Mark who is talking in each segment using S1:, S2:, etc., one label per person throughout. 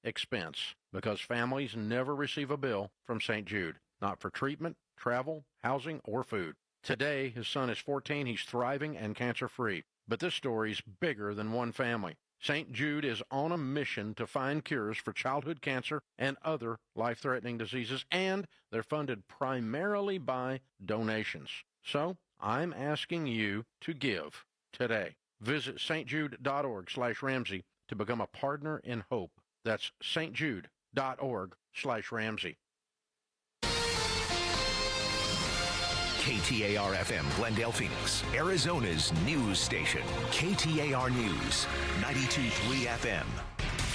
S1: expense, because families never receive a bill from St. Jude, not for treatment, travel, housing, or food. Today, his son is 14, he's thriving and cancer-free. But this story's bigger than one family. St. Jude is on a mission to find cures for childhood cancer and other life-threatening diseases, and they're funded primarily by donations. So, I'm asking you to give today. Visit stjude.org/Ramsey to become a partner in hope. That's stjude.org/Ramsey.
S2: KTAR-FM Glendale, Phoenix, Arizona's news station. KTAR News, 92.3 FM.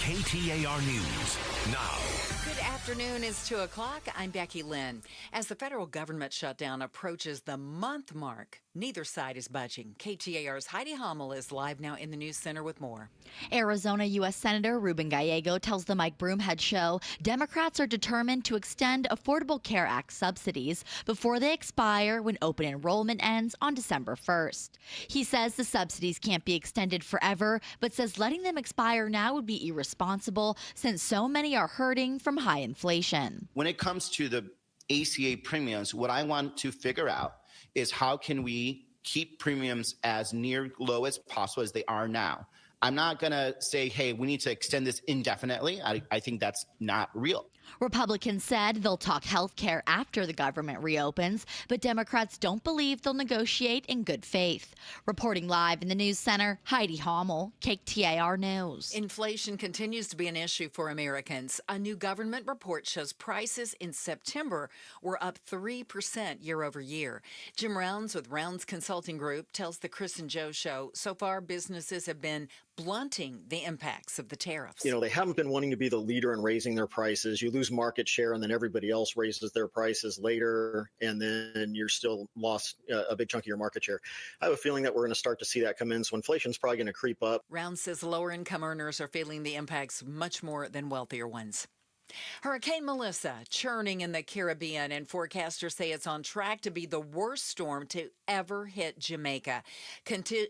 S2: KTAR News, now.
S3: Good afternoon. It's 2 o'clock. I'm Becky Lynn. As the federal government shutdown approaches the month mark, neither side is budging. KTAR's Heidi Hummel is live now in the news center with more.
S4: Arizona U.S. Senator Ruben Gallego tells the Mike Broomhead Show Democrats are determined to extend Affordable Care Act subsidies before they expire when open enrollment ends on December 1st. He says the subsidies can't be extended forever, but says letting them expire now would be irresponsible since so many are hurting from high inflation.
S5: When it comes to the ACA premiums, what I want to figure out is how can we keep premiums as near low as possible as they are now. I'm not going to say, hey, we need to extend this indefinitely. I think that's not real.
S4: Republicans said they'll talk health care after the government reopens, but Democrats don't believe they'll negotiate in good faith. Reporting live in the news center, Heidi Hummel, KTAR News.
S3: Inflation continues to be an issue for Americans. A new government report shows prices in September were up 3% year over year. Jim Rounds with Rounds Consulting Group tells the Chris and Joe Show so far businesses have been blunting the impacts of the tariffs.
S6: You know, they haven't been wanting to be the leader in raising their prices. You lose market share and then everybody else raises their prices later, and then you're still lost a big chunk of your market share. I have a feeling that we're going to start to see that come in, so inflation's probably going to creep up.
S3: Round says lower income earners are feeling the impacts much more than wealthier ones. Hurricane Melissa churning in the Caribbean, and forecasters say it's on track to be the worst storm to ever hit Jamaica.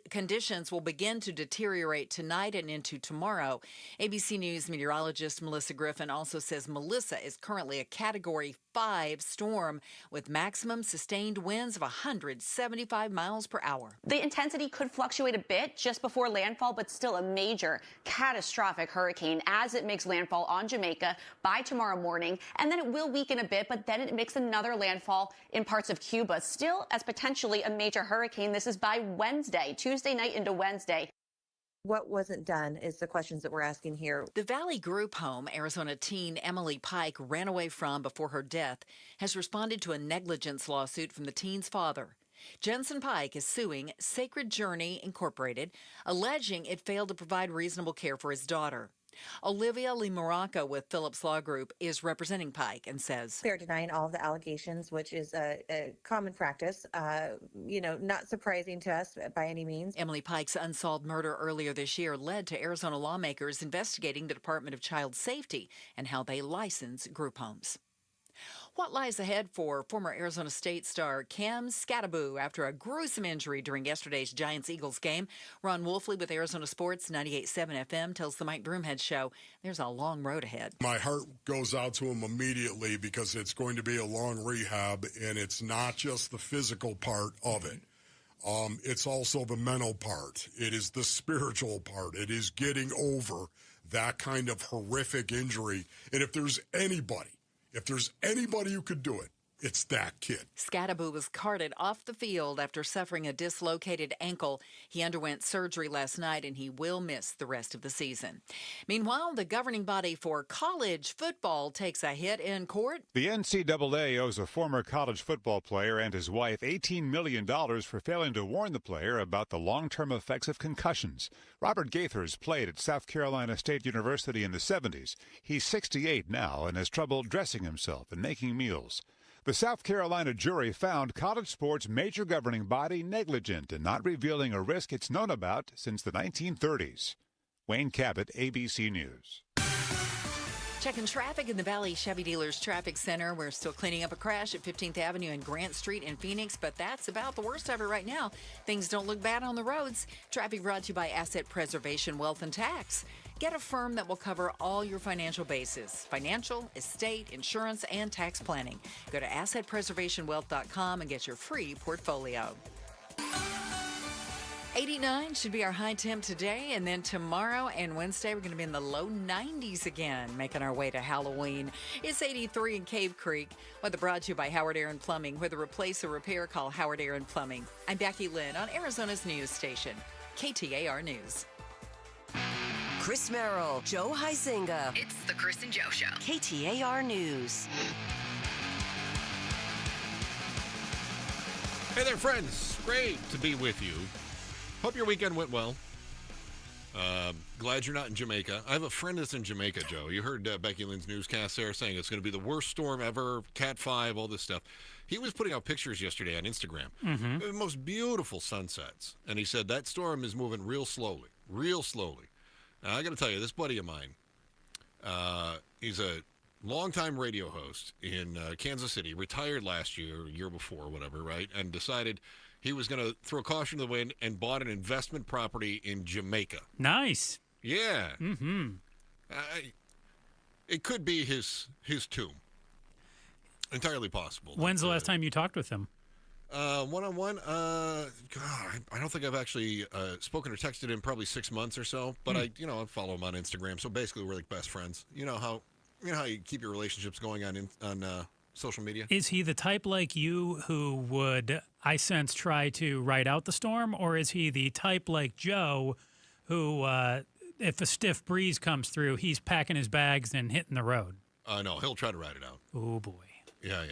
S3: Conditions will begin to deteriorate tonight and into tomorrow. ABC News meteorologist Melissa Griffin also says Melissa is currently a Category 5 storm with maximum sustained winds of 175 miles per hour.
S7: The intensity could fluctuate a bit just before landfall, but still a major catastrophic hurricane as it makes landfall on Jamaica by tomorrow morning, and then it will weaken a bit, but then it makes another landfall in parts of Cuba, still as potentially a major hurricane. This is by Wednesday, Tuesday night into Wednesday.
S8: What wasn't done is the questions that we're asking here.
S3: The Valley Group home Arizona teen Emily Pike ran away from before her death has responded to a negligence lawsuit from the teen's father. Jensen Pike is suing Sacred Journey Incorporated, alleging it failed to provide reasonable care for his daughter. Olivia Lee Morocco with Phillips Law Group is representing Pike and says
S8: they're denying all of the allegations, which is a common practice, not surprising to us by any means.
S3: Emily Pike's unsolved murder earlier this year led to Arizona lawmakers investigating the Department of Child Safety and how they license group homes. What lies ahead for former Arizona State star Cam Skattebo after a gruesome injury during yesterday's Giants-Eagles game? Ron Wolfley with Arizona Sports 98.7 FM tells the Mike Broomhead Show there's a long road ahead.
S9: My heart goes out to him immediately because it's going to be a long rehab, and it's not just the physical part of it. It's also the mental part. It is the spiritual part. It is getting over that kind of horrific injury. And if there's anybody who could do it, it's that kid.
S3: Skattebo was carted off the field after suffering a dislocated ankle. He underwent surgery last night, and he will miss the rest of the season. Meanwhile, the governing body for college football takes a hit in court.
S10: The NCAA owes a former college football player and his wife $18 million for failing to warn the player about the long-term effects of concussions. Robert Gaithers played at South Carolina State University in the 70s. He's 68 now and has trouble dressing himself and making meals. The South Carolina jury found college sports' major governing body negligent in not revealing a risk it's known about since the 1930s. Wayne Cabot, ABC News.
S3: Checking traffic in the Valley Chevy Dealers Traffic Center. We're still cleaning up a crash at 15th Avenue and Grant Street in Phoenix, but that's about the worst of it right now. Things don't look bad on the roads. Traffic brought to you by Asset Preservation, Wealth and Tax. Get a firm that will cover all your financial bases: financial, estate, insurance, and tax planning. Go to assetpreservationwealth.com and get your free portfolio. 89 should be our high temp today, and then tomorrow and Wednesday we're going to be in the low 90s again, making our way to Halloween. It's 83 in Cave Creek. Weather brought to you by Howard Aaron Plumbing. Whether replace or repair, call Howard Aaron Plumbing. I'm Becky Lynn on Arizona's news station, KTAR News.
S11: Chris Merrill, Joe Huizinga.
S12: It's the Chris and Joe Show.
S11: KTAR News.
S13: Hey there, friends. Great to be with you. Hope your weekend went well. Glad you're not in Jamaica. I have a friend that's in Jamaica, Joe. You heard Becky Lynn's newscast there saying it's going to be the worst storm ever, Cat 5, all this stuff. He was putting out pictures yesterday on Instagram. The most beautiful sunsets. And he said that storm is moving real slowly. Now, I got to tell you, this buddy of mine, he's a longtime radio host in Kansas City, retired last year, year before, whatever, right? And decided he was going to throw caution to the wind and bought an investment property in Jamaica.
S14: Nice.
S13: Yeah. It could be his tomb. Entirely possible.
S14: When's the last time you talked with him?
S13: One-on-one? God, I don't think I've actually spoken or texted him probably 6 months or so. But I follow him on Instagram. So basically, we're like best friends. You know how you keep your relationships going on social media?
S14: Is he the type like you who would, I sense, try to ride out the storm? Or is he the type like Joe who, if a stiff breeze comes through, he's packing his bags and hitting the road?
S13: No, he'll try to ride it out.
S14: Oh, boy.
S13: Yeah.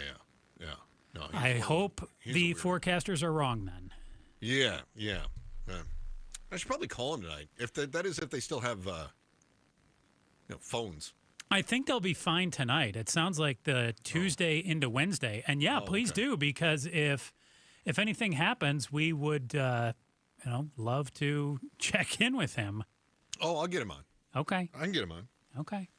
S13: No,
S14: I hope the forecasters are wrong then.
S13: Yeah. I should probably call him tonight. If they still have phones.
S14: I think they'll be fine tonight. It sounds like the Tuesday into Wednesday. And please do, because if anything happens, we would love to check in with him.
S13: Oh, I'll get him on.
S14: Okay.
S13: I can get him on.
S14: Okay.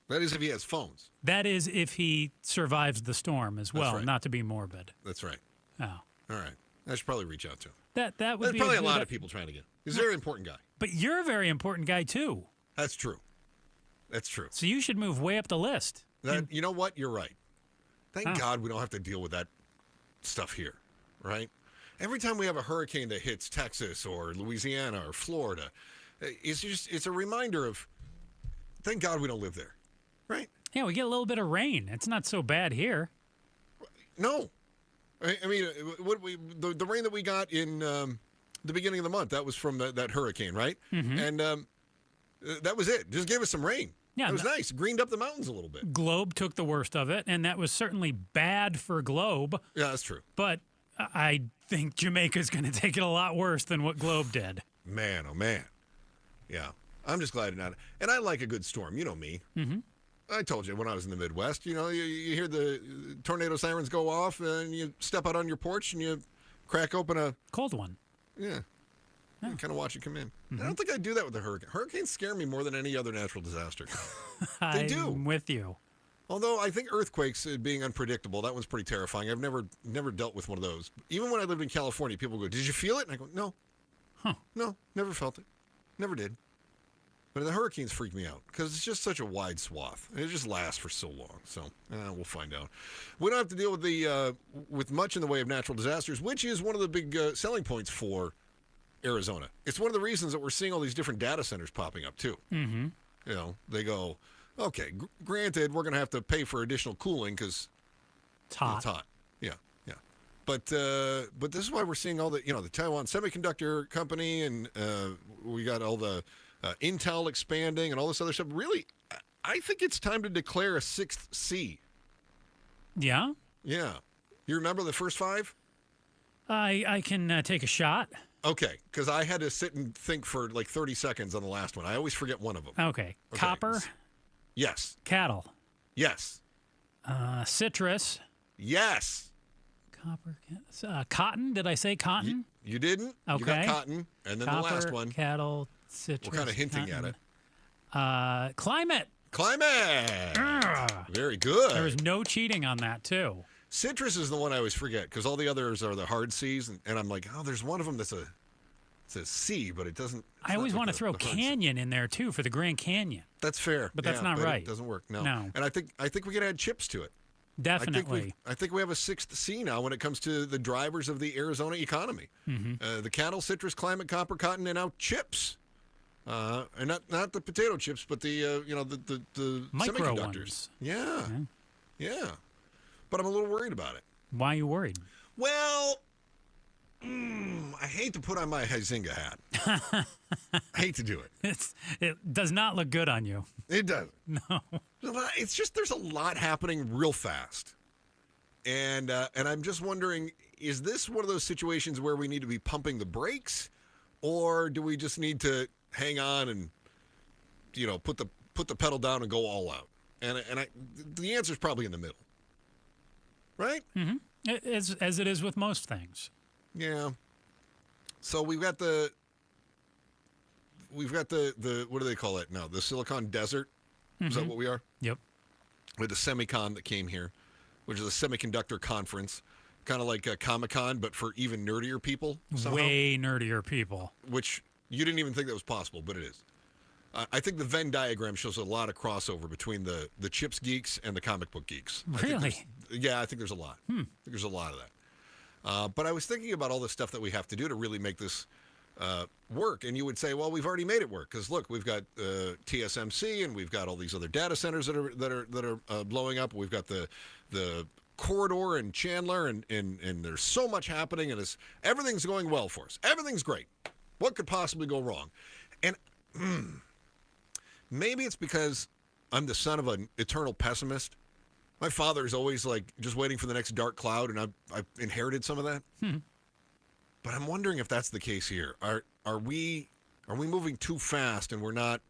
S13: That is if he has phones.
S14: That is if he survives the storm as well, not to be morbid.
S13: That's right.
S14: Oh.
S13: All right. I should probably reach out to him.
S14: That would be
S13: probably a lot of people trying to get him. He's a very important guy.
S14: But you're a very important guy, too.
S13: That's true. So
S14: you should move way up the list.
S13: You know what? You're right. Thank God we don't have to deal with that stuff here, right? Every time we have a hurricane that hits Texas or Louisiana or Florida, it's a reminder of thank God we don't live there, right?
S14: Yeah, we get a little bit of rain. It's not so bad here.
S13: No. I mean, the rain that we got in the beginning of the month, that was from that hurricane, right? And that was it. Just gave us some rain. Yeah, it was nice. Greened up the mountains a little bit.
S14: Globe took the worst of it, and that was certainly bad for Globe.
S13: Yeah, that's true.
S14: But I think Jamaica's going to take it a lot worse than what Globe did.
S13: Man, oh man. Yeah. I'm just glad not. And I like a good storm. You know me. I told you when I was in the Midwest, you hear the tornado sirens go off, and you step out on your porch, and you crack open a
S14: cold one.
S13: Yeah. You kind of watch it come in. I don't think I'd do that with a hurricane. Hurricanes scare me more than any other natural disaster. They do.
S14: I'm with you.
S13: Although I think earthquakes being unpredictable, that one's pretty terrifying. I've never dealt with one of those. Even when I lived in California, people go, "Did you feel it?" And I go, "No. No, never felt it. Never did." But the hurricanes freak me out because it's just such a wide swath. It just lasts for so long. So we'll find out. We don't have to deal with much in the way of natural disasters, which is one of the big selling points for Arizona. It's one of the reasons that we're seeing all these different data centers popping up too. They go, okay, granted, we're going to have to pay for additional cooling because
S14: it's hot.
S13: It's hot. Yeah. But this is why we're seeing all the Taiwan Semiconductor Company, and we got all the Intel expanding and all this other stuff. Really, I think it's time to declare a sixth C.
S14: Yeah?
S13: Yeah. You remember the first five?
S14: I can take a shot.
S13: Okay, because I had to sit and think for like 30 seconds on the last one. I always forget one of them.
S14: Okay. Copper?
S13: Yes.
S14: Cattle?
S13: Yes.
S14: Citrus?
S13: Yes.
S14: Copper? Cotton? Did I say cotton?
S13: You didn't?
S14: Okay.
S13: You got cotton. And then
S14: Copper,
S13: the last one.
S14: Cattle, citrus.
S13: We're kind of hinting
S14: cotton.
S13: at it.
S14: Climate.
S13: Very good.
S14: There was no cheating on that, too.
S13: Citrus is the one I always forget because all the others are the hard C's, and I'm like, oh, there's one of them that's says sea, but it doesn't.
S14: I always want to throw canyon in there too for the Grand Canyon.
S13: That's fair,
S14: but that's not right.
S13: It doesn't work. No.
S14: No.
S13: And I think we can add chips to it.
S14: Definitely.
S13: I think we have a sixth C now when it comes to the drivers of the Arizona economy. The cattle, citrus, climate, copper, cotton, and now chips. And not the potato chips, but the the
S14: micro
S13: semiconductors.
S14: Ones.
S13: Yeah. But I'm a little worried about it.
S14: Why are you worried?
S13: Well, I hate to put on my Huizenga hat. I hate to do it.
S14: It does not look good on you.
S13: It doesn't.
S14: No.
S13: It's just there's a lot happening real fast. And I'm just wondering, is this one of those situations where we need to be pumping the brakes, or do we just need to hang on and put the pedal down and go all out? And the answer is probably in the middle. Right?
S14: Mm-hmm. As it is with most things.
S13: Yeah. So we've got the what do they call it now? The Silicon Desert? Is that what we are?
S14: Yep.
S13: With the Semicon that came here, which is a semiconductor conference, kind of like a Comic-Con, but for even nerdier people. Somehow.
S14: Way nerdier people.
S13: Which you didn't even think that was possible, but it is. I think the Venn diagram shows a lot of crossover between the chips geeks and the comic book geeks.
S14: Really?
S13: I think there's a lot. I think there's a lot of that. But I was thinking about all the stuff that we have to do to really make this work. And you would say, well, we've already made it work. Because, look, we've got TSMC, and we've got all these other data centers that are blowing up. We've got the corridor in Chandler, and there's so much happening, and everything's going well for us. Everything's great. What could possibly go wrong? And maybe it's because I'm the son of an eternal pessimist. My father is always like just waiting for the next dark cloud, and I've inherited some of that. But I'm wondering if that's the case here. Are we moving too fast, and we're not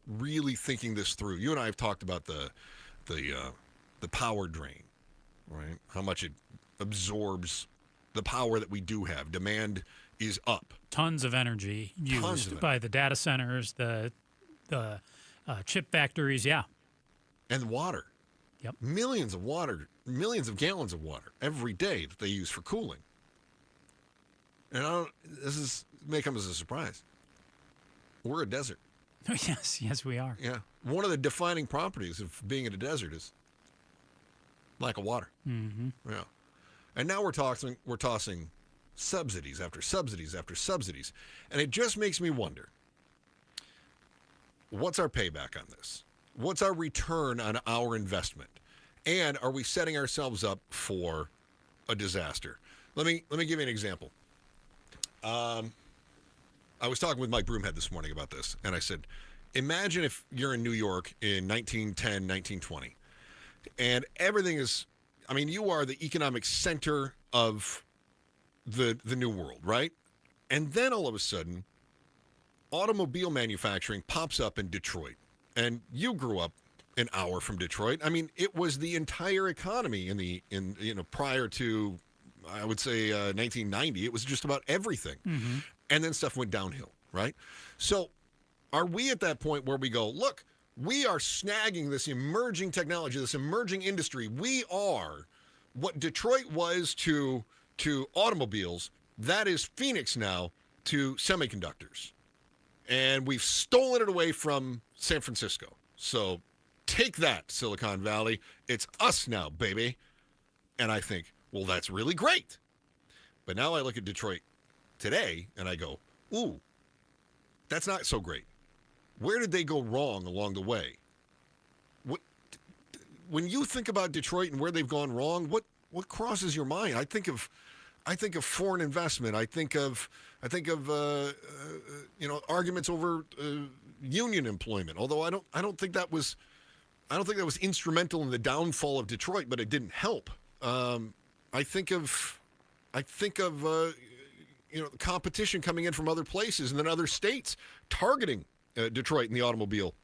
S13: really thinking this through? You and I have talked about the power drain, right? How much it absorbs the power that we do have. Demand is up.
S14: Tons of energy used by the data centers, the chip factories, yeah.
S13: And water.
S14: Yep.
S13: Millions of gallons of water every day that they use for cooling. And this may come as a surprise. We're a desert.
S14: Yes, we are.
S13: Yeah. One of the defining properties of being in a desert is lack of water.
S14: Mm-hmm.
S13: Yeah. And now we're tossing subsidies after subsidies after subsidies. And it just makes me wonder, what's our payback on this? What's our return on our investment? And are we setting ourselves up for a disaster? Let me give you an example. I was talking with Mike Broomhead this morning about this, and I said, imagine if you're in New York in 1910, 1920, and everything is, you are the economic center of the new world, right? And then all of a sudden, automobile manufacturing pops up in Detroit. And you grew up an hour from Detroit. It was the entire economy prior to, I would say, 1990. It was just about everything.
S14: Mm-hmm.
S13: And then stuff went downhill, right? So are we at that point where we go, look, we are snagging this emerging technology, this emerging industry. We are what Detroit was to automobiles. That is Phoenix now to semiconductors. And we've stolen it away from San Francisco. So take that, Silicon Valley. It's us now, baby. And I think, well, that's really great. But now I look at Detroit today and I go, ooh, that's not so great. Where did they go wrong along the way? When you think about Detroit and where they've gone wrong, what crosses your mind? I think of foreign investment. I think of arguments over union employment. Although I don't think that was instrumental in the downfall of Detroit, but it didn't help. I think of competition coming in from other places and then other states targeting Detroit in the automobile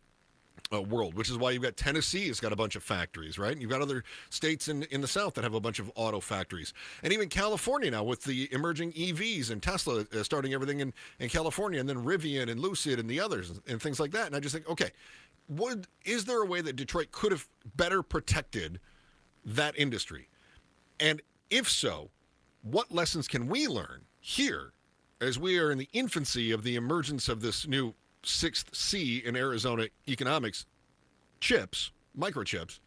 S13: world, which is why you've got Tennessee has got a bunch of factories, right? And you've got other states in the South that have a bunch of auto factories. And even California now with the emerging EVs and Tesla starting everything in California, and then Rivian and Lucid and the others and things like that. And I just think, okay, is there a way that Detroit could have better protected that industry? And if so, what lessons can we learn here as we are in the infancy of the emergence of this new sixth C in Arizona economics, chips, microchips,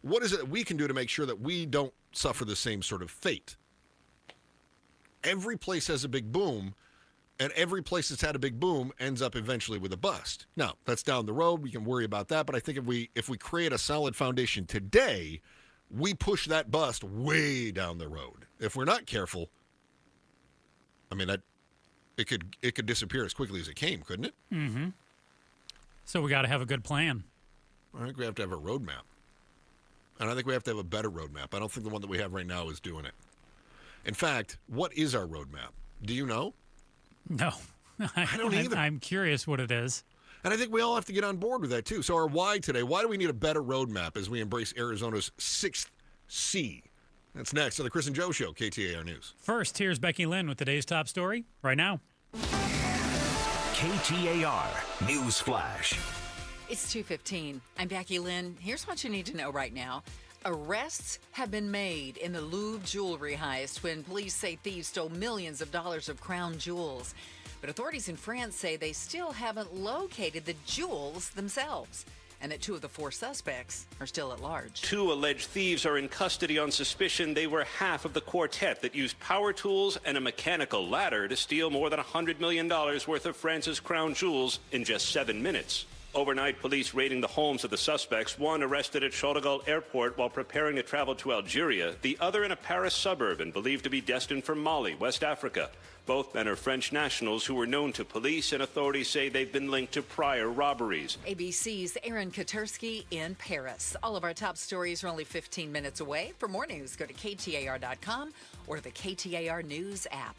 S13: what is it that we can do to make sure that we don't suffer the same sort of fate? Every place has a big boom, and every place that's had a big boom ends up eventually with a bust. Now, that's down the road. We can worry about that, but I think if we create a solid foundation today, we push that bust way down the road. If we're not careful, I mean, it could disappear as quickly as it came, couldn't it?
S14: Mm-hmm. So we got to have a good plan.
S13: I think we have to have a roadmap. And I think we have to have a better roadmap. I don't think the one that we have right now is doing it. In fact, what is our roadmap? Do you know?
S14: No.
S13: I don't either.
S14: I'm curious what it is.
S13: And I think we all have to get on board with that, too. So our why today, why do we need a better roadmap as we embrace Arizona's sixth C? That's next on the Chris and Joe Show, KTAR News.
S14: First, here's Becky Lynn with today's top story right now.
S2: KTAR News Flash.
S3: It's 2:15. I'm Becky Lynn. Here's what you need to know right now. Arrests have been made in the Louvre jewelry heist when police say thieves stole millions of dollars of crown jewels. But authorities in France say they still haven't located the jewels themselves, and that 2 of the 4 suspects are still at large.
S12: 2 alleged thieves are in custody on suspicion they were half of the quartet that used power tools and a mechanical ladder to steal more than $100 million worth of France's crown jewels in just 7 minutes. Overnight, police raiding the homes of the suspects, one arrested at Charles de Gaulle Airport while preparing to travel to Algeria, the other in a Paris suburb and believed to be destined for Mali, West Africa. Both men are French nationals who were known to police, and authorities say they've been linked to prior robberies.
S3: ABC's Aaron Katursky in Paris. All of our top stories are only 15 minutes away. For more news, go to KTAR.com or the KTAR News app.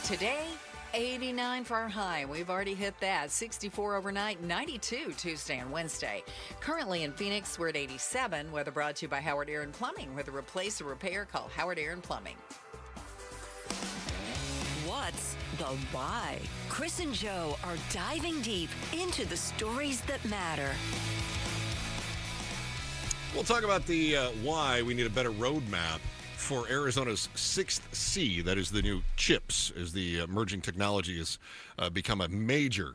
S3: Today, 89 for our high. We've already hit that. 64 overnight, 92 Tuesday and Wednesday. Currently in Phoenix, we're at 87. Weather brought to you by Howard Aaron Plumbing. Whether replace or repair, call Howard Aaron Plumbing.
S11: What's the why? Chris and Joe are diving deep into the stories that matter.
S13: We'll talk about the why we need a better roadmap for Arizona's sixth C. That is the new chips, as the emerging technology has become a major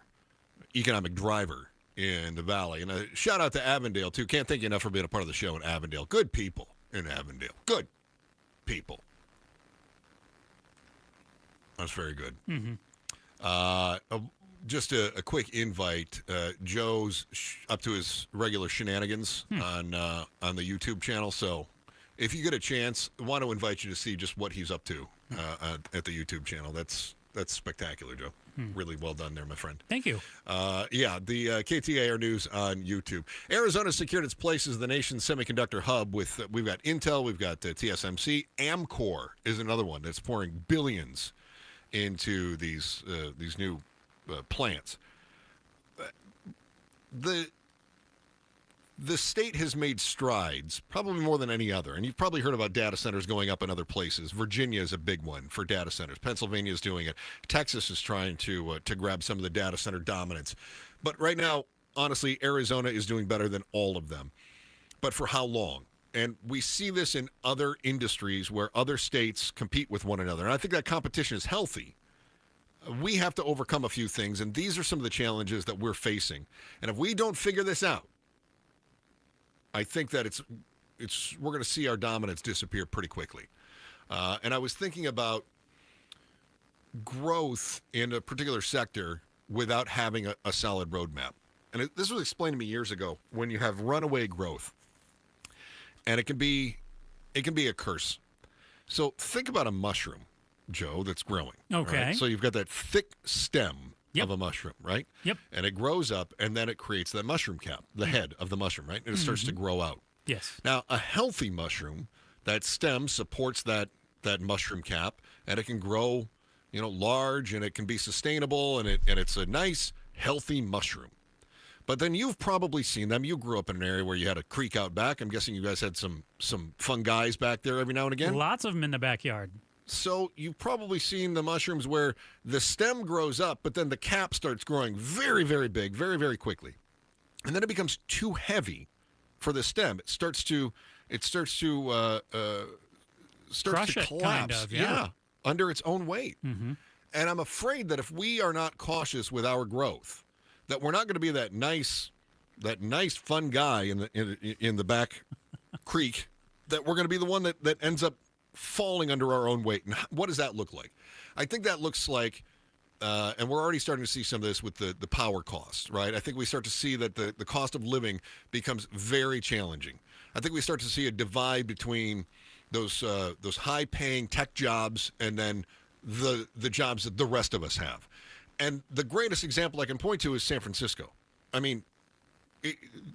S13: economic driver in the valley. And a shout out to Avondale, too. Can't thank you enough for being a part of the show in Avondale. Good people in Avondale. Good people. That's very good.
S14: Mm-hmm.
S13: Just a quick invite. Joe's up to his regular shenanigans on the YouTube channel. So if you get a chance, I want to invite you to see just what he's up to at the YouTube channel. That's spectacular, Joe. Really well done there, my friend.
S14: Thank you.
S13: The KTAR News on YouTube. Arizona secured its place as the nation's semiconductor hub. We've got Intel, we've got TSMC. Amcor is another one that's pouring billions into these new plants. The state has made strides, probably more than any other, and you've probably heard about data centers going up in other places. Virginia is a big one for data centers. Pennsylvania is doing it. Texas is trying to grab some of the data center dominance. But right now, honestly, Arizona is doing better than all of them. But for how long? And we see this in other industries where other states compete with one another. And I think that competition is healthy. We have to overcome a few things, and these are some of the challenges that we're facing. And if we don't figure this out, I think that we're going to see our dominance disappear pretty quickly. And I was thinking about growth in a particular sector without having a solid roadmap. And this was explained to me years ago. When you have runaway growth, and it can be a curse. So think about a mushroom, Joe, that's growing.
S14: Okay.
S13: Right? So you've got that thick stem of a mushroom, right?
S14: Yep.
S13: And it grows up, and then it creates that mushroom cap, the head of the mushroom, right? And it starts to grow out.
S14: Yes.
S13: Now, a healthy mushroom, that stem supports that mushroom cap, and it can grow, large, and it can be sustainable, and it's a nice, healthy mushroom. But then you've probably seen them. You grew up in an area where you had a creek out back. I'm guessing you guys had some fungi back there every now and again.
S14: Lots of them in the backyard.
S13: So you've probably seen the mushrooms where the stem grows up, but then the cap starts growing very, very big, very, very quickly. And then it becomes too heavy for the stem. It starts to
S14: Crush it,
S13: collapse.
S14: kind of, yeah.
S13: Under its own weight.
S14: Mm-hmm.
S13: And I'm afraid that if we are not cautious with our growth, that we're not going to be that nice, fun guy in the back creek, that we're going to be the one that ends up falling under our own weight. And what does that look like? I think that looks like, and we're already starting to see some of this with the power costs, right? I think we start to see that the cost of living becomes very challenging. I think we start to see a divide between those high-paying tech jobs and then the jobs that the rest of us have. And the greatest example I can point to is San Francisco. I mean,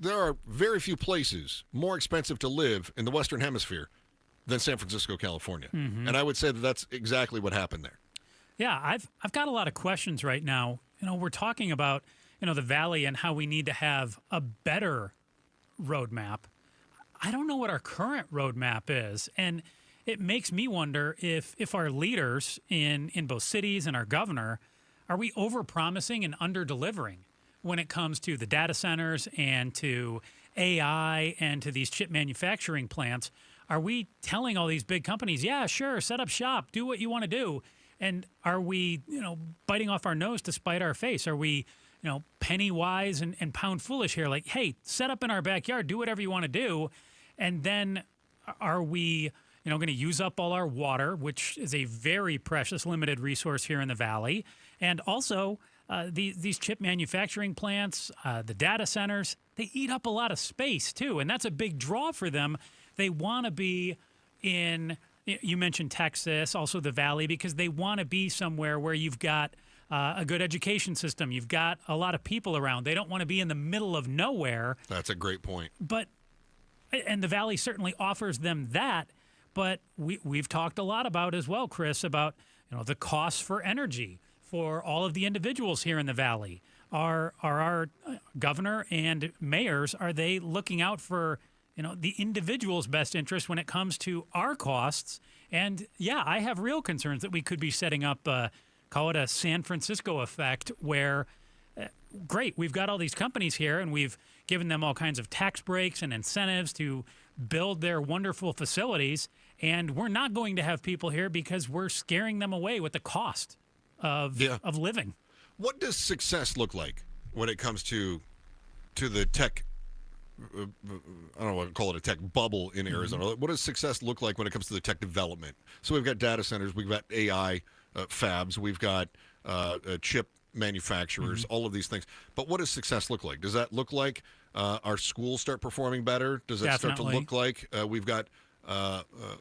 S13: there are very few places more expensive to live in the Western Hemisphere than San Francisco, California.
S14: Mm-hmm.
S13: And I would say that that's exactly what happened there.
S14: Yeah, I've got a lot of questions right now. We're talking about, the Valley and how we need to have a better roadmap. I don't know what our current roadmap is. And it makes me wonder if our leaders in both cities and our governor, are we overpromising and under-delivering when it comes to the data centers and to AI and to these chip manufacturing plants? Are we telling all these big companies, yeah, sure, set up shop, do what you want to do? And are we, biting off our nose to spite our face? Are we, penny wise and pound foolish here? Like, hey, set up in our backyard, do whatever you want to do. And then are we, going to use up all our water, which is a very precious, limited resource here in the Valley? And also, these chip manufacturing plants, the data centers, they eat up a lot of space too. And that's a big draw for them. They want to be in, you mentioned Texas, also the Valley, because they want to be somewhere where you've got a good education system. You've got a lot of people around. They don't want to be in the middle of nowhere.
S13: That's a great point.
S14: And the Valley certainly offers them that. But we've talked a lot about as well, Chris, about the costs for energy for all of the individuals here in the Valley. Are our governor and mayors, are they looking out for the individual's best interest when it comes to our costs? And yeah, I have real concerns that we could be setting up, call it a San Francisco effect, where, great, we've got all these companies here and we've given them all kinds of tax breaks and incentives to build their wonderful facilities. And we're not going to have people here because we're scaring them away with the cost of living.
S13: What does success look like when it comes to the tech? I don't want to call it a tech bubble in Arizona. Mm-hmm. What does success look like when it comes to the tech development? So we've got data centers, we've got AI fabs, we've got chip manufacturers, all of these things. But what does success look like? Does that look like our schools start performing better? Does that start to look like we've got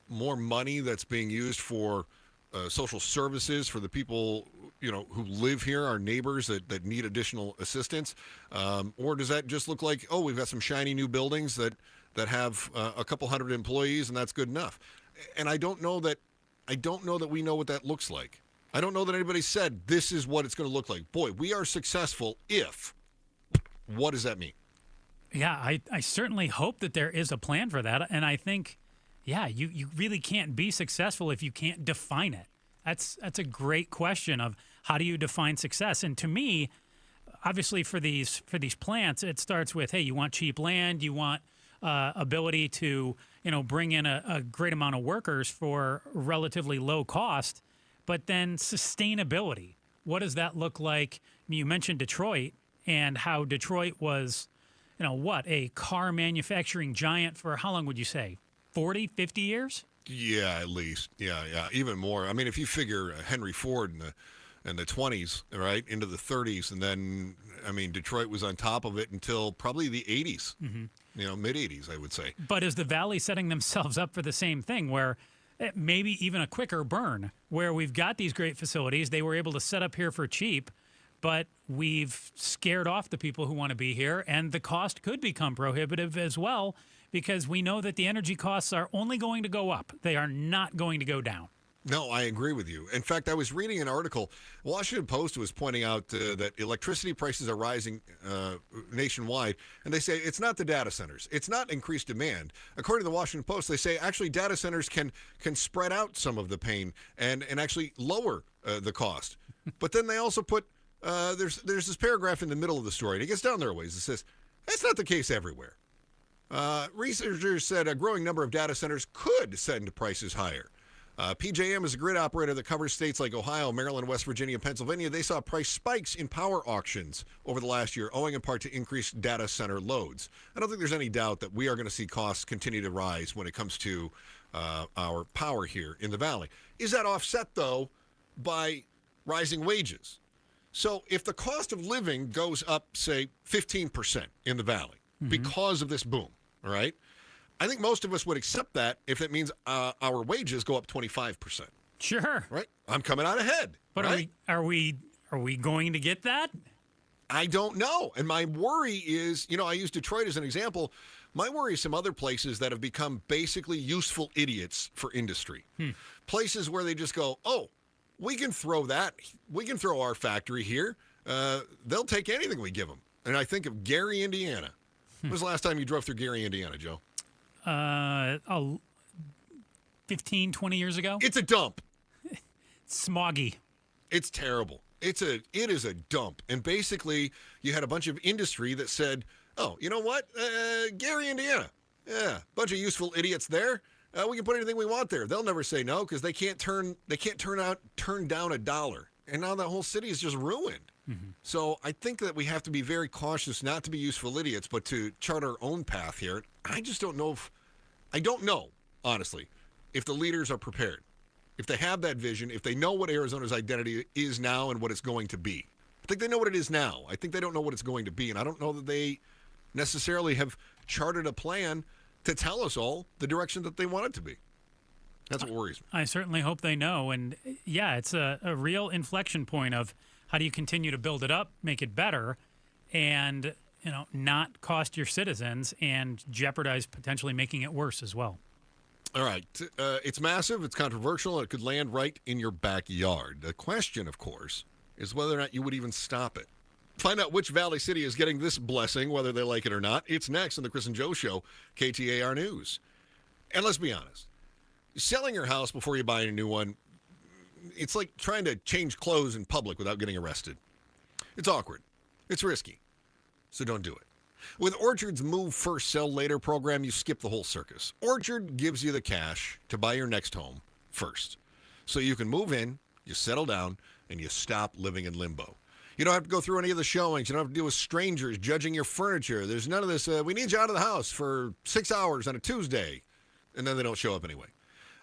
S13: more money that's being used for social services for the people who live here, our neighbors that need additional assistance? Or does that just look like, oh, we've got some shiny new buildings that have a couple hundred employees and that's good enough? And I don't know that we know what that looks like. I don't know that anybody said this is what it's going to look like. Boy, we are successful if. What does that mean?
S14: Yeah, I certainly hope that there is a plan for that. And I think, you really can't be successful if you can't define it. That's a great question of how do you define success? And to me, obviously for these plants, it starts with, hey, you want cheap land, you want ability to bring in a great amount of workers for relatively low cost, but then sustainability. What does that look like? You mentioned Detroit and how Detroit was, a car manufacturing giant for how long would you say? 40, 50 years?
S13: Yeah, at least. Yeah, even more. I mean, if you figure Henry Ford in the 20s, right, into the 30s, and then, Detroit was on top of it until probably the 80s, mid 80s, I would say.
S14: But is the Valley setting themselves up for the same thing where maybe even a quicker burn, where we've got these great facilities, they were able to set up here for cheap, but we've scared off the people who want to be here, and the cost could become prohibitive as well, because we know that the energy costs are only going to go up. They are not going to go down.
S13: No, I agree with you. In fact, I was reading an article. Washington Post was pointing out that electricity prices are rising nationwide, and they say it's not the data centers. It's not increased demand. According to the Washington Post, they say actually data centers can spread out some of the pain and actually lower the cost. But then they also put there's this paragraph in the middle of the story, and it gets down there a ways. It says that's not the case everywhere. Researchers said a growing number of data centers could send prices higher. PJM is a grid operator that covers states like Ohio, Maryland, West Virginia, and Pennsylvania. They saw price spikes in power auctions over the last year, owing in part to increased data center loads. I don't think there's any doubt that we are going to see costs continue to rise when it comes to our power here in the Valley. Is that offset, though, by rising wages? So if the cost of living goes up, say, 15% in the Valley because of this boom, all right? I think most of us would accept that if it means our wages go up 25%.
S14: Sure.
S13: Right? I'm coming out ahead.
S14: But
S13: right?
S14: are we going to get that?
S13: I don't know. And my worry is, I use Detroit as an example. My worry is some other places that have become basically useful idiots for industry. Places where they just go, oh, we can throw that. We can throw our factory here. They'll take anything we give them. And I think of Gary, Indiana. When was the last time you drove through Gary, Indiana, Joe?
S14: 15, 20 years ago.
S13: It's a dump.
S14: Smoggy.
S13: It's terrible. It is a dump. And basically, you had a bunch of industry that said, oh, you know what? Gary, Indiana. Yeah, bunch of useful idiots there. We can put anything we want there. They'll never say no because they can't turn down a dollar. And now that whole city is just ruined. So I think that we have to be very cautious not to be useful idiots, but to chart our own path here. I just don't know honestly, if the leaders are prepared, if they have that vision, if they know what Arizona's identity is now and what it's going to be. I think they know what it is now. I think they don't know what it's going to be. And I don't know that they necessarily have charted a plan to tell us all the direction that they want it to be. That's what worries me.
S14: I certainly hope they know. And yeah, it's a real inflection point of how do you continue to build it up, make it better, and not cost your citizens and jeopardize potentially making it worse as well.
S13: All right. It's massive, it's controversial, and it could land right in your backyard. The question, of course, is whether or not you would even stop it. Find out which Valley City is getting this blessing, whether they like it or not. It's next on the Chris and Joe Show, KTAR News. And let's be honest. Selling your house before you buy a new one, it's like trying to change clothes in public without getting arrested. It's awkward. It's risky. So don't do it. With Orchard's Move First, Sell Later program, you skip the whole circus. Orchard gives you the cash to buy your next home first. So you can move in, you settle down, and you stop living in limbo. You don't have to go through any of the showings. You don't have to deal with strangers judging your furniture. There's none of this, we need you out of the house for 6 hours on a Tuesday. And then they don't show up anyway.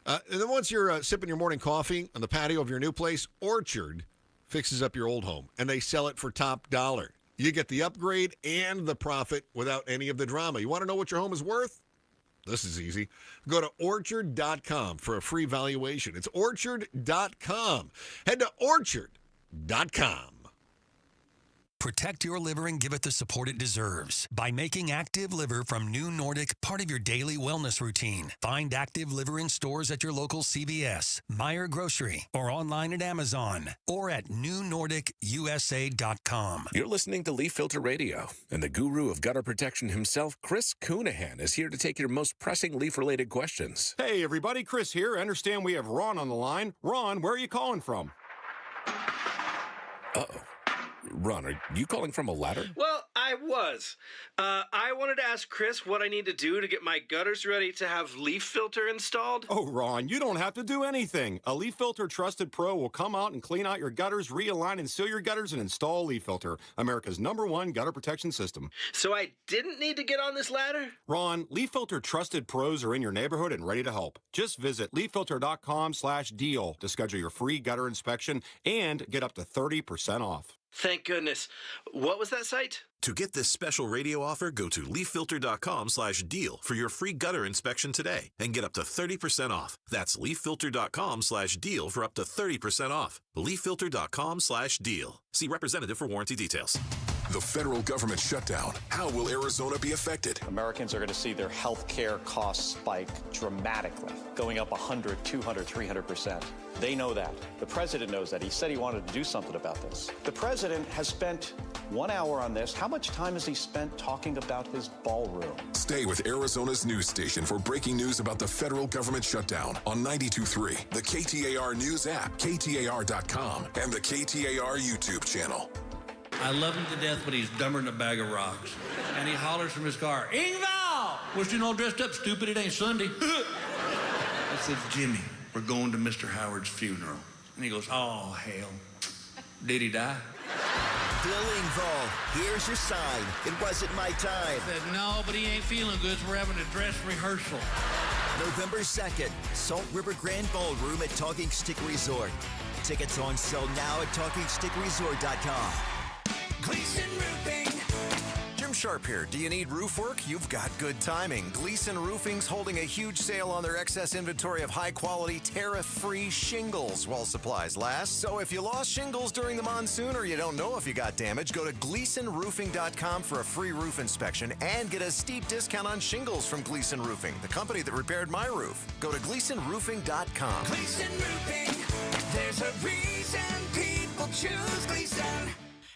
S13: And then once you're sipping your morning coffee on the patio of your new place, Orchard fixes up your old home, and they sell it for top dollar. You get the upgrade and the profit without any of the drama. You want to know what your home is worth? This is easy. Go to Orchard.com for a free valuation. It's Orchard.com. Head to Orchard.com.
S15: Protect your liver and give it the support it deserves by making Active Liver from New Nordic part of your daily wellness routine. Find Active Liver in stores at your local CVS, Meijer Grocery, or online at Amazon, or at newnordicusa.com.
S2: You're listening to Leaf Filter Radio, and the guru of gutter protection himself, Chris Coonahan, is here to take your most pressing leaf-related questions.
S16: Hey, everybody, Chris here. I understand we have Ron on the line. Ron, where are you calling from?
S2: Uh-oh. Ron, are you calling from a ladder?
S17: Well, I was. I wanted to ask Chris what I need to do to get my gutters ready to have leaf filter installed.
S16: Oh, Ron, you don't have to do anything. A Leaf Filter Trusted Pro will come out and clean out your gutters, realign and seal your gutters, and install Leaf Filter, America's #1 gutter protection system.
S17: So I didn't need to get on this ladder?
S16: Ron, Leaf Filter Trusted Pros are in your neighborhood and ready to help. Just visit leaffilter.com/deal to schedule your free gutter inspection and get up to 30% off.
S17: Thank goodness. What was that site?
S2: To get this special radio offer, go to leaffilter.com/deal for your free gutter inspection today and get up to 30% off. That's leaffilter.com/deal for up to 30% off. leaffilter.com/deal. See representative for warranty details.
S18: The federal government shutdown. How will Arizona be affected?
S19: Americans are going to see their health care costs spike dramatically, going up 100, 200, 300%. They know that. The president knows that. He said he wanted to do something about this. The president has spent 1 hour on this. How much time has he spent talking about his ballroom?
S18: Stay with Arizona's news station for breaking news about the federal government shutdown on 92.3, the KTAR News app, KTAR.com, and the KTAR YouTube channel.
S20: I love him to death, but he's dumber than a bag of rocks. And he hollers from his car, Ingval! Wish you all dressed up, stupid. It ain't Sunday. I said, Jimmy, we're going to Mr. Howard's funeral. And he goes, oh, hell. Did he die?
S21: Bill Engvall, here's your sign. It wasn't my time.
S20: I said, no, but he ain't feeling good, so we're having a dress rehearsal.
S21: November 2nd, Salt River Grand Ballroom at Talking Stick Resort. Tickets on sale now at TalkingStickResort.com.
S22: Gleason Roofing. Jim Sharp here. Do you need roof work? You've got good timing. Gleason Roofing's holding a huge sale on their excess inventory of high-quality, tariff-free shingles while supplies last. So if you lost shingles during the monsoon or you don't know if you got damage, go to GleasonRoofing.com for a free roof inspection and get a steep discount on shingles from Gleason Roofing, the company that repaired my roof. Go to GleasonRoofing.com. Gleason Roofing. There's a reason people choose Gleason.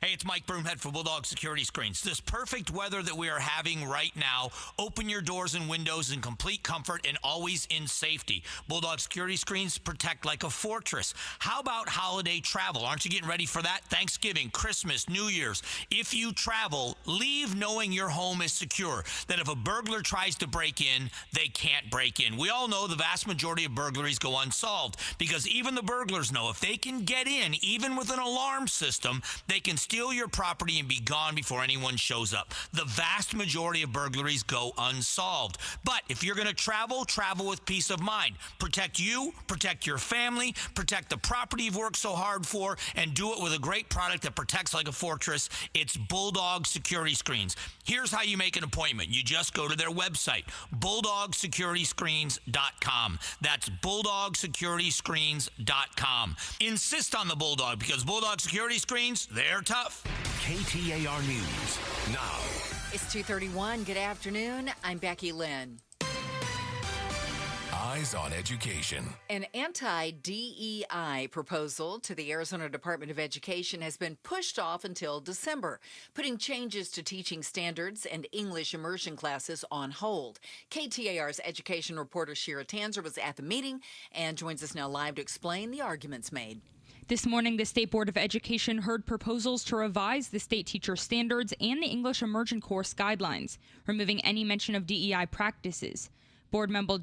S23: Hey, it's Mike Broomhead for Bulldog Security Screens. This perfect weather that we are having right now, open your doors and windows in complete comfort and always in safety. Bulldog Security Screens protect like a fortress. How about holiday travel? Aren't you getting ready for that? Thanksgiving, Christmas, New Year's. If you travel, leave knowing your home is secure, that if a burglar tries to break in, they can't break in. We all know the vast majority of burglaries go unsolved because even the burglars know if they can get in, even with an alarm system, they can steal your property and be gone before anyone shows up. The vast majority of burglaries go unsolved. But if you're going to travel, travel with peace of mind. Protect you, protect your family, protect the property you've worked so hard for, and do it with a great product that protects like a fortress. It's Bulldog Security Screens. Here's how you make an appointment. You just go to their website, BulldogSecurityScreens.com. That's BulldogSecurityScreens.com. Insist on the Bulldog because Bulldog Security Screens, they're tough.
S22: KTAR News now.
S3: It's 2:31. Good afternoon. I'm Becky Lynn.
S18: Eyes on Education.
S3: An anti-DEI proposal to the Arizona Department of Education has been pushed off until December, putting changes to teaching standards and English immersion classes on hold. KTAR's education reporter Shira Tanzer was at the meeting and joins us now live to explain the arguments made.
S24: This morning, the State Board of Education heard proposals to revise the state teacher standards and the English immersion course guidelines, removing any mention of DEI practices. Board member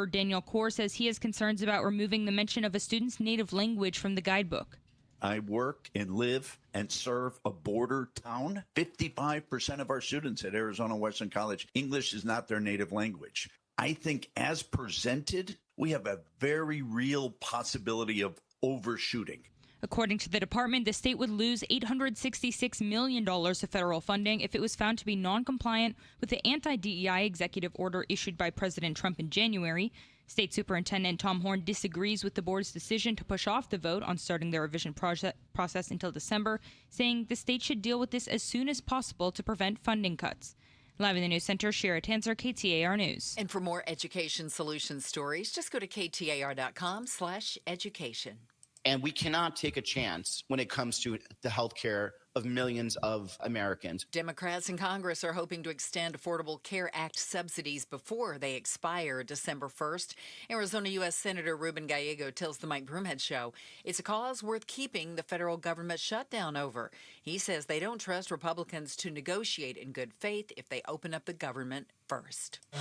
S24: Daniel Kaur says he has concerns about removing the mention of a student's native language from the guidebook.
S25: I work and live and serve a border town. 55% of our students at Arizona Western College, English is not their native language. I think as presented, we have a very real possibility of overshooting.
S24: According to the department, the state would lose $866 million of federal funding if it was found to be non-compliant with the anti-DEI executive order issued by President Trump in January. State Superintendent Tom Horn disagrees with the board's decision to push off the vote on starting the revision process until December, saying the state should deal with this as soon as possible to prevent funding cuts. Live in the News Center, Shira Tanzer, KTAR News.
S3: And for more education solution stories, just go to KTAR.com/education.
S5: And we cannot take a chance when it comes to the health care of millions of Americans.
S3: Democrats in Congress are hoping to extend Affordable Care Act subsidies before they expire December 1st. Arizona U.S. Senator Ruben Gallego tells the Mike Broomhead Show it's a cause worth keeping the federal government shutdown over. He says they don't trust Republicans to negotiate in good faith if they open up the government first. In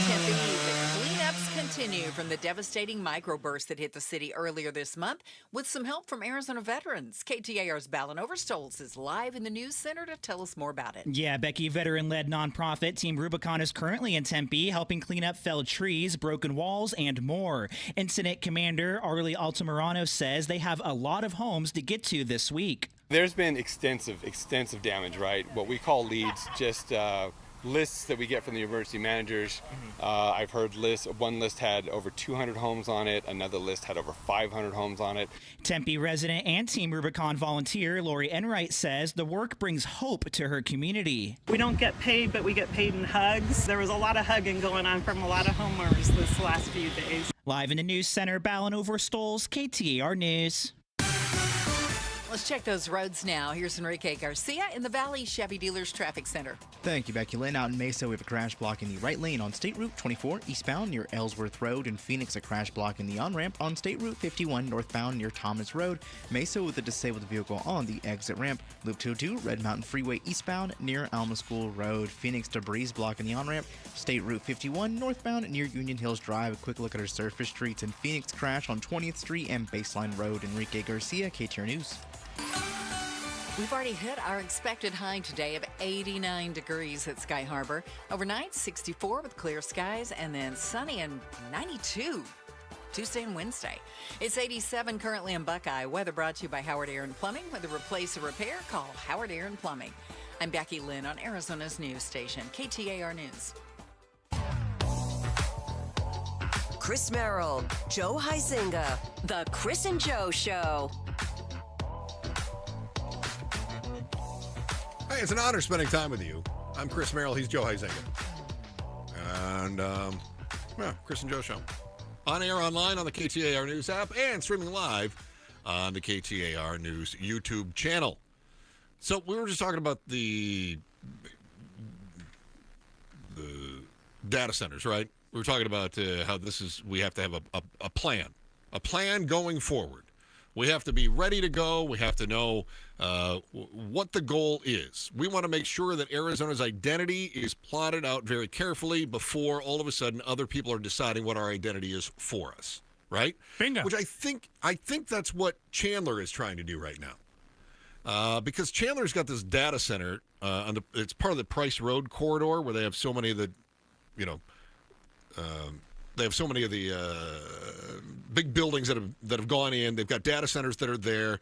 S3: Tempe, the cleanups continue from the devastating microburst that hit the city earlier this month with some help from Arizona veterans. KTAR's Ballon Overstolz is live in the News Center to tell us more about it.
S26: Yeah, Becky, veteran-led nonprofit Team Rubicon is currently in Tempe helping clean up felled trees, broken walls, and more. Incident Commander Arlie Altamirano says they have a lot of homes to get to this week.
S27: There's been extensive damage, right? What we call leads, just lists that we get from the emergency managers. I've heard one list had over 200 homes on it. Another list had over 500 homes on it.
S26: Tempe resident and Team Rubicon volunteer Lori Enright says the work brings hope to her community.
S28: We don't get paid, but we get paid in hugs. There was a lot of hugging going on from a lot of homeowners this last few days.
S26: Live in the News Center, Ballon Overstolz, KTAR News.
S3: Let's check those roads now. Here's Enrique Garcia in the Valley Chevy Dealers Traffic Center.
S1: Thank you, Becky Lynn. Out in Mesa, we have a crash block in the right lane on State Route 24 eastbound near Ellsworth Road. In Phoenix, a crash block in the on-ramp on State Route 51 northbound near Thomas Road. Mesa with a disabled vehicle on the exit ramp. Loop 202, Red Mountain Freeway eastbound near Alma School Road. Phoenix debris block in the on-ramp. State Route 51 northbound near Union Hills Drive. A quick look at our surface streets. In Phoenix, crash on 20th Street and Baseline Road. Enrique Garcia, KTAR News.
S3: We've already hit our expected high today of 89 degrees at Sky Harbor. Overnight, 64 with clear skies, and then sunny and 92 Tuesday and Wednesday. It's 87 currently in Buckeye. Weather brought to you by Howard Aaron Plumbing. With a replace or repair, call Howard Aaron Plumbing. I'm Becky Lynn on Arizona's news station, KTAR News.
S11: Chris Merrill, Joe Huizinga, The Chris and Joe Show.
S13: Hey, it's an honor spending time with you. I'm Chris Merrill. He's Joe Huizinga. And, Chris and Joe Show. On air, online, on the KTAR News app, and streaming live on the KTAR News YouTube channel. So we were just talking about the data centers, right? We were talking about how we have to have a plan going forward. We have to be ready to go. We have to know what the goal is. We want to make sure that Arizona's identity is plotted out very carefully before all of a sudden other people are deciding what our identity is for us, right?
S14: Bingo.
S13: Which I think that's what Chandler is trying to do right now. Because Chandler's got this data center it's part of the Price Road corridor where they have so many of the, they have so many of the big buildings that have gone in. They've got data centers that are there.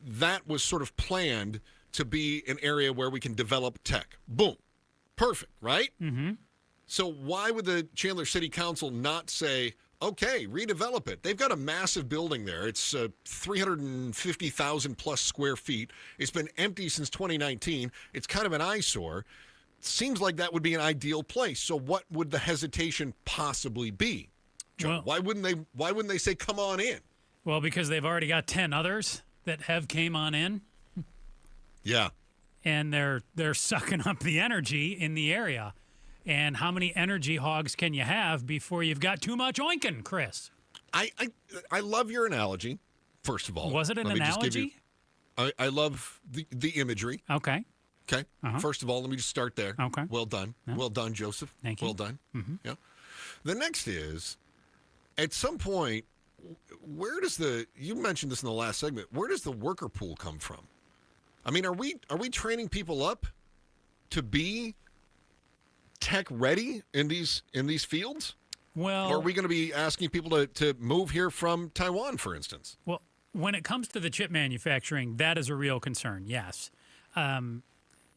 S13: That was sort of planned to be an area where we can develop tech. Boom. Perfect, right?
S14: Mm-hmm.
S13: So why would the Chandler City Council not say, okay, redevelop it? They've got a massive building there. It's 350,000 plus square feet. It's been empty since 2019. It's kind of an eyesore. Seems like that would be an ideal place. So what would the hesitation possibly be? Joe, why wouldn't they say come on in?
S14: Well, because they've already got 10 others that have came on in.
S13: Yeah.
S14: And they're sucking up the energy in the area. And how many energy hogs can you have before you've got too much oinking, Chris?
S13: I love your analogy, first of all.
S14: Was it an analogy?
S13: I love the imagery.
S14: Okay.
S13: Okay. First of all, let me just start there.
S14: Okay.
S13: Well done.
S14: Yeah.
S13: Well done, Joseph.
S14: Thank you.
S13: Well done.
S14: Mm-hmm.
S13: Yeah. The next is, at some point, you mentioned this in the last segment, where does the worker pool come from? I mean, are we training people up to be tech ready in these fields?
S14: Well,
S13: or are we going to be asking people to move here from Taiwan, for instance?
S14: Well, when it comes to the chip manufacturing, that is a real concern, yes.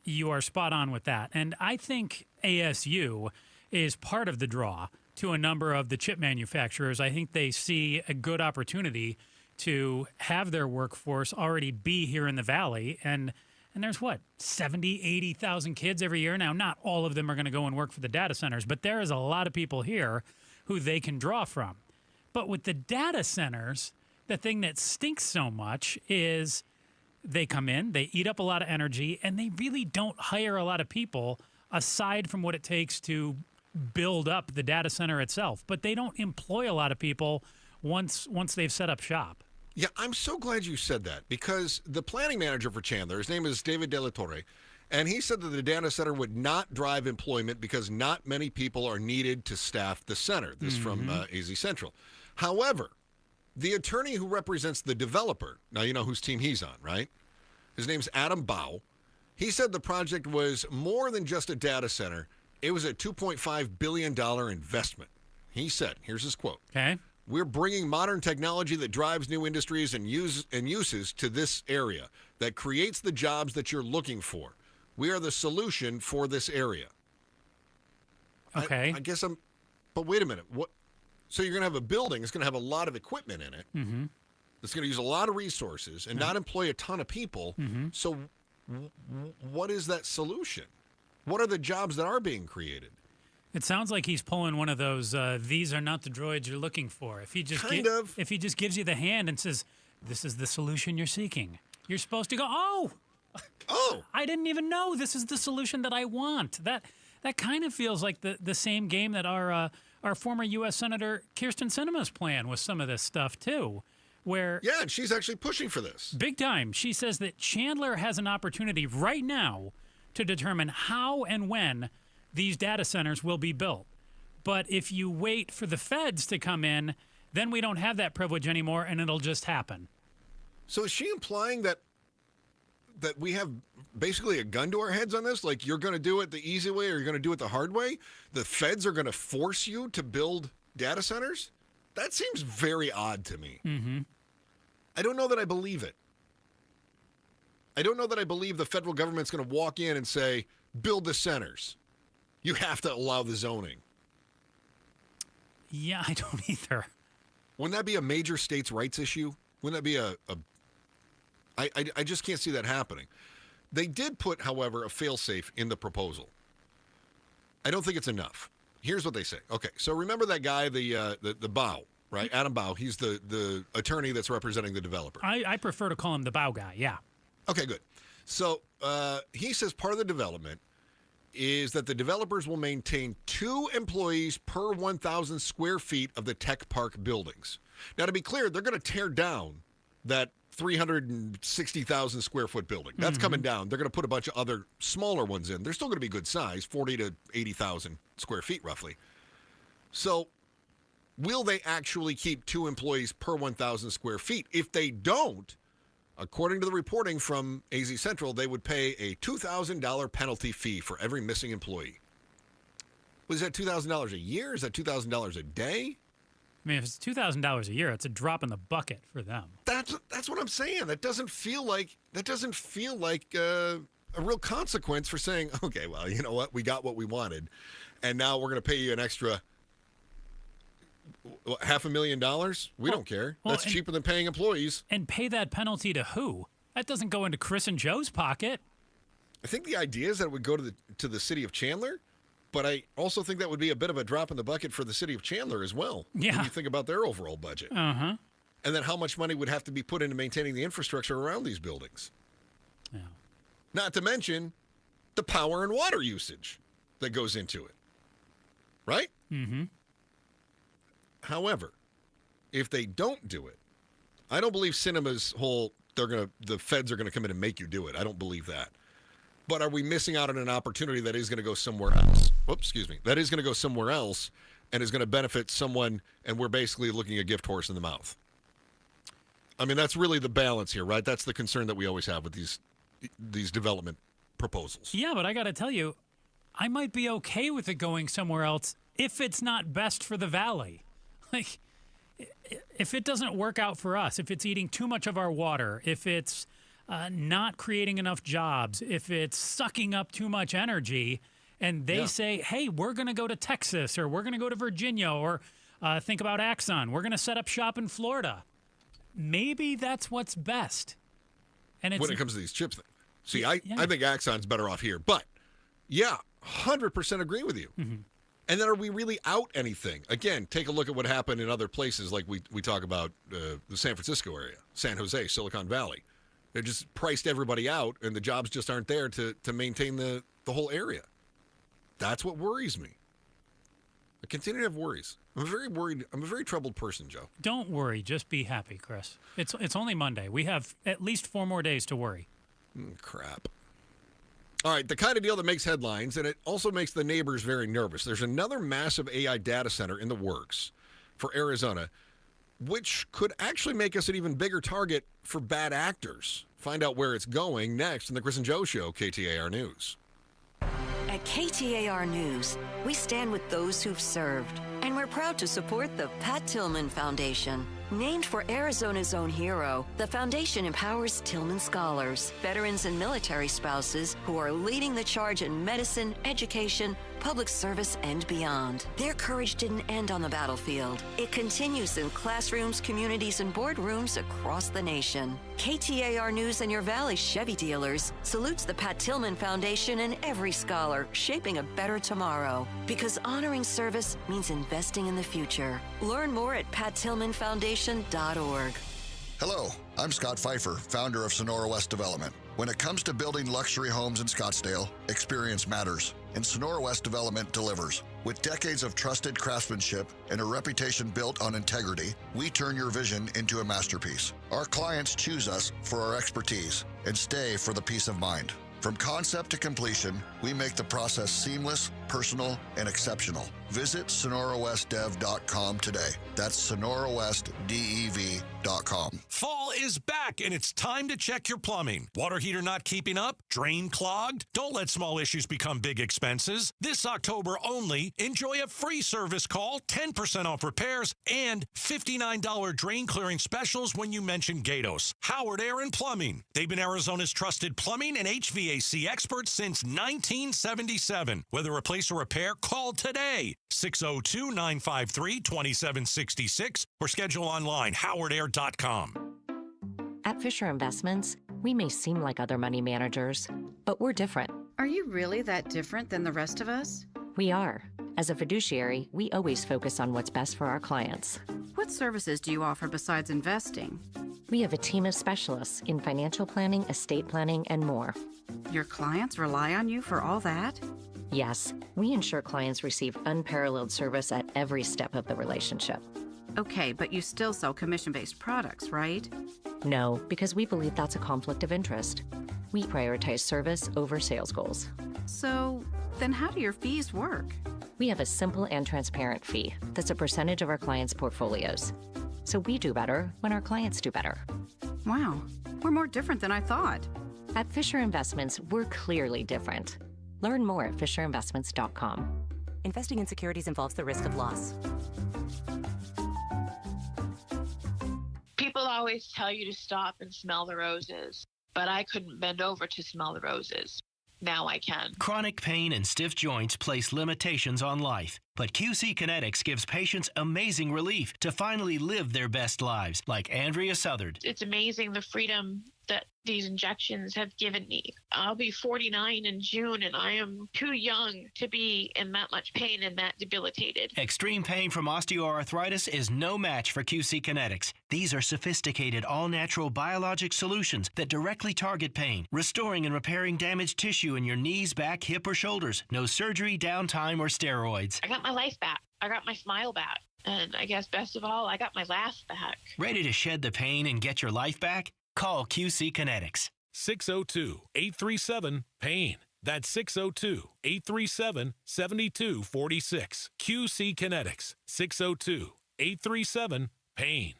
S14: You are spot on with that. And I think ASU is part of the draw to a number of the chip manufacturers. I think they see a good opportunity to have their workforce already be here in the Valley. And there's 70, 80,000 kids every year. Now, not all of them are going to go and work for the data centers, but there is a lot of people here who they can draw from. But with the data centers, the thing that stinks so much is they come in, they eat up a lot of energy, and they really don't hire a lot of people aside from what it takes to build up the data center itself. But they don't employ a lot of people once they've set up shop.
S13: Yeah, I'm so glad you said that, because the planning manager for Chandler, his name is David De La Torre, and he said that the data center would not drive employment because not many people are needed to staff the center. This from AZ Central. However, the attorney who represents the developer, now you know whose team he's on, right? His name's Adam Bao. He said the project was more than just a data center. It was a $2.5 billion investment. He said, here's his quote.
S14: Okay.
S13: We're bringing modern technology that drives new industries and uses to this area that creates the jobs that you're looking for. We are the solution for this area.
S14: Okay.
S13: I guess but wait a minute. What? So you're going to have a building that's going to have a lot of equipment in it.
S14: Mm-hmm.
S13: That's going to use a lot of resources and not employ a ton of people.
S14: Mm-hmm.
S13: So what is that solution? What are the jobs that are being created?
S14: It sounds like he's pulling one of those, these are not the droids you're looking for. If he just
S13: Kind of.
S14: If he just gives you the hand and says, this is the solution you're seeking. You're supposed to go, oh, I didn't even know this is the solution that I want. That kind of feels like the same game that our former U.S. Senator Kyrsten Sinema's plan with some of this stuff, too. Where
S13: and she's actually pushing for this.
S14: Big time. She says that Chandler has an opportunity right now to determine how and when these data centers will be built. But if you wait for the feds to come in, then we don't have that privilege anymore, and it'll just happen.
S13: So is she implying that we have basically a gun to our heads on this? Like, you're going to do it the easy way or you're going to do it the hard way? The feds are going to force you to build data centers? That seems very odd to me.
S14: Mm-hmm.
S13: I don't know that I believe it. I don't know that I believe the federal government's going to walk in and say, build the centers. You have to allow the zoning.
S14: Yeah, I don't either.
S13: Wouldn't that be a major states' rights issue? Wouldn't that be I just can't see that happening. They did put, however, a fail-safe in the proposal. I don't think it's enough. Here's what they say. Okay, so remember that guy, the Bow, right? Adam Bow. He's the attorney that's representing the developer.
S14: I prefer to call him the Bow guy, yeah.
S13: Okay, good. So he says part of the development is that the developers will maintain 2 employees per 1,000 square feet of the tech park buildings. Now, to be clear, they're going to tear down that 360,000 square foot building. That's coming down. They're going to put a bunch of other smaller ones in. They're still going to be good size, 40 to 80,000 square feet roughly. So will they actually keep 2 employees per 1,000 square feet? If they don't, according to the reporting from AZ Central, they would pay a $2,000 penalty fee for every missing employee. Was that $2,000 a year? Is that $2,000 a day?
S14: I mean, if it's $2,000 a year, it's a drop in the bucket for them.
S13: That's what I'm saying. That doesn't feel like a real consequence for saying, okay, well, you know what? We got what we wanted, and now we're going to pay you an extra $500,000. We don't care. That's cheaper than paying employees.
S14: And pay that penalty to who? That doesn't go into Chris and Joe's pocket.
S13: I think the idea is that it would go to the city of Chandler. But I also think that would be a bit of a drop in the bucket for the city of Chandler as well.
S14: Yeah.
S13: When you think about their overall budget.
S14: Uh-huh.
S13: And then how much money would have to be put into maintaining the infrastructure around these buildings.
S14: Yeah.
S13: Not to mention the power and water usage that goes into it. Right?
S14: Mm-hmm.
S13: However, if they don't do it, I don't believe Sinema's whole, the feds are going to come in and make you do it. I don't believe that. But are we missing out on an opportunity that is going to go somewhere else? Whoops, excuse me. That is going to go somewhere else and is going to benefit someone, and we're basically looking a gift horse in the mouth. I mean, that's really the balance here, right? That's the concern that we always have with these development proposals.
S14: Yeah, but I got to tell you, I might be okay with it going somewhere else if it's not best for the valley. Like, if it doesn't work out for us, if it's eating too much of our water, if it's not creating enough jobs, if it's sucking up too much energy, and they say, hey, we're going to go to Texas, or we're going to go to Virginia, or think about Axon, we're going to set up shop in Florida. Maybe that's what's best. And it's,
S13: when it comes to these chips things. See, I think Axon's better off here. But, 100% agree with you.
S14: Mm-hmm.
S13: And then are we really out anything? Again, take a look at what happened in other places like we talk about the San Francisco area, San Jose, Silicon Valley. They just priced everybody out, and the jobs just aren't there to maintain the whole area. That's what worries me. I continue to have worries. I'm very worried. I'm a very troubled person, Joe.
S14: Don't worry. Just be happy, Chris. It's only Monday. We have at least 4 more days to worry.
S13: Crap. All right, the kind of deal that makes headlines, and it also makes the neighbors very nervous. There's another massive AI data center in the works for Arizona, which could actually make us an even bigger target for bad actors. Find out where it's going next in the Chris and Joe Show, KTAR News.
S11: At KTAR News, we stand with those who've served, and we're proud to support the Pat Tillman Foundation. Named for Arizona's own hero, the foundation empowers Tillman scholars, veterans, and military spouses who are leading the charge in medicine, education, public service, and beyond. Their courage didn't end on the battlefield. It continues in classrooms, communities, and boardrooms across the nation. KTAR News and your Valley Chevy dealers salutes the Pat Tillman Foundation and every scholar shaping a better tomorrow. Because honoring service means investing in the future. Learn more at PatTillmanFoundation.org.
S4: Hello, I'm Scott Pfeiffer, founder of Sonora West Development. When it comes to building luxury homes in Scottsdale, experience matters, and Sonora West Development delivers. With decades of trusted craftsmanship and a reputation built on integrity, we turn your vision into a masterpiece. Our clients choose us for our expertise and stay for the peace of mind. From concept to completion, we make the process seamless, personal, and exceptional. Visit SonoraWestDev.com today. That's SonoraWestDev.com.
S6: Fall is back, and it's time to check your plumbing. Water heater not keeping up? Drain clogged? Don't let small issues become big expenses. This October only, enjoy a free service call, 10% off repairs, and $59 drain clearing specials when you mention Gatos. Howard Air and Plumbing. They've been Arizona's trusted plumbing and HVAC experts since 1977. Whether replace or repair, call today. 602-953-2766 or schedule online, howardair.com.
S7: At Fisher Investments, we may seem like other money managers, but we're different.
S8: Are you really that different than the rest of us?
S7: We are. As a fiduciary, we always focus on what's best for our clients.
S8: What services do you offer besides investing?
S7: We have a team of specialists in financial planning, estate planning, and more.
S8: Your clients rely on you for all that?
S7: Yes, we ensure clients receive unparalleled service at every step of the relationship.
S8: Okay, but you still sell commission-based products, right?
S7: No, because we believe that's a conflict of interest. We prioritize service over sales goals.
S8: So, then how do your fees work?
S7: We have a simple and transparent fee that's a percentage of our clients' portfolios. So we do better when our clients do better.
S8: Wow, we're more different than I thought.
S7: At Fisher Investments, we're clearly different. Learn more at FisherInvestments.com.
S9: Investing in securities involves the risk of loss.
S10: People always tell you to stop and smell the roses, but I couldn't bend over to smell the roses. Now I can.
S12: Chronic pain and stiff joints place limitations on life, but QC Kinetics gives patients amazing relief to finally live their best lives, like Andrea Southard.
S10: It's amazing the freedom that these injections have given me. I'll be 49 in June, and I am too young to be in that much pain and that debilitated.
S12: Extreme pain from osteoarthritis is no match for QC Kinetics. These are sophisticated, all-natural biologic solutions that directly target pain, restoring and repairing damaged tissue in your knees, back, hip, or shoulders. No surgery, downtime, or steroids.
S10: I got my life back. I got my smile back. And I guess best of all, I got my laugh back.
S12: Ready to shed the pain and get your life back? Call QC Kinetics.
S15: 602-837-PAIN. That's 602-837-7246. QC Kinetics. 602-837-PAIN.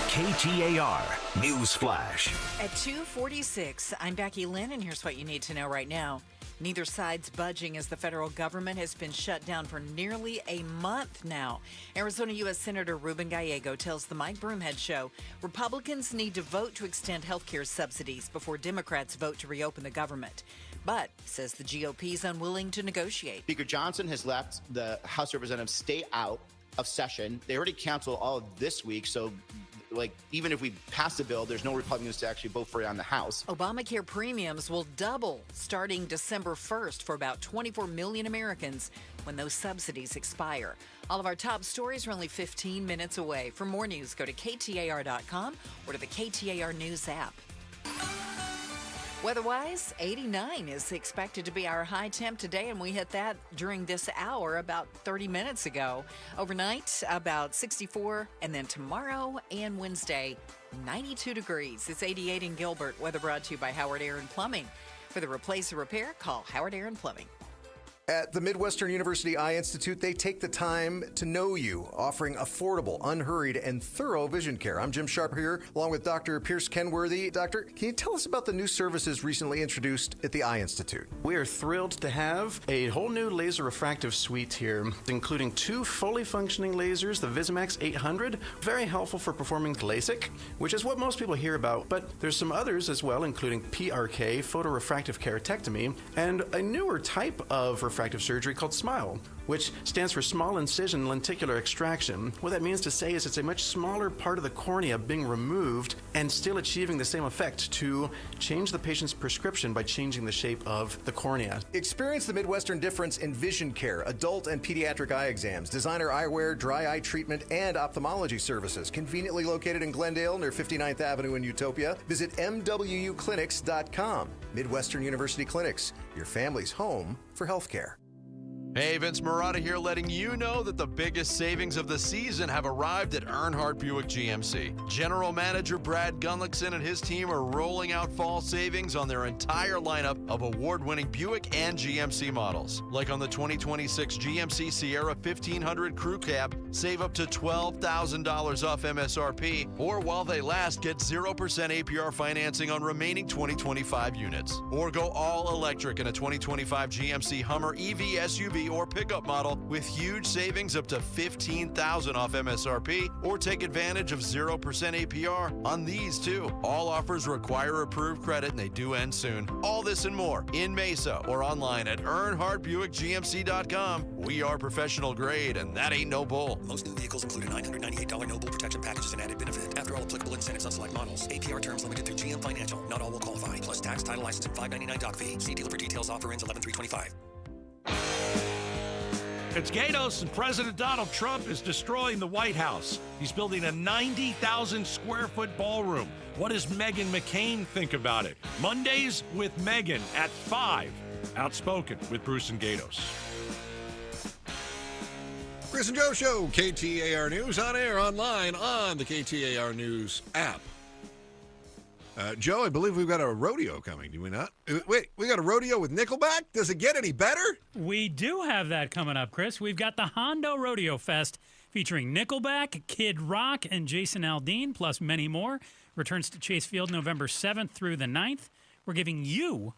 S29: KTAR News Flash.
S3: At 2:46, I'm Becky Lynn, and here's what you need to know right now. Neither side's budging as the federal government has been shut down for nearly a month now. Arizona U.S. Senator Ruben Gallego tells the Mike Broomhead Show Republicans need to vote to extend health care subsidies before Democrats vote to reopen the government. But, says the GOP is unwilling to negotiate.
S5: Speaker Johnson has left the House of Representatives stay out of session. They already canceled all of this week, so even if we pass the bill, there's no Republicans to actually vote for it on the House.
S3: Obamacare premiums will double starting December 1st for about 24 million Americans when those subsidies expire. All of our top stories are only 15 minutes away. For more news, go to KTAR.com or to the KTAR News app. Weather-wise, 89 is expected to be our high temp today, and we hit that during this hour about 30 minutes ago. Overnight, about 64, and then tomorrow and Wednesday, 92 degrees. It's 88 in Gilbert. Weather brought to you by Howard Air and Plumbing. For the replace or repair, call Howard Air and Plumbing.
S30: At the Midwestern University Eye Institute, they take the time to know you, offering affordable, unhurried, and thorough vision care. I'm Jim Sharp here, along with Dr. Pierce Kenworthy. Doctor, can you tell us about the new services recently introduced at the Eye Institute?
S31: We are thrilled to have a whole new laser refractive suite here, including 2 fully functioning lasers, the Visimax 800, very helpful for performing LASIK, which is what most people hear about, but there's some others as well, including PRK, photorefractive keratectomy, and a newer type of refractive surgery called SMILE, which stands for Small Incision Lenticular Extraction. What that means to say is it's a much smaller part of the cornea being removed and still achieving the same effect to change the patient's prescription by changing the shape of the cornea.
S30: Experience the Midwestern difference in vision care, adult and pediatric eye exams, designer eyewear, dry eye treatment, and ophthalmology services. Conveniently located in Glendale near 59th Avenue in Utopia. Visit MWUclinics.com. Midwestern University Clinics, your family's home for healthcare.
S2: Hey, Vince Marotta here, letting you know that the biggest savings of the season have arrived at Earnhardt Buick GMC. General Manager Brad Gunlickson and his team are rolling out fall savings on their entire lineup of award-winning Buick and GMC models. Like on the 2026 GMC Sierra 1500 Crew Cab, save up to $12,000 off MSRP, or while they last, get 0% APR financing on remaining 2025 units. Or go all electric in a 2025 GMC Hummer EV SUV or pickup model with huge savings up to $15,000 off MSRP, or take advantage of 0% APR on these too. All offers require approved credit and they do end soon. All this and more in Mesa or online at EarnhardtBuickGMC.com. We are professional grade and that ain't no bull.
S9: Most new vehicles include a $998 no bull protection package as an added benefit. After all applicable incentives on select models. APR terms limited through GM Financial. Not all will qualify. Plus tax, title, license, and $599 doc fee. See dealer for details. Offer ends 11/3/25.
S6: It's Gatos, and President Donald Trump is destroying the White House. He's building a 90,000 square foot ballroom. What does Meghan McCain think about it? Mondays with Meghan at 5. Outspoken with Bruce and Gatos.
S13: Chris and Joe Show, KTAR News, on air, online, on the KTAR News app. Joe, I believe we've got a rodeo coming, do we not? Wait, we got a rodeo with Nickelback? Does it get any better?
S14: We do have that coming up, Chris. We've got the Hondo Rodeo Fest featuring Nickelback, Kid Rock, and Jason Aldean, plus many more. Returns to Chase Field November 7th through the 9th. We're giving you,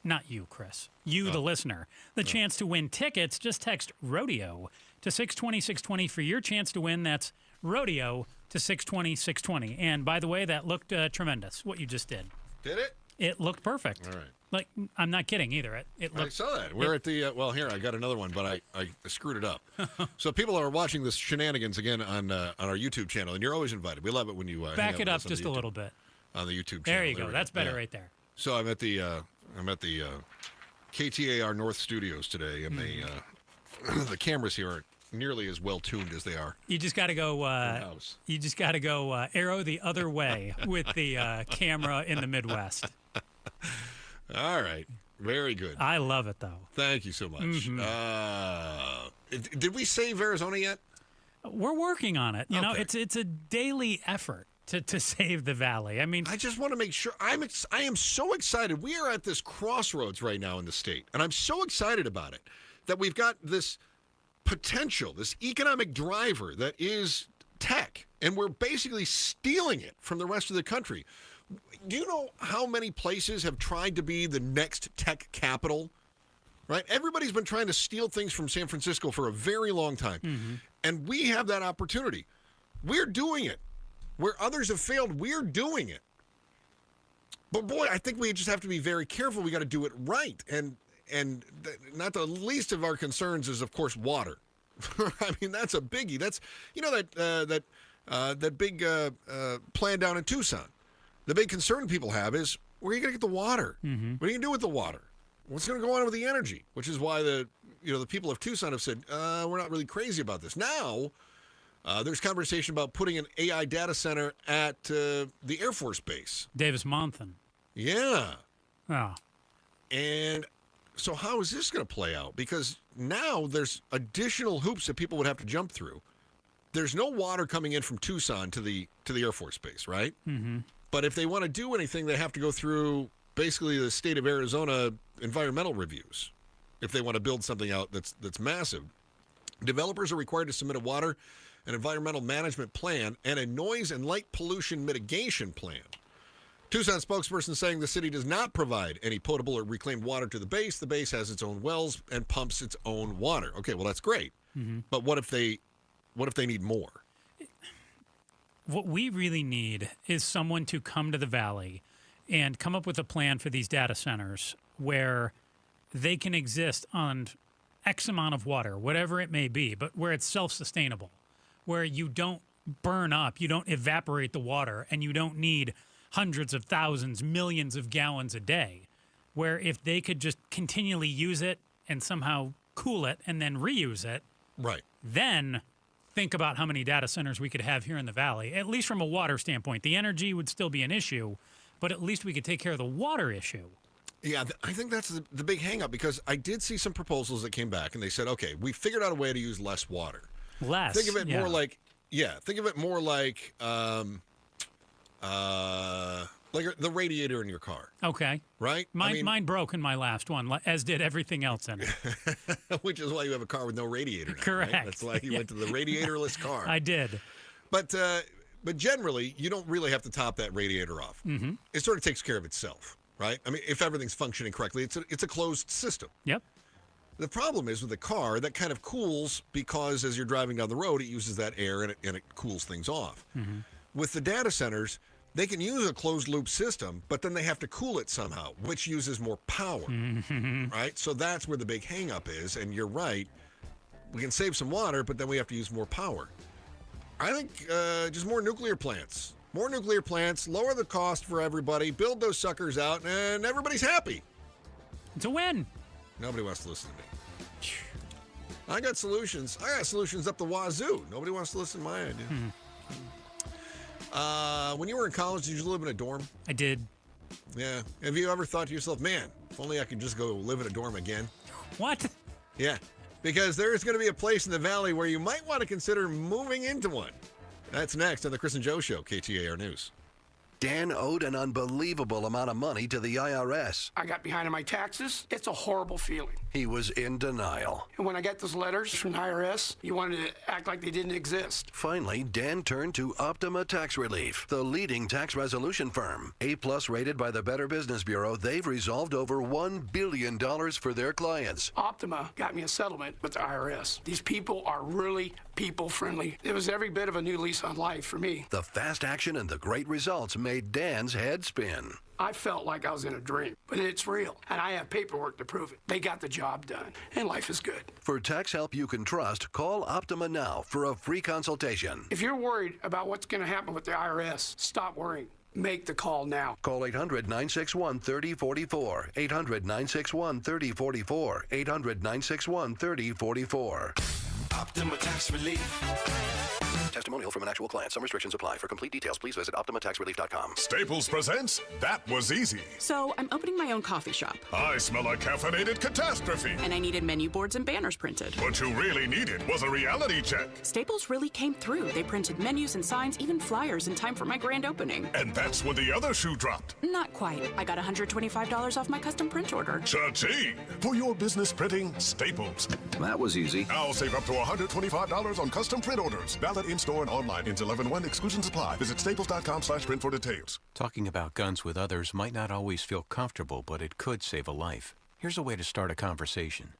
S14: not you, Chris, the listener, the chance to win tickets. Just text RODEO to 620-620 for your chance to win. That's RODEO to 620-620. And by the way, that looked tremendous, what you just did.
S13: Did it?
S14: It looked perfect.
S13: All right.
S14: Like, I'm not kidding either. It looked,
S13: I saw that. We're at the, well, here, I got another one, but I screwed it up. So people are watching this shenanigans again on our YouTube channel, and you're always invited. We love it when you
S14: back it up just a little bit.
S13: On the YouTube channel.
S14: There you go. That's better right there.
S13: So I'm at the KTAR North Studios today, and the cameras here aren't nearly as well tuned as they are.
S14: You just got to go. You just got to go arrow the other way with the camera in the Midwest.
S13: All right, very good.
S14: I love it though.
S13: Thank you so much. Mm-hmm. Did we save Arizona yet?
S14: We're working on it. You know, it's a daily effort to save the valley. I mean,
S13: I just want to make sure. I am so excited. We are at this crossroads right now in the state, and I'm so excited about it that we've got this potential, this economic driver that is tech, and we're basically stealing it from the rest of the country. Do you know how many places have tried to be the next tech capital? Right? Everybody's been trying to steal things from San Francisco for a very long time. Mm-hmm. And we have that opportunity. We're doing it. Where others have failed, we're doing it. But boy, I think we just have to be very careful. We got to do it right. And not the least of our concerns is, of course, water. I mean, that's a biggie. That's, you know, that big plan down in Tucson. The big concern people have is, where are you going to get the water? Mm-hmm. What are you going to do with the water? What's going to go on with the energy? Which is why the people of Tucson have said, we're not really crazy about this. Now, there's conversation about putting an AI data center at the Air Force Base.
S14: Davis-Monthan.
S13: Yeah.
S14: Oh.
S13: And so how is this going to play out? Because now there's additional hoops that people would have to jump through. There's no water coming in from Tucson to the Air Force Base, right? Mm-hmm. But if they want to do anything, they have to go through basically the state of Arizona environmental reviews if they want to build something out that's massive. Developers are required to submit a water and environmental management plan and a noise and light pollution mitigation plan. Tucson spokesperson saying the city does not provide any potable or reclaimed water to the base. The base has its own wells and pumps its own water. Okay, well, that's great. Mm-hmm. But what if they need more?
S14: What we really need is someone to come to the valley and come up with a plan for these data centers where they can exist on X amount of water, whatever it may be, but where it's self-sustainable, where you don't burn up, you don't evaporate the water, and you don't need hundreds of thousands, millions of gallons a day, where if they could just continually use it and somehow cool it and then reuse it,
S13: right?
S14: Then think about how many data centers we could have here in the Valley, at least from a water standpoint. The energy would still be an issue, but at least we could take care of the water issue.
S13: Yeah, I think that's the big hang up, because I did see some proposals that came back and they said, okay, we figured out a way to use less water.
S14: Less.
S13: Think of it more like, think of it more like the radiator in your car.
S14: Okay.
S13: Right?
S14: Mine broke in my last one, as did everything else in it.
S13: Which is why you have a car with no radiator now,
S14: Correct.
S13: Right? That's why you went to the radiatorless car.
S14: I did.
S13: But generally, you don't really have to top that radiator off.
S14: Mm-hmm.
S13: It sort of takes care of itself, right? I mean, if everything's functioning correctly, it's a closed system.
S14: Yep.
S13: The problem is with the car, that kind of cools because as you're driving down the road, it uses that air and it cools things off.
S14: Mm-hmm.
S13: With the data centers, they can use a closed loop system, but then they have to cool it somehow, which uses more power, right? So that's where the big hang up is. And you're right. We can save some water, but then we have to use more power. I think just more nuclear plants. More nuclear plants, lower the cost for everybody, build those suckers out, and everybody's happy.
S14: It's a win.
S13: Nobody wants to listen to me. I got solutions. I got solutions up the wazoo. Nobody wants to listen to my idea. When you were in college, did you live in a dorm?
S14: I did.
S13: Yeah. Have you ever thought to yourself, man, if only I could just go live in a dorm again?
S14: What?
S13: Yeah. Because there's going to be a place in the Valley where you might want to consider moving into one. That's next on the Chris and Joe Show, KTAR News.
S16: Dan owed an unbelievable amount of money to the IRS.
S17: I got behind on my taxes. It's a horrible feeling.
S16: He was in denial.
S17: And when I got those letters from the IRS, you wanted to act like they didn't exist.
S16: Finally, Dan turned to Optima Tax Relief, the leading tax resolution firm. A-plus rated by the Better Business Bureau, they've resolved over $1 billion for their clients.
S17: Optima got me a settlement with the IRS. These people are really people-friendly. It was every bit of a new lease on life for me.
S16: The fast action and the great results made Dan's head spin.
S17: I felt like I was in a dream, but it's real, and I have paperwork to prove it. They got the job done, and life is good.
S16: For tax help you can trust, call Optima now for a free consultation.
S17: If you're worried about what's going to happen with the IRS, stop worrying. Make the call now.
S16: Call 800-961-3044. 800-961-3044. 800-961-3044.
S29: Optima Tax Relief.
S16: Testimonial from an actual client. Some restrictions apply. For complete details, please visit OptimaTaxRelief.com.
S18: Staples presents That Was Easy.
S19: So, I'm opening my own coffee shop.
S18: I smell a caffeinated catastrophe.
S19: And I needed menu boards and banners printed.
S18: What you really needed was a reality check.
S19: Staples really came through. They printed menus and signs, even flyers in time for my grand opening.
S18: And that's when the other shoe dropped.
S19: Not quite. I got $125 off my custom print order.
S18: Cha-ching! For your business printing, Staples.
S29: That was easy.
S18: Now save up to $125 on custom print orders. Valid in-store and online until 11/1. Exclusions apply. Visit staples.com/print for details.
S20: Talking about guns with others might not always feel comfortable, but it could save a life. Here's a way to start a conversation.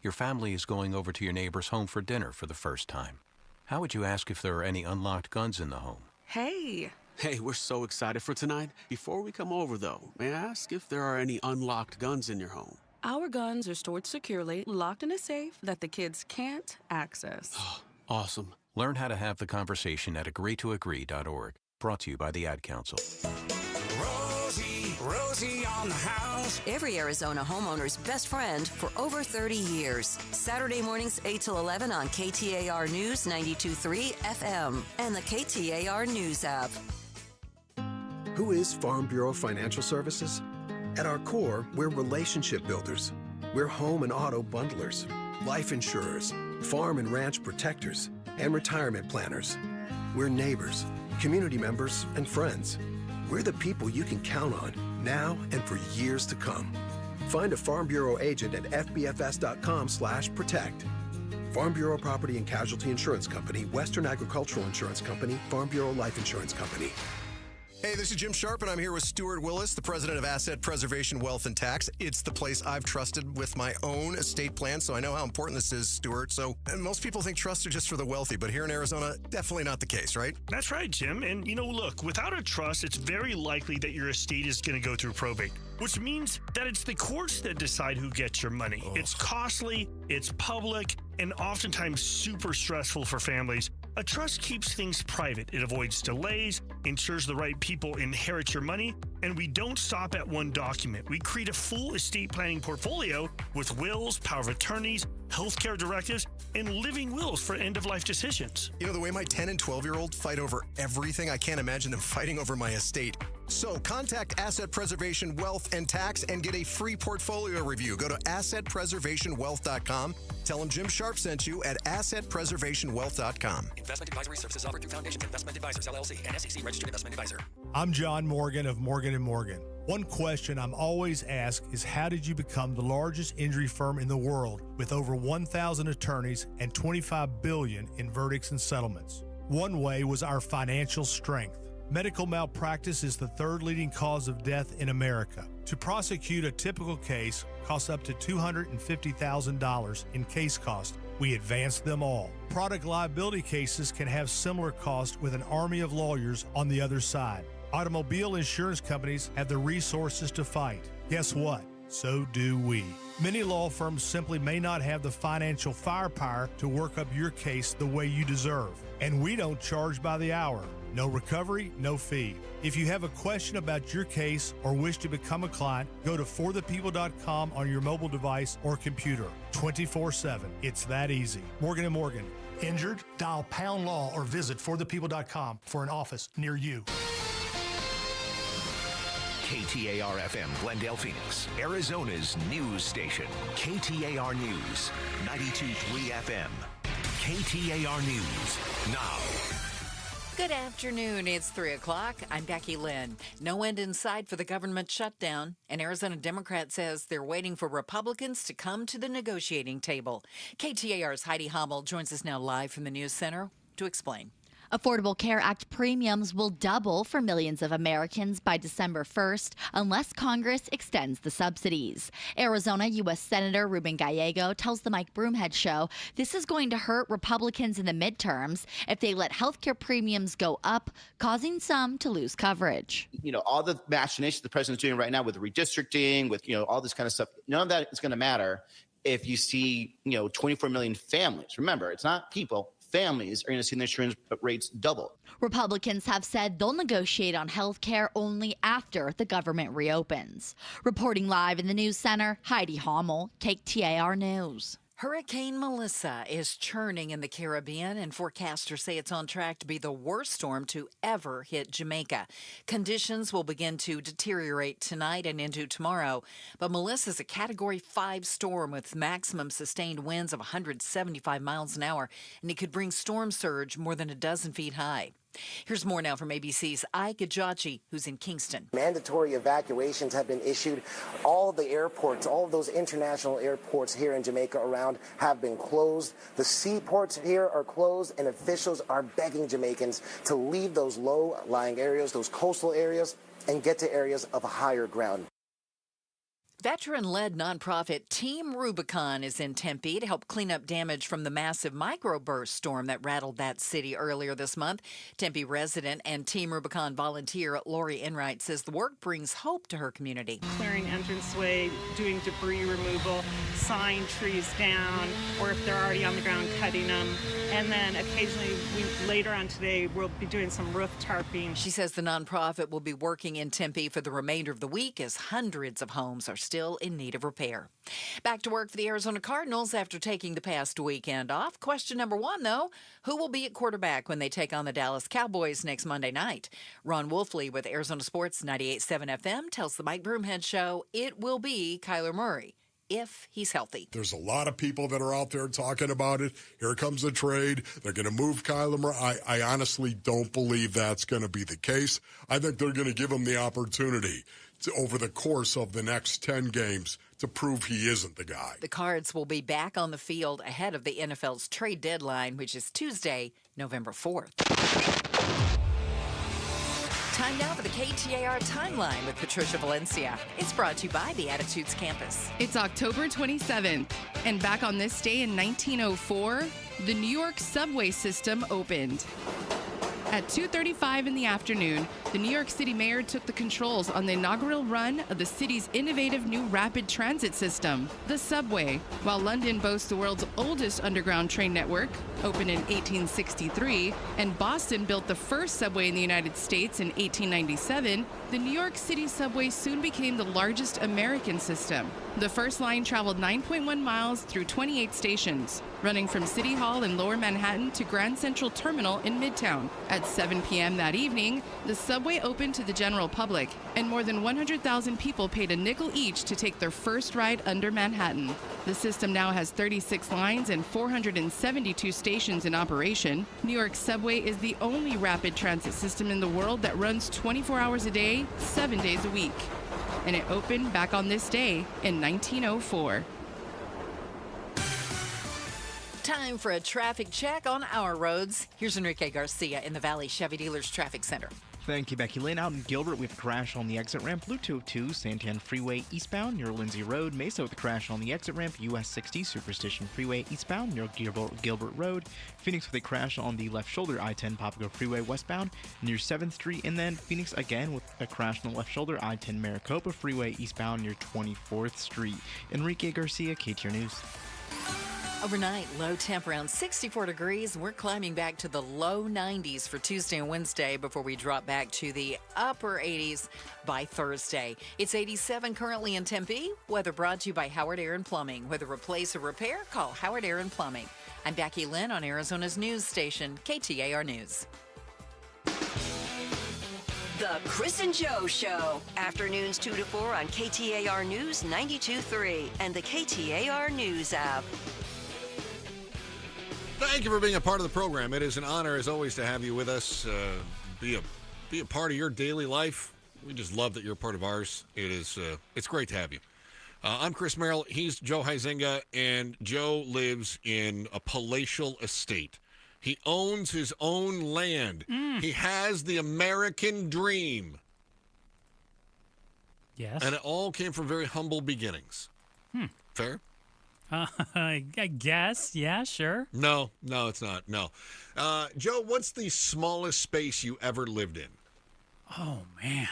S20: Your family is going over to your neighbor's home for dinner for the first time. How would you ask if there are any unlocked guns in the home?
S21: Hey, we're so excited for tonight. Before we come over, though, may I ask if there are any unlocked guns in your home?
S19: Our guns are stored securely, locked in a safe that the kids can't access.
S21: Awesome.
S20: Learn how to have the conversation at agreetoagree.org. Brought to you by the Ad Council.
S11: Rosie on the house. Every Arizona homeowner's best friend for over 30 years. Saturday mornings 8 till 11 on KTAR News 92.3 FM and the KTAR News app.
S22: Who is Farm Bureau Financial Services? At our core, we're relationship builders. We're home and auto bundlers, life insurers, farm and ranch protectors, and retirement planners. We're neighbors, community members, and friends. We're the people you can count on now and for years to come. Find a Farm Bureau agent at fbfs.com/protect. Farm Bureau Property and Casualty Insurance Company, Western Agricultural Insurance Company, Farm Bureau Life Insurance Company.
S30: Hey, this is Jim Sharp, and I'm here with Stuart Willis, the president of Asset Preservation, Wealth, and Tax. It's the place I've trusted with my own estate plan, so I know how important this is, Stuart. So most people think trusts are just for the wealthy, but here in Arizona, definitely not the case, right?
S1: That's right, Jim. And, look, without a trust, it's very likely that your estate is going to go through probate, which means that it's the courts that decide who gets your money. Oh. It's costly, it's public, and oftentimes super stressful for families. A trust keeps things private. It avoids delays, ensures the right people inherit your money, and we don't stop at one document. We create a full estate planning portfolio with wills, power of attorneys, healthcare directives, and living wills for end-of-life decisions.
S30: The way my 10 and 12-year-old fight over everything, I can't imagine them fighting over my estate. So contact Asset Preservation, Wealth, and Tax and get a free portfolio review. Go to assetpreservationwealth.com. Tell them Jim Sharp sent you at assetpreservationwealth.com.
S9: Investment advisory services offered through Foundations Investment Advisors, LLC, and SEC Registered Investment Advisor.
S4: I'm John Morgan of Morgan & Morgan. One question I'm always asked is, how did you become the largest injury firm in the world with over 1,000 attorneys and $25 billion in verdicts and settlements? One way was our financial strength. Medical malpractice is the third leading cause of death in America. To prosecute a typical case costs up to $250,000 in case cost. We advance them all. Product liability cases can have similar costs with an army of lawyers on the other side. Automobile insurance companies have the resources to fight. Guess what? So do we. Many law firms simply may not have the financial firepower to work up your case the way you deserve. And we don't charge by the hour. No recovery, no fee. If you have a question about your case or wish to become a client, go to forthepeople.com on your mobile device or computer. 24/7. It's that easy. Morgan & Morgan. Injured? Dial pound law or visit forthepeople.com for an office near you.
S7: KTAR-FM, Glendale, Phoenix, Arizona's news station. KTAR News, 92.3 FM. KTAR News, now.
S3: Good afternoon. It's 3 o'clock. I'm Becky Lynn. No end in sight for the government shutdown. An Arizona Democrat says they're waiting for Republicans to come to the negotiating table. KTAR's Heidi Hommel joins us now live from the News Center to explain.
S8: Affordable Care Act premiums will double for millions of Americans by December 1st unless Congress extends the subsidies. Arizona U.S. Senator Ruben Gallego tells the Mike Broomhead Show this is going to hurt Republicans in the midterms if they let healthcare premiums go up, causing some to lose coverage.
S5: All the machinations the president's doing right now with redistricting, with, all this kind of stuff, none of that is going to matter if you see, 24 million families. Remember, it's not people. Families are going to see their insurance rates double.
S8: Republicans have said they'll negotiate on health care only after the government reopens. Reporting live in the News Center, Heidi Hommel, KTAR News.
S3: Hurricane Melissa is churning in the Caribbean, and forecasters say it's on track to be the worst storm to ever hit Jamaica. Conditions will begin to deteriorate tonight and into tomorrow, but Melissa's a Category 5 storm with maximum sustained winds of 175 miles an hour, and it could bring storm surge more than a dozen feet high. Here's more now from ABC's Ike Ajachi, who's in Kingston.
S10: Mandatory evacuations have been issued. All of the airports, all of those international airports here in Jamaica around have been closed. The seaports here are closed, and officials are begging Jamaicans to leave those low-lying areas, those coastal areas, and get to areas of higher ground.
S3: Veteran-led nonprofit Team Rubicon is in Tempe to help clean up damage from the massive microburst storm that rattled that city earlier this month. Tempe resident and Team Rubicon volunteer Lori Enright says the work brings hope to her community.
S23: Clearing entranceway, doing debris removal, sawing trees down, or if they're already on the ground, cutting them. And then occasionally, later on today, we'll be doing some roof tarping.
S3: She says the nonprofit will be working in Tempe for the remainder of the week as hundreds of homes are still in need of repair. Back to work for the Arizona Cardinals after taking the past weekend off. Question number one, though, who will be at quarterback when they take on the Dallas Cowboys next Monday night? Ron Wolfley with Arizona Sports 98.7 FM tells the Mike Broomhead Show it will be Kyler Murray, if he's healthy.
S24: There's a lot of people that are out there talking about it. Here comes the trade. They're going to move Kyler Murray. I honestly don't believe that's going to be the case. I think they're going to give him the opportunity over the course of the next 10 games to prove he isn't the guy.
S3: The Cards will be back on the field ahead of the NFL's trade deadline, which is Tuesday, November 4th. Time now for the KTAR Timeline with Patricia Valencia. It's brought to you by the Attitudes Campus.
S2: It's October 27th, and back on this day in 1904, the New York subway system opened. At 2:35 in the afternoon, the New York City mayor took the controls on the inaugural run of the city's innovative new rapid transit system, the subway. While London boasts the world's oldest underground train network, opened in 1863, and Boston built the first subway in the United States in 1897, the New York City subway soon became the largest American system. The first line traveled 9.1 miles through 28 stations, running from City Hall in Lower Manhattan to Grand Central Terminal in Midtown. At 7 p.m. that evening, the subway opened to the general public, and more than 100,000 people paid a nickel each to take their first ride under Manhattan. The system now has 36 lines and 472 stations in operation. New York Subway is the only rapid transit system in the world that runs 24 hours a day, 7 days a week. And it opened back on this day in 1904.
S3: Time for a traffic check on our roads. Here's Enrique Garcia in the Valley Chevy Dealers Traffic Center.
S6: Thank you, Becky Lynn. Out in Gilbert, we have a crash on the exit ramp, Loop 202, Santan Freeway eastbound near Lindsay Road. Mesa with a crash on the exit ramp, US 60, Superstition Freeway eastbound near Gilbert Road. Phoenix with a crash on the left shoulder, I-10 Papago Freeway westbound near 7th Street. And then Phoenix again with a crash on the left shoulder, I-10 Maricopa Freeway eastbound near 24th Street. Enrique Garcia, KTAR News.
S3: Overnight, low temp around 64 degrees. We're climbing back to the low 90s for Tuesday and Wednesday before we drop back to the upper 80s by Thursday. It's 87 currently in Tempe. Weather brought to you by Howard Air and Plumbing. Whether replace or repair, call Howard Air and Plumbing. I'm Becky Lynn on Arizona's news station, KTAR News.
S11: The Chris and Joe Show. Afternoons 2 to 4 on KTAR News 92.3 and the KTAR News app.
S12: Thank you for being a part of the program. It is an honor, as always, to have you with us. Be a part of your daily life. We just love that you're a part of ours. It's great to have you. I'm Chris Merrill. He's Joe Huizenga, and Joe lives in a palatial estate. He owns his own land. He has the American dream.
S13: Yes.
S12: And it all came from very humble beginnings. Fair?
S13: I guess. Yeah, sure.
S12: No, it's not. No. Joe, what's the smallest space you ever lived in?
S13: Oh, man.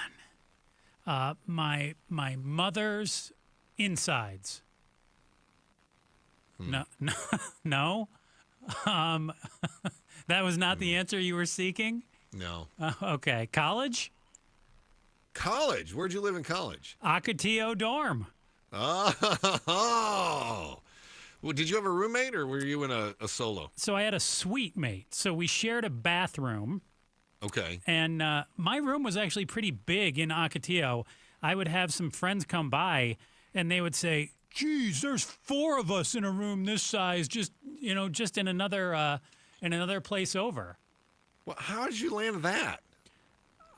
S13: My mother's insides. No. That was not the answer you were seeking?
S12: No.
S13: Okay. College?
S12: College? Where'd you live in college?
S13: Ocotillo dorm.
S12: Oh. Well, did you have a roommate, or were you in a solo?
S13: So I had a suite mate. So we shared a bathroom.
S12: Okay.
S13: And my room was actually pretty big in Ocotillo. I would have some friends come by, and they would say, geez, there's 4 of us in a room this size, just in another place over.
S12: Well, how did you land that?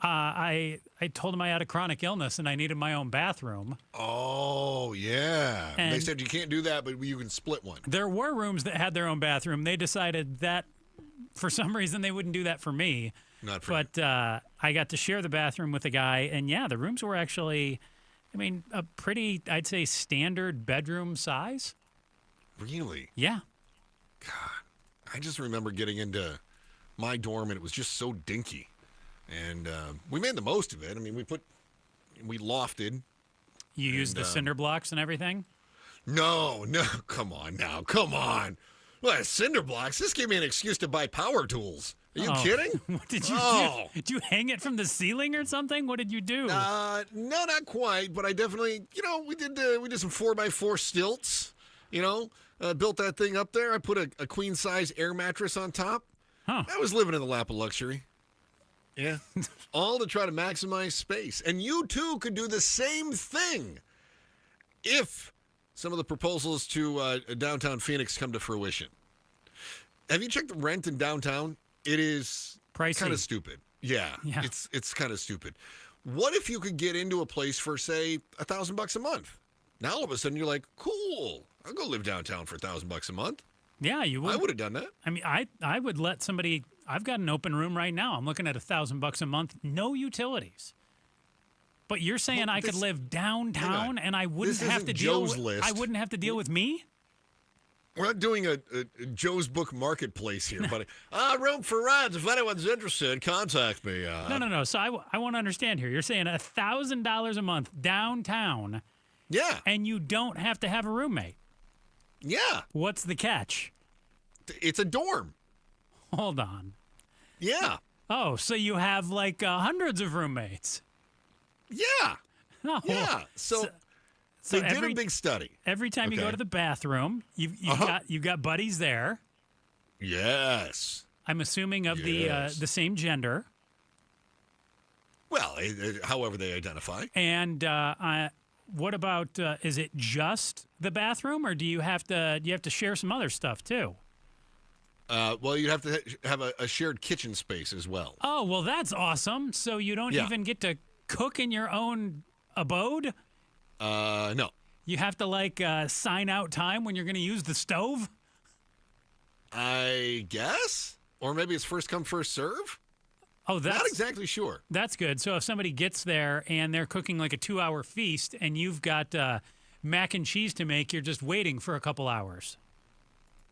S13: I told them I had a chronic illness and I needed my own bathroom.
S12: Oh, yeah.
S13: And
S12: they said you can't do that, but you can split one.
S13: There were rooms that had their own bathroom. They decided that for some reason they wouldn't do that for me.
S12: Not for
S13: me. I got to share the bathroom with a guy, and yeah, the rooms were actually, a pretty, I'd say, standard bedroom size.
S12: Really?
S13: Yeah.
S12: God, I just remember getting into my dorm, and it was just so dinky. And we made the most of it. I mean, we lofted.
S13: You used the cinder blocks and everything?
S12: No, come on now. Come on. Well, cinder blocks? This gave me an excuse to buy power tools. Are you kidding?
S13: What did you do? Did you hang it from the ceiling or something? What did you do?
S12: No, not quite, but I definitely, we did some 4x4 stilts, built that thing up there. I put a queen-size air mattress on top.
S13: Huh.
S12: I was living in the lap of luxury. Yeah. All to try to maximize space. And you, too, could do the same thing if some of the proposals to downtown Phoenix come to fruition. Have you checked the rent in downtown? It is
S13: pricey.
S12: Kind of stupid. Yeah. It's kind of stupid. What if you could get into a place for, say, $1,000 a month? Now, all of a sudden, you're like, cool. I'll go live downtown for $1,000 a month.
S13: Yeah, you would.
S12: I would have done that.
S13: I mean, I would let somebody I've got an open room right now. I'm looking at $1,000 a month, no utilities. But you're saying I could live downtown and I wouldn't have to deal with I wouldn't have to deal with me?
S12: We're not doing a Joe's Book Marketplace here, buddy. Room for rents. If anyone's interested, contact me.
S13: No. So I want to understand here. You're saying $1,000 a month downtown.
S12: Yeah.
S13: And you don't have to have a roommate.
S12: Yeah.
S13: What's the catch?
S12: It's a dorm.
S13: Hold on.
S12: Yeah.
S13: Oh, so you have like hundreds of roommates.
S12: Yeah.
S13: Oh,
S12: yeah. So they did a big study.
S13: Every time you go to the bathroom, you've got buddies there.
S12: Yes.
S13: I'm assuming of the same gender.
S12: Well, however they identify.
S13: And what about is it just the bathroom, or do you have to share some other stuff too?
S12: Well, you'd have to have a shared kitchen space as well.
S13: Oh, well, that's awesome. So you don't even get to cook in your own abode?
S12: No.
S13: You have to sign out time when you're going to use the stove?
S12: I guess, or maybe it's first come first serve.
S13: Oh, that's
S12: not exactly sure.
S13: That's good. So if somebody gets there and they're cooking like a 2-hour feast, and you've got mac and cheese to make, you're just waiting for a couple hours.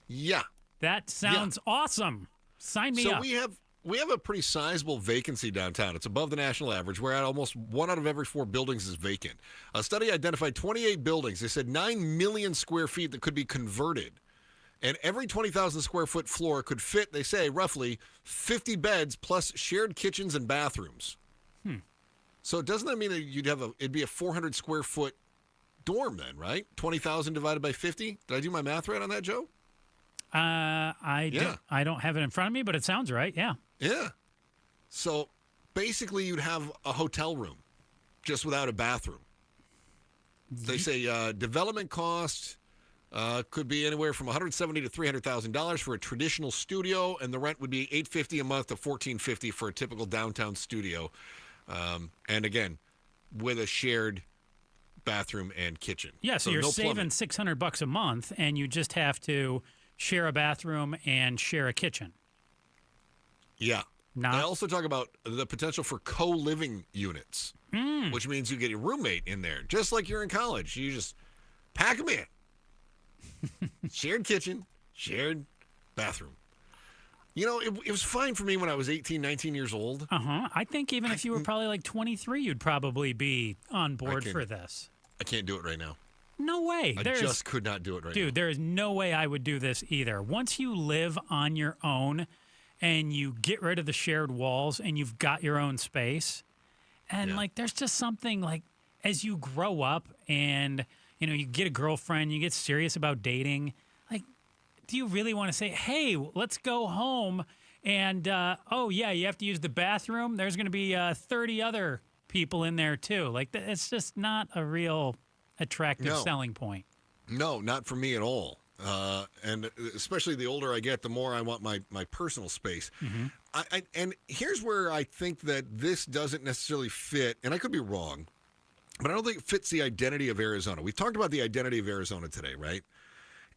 S12: Yeah.
S13: That sounds awesome. Sign me up.
S12: So we have a pretty sizable vacancy downtown. It's above the national average. We're at almost 1 out of every 4 buildings is vacant. A study identified 28 buildings. They said 9 million square feet that could be converted. And every 20,000 square foot floor could fit, they say, roughly 50 beds plus shared kitchens and bathrooms. So doesn't that mean that it'd be a 400 square foot dorm then, right? 20,000 divided by 50? Did I do my math right on that, Joe?
S13: I don't have it in front of me, but it sounds right. Yeah.
S12: Yeah. So basically, you'd have a hotel room, just without a bathroom. They say development cost could be anywhere from $170,000 to $300,000 for a traditional studio, and the rent would be $850 a month to $1,450 for a typical downtown studio. And again, with a shared bathroom and kitchen.
S13: Yeah, so you're saving $600 a month, and you just have to share a bathroom and share a kitchen.
S12: Yeah. I also talk about the potential for co-living units, which means you get your roommate in there, just like you're in college. You just pack them in. Shared kitchen, shared bathroom. You know, it was fine for me when I was 18, 19 years old.
S13: I think even if you were probably like 23, you'd probably be on board for this.
S12: I can't do it right now.
S13: No way.
S12: I just could not do it right now.
S13: Dude, there is no way I would do this either. Once you live on your own and you get rid of the shared walls and you've got your own space, and there's just something like as you grow up and you get a girlfriend, you get serious about dating, do you really want to say, hey, let's go home and, you have to use the bathroom? There's going to be 30 other people in there, too. It's just not a real attractive selling point.
S12: No, not for me at all. And especially the older I get, the more I want my personal space. And here's where I think that this doesn't necessarily fit, and I could be wrong, but I don't think it fits the identity of Arizona. We've talked about the identity of Arizona today, right?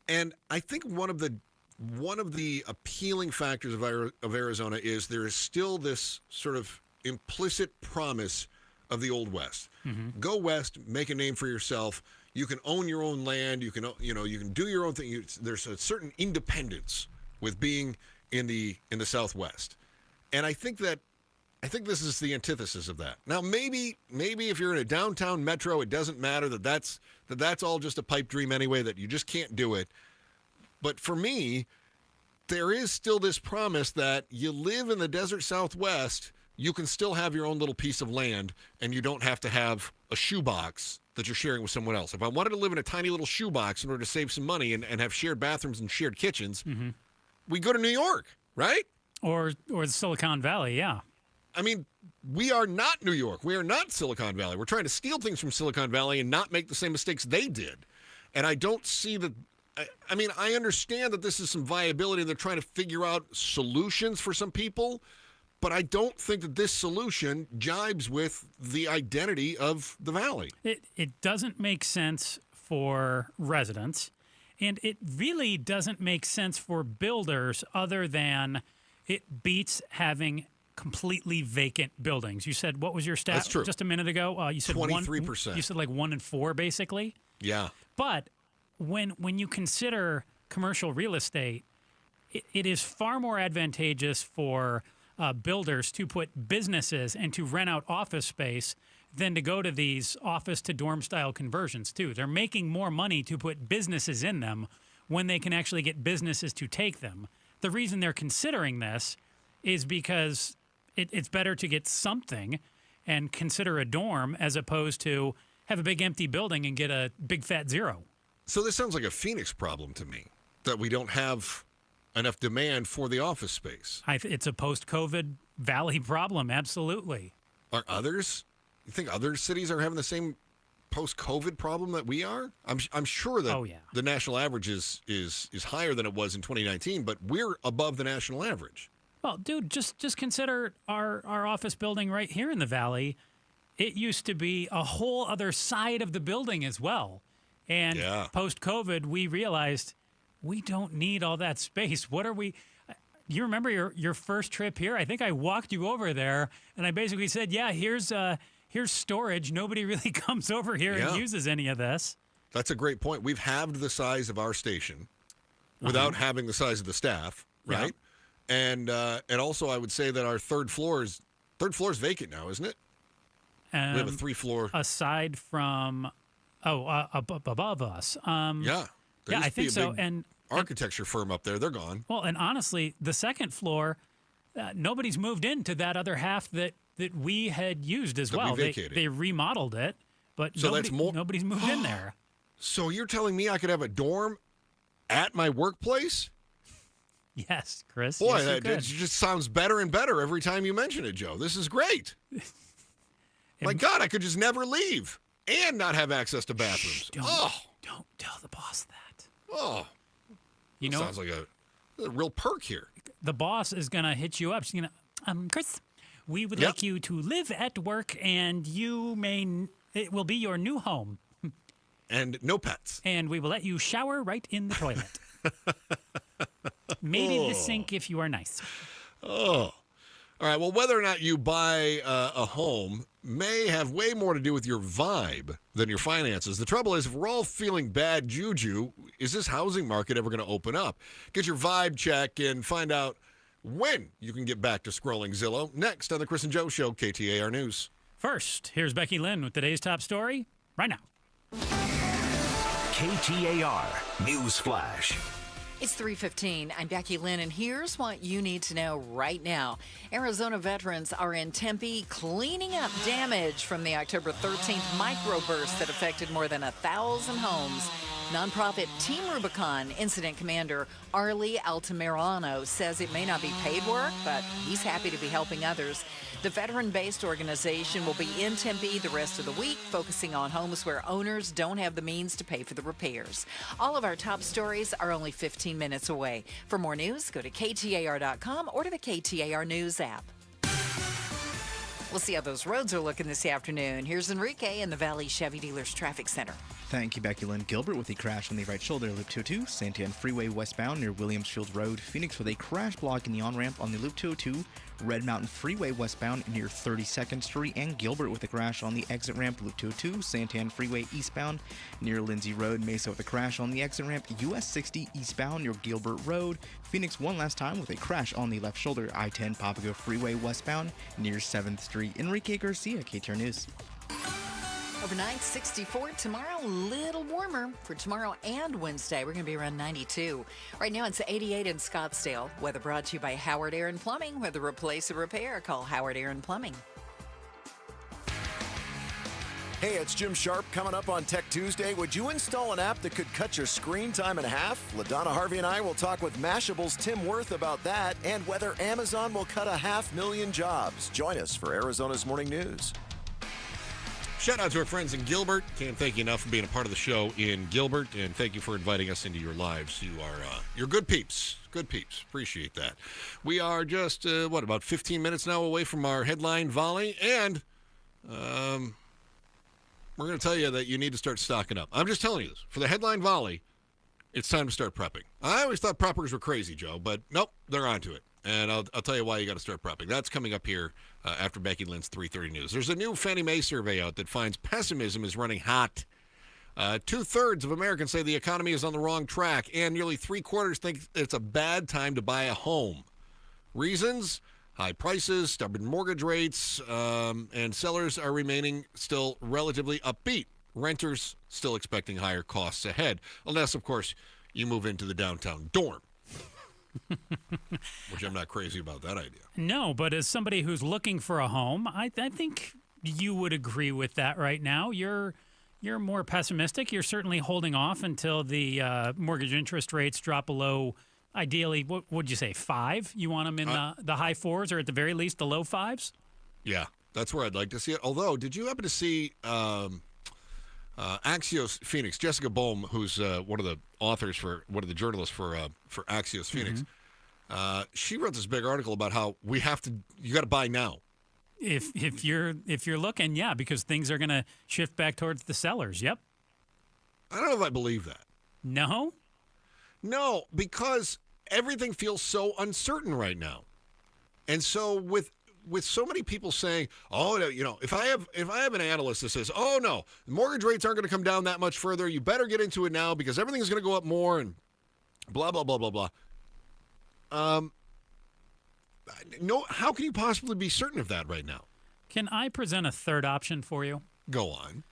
S12: And I think one of the appealing factors of Arizona is there is still this sort of implicit promise of the Old West. Go west, make a name for yourself. You can own your own land. You can do your own thing. There's a certain independence with being in the Southwest, and I think this is the antithesis of that. Now, maybe if you're in a downtown metro, it doesn't matter that's all just a pipe dream anyway, that you just can't do it. But for me, there is still this promise that you live in the desert Southwest, you can still have your own little piece of land, and you don't have to have a shoebox that you're sharing with someone else. If I wanted to live in a tiny little shoebox in order to save some money and have shared bathrooms and shared kitchens, we go to New York, right?
S13: Or the Silicon Valley, yeah.
S12: I mean, we are not New York. We are not Silicon Valley. We're trying to steal things from Silicon Valley and not make the same mistakes they did. And I don't see that. I mean, I understand that this is some viability. They're trying to figure out solutions for some people, but I don't think that this solution jibes with the identity of the Valley.
S13: It doesn't make sense for residents, and it really doesn't make sense for builders other than it beats having completely vacant buildings. You said, what was your stat
S12: That's true.
S13: just a minute ago? You said
S12: 23%.
S13: You said like 1 in 4, basically.
S12: Yeah.
S13: But when you consider commercial real estate, it is far more advantageous for builders to put businesses and to rent out office space than to go to these office to dorm style conversions too. They're making more money to put businesses in them when they can actually get businesses to take them. The reason they're considering this is because it's better to get something and consider a dorm as opposed to have a big empty building and get a big fat zero.
S12: So this sounds like a Phoenix problem to me, that we don't have enough demand for the office space.
S13: It's a post-COVID valley problem, absolutely.
S12: Are others? You think other cities are having the same post-COVID problem that we are? I'm sure that the national average is higher than it was in 2019, but we're above the national average.
S13: Well, dude, just consider our office building right here in the valley. It used to be a whole other side of the building as well. And post-COVID, we realized we don't need all that space. What are we... You remember your first trip here? I think I walked you over there, and I basically said, yeah, here's storage. Nobody really comes over here and uses any of this.
S12: That's a great point. We've halved the size of our station without having the size of the staff, right? Yeah. And also I would say that our third floor is vacant now, isn't it? We have a 3-floor.
S13: Aside from, above us.
S12: Yeah,
S13: I think so. And
S12: architecture firm up there, they're gone.
S13: Well, and honestly, the second floor, nobody's moved into that other half that we had used as well. They remodeled it, but nobody's moved in there.
S12: So you're telling me I could have a dorm at my workplace?
S13: Yes, Chris.
S12: Boy,
S13: yes,
S12: that just sounds better and better every time you mention it, Joe. This is great. My God, I could just never leave and not have access to bathrooms.
S13: Don't tell the boss that.
S12: Oh, sounds like a real perk here.
S13: The boss is going to hit you up. She's going to, Chris, we would like you to live at work, and it will be your new home.
S12: And no pets.
S13: And we will let you shower right in the toilet. Maybe the sink if you are nice.
S12: Oh. All right, well, whether or not you buy a home may have way more to do with your vibe than your finances. The trouble is, if we're all feeling bad juju, is this housing market ever going to open up? Get your vibe check and find out when you can get back to scrolling Zillow. Next on the Chris and Joe Show, KTAR News.
S13: First, here's Becky Lynn with today's top story right now.
S7: KTAR News Flash.
S3: It's 3:15. I'm Becky Lynn, and here's what you need to know right now. Arizona veterans are in Tempe cleaning up damage from the October 13th microburst that affected more than 1,000 homes. Nonprofit Team Rubicon incident commander Arlie Altamirano says it may not be paid work, but he's happy to be helping others. The veteran-based organization will be in Tempe the rest of the week, focusing on homes where owners don't have the means to pay for the repairs. All of our top stories are only 15 minutes away. For more news, go to KTAR.com or to the KTAR News app. We'll see how those roads are looking this afternoon. Here's Enrique in the Valley Chevy Dealers Traffic Center.
S6: Thank you, Becky Lynn. Gilbert with a crash on the right shoulder, Loop 202, Santiago Freeway westbound near Williams Field Road. Phoenix with a crash blocking the on-ramp on the Loop 202, Red Mountain Freeway westbound near 32nd Street, and Gilbert with a crash on the exit ramp, Loop 202, Santiago Freeway eastbound near Lindsay Road. Mesa with a crash on the exit ramp, US 60 eastbound near Gilbert Road. Phoenix one last time with a crash on the left shoulder, I-10 Papago Freeway westbound near 7th Street. Enrique Garcia, KTAR News.
S3: Overnight, 64. Tomorrow, a little warmer. For tomorrow and Wednesday, we're going to be around 92. Right now, it's 88 in Scottsdale. Weather brought to you by Howard Air and Plumbing. Whether replace or repair, call Howard Air and Plumbing.
S14: Hey, it's Jim Sharp coming up on Tech Tuesday. Would you install an app that could cut your screen time in half? LaDonna Harvey and I will talk with Mashable's Tim Worth about that and whether Amazon will cut 500,000 jobs. Join us for Arizona's Morning News.
S12: Shout out to our friends in Gilbert. Can't thank you enough for being a part of the show in Gilbert, and thank you for inviting us into your lives. You're good peeps. Good peeps. Appreciate that. We are just, about 15 minutes now away from our headline volley, and we're going to tell you that you need to start stocking up. I'm just telling you this. For the headline volley, it's time to start prepping. I always thought preppers were crazy, Joe, but nope, they're onto it. And I'll tell you why you got to start prepping. That's coming up here after Becky Lynn's 3:30 News. There's a new Fannie Mae survey out that finds pessimism is running hot. 2/3 of Americans say the economy is on the wrong track, and nearly 3/4 think it's a bad time to buy a home. Reasons? High prices, stubborn mortgage rates, and sellers are remaining still relatively upbeat. Renters still expecting higher costs ahead, unless, of course, you move into the downtown dorm. Which I'm not crazy about that idea.
S13: No, but as somebody who's looking for a home, I think you would agree with that right now. You're more pessimistic. You're certainly holding off until the mortgage interest rates drop below, ideally, what would you say, 5? You want them in the high 4s or at the very least the low 5s?
S12: Yeah, that's where I'd like to see it. Although, did you happen to see Axios Phoenix, Jessica Boehm, who's one of the authors one of the journalists for Axios Phoenix, she wrote this big article about how you got to buy now.
S13: If you're looking, yeah, because things are going to shift back towards the sellers. Yep.
S12: I don't know if I believe that.
S13: No,
S12: because everything feels so uncertain right now, and so with so many people saying, "Oh, if I have an analyst that says, "Oh no, mortgage rates aren't going to come down that much further. You better get into it now because everything is going to go up more," and blah blah blah blah blah. No, how can you possibly be certain of that right now?
S13: Can I present a third option for you?
S12: Go on.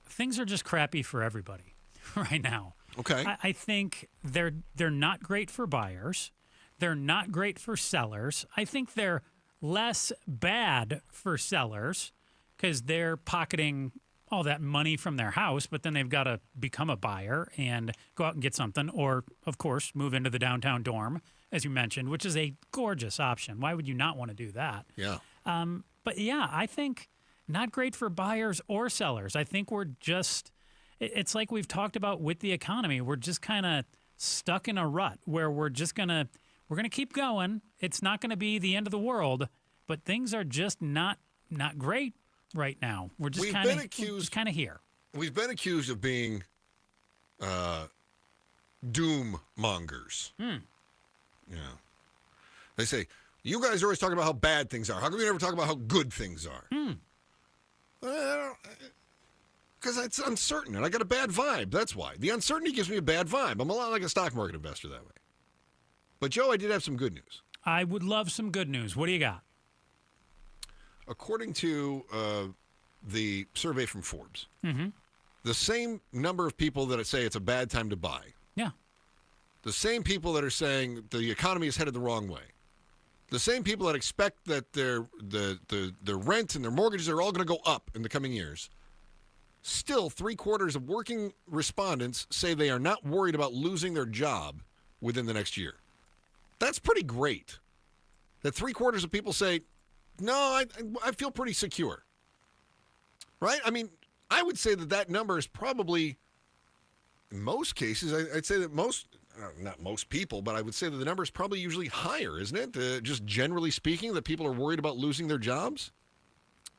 S13: Things are just crappy for everybody right now.
S12: Okay.
S13: I think they're not great for buyers. They're not great for sellers. I think they're less bad for sellers because they're pocketing all that money from their house, but then they've got to become a buyer and go out and get something, or, of course, move into the downtown dorm, as you mentioned, which is a gorgeous option. Why would you not want to do that?
S12: Yeah.
S13: But, yeah, I think not great for buyers or sellers. I think we're just – it's like we've talked about with the economy. We're just kind of stuck in a rut where we're just going to – we're going to keep going. It's not going to be the end of the world, but things are just not great right now. We're just kind of here.
S12: We've been accused of being doom mongers. Yeah. They say, you guys are always talking about how bad things are. How come you never talk about how good things are? Because it's uncertain, and I got a bad vibe. That's why. The uncertainty gives me a bad vibe. I'm a lot like a stock market investor that way. But, Joe, I did have some good news.
S13: I would love some good news. What do you got?
S12: According to the survey from Forbes, the same number of people that say it's a bad time to buy.
S13: Yeah.
S12: The same people that are saying the economy is headed the wrong way. The same people that expect that their rent and their mortgages are all going to go up in the coming years. Still, 3/4 of working respondents say they are not worried about losing their job within the next year. That's pretty great. That 3/4 of people say, no, I feel pretty secure. Right? I mean, I would say that number is probably, in most cases, I'd say that not most people, but I would say that the number is probably usually higher, isn't it? Just generally speaking, that people are worried about losing their jobs?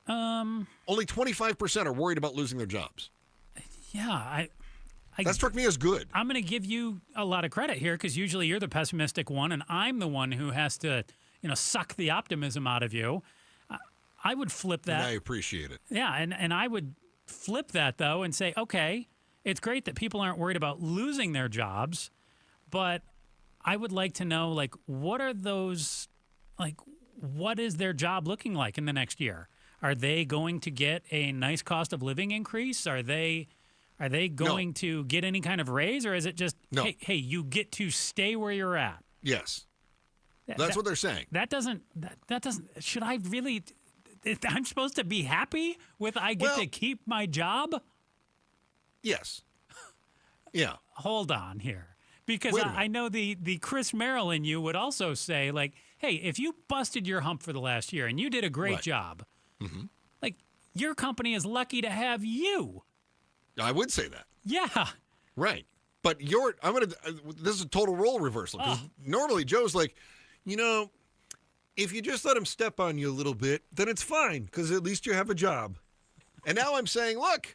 S12: Only 25% are worried about losing their jobs.
S13: Yeah,
S12: that struck me as good.
S13: I'm going to give you a lot of credit here because usually you're the pessimistic one, and I'm the one who has to, suck the optimism out of you. I would flip that.
S12: And I appreciate it.
S13: Yeah, and I would flip that, though, and say, okay, it's great that people aren't worried about losing their jobs, but I would like to know, what are those, what is their job looking like in the next year? Are they going to get a nice cost of living increase? Are they going to get any kind of raise, or is it just, hey, you get to stay where you're at?
S12: Yes. That's what they're saying.
S13: That doesn't, should I really, I'm supposed to be happy with I get to keep my job?
S12: Yes. Yeah.
S13: Hold on here. Because I know the Chris Merrill in you would also say, hey, if you busted your hump for the last year and you did a great job, your company is lucky to have you.
S12: I would say that.
S13: Yeah.
S12: Right. But this is a total role reversal. Because normally Joe's like, if you just let him step on you a little bit, then it's fine because at least you have a job. And now I'm saying, look,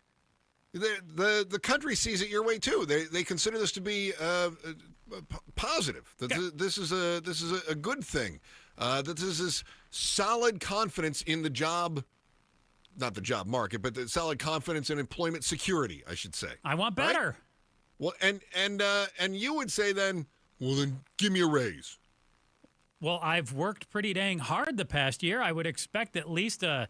S12: The country sees it your way too. They consider this to be positive. This is a good thing. That this is solid confidence in the job, not the job market, but the solid confidence in employment security, I should say.
S13: I want better.
S12: Right? Well, and you would say then, well, then give me a raise.
S13: Well, I've worked pretty dang hard the past year. I would expect at least a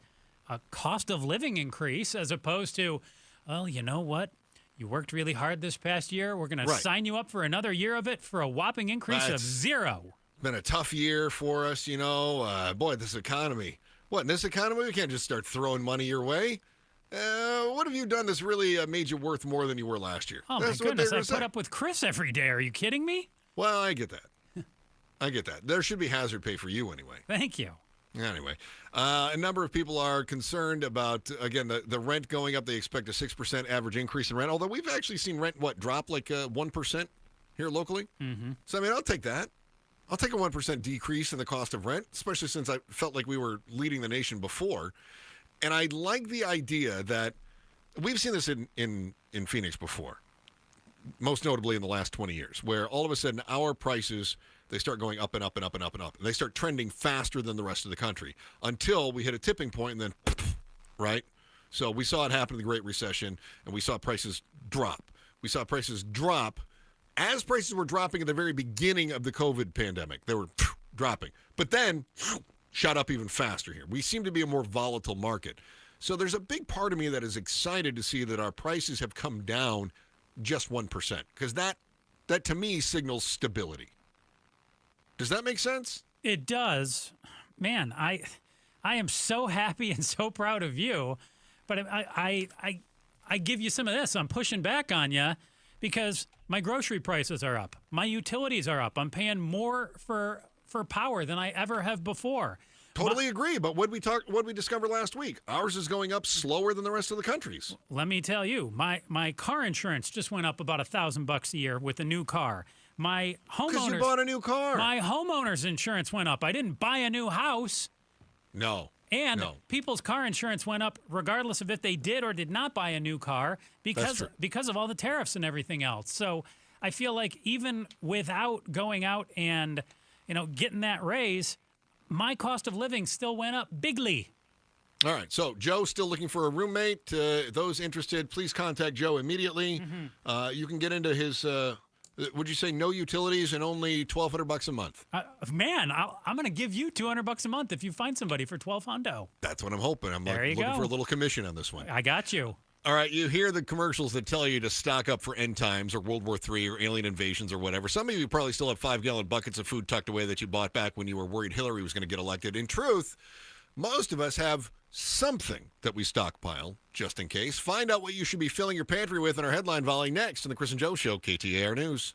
S13: cost of living increase as opposed to, well, you know what? You worked really hard this past year. We're going to sign you up for another year of it for a whopping increase of 0.
S12: Been a tough year for us, boy, this economy. What, in this economy, we can't just start throwing money your way. What have you done that's really made you worth more than you were last year?
S13: Oh,
S12: that's
S13: my goodness, I put up with Chris every day. Are you kidding me?
S12: Well, I get that. I get that. There should be hazard pay for you anyway.
S13: Thank you.
S12: Anyway, a number of people are concerned about, again, the rent going up. They expect a 6% average increase in rent, although we've actually seen rent, drop like 1% here locally?
S13: Mm-hmm.
S12: So, I mean, I'll take that. I'll take a 1% decrease in the cost of rent, especially since I felt like we were leading the nation before. And I like the idea that we've seen this in Phoenix before, most notably in the last 20 years, where all of a sudden our prices, they start going up and up and up and up and up. And they start trending faster than the rest of the country until we hit a tipping point and then, right? So we saw it happen in the Great Recession, and we saw prices drop. We saw prices drop as prices were dropping at the very beginning of the COVID pandemic. They were dropping. But then shot up even faster here. We seem to be a more volatile market. So there's a big part of me that is excited to see that our prices have come down just 1%, because that to me signals stability. Does that make sense?
S13: It does. Man, I am so happy and so proud of you, but I give you some of this. I'm pushing back on you because my grocery prices are up. My utilities are up. I'm paying more for power than I ever have before.
S12: Totally agree, but what we discovered last week, ours is going up slower than the rest of the country's.
S13: Let me tell you, my car insurance just went up about $1,000 a year with a new car. My homeowners.
S12: Because you bought a new car.
S13: My homeowner's insurance went up. I didn't buy a new house.
S12: No.
S13: And people's car insurance went up regardless of if they did or did not buy a new car because of all the tariffs and everything else. So I feel like even without going out and getting that raise, my cost of living still went up bigly.
S12: All right, so Joe's still looking for a roommate. Those interested, please contact Joe immediately. Mm-hmm. You can get into his, would you say no utilities and only $1,200 a month?
S13: Man, I'm going to give you $200 a month if you find somebody for $1,200.
S12: That's what I'm hoping. I'm looking for a little commission on this one.
S13: I got you.
S12: All right, you hear the commercials that tell you to stock up for end times or World War III or alien invasions or whatever. Some of you probably still have 5-gallon buckets of food tucked away that you bought back when you were worried Hillary was going to get elected. In truth, most of us have something that we stockpile just in case. Find out what you should be filling your pantry with in our headline volley next on the Chris and Joe Show, KTAR News.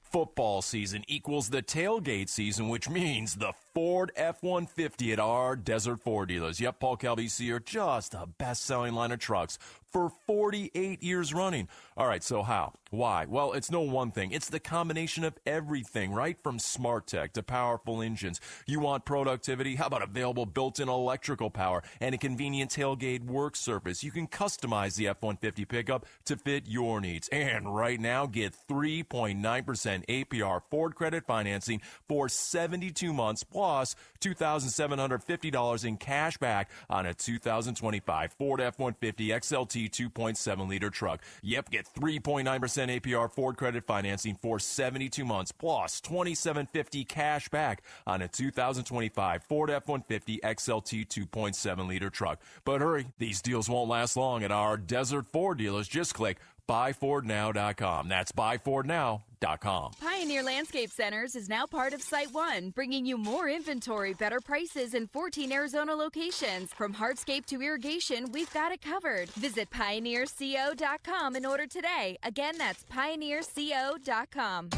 S15: Football season equals the tailgate season, which means the Ford F-150 at our Desert Ford dealers. Yep, Paul Calvisi are just the best-selling line of trucks for 48 years running. All right, so how? Why? Well, it's no one thing. It's the combination of everything, right? From smart tech to powerful engines. You want productivity? How about available built-in electrical power and a convenient tailgate work surface? You can customize the F-150 pickup to fit your needs. And right now, get 3.9% APR Ford credit financing for 72 months plus $2,750 in cash back on a 2025 Ford F-150 XLT 2.7-liter truck. Yep, get 3.9% APR Ford credit financing for 72 months plus $2,750 cash back on a 2025 Ford F-150 XLT 2.7-liter truck. But hurry, these deals won't last long at our Desert Ford dealers. Just click buyfordnow.com. That's buyfordnow.com.
S16: Pioneer Landscape Centers is now part of Site One, bringing you more inventory, better prices, and 14 Arizona locations. From hardscape to irrigation, we've got it covered. Visit pioneerco.com and order today. Again, that's pioneerco.com.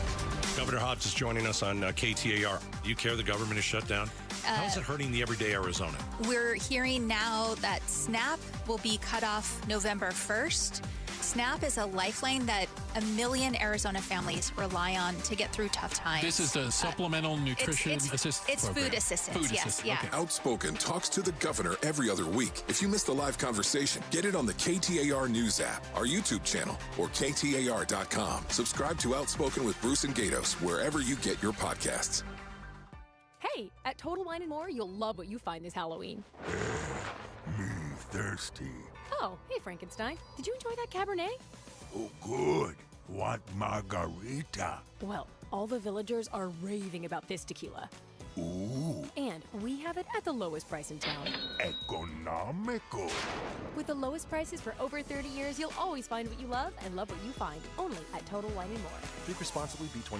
S17: Governor Hobbs is joining us on KTAR. Do you care the government is shut down? How is it hurting the everyday Arizona?
S18: We're hearing now that SNAP will be cut off November 1st. SNAP is a lifeline that 1 million Arizona families rely on to get through tough times.
S19: This is the supplemental nutrition assistance
S18: It's
S19: program.
S18: food assistance, yes.
S19: assistance,
S18: Yeah.
S19: okay.
S20: Outspoken talks to the governor every other week. If you missed the live conversation, get it on the KTAR News app, our YouTube channel, or KTAR.com. Subscribe to Outspoken with Bruce and Gatos wherever you get your podcasts.
S21: Hey, at Total Wine & More, you'll love what you find this Halloween.
S22: Me thirsty.
S21: Oh, hey, Frankenstein. Did you enjoy that Cabernet?
S22: Oh, good. Want margarita?
S21: Well, all the villagers are raving about this tequila.
S22: Ooh,
S21: And we have it at the lowest price in town.
S22: economical.
S21: With the lowest prices for over 30 years, you'll always find what you love and love what you find. Only at Total Wine & More.
S14: Drink responsibly, B21.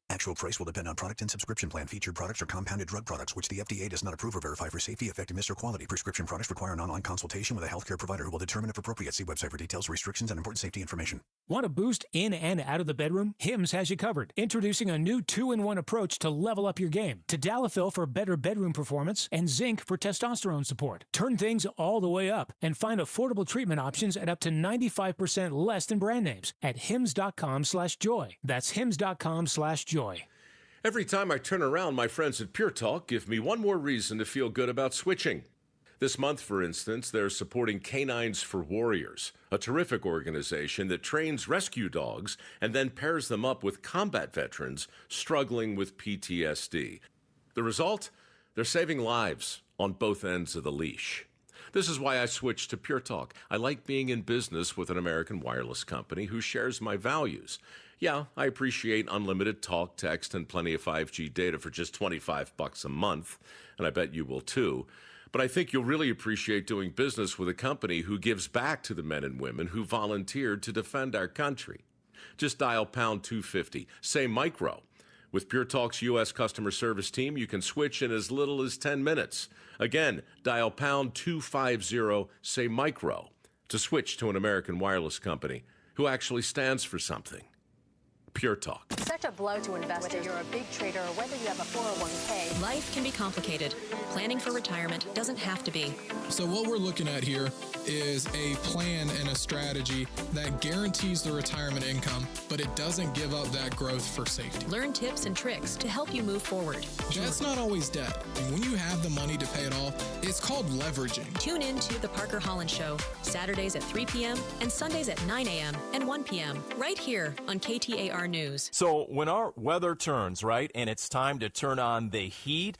S18: Actual price will depend on product and subscription plan. Featured products are compounded drug products, which the FDA does not approve or verify for safety, effectiveness, or quality. Prescription products require an online consultation with a healthcare provider who will determine if appropriate. See website for details, restrictions, and important safety information.
S19: Want a boost in and out of the bedroom? Hims has you covered. Introducing a new 2-in-1 approach to level up your game. Tadalafil for better bedroom performance and zinc for testosterone support. Turn things all the way up and find affordable treatment options at up to 95% less than brand names at hims.com/joy. That's hims.com/joy.
S25: Every time I turn around, my friends at Pure Talk give me one more reason to feel good about switching. This month, for instance, they're supporting Canines for Warriors, a terrific organization that trains rescue dogs and then pairs them up with combat veterans struggling with PTSD. The result? They're saving lives on both ends of the leash. This is why I switched to Pure Talk. I like being in business with an American wireless company who shares my values. Yeah, I appreciate unlimited talk, text, and plenty of 5G data for just $25 a month, and I bet you will too. But I think you'll really appreciate doing business with a company who gives back to the men and women who volunteered to defend our country. Just dial pound 250, say micro. With Pure Talk's U.S. customer service team, you can switch in as little as 10 minutes. Again, dial pound 250, say micro, to switch to an American wireless company who actually stands for something. Pure Talk.
S26: Such a blow to investors. Whether you're a big trader or whether you have a 401k.
S27: Life can be complicated. Planning for retirement doesn't have to be.
S28: So what we're looking at here is a plan and a strategy that guarantees the retirement income, but it doesn't give up that growth for safety.
S27: Learn tips and tricks to help you move forward.
S28: That's not always debt. And when you have the money to pay it off, it's called leveraging.
S27: Tune in to The Parker Holland Show, Saturdays at 3 p.m. and Sundays at 9 a.m. and 1 p.m. right here on KTAR News.
S15: So when our weather turns, right, and it's time to turn on the heat,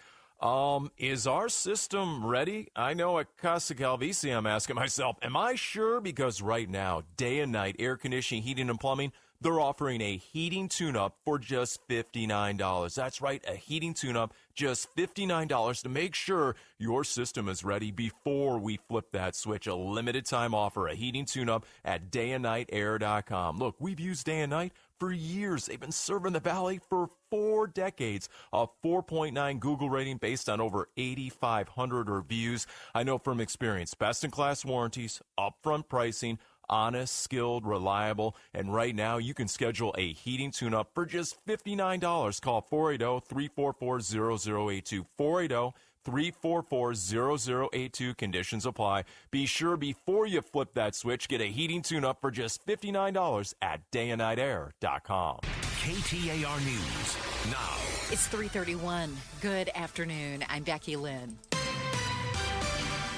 S15: is our system ready? I know at Casa Calvici, I'm asking myself, am I sure? Because right now, day and night, air conditioning, heating, and plumbing, they're offering a heating tune-up for just $59. That's right, a heating tune-up, just $59 to make sure your system is ready before we flip that switch. A limited time offer, a heating tune-up at dayandnightair.com. Look, we've used Day and Night for years. They've been serving the Valley for 4 decades. A 4.9 Google rating based on over 8,500 reviews. I know from experience, best-in-class warranties, upfront pricing, honest, skilled, reliable, and right now you can schedule a heating tune-up for just $59. Call 480-344-0082. 480-344-0082. Conditions apply. Be sure before you flip that switch, get a heating tune-up for just $59 at dayandnightair.com.
S7: KTAR News now.
S3: It's 3:31. Good afternoon. I'm Becky Lynn.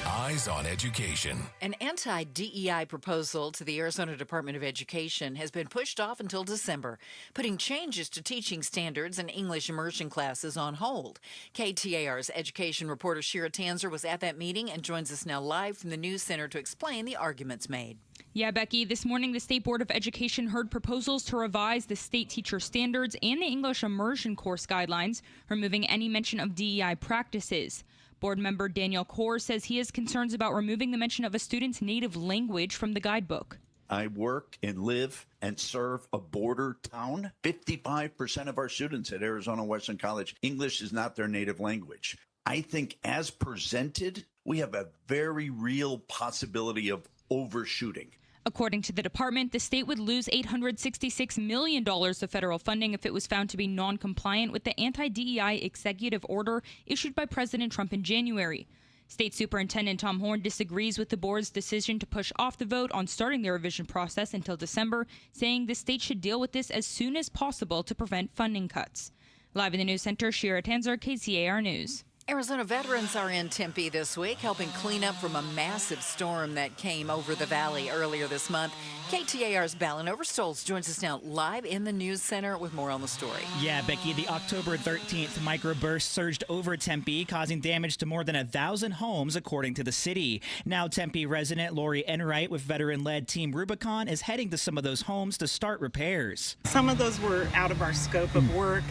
S7: Eyes on Education.
S3: An anti-DEI proposal to the Arizona Department of Education has been pushed off until December, putting changes to teaching standards and English immersion classes on hold. KTAR's education reporter Shira Tanzer was at that meeting and joins us now live from the News Center to explain the arguments made.
S29: Yeah, Becky, this morning the State Board of Education heard proposals to revise the state teacher standards and the English immersion course guidelines, removing any mention of DEI practices. Board member Daniel Kaur says he has concerns about removing the mention of a student's native language from the guidebook.
S30: I work and live and serve a border town. 55% of our students at Arizona Western College, English is not their native language. I think as presented, we have a very real possibility of overshooting.
S29: According to the department, the state would lose $866 million of federal funding if it was found to be non-compliant with the anti-DEI executive order issued by President Trump in January. State Superintendent Tom Horn disagrees with the board's decision to push off the vote on starting the revision process until December, saying the state should deal with this as soon as possible to prevent funding cuts. Live in the News Center, Shira Tanzer, KTAR News.
S3: Arizona veterans are in Tempe this week, helping clean up from a massive storm that came over the valley earlier this month. KTAR's Ballin Overstoles joins us now live in the News Center with more on the story.
S1: Yeah, Becky, the October 13th microburst surged over Tempe, causing damage to more than 1,000 homes, according to the city. Now, Tempe resident Lori Enright with veteran-led Team Rubicon is heading to some of those homes to start repairs.
S2: Some of those were out of our scope of work,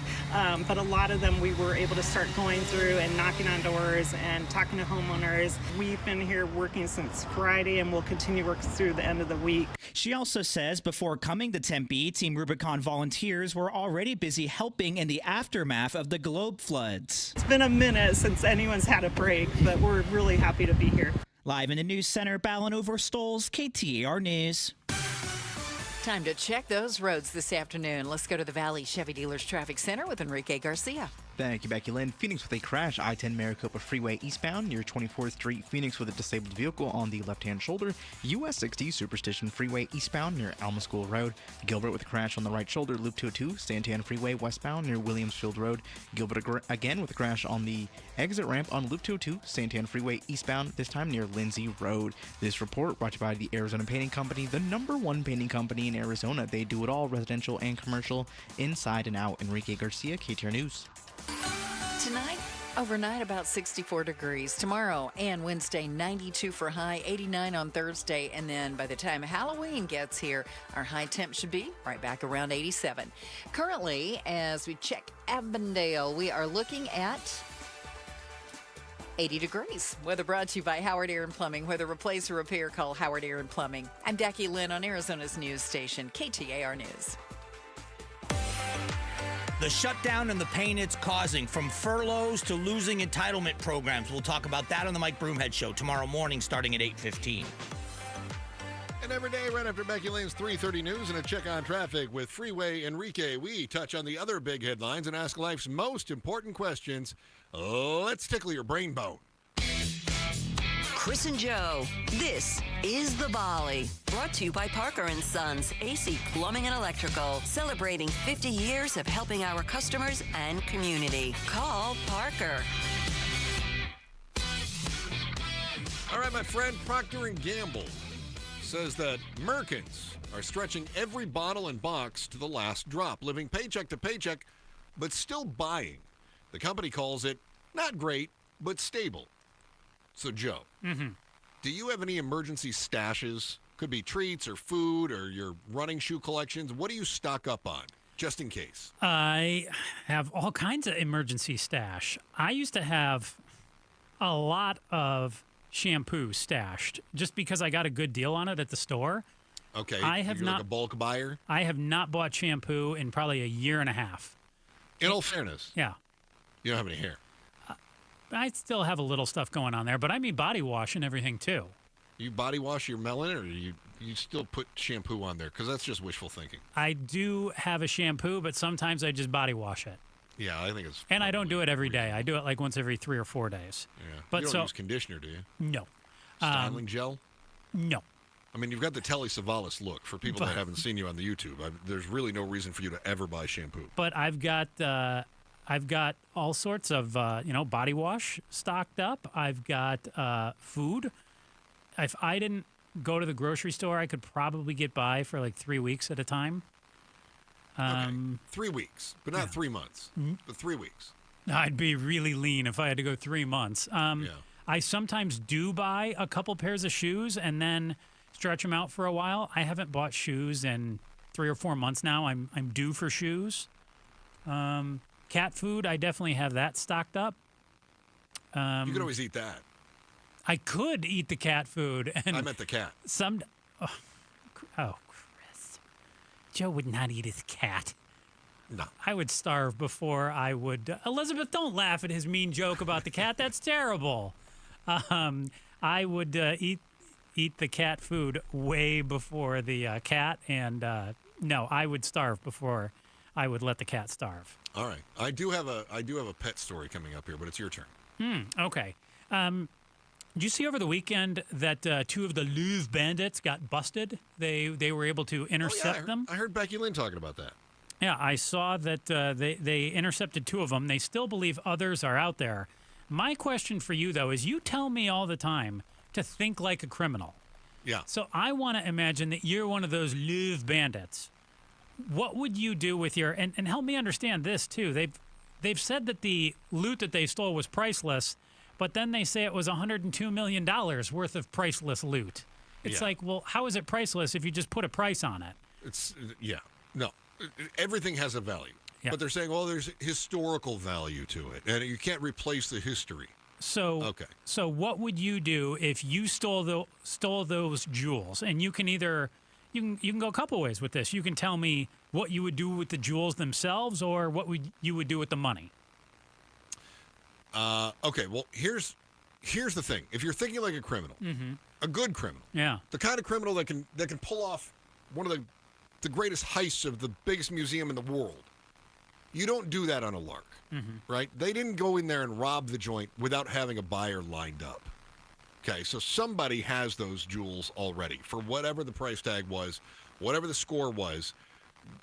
S2: but a lot of them we were able to start going through and knocking on doors and talking to homeowners. We've been here working since Friday and we'll continue working through the end of the week.
S1: She also says before coming to Tempe, Team Rubicon volunteers were already busy helping in the aftermath of the globe floods.
S2: It's been a minute since anyone's had a break, but we're really happy to be here.
S1: Live in the News Center, Ballin Overstoles, KTAR News.
S3: Time to check those roads this afternoon. Let's go to the Valley Chevy Dealers Traffic Center with Enrique Garcia.
S6: Thank you, Becky Lynn. Phoenix with a crash, I-10 Maricopa Freeway eastbound near 24th Street. Phoenix with a disabled vehicle on the left-hand shoulder. US 60 Superstition Freeway eastbound near Alma School Road. Gilbert with a crash on the right shoulder, Loop 202, Santiago Freeway westbound near Williamsfield Road. Gilbert again with a crash on the exit ramp on Loop 202, Santiago Freeway eastbound, this time near Lindsay Road. This report brought to you by the Arizona Painting Company, the #1 painting company in Arizona. They do it all, residential and commercial, inside and out. Enrique Garcia, KTAR News.
S3: Tonight, overnight, about 64 degrees. Tomorrow and Wednesday, 92 for high, 89 on Thursday. And then by the time Halloween gets here, our high temp should be right back around 87. Currently, as we check Avondale, we are looking at 80 degrees. Weather brought to you by Howard Air and Plumbing. Whether replace or repair, call Howard Air and Plumbing. I'm Becky Lynn on Arizona's news station, KTAR News.
S4: The shutdown and the pain it's causing, from furloughs to losing entitlement programs. We'll talk about that on the Mike Broomhead Show tomorrow morning starting at 8:15.
S12: And every day right after Becky Lynn's 3:30 news and a check on traffic with Freeway Enrique, we touch on the other big headlines and ask life's most important questions. Let's tickle your brain bone.
S5: Chris and Joe, this is The Volley. Brought to you by Parker & Sons, AC Plumbing and Electrical. Celebrating 50 years of helping our customers and community. Call Parker.
S12: All right, my friend Procter & Gamble says that Americans are stretching every bottle and box to the last drop, living paycheck to paycheck, but still buying. The company calls it not great, but stable. So, Joe, do you have any emergency stashes? Could be treats or food or your running shoe collections. What do you stock up on, just in case?
S13: I have all kinds of emergency stash. I used to have a lot of shampoo stashed just because I got a good deal on it at the store.
S12: Okay,
S13: you're
S12: like a bulk buyer?
S13: I have not bought shampoo in probably a year and a half.
S12: In all fairness.
S13: Yeah.
S12: You don't have any hair.
S13: I still have a little stuff going on there, but I mean body wash and everything too.
S12: You body wash your melon, or you still put shampoo on there? Because that's just wishful thinking.
S13: I do have a shampoo, but sometimes I just body wash it.
S12: Yeah, I think it's...
S13: And I don't do it every day. I do it like once every 3 or 4 days.
S12: Yeah.
S13: But
S12: you don't use conditioner, do you?
S13: No.
S12: Styling gel?
S13: No.
S12: I mean, you've got the Telly Savalas look. For people that haven't seen you on the YouTube, there's really no reason for you to ever buy shampoo.
S13: But I've got all sorts of body wash stocked up. I've got food. If I didn't go to the grocery store, I could probably get by for like 3 weeks at a time.
S12: Okay. 3 weeks, but not 3 months. But 3 weeks.
S13: I'd be really lean if I had to go 3 months. I sometimes do buy a couple pairs of shoes and then stretch them out for a while. I haven't bought shoes in 3 or 4 months now. I'm due for shoes. Cat food, I definitely have that stocked up.
S12: You could always eat that.
S13: I could eat the cat food. And
S12: I meant the cat.
S13: Chris. Joe would not eat his cat.
S12: No.
S13: I would starve before I would. Elizabeth, don't laugh at his mean joke about the cat. That's terrible. I would eat the cat food way before the cat. And no, I would starve before I would let the cat starve.
S12: All right. I do have a pet story coming up here, but it's your turn.
S13: Okay. Did you see over the weekend that two of the Louvre bandits got busted? They were able to intercept them.
S12: I heard Becky Lynn talking about that.
S13: Yeah, I saw that they intercepted two of them. They still believe others are out there. My question for you, though, is you tell me all the time to think like a criminal.
S12: Yeah.
S13: So I want to imagine that you're one of those Louvre bandits. What would you do with your and help me understand this too? They've said that the loot that they stole was priceless, but then they say it was $102 million worth of priceless loot. It's like, well, how is it priceless if you just put a price on it?
S12: No, everything has a value.
S13: Yeah.
S12: But they're saying, well, there's historical value to it, and you can't replace the history.
S13: So So what would you do if you stole those jewels? And you can either you can go a couple ways with this. You can tell me what you would do with the jewels themselves, or what you would do with the money.
S12: Okay. Well, here's the thing. If you're thinking like a criminal, a good criminal, the kind of criminal that can pull off one of the greatest heists of the biggest museum in the world, you don't do that on a lark. Right? They didn't go in there and rob the joint without having a buyer lined up. Okay, so somebody has those jewels already. For whatever the price tag was, whatever the score was,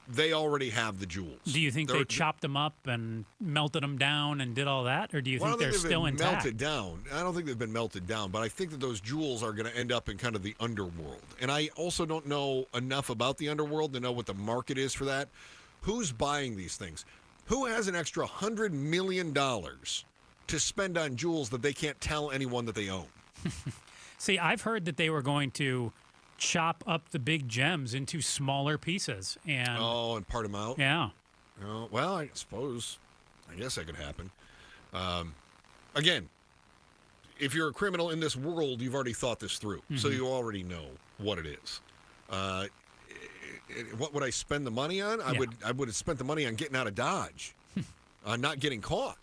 S12: they already have the jewels.
S13: Do you think they chopped them up and melted them down and did all that? Or do you think they're still intact?
S12: Melted down. I don't think they've been melted down, but I think that those jewels are going to end up in kind of the underworld. And I also don't know enough about the underworld to know what the market is for that. Who's buying these things? Who has an extra $100 million to spend on jewels that they can't tell anyone that they own?
S13: See, I've heard that they were going to chop up the big gems into smaller pieces and
S12: part them out.
S13: Yeah.
S12: Well, I guess that could happen. Again, if you're a criminal in this world, you've already thought this through, so you already know what it is. What would I spend the money on? I would have spent the money on getting out of Dodge, on not getting caught.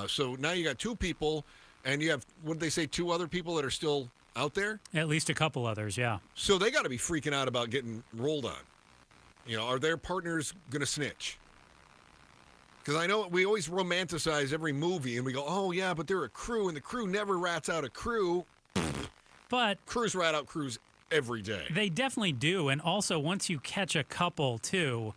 S12: So now you got two people, and you have, what did they say, two other people that are still out there?
S13: At least a couple others, yeah.
S12: So they got to be freaking out about getting rolled on. Are their partners going to snitch? Because I know we always romanticize every movie, and we go, oh, yeah, but they're a crew, and the crew never rats out a crew.
S13: But
S12: crews rat out crews every day.
S13: They definitely do. And also, once you catch a couple, too,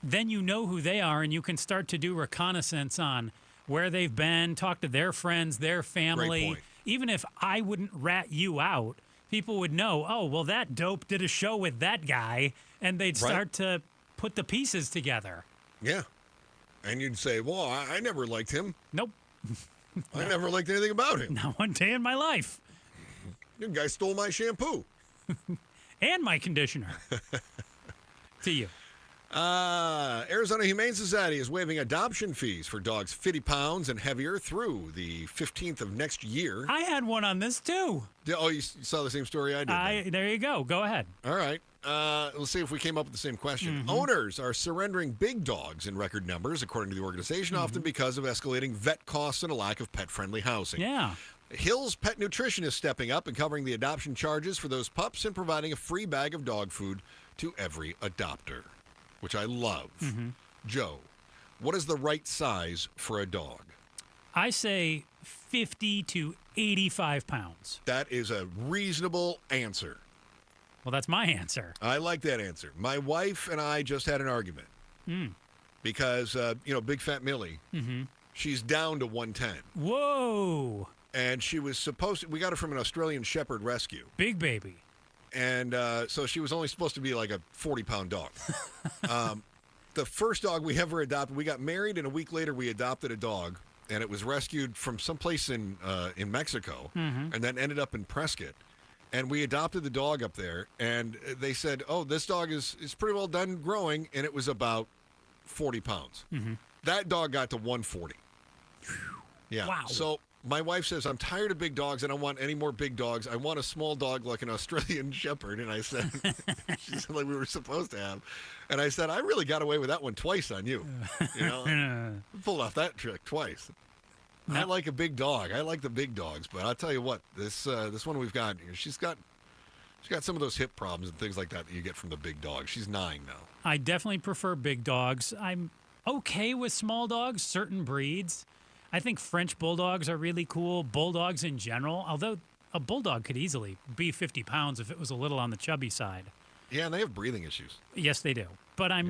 S13: then you know who they are, and you can start to do reconnaissance on where they've been, talk to their friends, their family.
S12: Great point.
S13: Even if I wouldn't rat you out, people would know, oh, well, that dope did a show with that guy, and they'd start to put the pieces together.
S12: Yeah. And you'd say, well, I never liked him.
S13: Nope.
S12: I never liked anything about him.
S13: Not one day in my life.
S12: The guy stole my shampoo.
S13: And my conditioner. To you.
S12: Arizona Humane Society is waiving adoption fees for dogs 50 pounds and heavier through the 15th of next year.
S13: I had one on this, too.
S12: Oh, you saw the same story I did?
S13: There you go. Go ahead.
S12: All right. Let's see if we came up with the same question. Owners are surrendering big dogs in record numbers, according to the organization, often because of escalating vet costs and a lack of pet-friendly housing.
S13: Yeah.
S12: Hill's Pet Nutrition is stepping up and covering the adoption charges for those pups and providing a free bag of dog food to every adopter, which I love. Joe, what is the right size for a dog?
S13: I say 50 to 85 pounds.
S12: That is a reasonable answer.
S13: Well, that's my answer.
S12: I like that answer. My wife and I just had an argument because, Big Fat Millie, she's down to 110.
S13: Whoa.
S12: And she was we got her from an Australian Shepherd rescue.
S13: Big baby.
S12: And so she was only supposed to be like a 40-pound dog. The first dog we ever adopted, we got married, and a week later we adopted a dog, and it was rescued from someplace in Mexico, and then ended up in Prescott. And we adopted the dog up there, and they said, oh, this dog is pretty well done growing, and it was about 40 pounds. That dog got to 140. Yeah.
S13: Wow.
S12: So my wife says, I'm tired of big dogs. I don't want any more big dogs. I want a small dog like an Australian Shepherd. And I said, she said, like we were supposed to have. And I said, I really got away with that one twice on you. Pulled off that trick twice. No. I like a big dog. I like the big dogs. But I'll tell you what, this one we've got here, she's got some of those hip problems and things like that you get from the big dog. She's 9 now.
S13: I definitely prefer big dogs. I'm okay with small dogs, certain breeds. I think French bulldogs are really cool. Bulldogs in general, although a bulldog could easily be 50 pounds if it was a little on the chubby side.
S12: Yeah, and they have breathing issues.
S13: Yes, they do. But I'm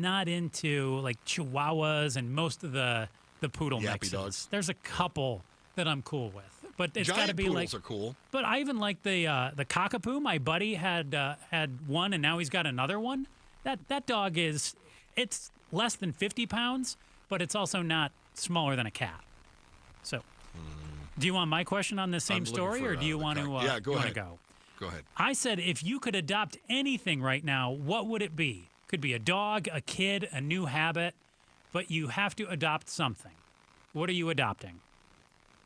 S13: not into like Chihuahuas and most of the poodle
S12: Yappy
S13: mixes.
S12: dogs.
S13: There's a couple that I'm cool with. But it's got to be
S12: poodles
S13: like
S12: are cool.
S13: But I even like the cockapoo. My buddy had one, and now he's got another one. That dog it's less than 50 pounds, but it's also not smaller than a cat. So, do you want my question on the same story, or do you want to?
S12: Yeah, go ahead.
S13: Go.
S12: Go ahead.
S13: I said, if you could adopt anything right now, what would it be? Could be a dog, a kid, a new habit, but you have to adopt something. What are you adopting?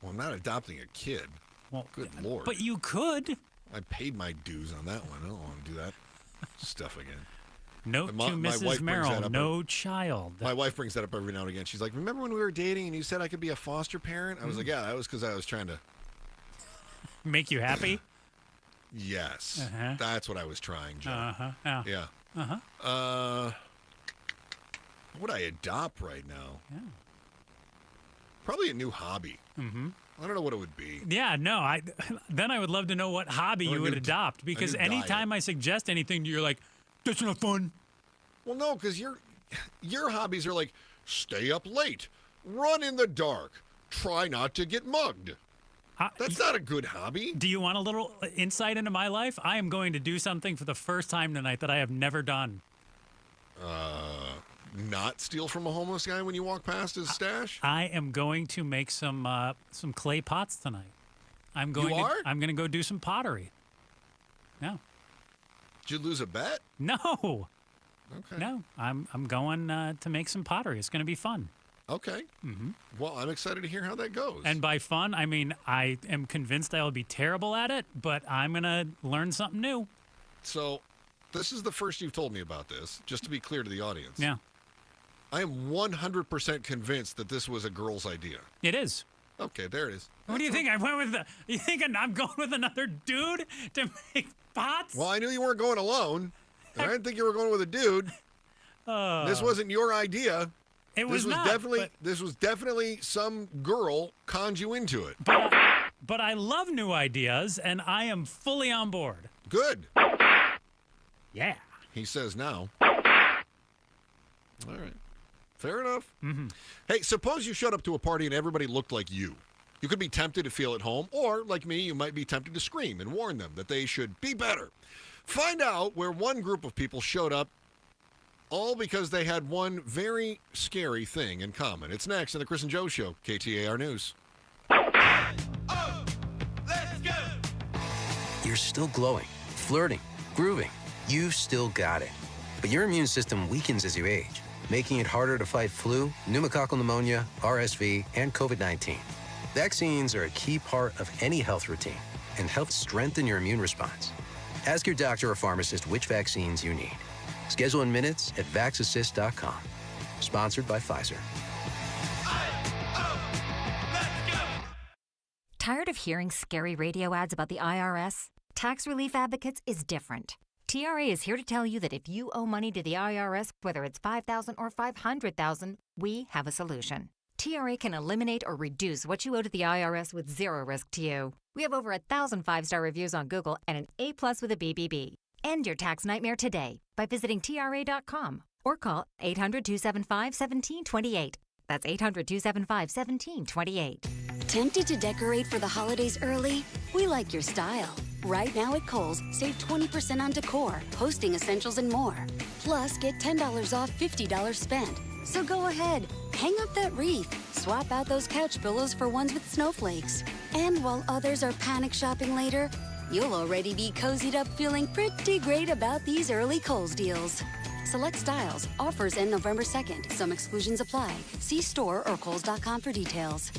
S12: Well, I'm not adopting a kid.
S13: Well,
S12: good Lord.
S13: But you could.
S12: I paid my dues on that one. I don't want to do that stuff again.
S13: Note to Mrs. Merrill, no child.
S12: My wife brings that up every now and again. She's like, remember when we were dating and you said I could be a foster parent? I was like, yeah, that was because I was trying to...
S13: Make you happy?
S12: Yes. That's what I was trying, Joe. Yeah. What would I adopt right now?
S13: Yeah.
S12: Probably a new hobby.
S13: Mm-hmm.
S12: I don't know what it would be.
S13: Yeah, no. Then I would love to know what hobby you would adopt, because anytime I suggest anything, you're like, that's not fun.
S12: Well, no, because your hobbies are like stay up late, run in the dark, try not to get mugged. That's not a good hobby.
S13: Do you want a little insight into my life? I am going to do something for the first time tonight that I have never done.
S12: Not steal from a homeless guy when you walk past his stash?
S13: I am going to make some clay pots tonight. I'm going to go do some pottery. No.
S12: Did you lose a bet?
S13: No.
S12: Okay.
S13: No. I'm going to make some pottery. It's going to be fun.
S12: Okay.
S13: Mm-hmm.
S12: Well, I'm excited to hear how that goes.
S13: And by fun, I mean I am convinced I will be terrible at it, but I'm going to learn something new.
S12: So, this is the first you've told me about this, just to be clear to the audience.
S13: Yeah.
S12: I am 100% convinced that this was a girl's idea.
S13: It is.
S12: Okay, there it is.
S13: What do you think? I went with you think I'm going with another dude to make pots?
S12: Well, I knew you weren't going alone. I didn't think you were going with a dude. This wasn't your idea.
S13: This
S12: was definitely some girl conned you into it.
S13: But I love new ideas, and I am fully on board.
S12: Good.
S13: Yeah.
S12: He says now. All right. Fair enough.
S13: Mm-hmm.
S12: Hey, suppose you showed up to a party and everybody looked like you. You could be tempted to feel at home, or, like me, you might be tempted to scream and warn them that they should be better. Find out where one group of people showed up all because they had one very scary thing in common. It's next on the Chris and Joe Show, KTAR News.
S8: You're still glowing, flirting, grooving. You've still got it. But your immune system weakens as you age, making it harder to fight flu, pneumococcal pneumonia, RSV, and COVID-19. Vaccines are a key part of any health routine and help strengthen your immune response. Ask your doctor or pharmacist which vaccines you need. Schedule in minutes at vaxassist.com. Sponsored by Pfizer.
S9: Tired of hearing scary radio ads about the IRS? Tax Relief Advocates is different. TRA is here to tell you that if you owe money to the IRS, whether it's $5,000 or $500,000, we have a solution. TRA can eliminate or reduce what you owe to the IRS with zero risk to you. We have over 1,000 5-star reviews on Google and an A+ with a BBB. End your tax nightmare today by visiting TRA.com or call 800-275-1728. That's 800-275-1728.
S10: Tempted to decorate for the holidays early? We like your style. Right now at Kohl's, save 20% on decor, hosting essentials, and more. Plus, get $10 off $50 spent. So go ahead, hang up that wreath, swap out those couch pillows for ones with snowflakes. And while others are panic shopping later, you'll already be cozied up feeling pretty great about these early Kohl's deals. Select styles, offers end November 2nd. Some exclusions apply. See store or Kohls.com for details.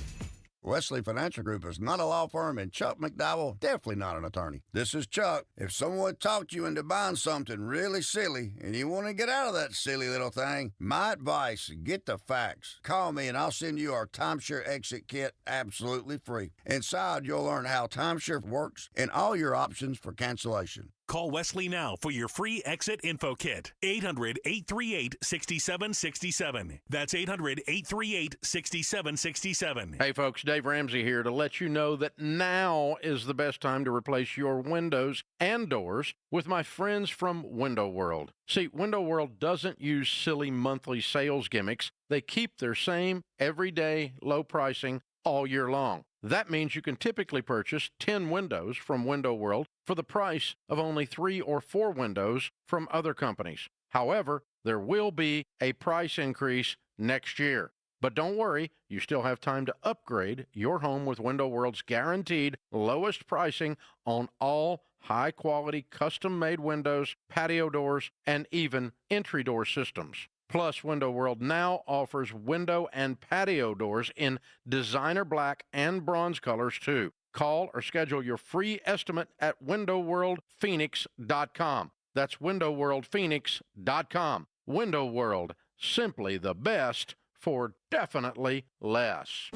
S11: Wesley Financial Group is not a law firm, and Chuck McDowell definitely not an attorney. This is Chuck. If someone talked you into buying something really silly and you want to get out of that silly little thing, my advice, get the facts. Call me and I'll send you our timeshare exit kit absolutely free. Inside, you'll learn how timeshare works and all your options for cancellation.
S7: Call Wesley now for your free exit info kit. 800-838-6767. That's 800-838-6767.
S14: Hey folks, Dave Ramsey here to let you know that now is the best time to replace your windows and doors with my friends from Window World. See, Window World doesn't use silly monthly sales gimmicks. They keep their same everyday low pricing all year long. That means you can typically purchase 10 windows from Window World for the price of only 3 or 4 windows from other companies. However, there will be a price increase next year. But don't worry, you still have time to upgrade your home with Window World's guaranteed lowest pricing on all high-quality custom-made windows, patio doors, and even entry door systems. Plus, Window World now offers window and patio doors in designer black and bronze colors, too. Call or schedule your free estimate at windowworldphoenix.com. That's windowworldphoenix.com. Window World, simply the best for definitely less.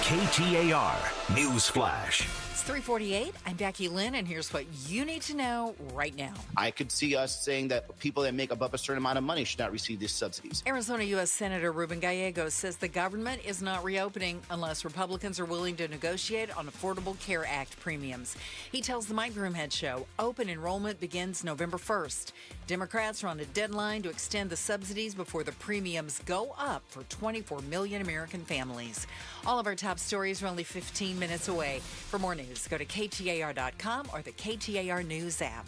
S7: KTAR News Flash.
S3: It's 3:48. I'm Becky Lynn, and here's what you need to know right now.
S16: I could see us saying that people that make above a certain amount of money should not receive these subsidies.
S3: Arizona U.S. Senator Ruben Gallegos says the government is not reopening unless Republicans are willing to negotiate on Affordable Care Act premiums. He tells the Mike Broomhead Show open enrollment begins November 1st. Democrats are on a deadline to extend the subsidies before the premiums go up for 24 million American families. All of our top stories are only 15 minutes away. For more news, go to KTAR.com or the KTAR News app.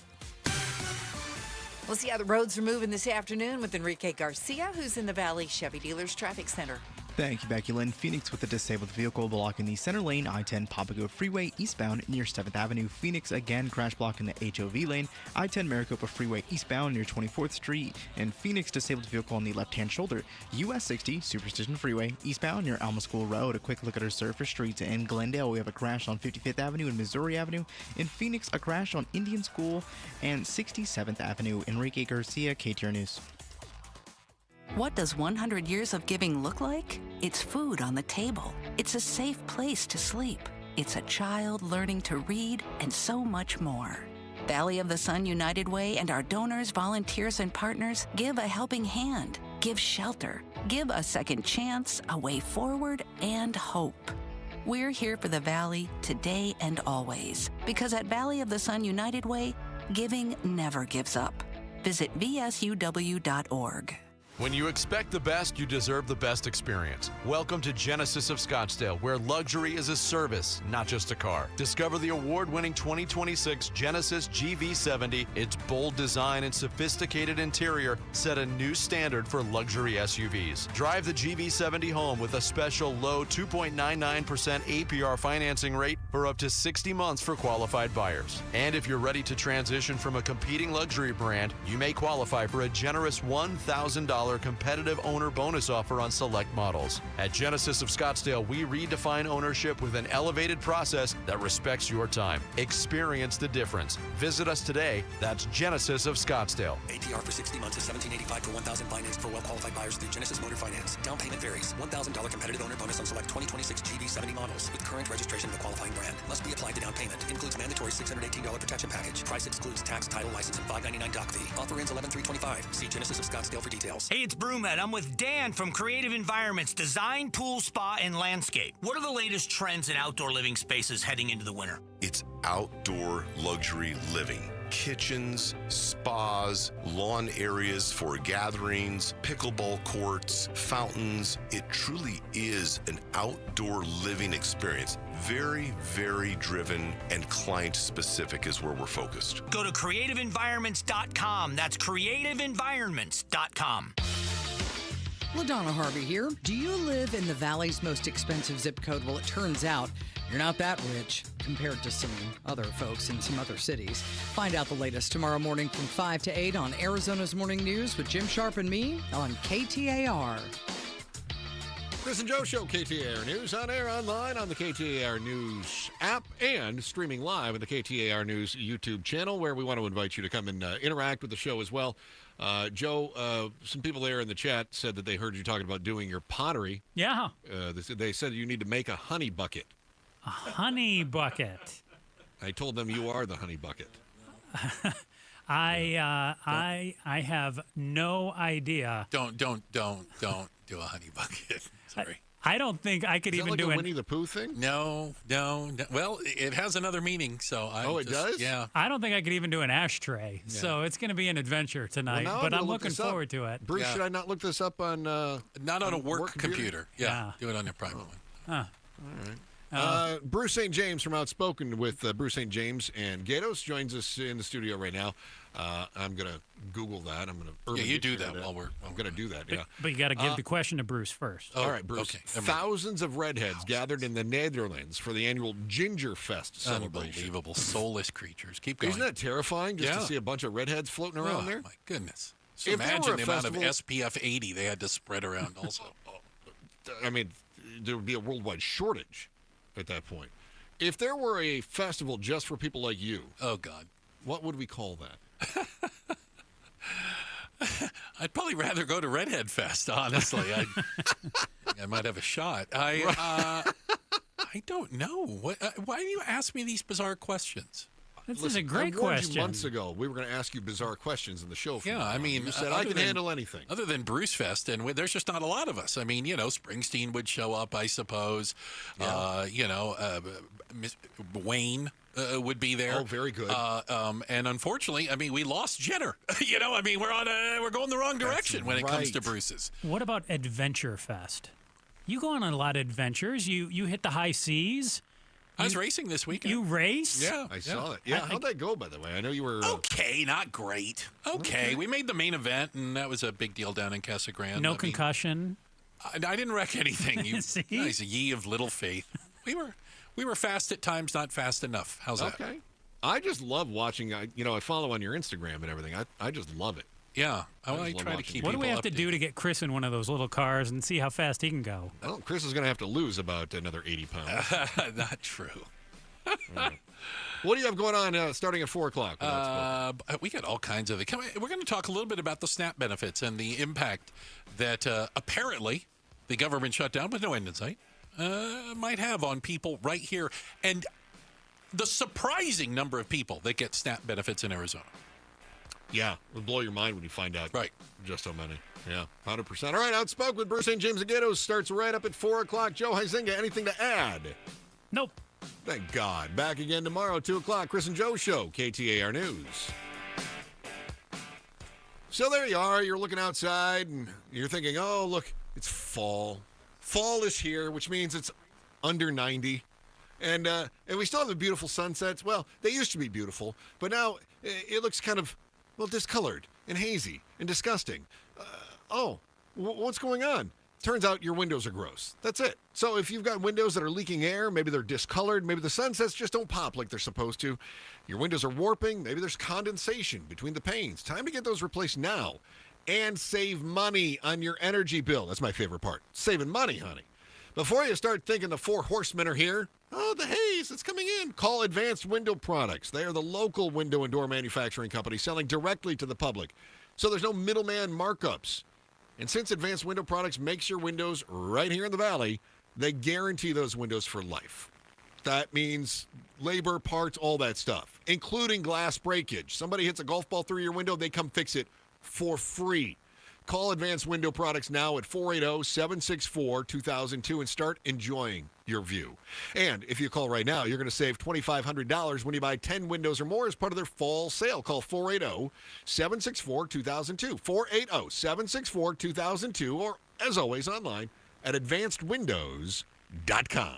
S3: We'll see how the roads are moving this afternoon with Enrique Garcia, who's in the Valley Chevy Dealers Traffic Center.
S6: Thank you, Becky Lynn. Phoenix with a disabled vehicle blocking the center lane, I-10 Papago Freeway eastbound near 7th Avenue. Phoenix again crash blocking the HOV lane, I-10 Maricopa Freeway eastbound near 24th Street. And Phoenix disabled vehicle on the left-hand shoulder, US 60 Superstition Freeway eastbound near Alma School Road. A quick look at our surface streets. In Glendale, we have a crash on 55th Avenue and Missouri Avenue. In Phoenix, a crash on Indian School and 67th Avenue. Enrique Garcia, KTAR News.
S17: What does 100 years of giving look like? It's food on the table. It's a safe place to sleep. It's a child learning to read and so much more. Valley of the Sun United Way and our donors, volunteers, and partners give a helping hand, give shelter, give a second chance, a way forward, and hope. We're here for the Valley today and always, because at Valley of the Sun United Way, giving never gives up. Visit vsuw.org.
S15: When you expect the best, you deserve the best experience. Welcome to Genesis of Scottsdale, where luxury is a service, not just a car. Discover the award-winning 2026 Genesis GV70. Its bold design and sophisticated interior set a new standard for luxury SUVs. Drive the GV70 home with a special low 2.99% APR financing rate for up to 60 months for qualified buyers. And if you're ready to transition from a competing luxury brand, you may qualify for a generous $1,000 competitive owner bonus offer on select models. At Genesis of Scottsdale, we redefine ownership with an elevated process that respects your time. Experience the difference. Visit us today. That's Genesis of Scottsdale.
S18: APR for 60 months is $1,785 per $1,000 financed for well-qualified buyers through Genesis Motor Finance. Down payment varies. $1,000 competitive owner bonus on select 2026 GV70 models with current registration of a qualifying brand. Must be applied to down payment. Includes mandatory $618 protection package. Price excludes tax, title, license, and $599 dock fee. Offer ends 11/3/25. See Genesis of Scottsdale for details.
S4: Hey, it's Broomhead. I'm with Dan from Creative Environments, Design, Pool, Spa, and Landscape. What are the latest trends in outdoor living spaces heading into the winter?
S19: It's outdoor luxury living. Kitchens, spas, lawn areas for gatherings, pickleball courts, fountains. It truly is an outdoor living experience. Very, very driven and client specific is where we're focused.
S4: Go to creativeenvironments.com. That's creativeenvironments.com.
S20: LaDonna Harvey here. Do you live in the Valley's most expensive zip code? Well, it turns out you're not that rich compared to some other folks in some other cities. Find out the latest tomorrow morning from 5 to 8 on Arizona's Morning News with Jim Sharp and me on KTAR.
S12: Chris and Joe Show, KTAR News, on air, online, on the KTAR News app, and streaming live on the KTAR News YouTube channel, where we want to invite you to come and interact with the show as well. Joe, some people there in the chat said that they heard you talking about doing your pottery.
S13: Yeah.
S12: They said you need to make a honey bucket.
S13: A honey bucket.
S12: I told them you are the honey bucket.
S13: I have no idea.
S2: Don't do a honey bucket. Sorry.
S13: I don't think I could
S12: Is
S13: even
S12: that like
S13: do
S12: a
S13: an.
S12: Winnie the Pooh thing?
S2: No. Well, it has another meaning, so
S12: it does?
S2: Yeah.
S13: I don't think I could even do an ashtray.
S2: Yeah.
S13: So it's going to be an adventure tonight.
S12: Well, now
S13: but
S12: I'm
S13: I'm
S12: gonna
S13: looking
S12: look this up.
S13: forward to it.
S12: Bruce, should I not look this up on...
S2: Not on a work computer. Yeah. Do it on your private one.
S13: Huh.
S12: All right. Bruce St. James from Outspoken with Bruce St. James and Gatos joins us in the studio right now. I'm going to Google that. I'm going to...
S2: you do that while we're...
S12: I'm going to do that, yeah.
S13: But you got to give the question to Bruce first.
S12: All right, Bruce.
S2: Okay.
S12: Thousands of redheads gathered in the Netherlands for the annual Ginger Fest celebration.
S2: Unbelievable. Soulless creatures. Keep going.
S12: Isn't that terrifying just to see a bunch of redheads floating around there?
S2: My goodness. So
S12: If there
S2: imagine
S12: were
S2: the
S12: a
S2: amount of
S12: festival-
S2: SPF 80 they had to spread around also.
S12: I mean, there would be a worldwide shortage at that point. If there were a festival just for people like you,
S2: oh God,
S12: what would we call that?
S2: I'd probably rather go to Redhead Fest, honestly. I might have a shot. I don't know. Why do you ask me these bizarre questions?
S13: This is a great
S12: I warned
S13: question.
S12: you months ago we were going to ask you bizarre questions in the show.
S2: Yeah, I mean,
S12: you said I can handle anything.
S2: Other than Bruce Fest, and there's just not a lot of us. I mean, Springsteen would show up, I suppose.
S12: Yeah.
S2: Wayne would be there.
S12: Oh, very good.
S2: And unfortunately, I mean, we lost Jenner. We're going the wrong direction when it comes to Bruce's.
S13: What about Adventure Fest? You go on a lot of adventures. You hit the high seas.
S2: I was racing this weekend.
S13: You raced?
S2: Yeah.
S12: I saw it. Yeah, how'd that go, by the way? I know you were...
S2: Okay, not great. Okay, we made the main event, and that was a big deal down in Casa Grande.
S13: No concussion.
S2: I didn't wreck anything. You
S13: See?
S2: nice, ye of little faith. We were fast at times, not fast enough. How's that?
S12: Okay. I just love watching. I follow on your Instagram and everything. I just love it.
S2: Yeah, I
S12: just
S2: try
S12: love
S2: to keep.
S13: What do we
S2: people
S13: have to
S2: updated.
S13: do to get Chris in one of those little cars and see how fast he can go?
S12: Well, Chris is going to have to lose about another 80 pounds.
S2: Not true.
S12: Right. What do you have going on starting at 4 o'clock?
S2: We got all kinds of it. We're going to talk a little bit about the SNAP benefits and the impact that apparently the government shutdown, with no end in sight, might have on people right here. And the surprising number of people that get SNAP benefits in Arizona.
S12: Yeah, it'll blow your mind when you find out just how many. Yeah, 100%. All right, Outspoken with Bruce St. James and Gatos starts right up at 4 o'clock. Joe Huizinga, anything to add?
S13: Nope.
S12: Thank God. Back again tomorrow, 2 o'clock. Chris and Joe Show, KTAR News. So there you are. You're looking outside, and you're thinking, oh, look, it's fall. Fall is here, which means it's under 90. And we still have the beautiful sunsets. Well, they used to be beautiful, but now it looks kind of, discolored and hazy and disgusting. What's going on? Turns out your windows are gross. That's it. So if you've got windows that are leaking air, maybe they're discolored, maybe the sunsets just don't pop like they're supposed to. Your windows are warping, maybe there's condensation between the panes. Time to get those replaced now and save money on your energy bill. That's my favorite part. Saving money, honey. Before you start thinking the 4 horsemen are here, the haze, it's coming in. Call Advanced Window Products. They are the local window and door manufacturing company selling directly to the public. So there's no middleman markups. And since Advanced Window Products makes your windows right here in the Valley, they guarantee those windows for life. That means labor, parts, all that stuff, including glass breakage. Somebody hits a golf ball through your window, they come fix it for free. Call Advanced Window Products now at 480-764-2002 and start enjoying your view. And if you call right now, you're going to save $2,500 when you buy 10 windows or more as part of their fall sale. Call 480-764-2002. 480-764-2002, or as always online at advancedwindows.com.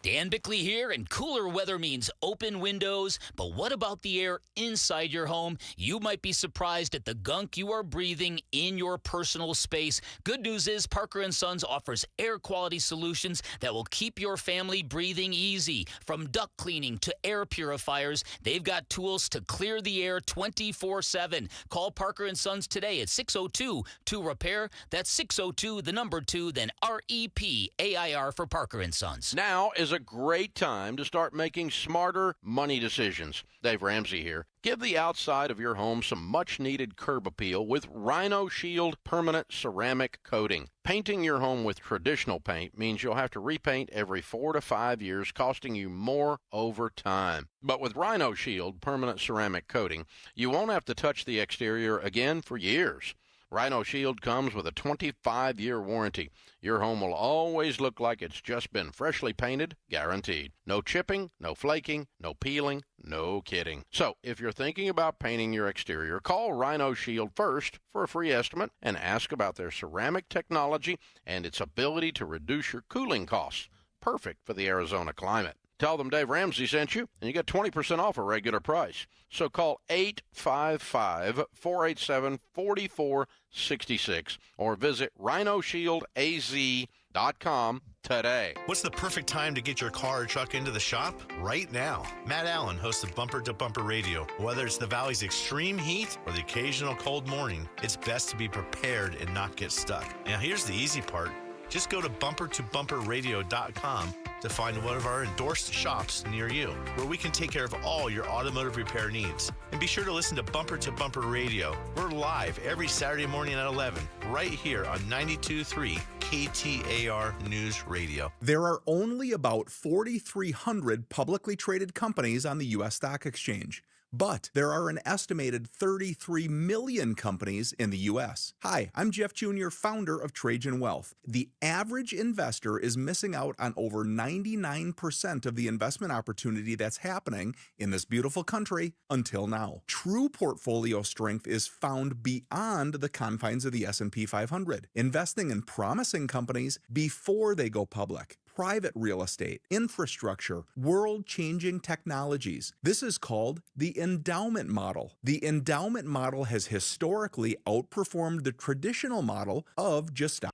S21: Dan Bickley here, and cooler weather means open windows. But what about the air inside your home? You might be surprised at the gunk you are breathing in your personal space. Good news is Parker & Sons offers air quality solutions that will keep your family breathing easy. From duct cleaning to air purifiers, they've got tools to clear the air 24/7. Call Parker & Sons today at 602-2-REPAIR. That's 602, the number 2, then REPAIR for Parker & Sons.
S14: Now is is a great time to start making smarter money decisions. Dave Ramsey here. Give the outside of your home some much-needed curb appeal with Rhino Shield permanent ceramic coating. Painting your home with traditional paint means you'll have to repaint every 4 to 5 years, costing you more over time. But with Rhino Shield permanent ceramic coating, you won't have to touch the exterior again for years. Rhino Shield comes with a 25-year warranty. Your home will always look like it's just been freshly painted, guaranteed. No chipping, no flaking, no peeling, no kidding. So, if you're thinking about painting your exterior, call Rhino Shield first for a free estimate and ask about their ceramic technology and its ability to reduce your cooling costs. Perfect for the Arizona climate. Tell them Dave Ramsey sent you, and you get 20% off a regular price. So call 855-487-4466 or visit rhinoshieldaz.com today.
S1: What's the perfect time to get your car or truck into the shop? Right now. Matt Allen hosts of Bumper to Bumper Radio. Whether it's the Valley's extreme heat or the occasional cold morning, it's best to be prepared and not get stuck. Now here's the easy part. Just go to bumpertobumperradio.com to find one of our endorsed shops near you, where we can take care of all your automotive repair needs. And be sure to listen to Bumper to Bumper Radio. We're live every Saturday morning at 11, right here on 92.3 KTAR News Radio.
S22: There are only about 4,300 publicly traded companies on the U.S. Stock Exchange. But there are an estimated 33 million companies in the U.S. Hi, I'm Jeff Jr., founder of Trajan Wealth. The average investor is missing out on over 99% of the investment opportunity that's happening in this beautiful country until now. True portfolio strength is found beyond the confines of the S&P 500, investing in promising companies before they go public. Private real estate, infrastructure, world-changing technologies. This is called the endowment model. The endowment model has historically outperformed the traditional model of just stock.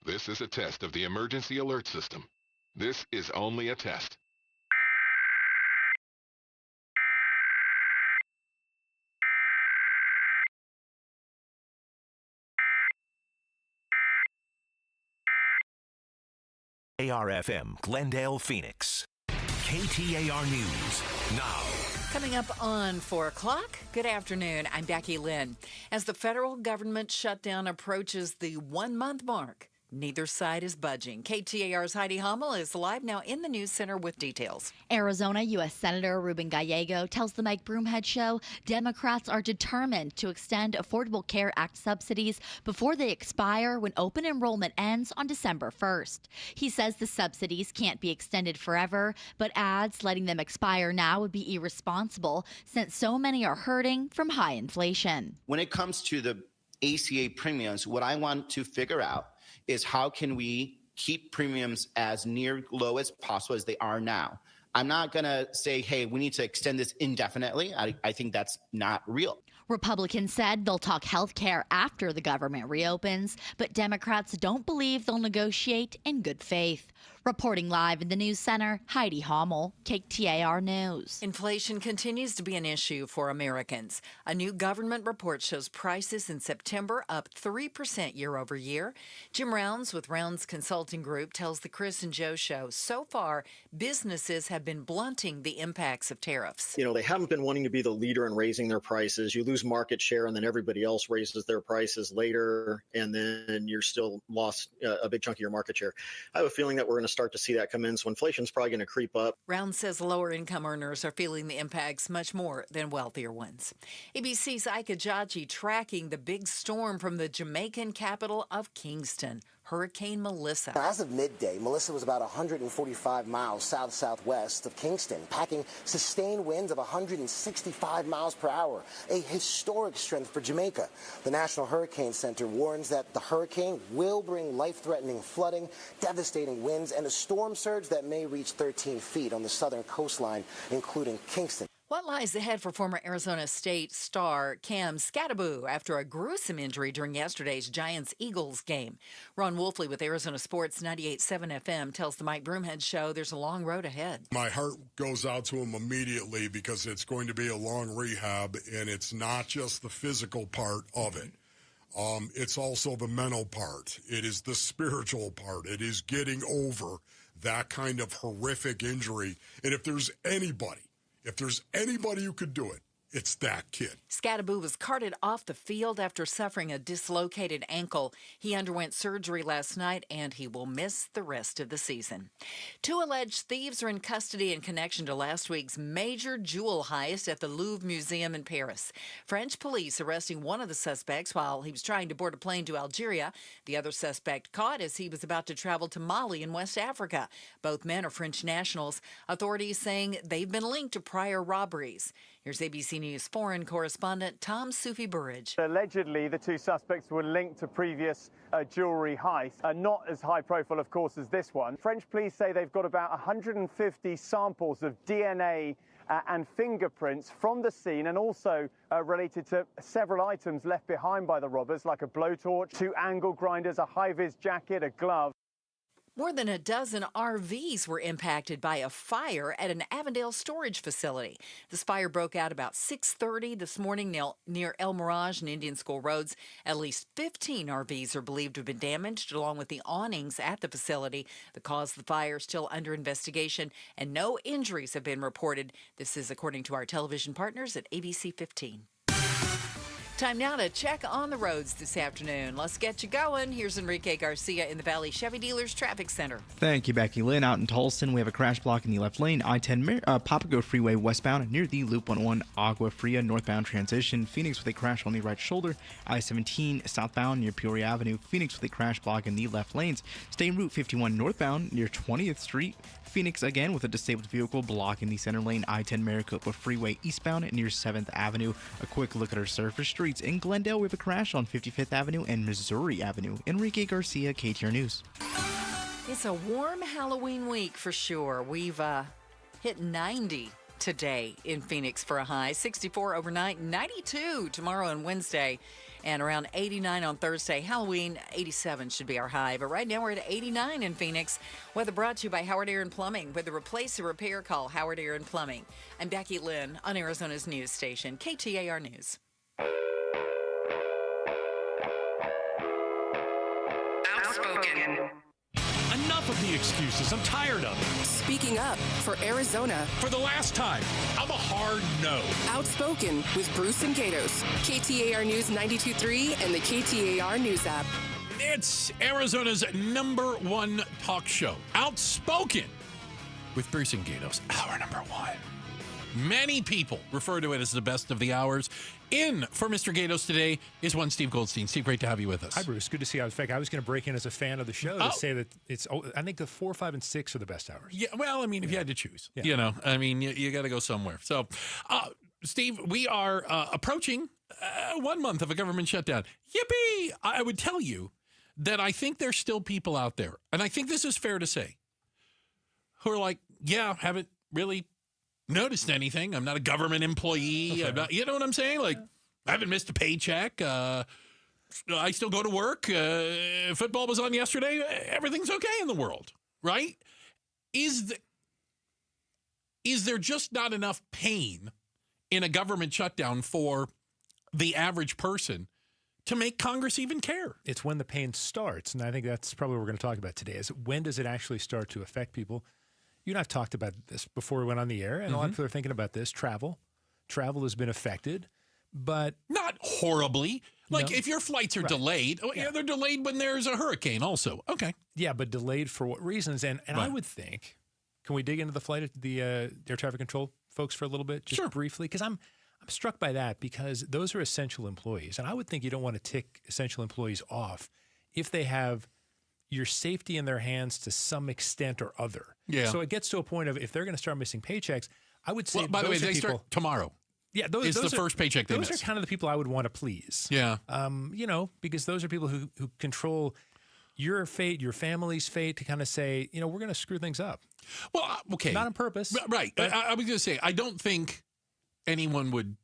S23: This is a test of the emergency alert system. This is only a test.
S7: KTAR-FM, Glendale, Phoenix. KTAR News now.
S3: Coming up on 4 o'clock, good afternoon, I'm Becky Lynn. As the federal government shutdown approaches the 1-month mark, neither side is budging. KTAR's Heidi Hummel is live now in the News Center with details.
S24: Arizona U.S. Senator Ruben Gallego tells the Mike Broomhead Show Democrats are determined to extend Affordable Care Act subsidies before they expire when open enrollment ends on December 1st. He says the subsidies can't be extended forever, but adds letting them expire now would be irresponsible since so many are hurting from high inflation.
S16: When it comes to the ACA premiums, what I want to figure out is how can we keep premiums as near low as possible as they are now. I'm not going to say, hey, we need to extend this indefinitely. I think that's not real.
S24: Republicans said they'll talk health care after the government reopens, but Democrats don't believe they'll negotiate in good faith. Reporting live in the News Center, Heidi Hummel, KTAR News.
S3: Inflation continues to be an issue for Americans. A new government report shows prices in September up 3% year over year. Jim Rounds with Rounds Consulting Group tells the Chris and Joe Show so far businesses have been blunting the impacts of tariffs.
S25: You know, they haven't been wanting to be the leader in raising their prices. You lose market share and then everybody else raises their prices later, and then you're still lost a big chunk of your market share. I have a feeling that we're going to start to see that come in, so inflation's probably going to creep up.
S3: Round says lower income earners are feeling the impacts much more than wealthier ones. ABC's Ike Ajaji tracking the big storm from the Jamaican capital of Kingston, Hurricane Melissa.
S26: As of midday, Melissa was about 145 miles south-southwest of Kingston, packing sustained winds of 165 miles per hour, a historic strength for Jamaica. The National Hurricane Center warns that the hurricane will bring life-threatening flooding, devastating winds, and a storm surge that may reach 13 feet on the southern coastline, including Kingston.
S3: What lies ahead for former Arizona State star Cam Skattebo after a gruesome injury during yesterday's Giants-Eagles game? Ron Wolfley with Arizona Sports 98.7 FM tells the Mike Broomhead Show there's a long road ahead.
S27: My heart goes out to him immediately because it's going to be a long rehab, and it's not just the physical part of it. It's also the mental part. It is the spiritual part. It is getting over that kind of horrific injury. And if there's anybody who could do it, it's that kid.
S3: Scadaboo was carted off the field after suffering a dislocated ankle. He underwent surgery last night, and he will miss the rest of the season. 2 alleged thieves are in custody in connection to last week's major jewel heist at the Louvre Museum in Paris. French police arresting one of the suspects while he was trying to board a plane to Algeria. The other suspect caught as he was about to travel to Mali in West Africa. Both men are French nationals. Authorities saying they've been linked to prior robberies. Here's ABC News foreign correspondent Tom Sufi-Burridge.
S5: Allegedly, the 2 suspects were linked to previous jewellery heists, not as high profile, of course, as this one. French police say they've got about 150 samples of DNA and fingerprints from the scene, and also related to several items left behind by the robbers, like a blowtorch, 2 angle grinders, a high-vis jacket, a glove.
S3: More than a dozen RVs were impacted by a fire at an Avondale storage facility. This fire broke out about 6:30 this morning near El Mirage and Indian School Roads. At least 15 RVs are believed to have been damaged, along with the awnings at the facility. The cause of the fire is still under investigation, and no injuries have been reported. This is according to our television partners at ABC 15. Time now to check on the roads this afternoon. Let's get you going. Here's Enrique Garcia in the Valley Chevy Dealers Traffic Center.
S6: Thank you, Becky Lynn. Out in Tolleson, we have a crash block in the left lane. I-10 Papago Freeway westbound near the Loop 101 Agua Fria northbound transition. Phoenix with a crash on the right shoulder. I-17 southbound near Peoria Avenue. Phoenix with a crash block in the left lanes. Stay in Route 51 northbound near 20th Street. Phoenix again with a disabled vehicle blocking the center lane. I-10 Maricopa Freeway eastbound near 7th Avenue. A quick look at our surface streets. In Glendale, we have a crash on 55th Avenue and Missouri Avenue. Enrique Garcia, KTAR News.
S3: It's a warm Halloween week for sure. We've hit 90 today in Phoenix for a high. 64 overnight, 92 tomorrow and Wednesday, and around 89 on Thursday. Halloween, 87 should be our high. But right now we're at 89 in Phoenix. Weather brought to you by Howard Aaron Plumbing. With a replace or repair, call Howard Aaron Plumbing. I'm Becky Lynn on Arizona's news station, KTAR News.
S8: Outspoken. Enough of the excuses. I'm tired of it.
S9: Speaking up for Arizona.
S8: For the last time, I'm a hard no.
S9: Outspoken with Bruce and Gatos. KTAR News 92.3 and the KTAR News app.
S8: It's Arizona's #1 talk show. Outspoken with Bruce and Gatos. Hour #1. Many people refer to it as the best of the hours. In for Mr. Gatos today is one Steve Goldstein. Steve, great to have you with us.
S10: Hi, Bruce. Good to see you. In fact, I was going to break in as a fan of the show to say that I think the 4, 5, and 6 are the best hours.
S8: Yeah, well, I mean, if you had to choose,
S10: Yeah.
S8: you know, I mean, you got to go somewhere. So, Steve, we are approaching 1 month of a government shutdown. Yippee! I would tell you that I think there's still people out there, and I think this is fair to say, who are like, yeah, haven't really noticed anything. I'm not a government employee. I'm not, you know what I'm saying? Like, I haven't missed a paycheck. I still go to work. Football was on yesterday. Everything's okay in the world, right? Is there just not enough pain in a government shutdown for the average person to make Congress even care?
S10: It's when the pain starts, and I think that's probably what we're going to talk about today, is when does it actually start to affect people? You and I have talked about this before we went on the air, and a lot of people are thinking about this. Travel has been affected, but
S8: not horribly. Like,
S10: No.
S8: if your flights are delayed, yeah, they're delayed when there's a hurricane also. Okay.
S10: Yeah, but delayed for what reasons? And I would think, can we dig into the air traffic control folks for a little bit, just briefly? Because I'm struck by that, because those are essential employees, and I would think you don't want to tick essential employees off if they have your safety in their hands to some extent or other.
S8: Yeah.
S10: So it gets to a point of, if they're going to start missing paychecks, I would say,
S8: Well, by the way, they start tomorrow.
S10: Yeah,
S8: is the first paycheck they
S10: Those
S8: miss.
S10: are kind of the people I would want to please.
S8: Yeah.
S10: You know, because those are people who control your fate, your family's fate, to kind of say, you know, we're going to screw things up.
S8: Well, okay.
S10: Not on purpose.
S8: Right. I was going to say, I don't think anyone would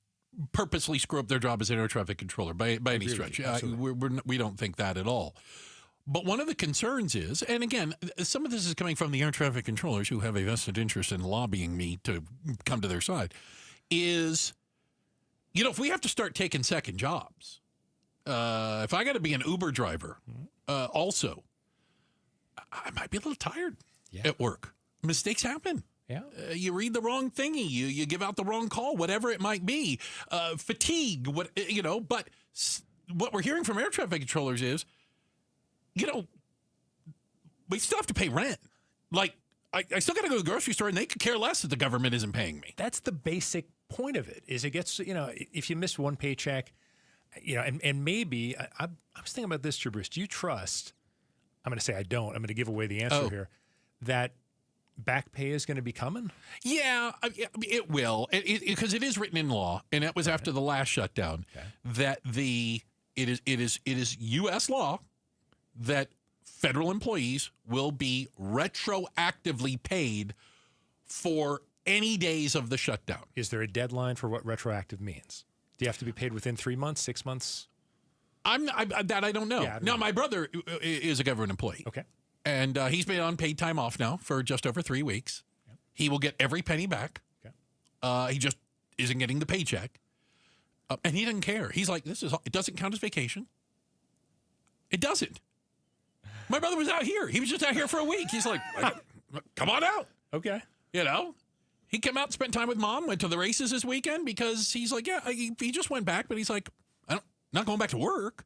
S8: purposely screw up their job as an air traffic controller by any stretch. We don't think that at all. But one of the concerns is, and again, some of this is coming from the air traffic controllers who have a vested interest in lobbying me to come to their side, is, you know, if we have to start taking second jobs, if I got to be an Uber driver also, I might be a little tired. at work. Mistakes happen.
S10: Yeah.
S8: You read the wrong thingy. You give out the wrong call, whatever it might be. Fatigue, But what we're hearing from air traffic controllers is, we still have to pay rent. Like, I still got to go to the grocery store, and they could care less if the government isn't paying me.
S10: That's the basic point of it. Is it gets if you miss one paycheck, and maybe I was thinking about this, too, Bruce. Do you trust? I'm going to say I don't. I'm going to give away the answer here. That back pay is going to be coming?
S8: Yeah, it will, because it is written in law, and that was after the last shutdown. That it is U.S. law that federal employees will be retroactively paid for any days of the shutdown.
S10: Is there a deadline for what retroactive means? Do you have to be paid within 3 months, 6 months?
S8: I don't know.
S10: Yeah,
S8: now, my brother is a government employee.
S10: Okay.
S8: And he's been on paid time off now for just over 3 weeks. Yep. He will get every penny back. Okay. He just isn't getting the paycheck. And he doesn't care. He's like, it doesn't count as vacation. It doesn't. My brother was out here. He was just out here for a week. He's like, come on out.
S10: Okay.
S8: He came out and spent time with Mom, went to the races this weekend because he's like, he just went back, but he's like, not going back to work.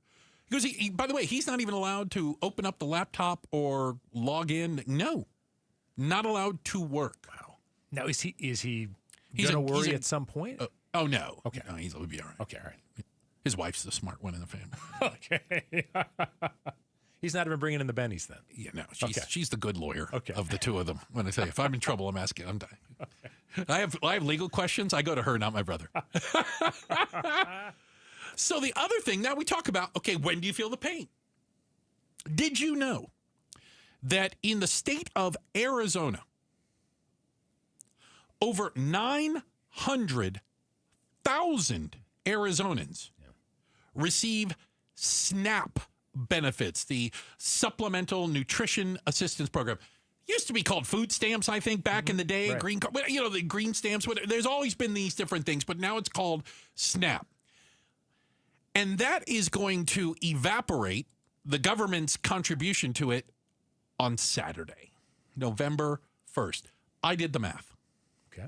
S8: Because by the way, he's not even allowed to open up the laptop or log in. No, not allowed to work.
S10: Wow. Now, is he going to worry at some point?
S8: Oh, no.
S10: Okay.
S8: No, he'll be all right.
S10: Okay, all right.
S8: His wife's the smart one in the family.
S10: Okay. He's not even bringing in the bennies then.
S8: Yeah, no. She's the good lawyer
S10: Okay.
S8: of the two of them. When I say, if I'm in trouble, I'm asking. I'm dying. Okay. I have legal questions. I go to her, not my brother. So the other thing, now we talk about, okay, when do you feel the pain? Did you know that in the state of Arizona, over 900,000 Arizonans receive SNAP benefits, the Supplemental Nutrition Assistance Program? Used to be called food stamps, I think, back in the day.
S10: Right.
S8: Green, the green stamps. There's always been these different things, but now it's called SNAP. And that is going to evaporate the government's contribution to it on Saturday, November 1st. I did the math.
S10: Okay.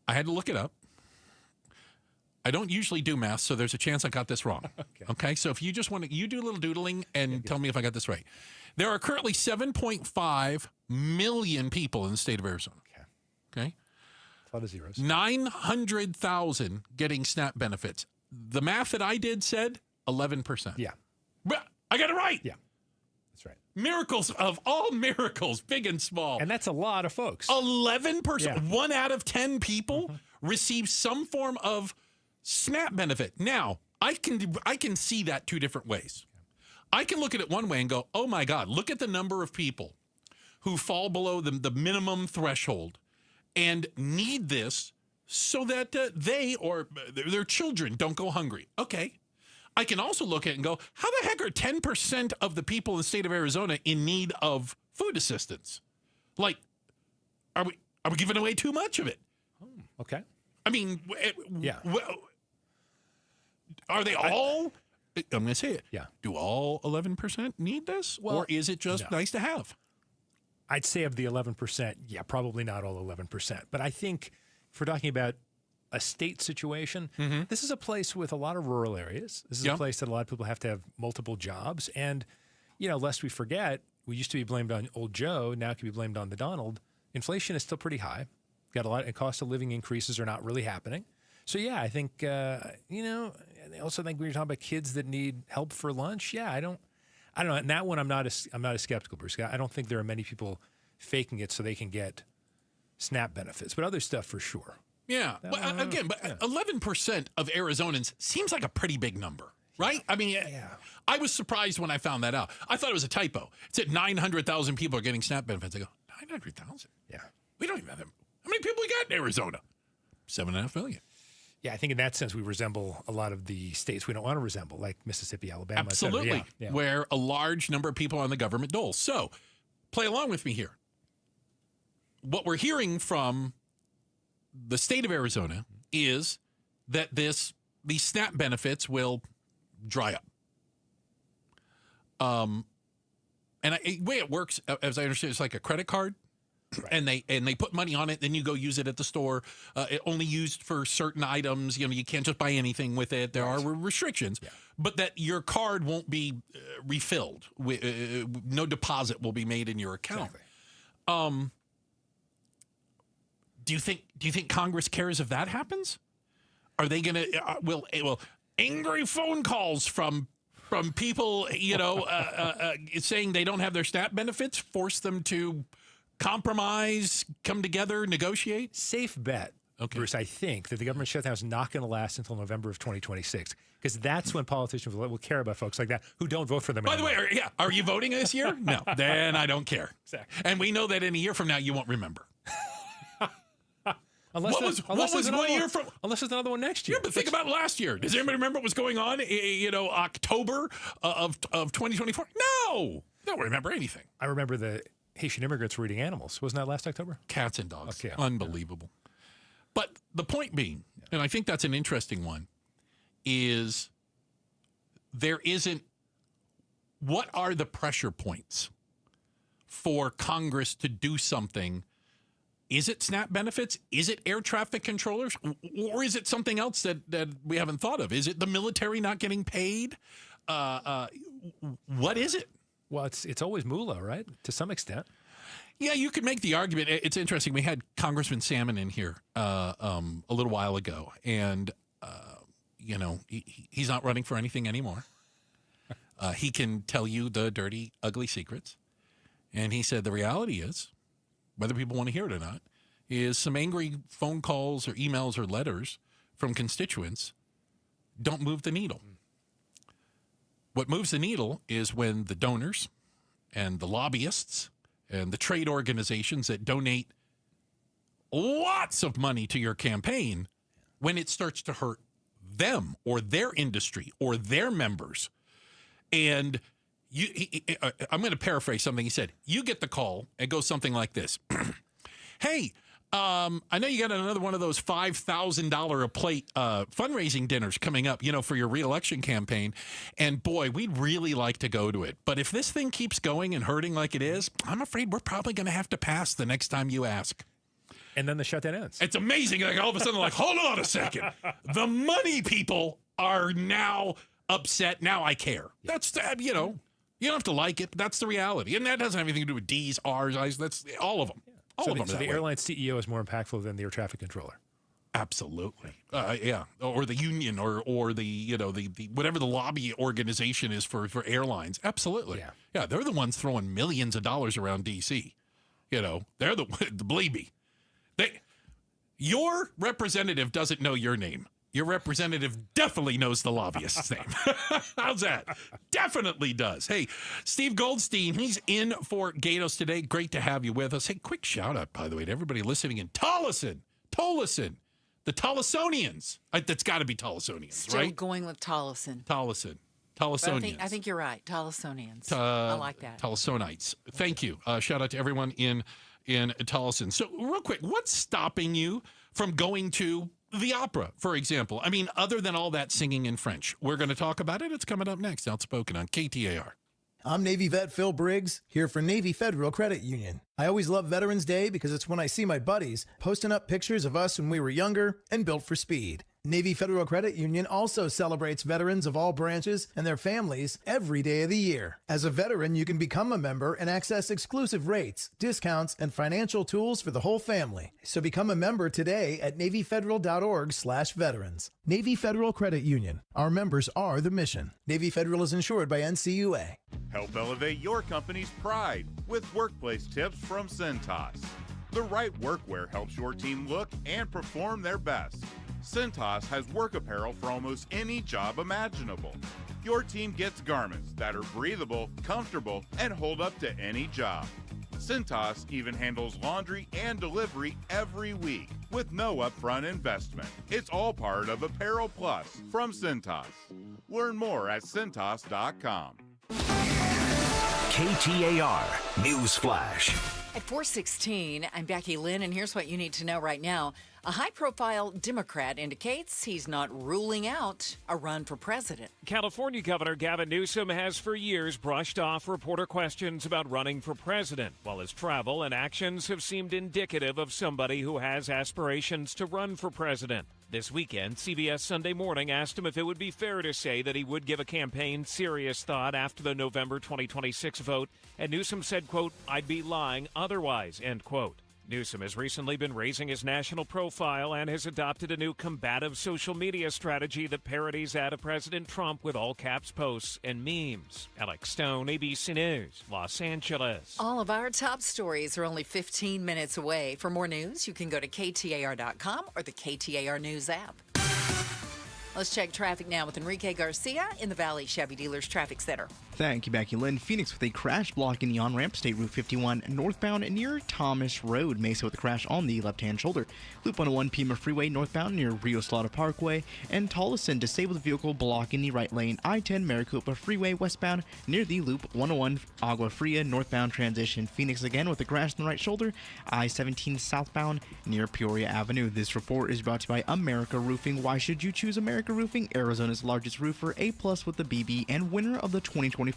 S8: I had to look it up. I don't usually do math, so there's a chance I got this wrong. Okay. So if you just want to, you do a little doodling and tell me if I got this right. There are currently 7.5 million people in the state of Arizona. Okay.
S10: A lot of zeros.
S8: 900,000 getting SNAP benefits. The math that I did said 11%.
S10: Yeah.
S8: But I got it right.
S10: Yeah. That's right.
S8: Miracles of all miracles, big and small.
S10: And that's a lot of folks.
S8: 11%.
S10: Yeah.
S8: 1 out of 10 people receive some form of SNAP benefit. Now, I can see that two different ways. I can look at it one way and go, oh my God, look at the number of people who fall below the minimum threshold and need this so that they or their children don't go hungry. Okay. I can also look at it and go, how the heck are 10% of the people in the state of Arizona in need of food assistance? Like, are we giving away too much of it?
S10: Okay.
S8: I mean,
S10: yeah.
S8: Are they all? I'm going to say it.
S10: Yeah.
S8: Do all 11% need this?
S10: Well,
S8: or is it just nice to have?
S10: I'd say of the 11%, yeah, probably not all 11%. But I think if we're talking about a state situation, this is a place with a lot of rural areas. This is a place that a lot of people have to have multiple jobs. And, lest we forget, we used to be blamed on old Joe. Now it can be blamed on the Donald. Inflation is still pretty high. Got a lot, and cost of living increases are not really happening. So, yeah, I think, I also think when you're talking about kids that need help for lunch, I don't know. And that one, I'm not as skeptical, Bruce. I don't think there are many people faking it so they can get SNAP benefits, but other stuff for sure.
S8: Yeah. But again, 11% of Arizonans seems like a pretty big number, right? I mean, I was surprised when I found that out. I thought it was a typo. It said 900,000 people are getting SNAP benefits. I go, 900,000?
S10: Yeah.
S8: We don't even have them. How many people we got in Arizona? 7.5 million.
S10: Yeah, I think in that sense we resemble a lot of the states we don't want to resemble, like Mississippi, Alabama,
S8: Absolutely,
S10: et cetera. Yeah.
S8: Where a large number of people on the government dole. So, play along with me here. What we're hearing from the state of Arizona is that these SNAP benefits will dry up. And the way it works, as I understand, it's like a credit card. Right. And they put money on it, then you go use it at the store. It only used for certain items. You can't just buy anything with it. There are restrictions, but that your card won't be refilled. No deposit will be made in your account. Exactly. Do you think Congress cares if that happens? Are they going to will angry phone calls from people saying they don't have their SNAP benefits force them to compromise, come together, negotiate?
S10: Safe bet, Bruce, I think that the government shutdown is not going to last until November of 2026, because that's when politicians will care about folks like that who don't vote for them anymore.
S8: By the way, are you voting this year? No. Then I don't care.
S10: Exactly.
S8: And we know that in a year from now, you won't remember.
S10: Unless there's another one next year.
S8: Yeah, but think about last year. Does anybody remember what was going on, October of 2024? No. Don't remember anything.
S10: I remember the Haitian immigrants were eating animals. Wasn't that last October?
S8: Cats and dogs.
S10: Okay.
S8: Unbelievable. But the point being, and I think that's an interesting one, is there isn't, what are the pressure points for Congress to do something? Is it SNAP benefits? Is it air traffic controllers? Or is it something else that we haven't thought of? Is it the military not getting paid? What is it?
S10: Well, it's always moolah, right? To some extent.
S8: Yeah, you could make the argument. It's interesting. We had Congressman Salmon in here a little while ago, and, he's not running for anything anymore. He can tell you the dirty, ugly secrets. And he said the reality is, whether people want to hear it or not, is some angry phone calls or emails or letters from constituents don't move the needle. What moves the needle is when the donors and the lobbyists and the trade organizations that donate lots of money to your campaign, when it starts to hurt them or their industry or their members. And I'm going to paraphrase something he said. You get the call. It goes something like this. Hey, I know you got another one of those $5,000 a plate fundraising dinners coming up, for your reelection campaign. And boy, we'd really like to go to it. But if this thing keeps going and hurting like it is, I'm afraid we're probably going to have to pass the next time you ask.
S10: And then the shutdown ends.
S8: It's amazing. Like all of a sudden, like, hold on a second. The money people are now upset. Now I care. That's, you don't have to like it, but that's the reality. And that doesn't have anything to do with D's, R's, I's. That's all of them.
S10: Yeah.
S8: All of them.
S10: So the airline CEO is more impactful than the air traffic controller.
S8: Absolutely. Yeah. Or the union or the whatever the lobby organization is for airlines. Absolutely. Yeah. They're the ones throwing millions of dollars around D.C. They're believe me. Your representative doesn't know your name. Your representative definitely knows the lobbyist's name. How's that? Definitely does. Hey, Steve Goldstein, he's in for Gatos today. Great to have you with us. Hey, quick shout out, by the way, to everybody listening in Tolleson, the Tollesonians. That's got to be Tollesonians,
S3: Still
S8: right?
S3: Going with Tolleson.
S8: Tollesonians.
S3: I think you're right. Tollesonians. I like that.
S8: Tollesonites. Thank you. Shout out to everyone in Tolleson. So real quick, what's stopping you from going to the opera, for example? I mean, other than all that singing in French. We're going to talk about it. It's coming up next. Outspoken on KTAR.
S4: I'm Navy vet Phil Briggs, here for Navy Federal Credit Union. I always love Veterans Day because it's when I see my buddies posting up pictures of us when we were younger and built for speed. Navy Federal Credit Union also celebrates veterans of all branches and their families every day of the year. As a veteran, you can become a member and access exclusive rates, discounts, and financial tools for the whole family. So become a member today at NavyFederal.org/veterans. Navy Federal Credit Union. Our members are the mission. Navy Federal is insured by NCUA.
S11: Help elevate your company's pride with workplace tips from Cintas. The right workwear helps your team look and perform their best. Cintas has work apparel for almost any job imaginable. Your team gets garments that are breathable, comfortable, and hold up to any job. Cintas even handles laundry and delivery every week with no upfront investment. It's all part of Apparel Plus from Cintas. Learn more at Cintas.com.
S7: KTAR News Flash.
S3: At 4:16, I'm Becky Lynn, and here's what you need to know right now. A high-profile Democrat indicates he's not ruling out a run for president.
S2: California Governor Gavin Newsom has for years brushed off reporter questions about running for president, while his travel and actions have seemed indicative of somebody who has aspirations to run for president. This weekend, CBS Sunday Morning asked him if it would be fair to say that he would give a campaign serious thought after the November 2026 vote, and Newsom said, quote, "I'd be lying otherwise," end quote. Newsom has recently been raising his national profile and has adopted a new combative social media strategy that parodies that of President Trump with all caps posts and memes. Alex Stone, ABC News, Los Angeles.
S3: All of our top stories are only 15 minutes away. For more news, you can go to KTAR.com or the KTAR News app. Let's check traffic now with Enrique Garcia in the Valley Chevy Dealers Traffic Center.
S6: Thank you, Becky Lynn. Phoenix with a crash blocking the on-ramp, State Route 51 northbound near Thomas Road. Mesa with a crash on the left-hand shoulder. Loop 101 Pima Freeway northbound near Rio Salado Parkway. And Tolleson, disabled vehicle blocking the right lane. I-10 Maricopa Freeway westbound near the Loop 101 Agua Fria northbound transition. Phoenix again with a crash on the right shoulder. I-17 southbound near Peoria Avenue. This report is brought to you by America Roofing. Why should you choose America Roofing? Arizona's largest roofer, A+ with the BB, and winner of the 2025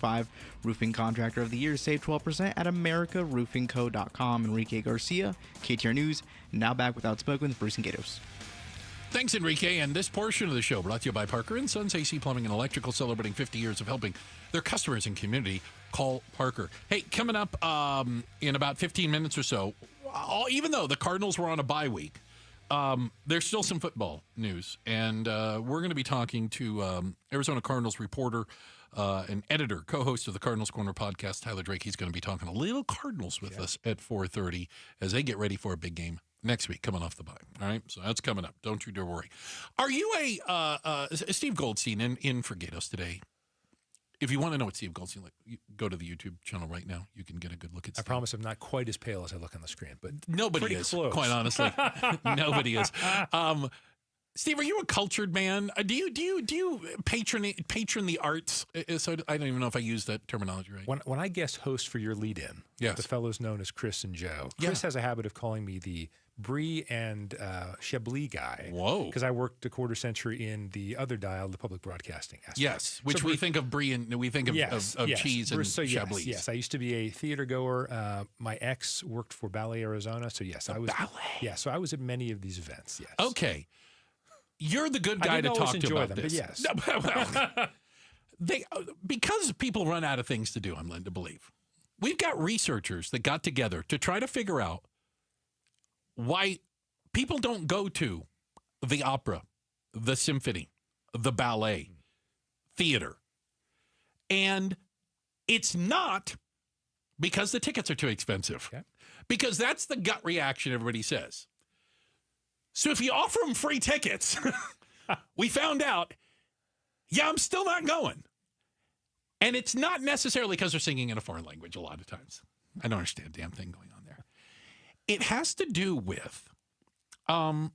S6: Roofing Contractor of the Year. Save 12% at AmericaRoofingCo.com. Enrique Garcia, KTAR News. Now back with Outspoken with Bruce and Gatos.
S8: Thanks, Enrique. And this portion of the show brought to you by Parker & Sons AC Plumbing and Electrical, celebrating 50 years of helping their customers and community. Call Parker. Hey, coming up in about 15 minutes or so, even though the Cardinals were on a bye week, there's still some football news. And we're going to be talking to Arizona Cardinals reporter and editor, co-host of the Cardinals Corner podcast, Tyler Drake. He's going to be talking a little Cardinals with us at 4:30 as they get ready for a big game next week coming off the bye. All right, so that's coming up. Don't you dare worry. Are you a Steve Goldstein in for Gatos today? If you want to know what Steve Goldstein like, go to the YouTube channel right now. You can get a good look at Steve.
S10: I promise I'm not quite as pale as I look on the screen, but
S8: nobody is,
S10: close.
S8: Quite honestly. Nobody is. Steve, are you a cultured man? Do you patron the arts? So I don't even know if I use that terminology right.
S10: When I guest host for your lead-in,
S8: yes,
S10: the fellows known as Chris and Joe. Chris has a habit of calling me the Brie and Chablis guy.
S8: Whoa!
S10: Because I worked a quarter century in the other dial, the public broadcasting aspect.
S8: Yes, which so we think of Brie and we think of,
S10: yes,
S8: of
S10: yes.
S8: cheese and Chablis.
S10: Yes, I used to be a theater goer. My ex worked for Ballet Arizona, so yes, I was.
S8: Ballet.
S10: Yeah, so I was at many of these events. Yes.
S8: Okay. You're the good guy to talk to about
S10: them,
S8: this.
S10: But yes.
S8: Well, because people run out of things to do, I'm led to believe. We've got researchers that got together to try to figure out why people don't go to the opera, the symphony, the ballet, theater. And it's not because the tickets are too expensive. Okay. Because that's the gut reaction everybody says. So if you offer them free tickets, we found out, I'm still not going. And it's not necessarily because they're singing in a foreign language a lot of times. I don't understand a damn thing going on there. It has to do with our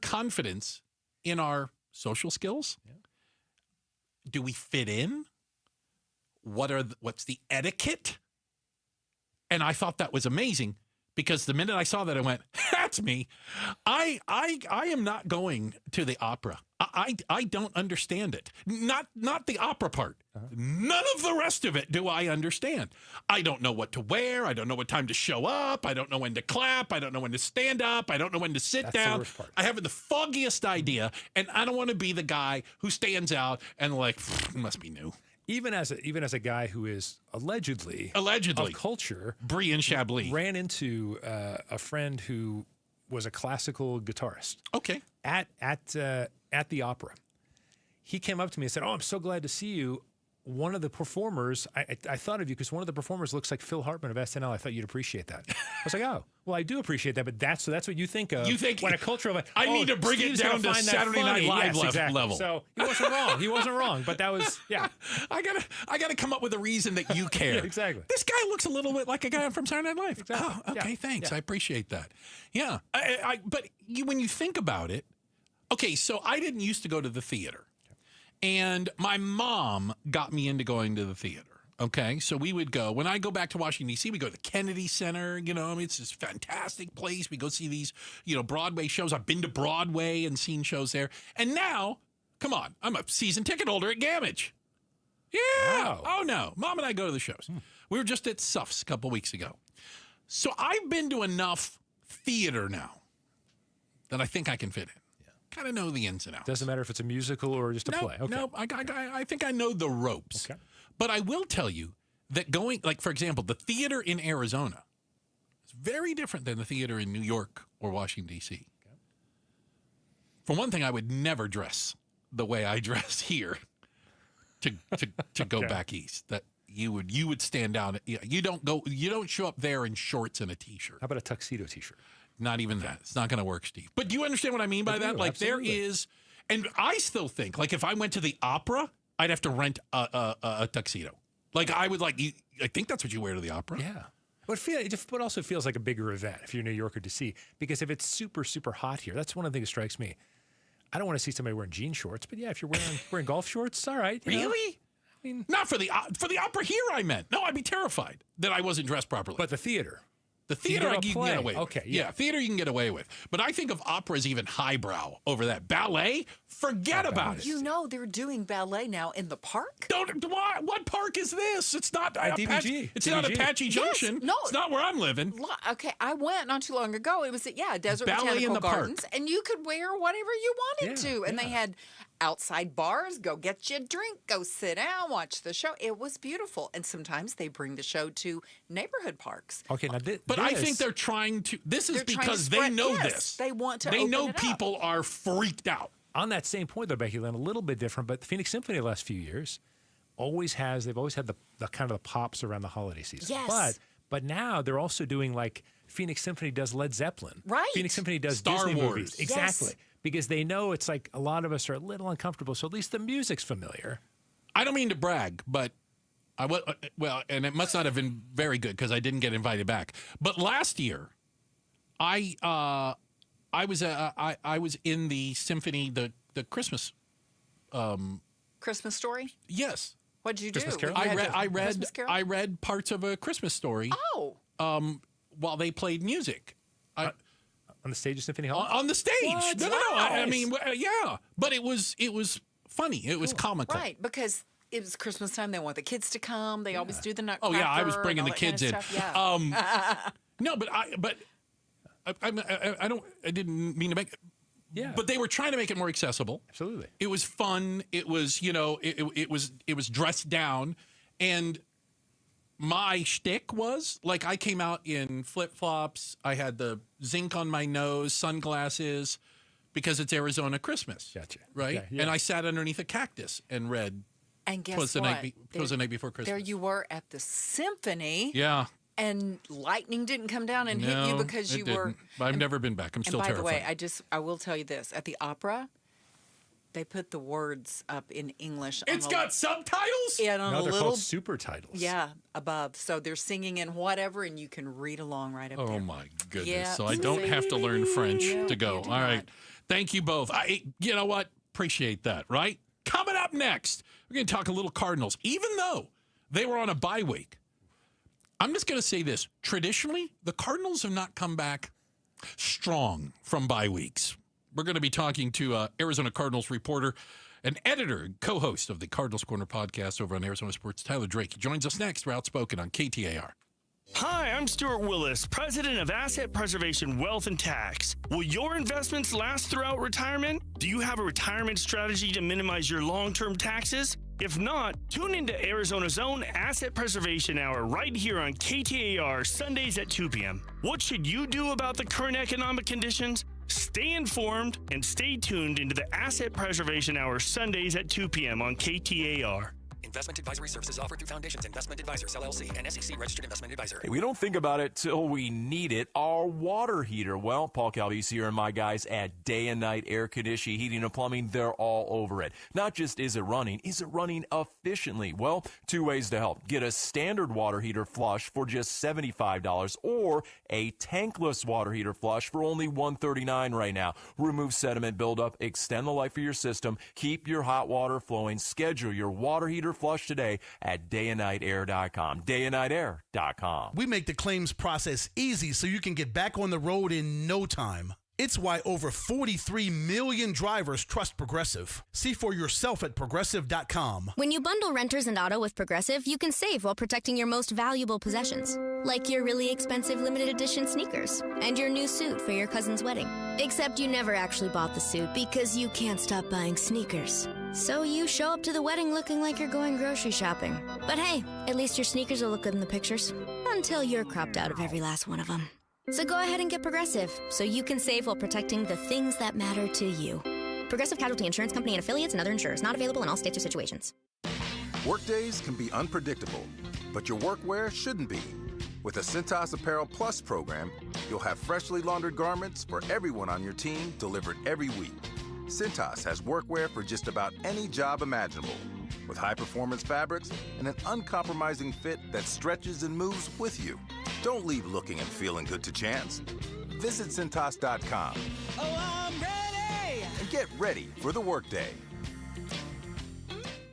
S8: confidence in our social skills. Yeah. Do we fit in? What's the etiquette? And I thought that was amazing because the minute I saw that, I went, that's me. I am not going to the opera. I don't understand it. Not the opera part. Uh-huh. None of the rest of it do I understand. I don't know what to wear. I don't know what time to show up. I don't know when to clap. I don't know when to stand up. I don't know when to sit down. The worst part. I haven't the foggiest idea, and I don't want to be the guy who stands out and it must be new.
S10: Even as a guy who is allegedly of culture,
S8: Brie and Chablis
S10: ran into a friend who was a classical guitarist.
S8: Okay,
S10: at the opera, he came up to me and said, "Oh, I'm so glad to see you. One of the performers, I thought of you because one of the performers looks like Phil Hartman of SNL. I thought you'd appreciate that." I was like, "Oh, well, I do appreciate that, but that's what you think of.
S8: You think
S10: when a culture of
S8: I need to bring
S10: Steve's
S8: it down to Saturday Night Live level."
S10: So he wasn't wrong. He wasn't wrong, but that was
S8: I gotta come up with a reason that you care.
S10: Yeah, exactly.
S8: This guy looks a little bit like a guy from Saturday Night Live.
S10: Exactly.
S8: Oh, okay, thanks.
S10: Yeah.
S8: I appreciate that. Yeah, but when you think about it, okay, so I didn't used to go to the theater. And my mom got me into going to the theater. Okay, so we would go. When I go back to Washington, D.C., we go to the Kennedy Center. It's this fantastic place. We go see these, Broadway shows. I've been to Broadway and seen shows there. And now, come on, I'm a season ticket holder at Gamage. Yeah. Wow. Oh, no. Mom and I go to the shows. We were just at Suff's a couple weeks ago. So I've been to enough theater now that I think I can fit in. Yeah. Kind of know the ins and outs.
S10: Doesn't matter if it's a musical or just a play. Okay.
S8: No, I think I know the ropes. Okay. But I will tell you that going, like, for example, the theater in Arizona is very different than the theater in New York or Washington, D.C. Okay. For one thing, I would never dress the way I dress here to go back east. That you would stand down. You don't show up there in shorts and a T-shirt.
S10: How about a tuxedo T-shirt?
S8: Not even that. It's not going to work, Steve. But do you understand what I mean by that? Like, absolutely. There is, and I still think, like, if I went to the opera, I'd have to rent a tuxedo. Like, I would I think that's what you wear to the opera.
S10: Yeah. But also feels like a bigger event if you're New York or DC. Because if it's super, super hot here, that's one of the things that strikes me. I don't want to see somebody wearing jean shorts, but yeah, if you're wearing golf shorts, it's all right.
S8: Really? I mean, not for the opera here, I meant. No, I'd be terrified that I wasn't dressed properly.
S10: But the theater.
S8: The theater you can get away with.
S10: Okay,
S8: yeah, theater you can get away with. But I think of opera as even highbrow over that. Ballet, forget about it.
S3: They're doing ballet now in the park?
S8: What park is this? It's not
S10: DBG.
S8: It's not Apache Junction.
S3: Yes, no.
S8: It's not where I'm living.
S3: Okay, I went not too long ago. It was at, Desert
S8: Ballet
S3: Botanical
S8: in the
S3: Gardens.
S8: park.
S3: And you could wear whatever you wanted to. And they had outside bars, go get you a drink, go sit down, watch the show. It was beautiful. And sometimes they bring the show to neighborhood parks.
S10: Okay, now
S8: but I think they're trying to. This is because they know this.
S3: They want to.
S8: They know people are freaked out.
S10: On that same point, though, Becky Lynn, a little bit different, but the Phoenix Symphony the last few years they've always had the kind of the pops around the holiday season.
S3: Yes.
S10: But now they're also doing like Phoenix Symphony does Led Zeppelin.
S3: Right.
S10: Phoenix Symphony does
S8: Star
S10: Disney
S8: Wars.
S10: movies. Exactly. Yes. Because they know it's like a lot of us are a little uncomfortable, so at least the music's familiar.
S8: I don't mean to brag, but and it must not have been very good because I didn't get invited back. But last year, I was in the symphony, the Christmas.
S3: Christmas Story?
S8: Yes.
S3: What did you do?
S10: Christmas Carol?
S8: I read parts of A Christmas Story.
S3: Oh.
S8: While they played music.
S10: On the stage of Symphony Hall?
S8: On the stage.
S3: What?
S8: No. I mean, yeah. But it was funny. It was comical.
S3: Right, because it was Christmas time. They want the kids to come. They always do the nutcracker.
S8: Oh, yeah, I was bringing the kids in.
S3: Yeah.
S8: No, but I didn't mean to make it.
S10: Yeah.
S8: But they were trying to make it more accessible.
S10: Absolutely.
S8: It was fun. It was, it was dressed down. And my shtick was, like, I came out in flip-flops. I had the zinc on my nose, sunglasses, because it's Arizona Christmas.
S10: Gotcha.
S8: Right?
S10: Okay, yeah.
S8: And I sat underneath a cactus and read.
S3: And guess
S8: what? It was the night before Christmas.
S3: There you were at the symphony.
S8: Yeah.
S3: And lightning didn't come down and hit you because you were.
S8: I've never been back. I'm still terrified.
S3: And by the way, I will tell you this. At the opera, they put the words up in English.
S8: It's got subtitles?
S3: Yeah, on
S10: no,
S3: a
S10: they're
S3: little
S10: called super titles.
S3: Yeah, above. So they're singing in whatever, and you can read along right up there.
S8: Oh, my goodness.
S3: Yeah.
S8: So I don't have to learn French to go.
S3: You
S8: All right.
S3: not.
S8: Thank you both. You know what? Appreciate that, right? Coming up next, we're going to talk a little Cardinals. Even though they were on a bye week, I'm just going to say this. Traditionally, the Cardinals have not come back strong from bye weeks. We're going to be talking to Arizona Cardinals reporter and editor and co-host of the Cardinals Corner podcast over on Arizona Sports, Tyler Drake. He joins us next for Outspoken on KTAR.
S12: Hi, I'm Stuart Willis, president of Asset Preservation Wealth and Tax. Will your investments last throughout retirement? Do you have a retirement strategy to minimize your long-term taxes? If not, tune into Arizona's own Asset Preservation Hour right here on KTAR Sundays at 2 p.m. What should you do about the current economic conditions? Stay informed and stay tuned into the Asset Preservation Hour Sundays at 2 p.m. on KTAR.
S13: Investment advisory services offered through Foundations Investment Advisors, LLC, and SEC Registered Investment Advisor.
S15: Hey, we don't think about it till we need it. Our water heater. Well, Paul Calvese here and my guys at Day and Night Air Conditioning, Heating and Plumbing, they're all over it. Not just is it running efficiently? Well, two ways to help. Get a standard water heater flush for just $75 or a tankless water heater flush for only $139 right now. Remove sediment buildup, extend the life of your system, keep your hot water flowing, schedule your water heater flush flush today at dayandnightair.com. Dayandnightair.com.
S1: We make the claims process easy so you can get back on the road in no time. It's why over 43 million drivers trust Progressive. See for yourself at Progressive.com.
S14: When you bundle renters and auto with Progressive, you can save while protecting your most valuable possessions. Like your really expensive limited edition sneakers and your new suit for your cousin's wedding. Except you never actually bought the suit because you can't stop buying sneakers. So you show up to the wedding looking like you're going grocery shopping. But hey, at least your sneakers will look good in the pictures. Until you're cropped out of every last one of them. So go ahead and get Progressive, so you can save while protecting the things that matter to you. Progressive Casualty Insurance Company and affiliates and other insurers. Not available in all states or situations.
S17: Workdays can be unpredictable, but your workwear shouldn't be. With a Cintas Apparel Plus program, you'll have freshly laundered garments for everyone on your team delivered every week. Cintas has workwear for just about any job imaginable, with high-performance fabrics and an uncompromising fit that stretches and moves with you. Don't leave looking and feeling good to chance. Visit Cintas.com.
S18: Oh, I'm ready!
S17: And get ready for the workday.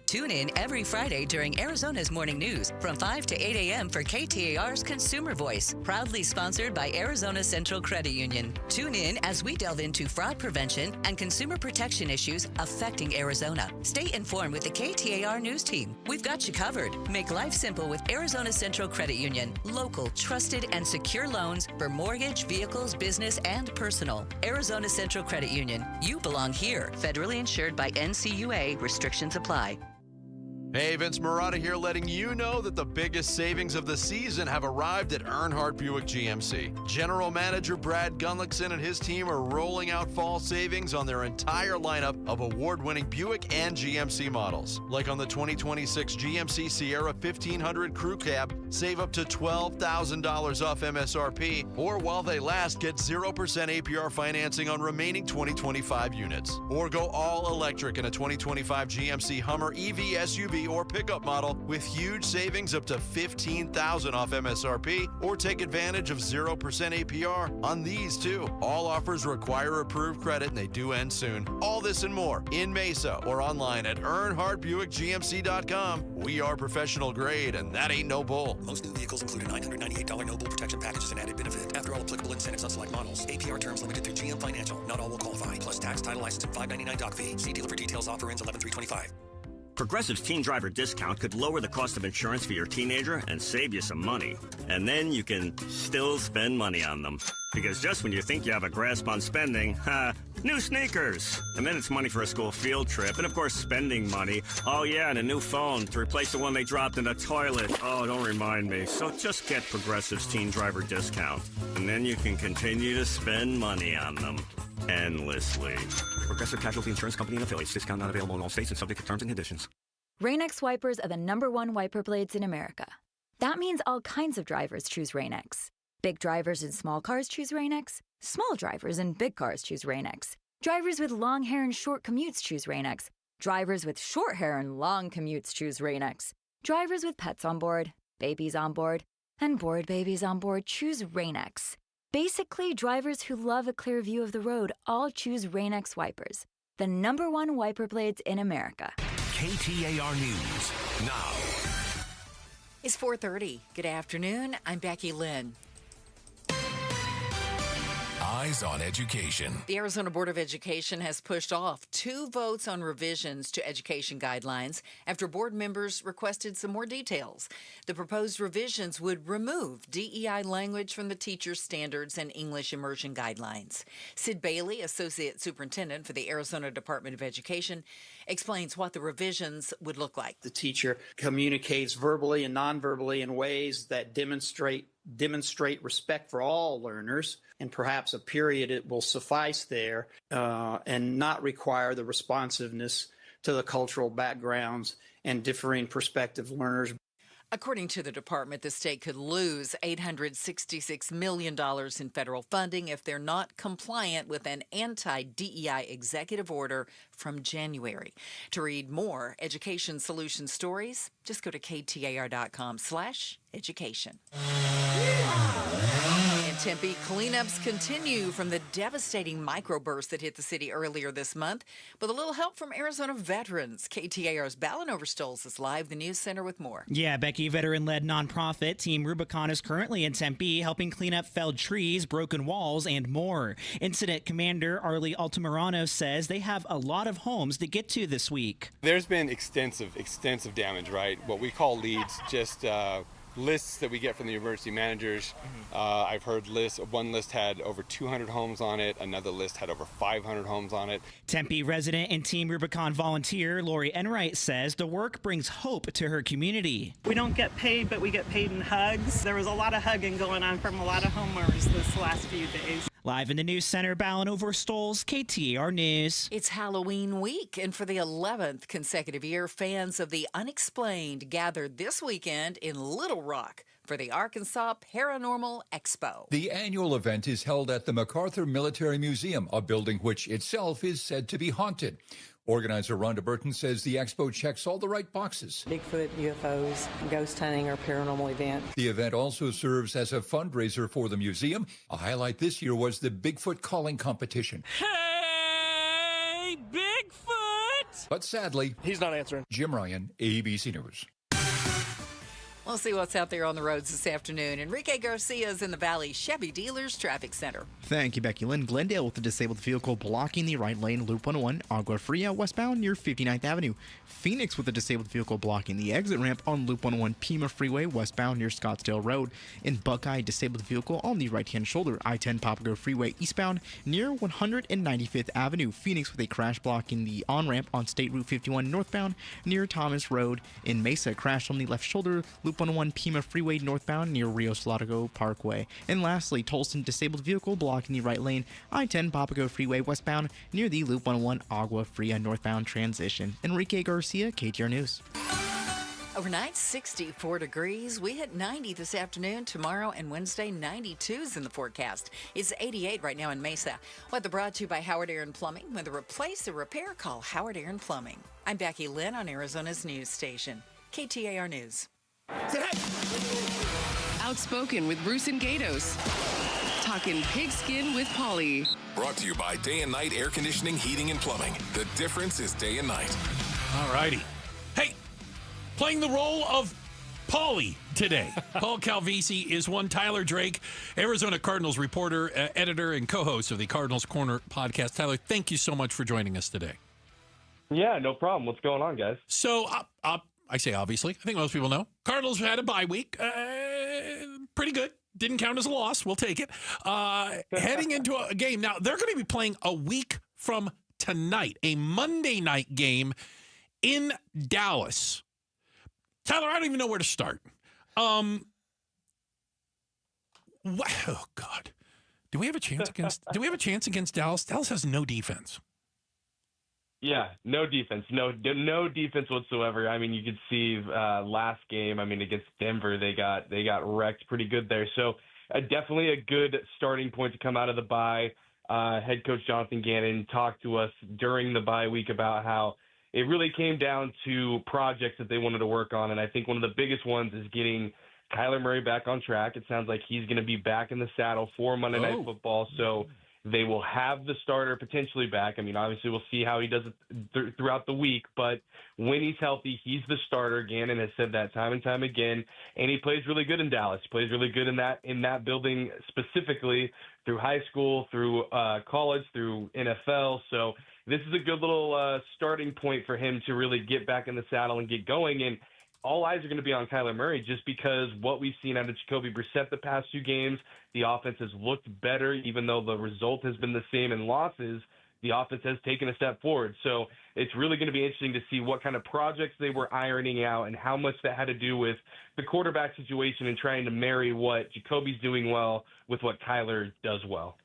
S19: Tune in every Friday during Arizona's Morning News from 5 to 8 a.m. for KTAR's Consumer Voice, proudly sponsored by Arizona Central Credit Union. Tune in as we delve into fraud prevention and consumer protection issues affecting Arizona. Stay informed with the KTAR News team. We've got you covered. Make life simple with Arizona Central Credit Union. Local, trusted, and secure loans for mortgage, vehicles, business, and personal. Arizona Central Credit Union. You belong here. Federally insured by NCUA. Restrictions apply.
S20: Hey, Vince Marotta here, letting you know that the biggest savings of the season have arrived at Earnhardt Buick GMC. General Manager Brad Gunlickson and his team are rolling out fall savings on their entire lineup of award-winning Buick and GMC models. Like on the 2026 GMC Sierra 1500 Crew Cab, save up to $12,000 off MSRP, or while they last, get 0% APR financing on remaining 2025 units. Or go all electric in a 2025 GMC Hummer EV SUV or pickup model with huge savings up to $15,000 off MSRP, or take advantage of 0% APR on these too. All offers require approved credit and they do end soon. All this and more in Mesa or online at EarnhardtBuickGMC.com. We are professional grade and that ain't no bull.
S13: Most new vehicles include a $998 no bull protection package as an added benefit. After all applicable incentives on select models. APR terms limited through GM Financial. Not all will qualify. Plus tax, title, license, and $599 doc fee. See dealer for details. Offer ends 11/3/25.
S21: Progressive's Teen Driver discount could lower the cost of insurance for your teenager and save you some money. And then you can still spend money on them. Because just when you think you have a grasp on spending, new sneakers. And then it's money for a school field trip. And of course, spending money. Oh yeah, and a new phone to replace the one they dropped in the toilet. Oh, don't remind me. So just get Progressive's Teen Driver discount. And then you can continue to spend money on them. Endlessly. Progressive Casualty Insurance Company and affiliates. Discount not available in all states and subject to terms and conditions.
S28: Rain-X wipers are the #1 wiper blades in America. That means all kinds of drivers choose Rain-X. Big drivers in small cars choose Rain-X. Small drivers in big cars choose Rain-X. Drivers with long hair and short commutes choose Rain-X. Drivers with short hair and long commutes choose Rain-X. Drivers with pets on board, babies on board, and bored babies on board choose Rain-X. Basically, drivers who love a clear view of the road all choose Rain-X wipers, the #1 wiper blades in America.
S7: KTAR News now.
S3: It's 4:30. Good afternoon. I'm Becky Lynn.
S7: Eyes on Education.
S3: The Arizona Board of Education has pushed off 2 votes on revisions to education guidelines after board members requested some more details. The proposed revisions would remove DEI language from the teacher standards and English immersion guidelines. Sid Bailey, Associate Superintendent for the Arizona Department of Education, explains what the revisions would look like.
S29: The teacher communicates verbally and non-verbally in ways that demonstrate respect for all learners, and perhaps a period it will suffice there and not require the responsiveness to the cultural backgrounds and differing perspective learners.
S3: According to the department, the state could lose $866 million in federal funding if they're not compliant with an anti-DEI executive order from January. To read more Education Solutions stories, just go to KTAR.com/education. And Tempe, cleanups continue from the devastating microburst that hit the city earlier this month. With a little help from Arizona veterans, KTAR's Ballin Overstoles is live. The News Center with more.
S5: Yeah, Becky, veteran-led nonprofit Team Rubicon is currently in Tempe helping clean up felled trees, broken walls, and more. Incident Commander Arlie Altamirano says they have a lot of homes to get to this week.
S9: There's been extensive damage, right? What we call leads, just lists that we get from the emergency managers. I've heard one list had over 200 homes on it. Another list had over 500 homes on it.
S5: Tempe resident and Team Rubicon volunteer Lori Enright says the work brings hope to her community.
S16: We don't get paid, but we get paid in hugs. There was a lot of hugging going on from a lot of homeowners this last few days.
S5: Live in the News Center, Ballin Overstoles, KTAR News.
S3: It's Halloween week, and for the 11th consecutive year, fans of the unexplained gathered this weekend in Little Rock for the Arkansas Paranormal Expo.
S22: The annual event is held at the MacArthur Military Museum, a building which itself is said to be haunted. Organizer Rhonda Burton says the expo checks all the right boxes.
S23: Bigfoot, UFOs, ghost hunting, or paranormal event.
S22: The event also serves as a fundraiser for the museum. A highlight this year was the Bigfoot calling competition.
S12: Hey, Bigfoot!
S22: But sadly,
S12: he's not answering.
S22: Jim Ryan, ABC News.
S3: We'll see what's out there on the roads this afternoon. Enrique Garcia is in the Valley Chevy Dealers Traffic Center.
S6: Thank you, Becky Lynn. Glendale with a disabled vehicle blocking the right lane, Loop 101, Agua Fria westbound near 59th Avenue. Phoenix with a disabled vehicle blocking the exit ramp on Loop 101, Pima Freeway westbound near Scottsdale Road. In Buckeye, disabled vehicle on the right-hand shoulder, I-10 Papago Freeway eastbound near 195th Avenue. Phoenix with a crash blocking the on-ramp on State Route 51 northbound near Thomas Road. In Mesa, crash on the left shoulder, Loop 101 Pima Freeway northbound near Rio Salado Parkway. And lastly, Tolson disabled vehicle blocking the right lane, I-10 Papago Freeway westbound near the Loop 101 Agua Fria northbound transition. Enrique Garcia, KTAR News.
S3: Overnight, 64 degrees. We hit 90 this afternoon. Tomorrow and Wednesday, 92s in the forecast. It's 88 right now in Mesa. Weather brought to you by Howard Aaron Plumbing. When to replace or repair, call Howard Aaron Plumbing. I'm Becky Lynn on Arizona's news station, KTAR News.
S24: Outspoken with Bruce and Gatos. Talking pigskin with Polly.
S7: Brought to you by Day and Night Air Conditioning, Heating, and Plumbing. The difference is day and night.
S8: All righty. Hey, playing the role of Paulie today. Paul Calvisi is one. Tyler Drake, Arizona Cardinals reporter, editor, and co-host of the Cardinals Corner podcast. Tyler, thank you so much for joining us today.
S25: Yeah, no problem. What's going on, guys?
S8: So, I say obviously. I think most people know. Cardinals had a bye week. Pretty good. Didn't count as a loss. We'll take it. Heading into a game. Now, they're going to be playing a week from tonight, a Monday night game in Dallas. Tyler, I don't even know where to start. Oh, God. Do we have a chance against Dallas? Dallas has no defense.
S25: Yeah, no defense. No defense whatsoever. I mean, you could see last game, against Denver, they got wrecked pretty good there. So definitely a good starting point to come out of the bye. Head coach Jonathan Gannon talked to us during the bye week about how it really came down to projects that they wanted to work on. And I think one of the biggest ones is getting Kyler Murray back on track. It sounds like he's going to be back in the saddle for Monday Night Football. So they will have the starter potentially back. Obviously, we'll see how he does it throughout the week. But when he's healthy, he's the starter. Gannon has said that time and time again. And he plays really good in Dallas. He plays really good in that building specifically through high school, through college, through NFL. So this is a good little starting point for him to really get back in the saddle and get going. And all eyes are going to be on Kyler Murray just because what we've seen out of Jacoby Brissett the past few games, the offense has looked better, even though the result has been the same in losses. The offense has taken a step forward. So it's really going to be interesting to see what kind of projects they were ironing out and how much that had to do with the quarterback situation and trying to marry what Jacoby's doing well with what Kyler does well.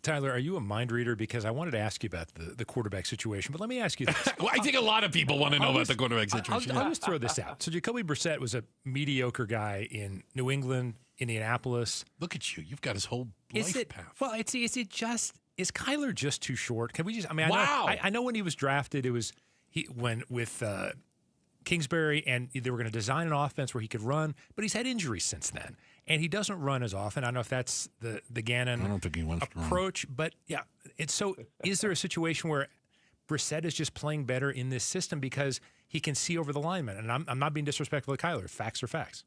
S10: Tyler, are you a mind reader? Because I wanted to ask you about the quarterback situation, but let me ask you this.
S8: Well, I think a lot of people want to know about the quarterback situation.
S10: I'll just throw this out. So Jacoby Brissett was a mediocre guy in New England, Indianapolis.
S8: Look at you. You've got his whole life path.
S10: Well, is Kyler just too short? Can we just,
S8: Wow.
S10: I know when he was drafted, it was Kingsbury, and they were going to design an offense where he could run, but he's had injuries since then. And he doesn't run as often. I don't know if that's the Gannon
S8: I don't think he wants to run.
S10: approach, but yeah. And so is there a situation where Brissett is just playing better in this system because he can see over the lineman? And I'm not being disrespectful to Kyler. Facts are facts.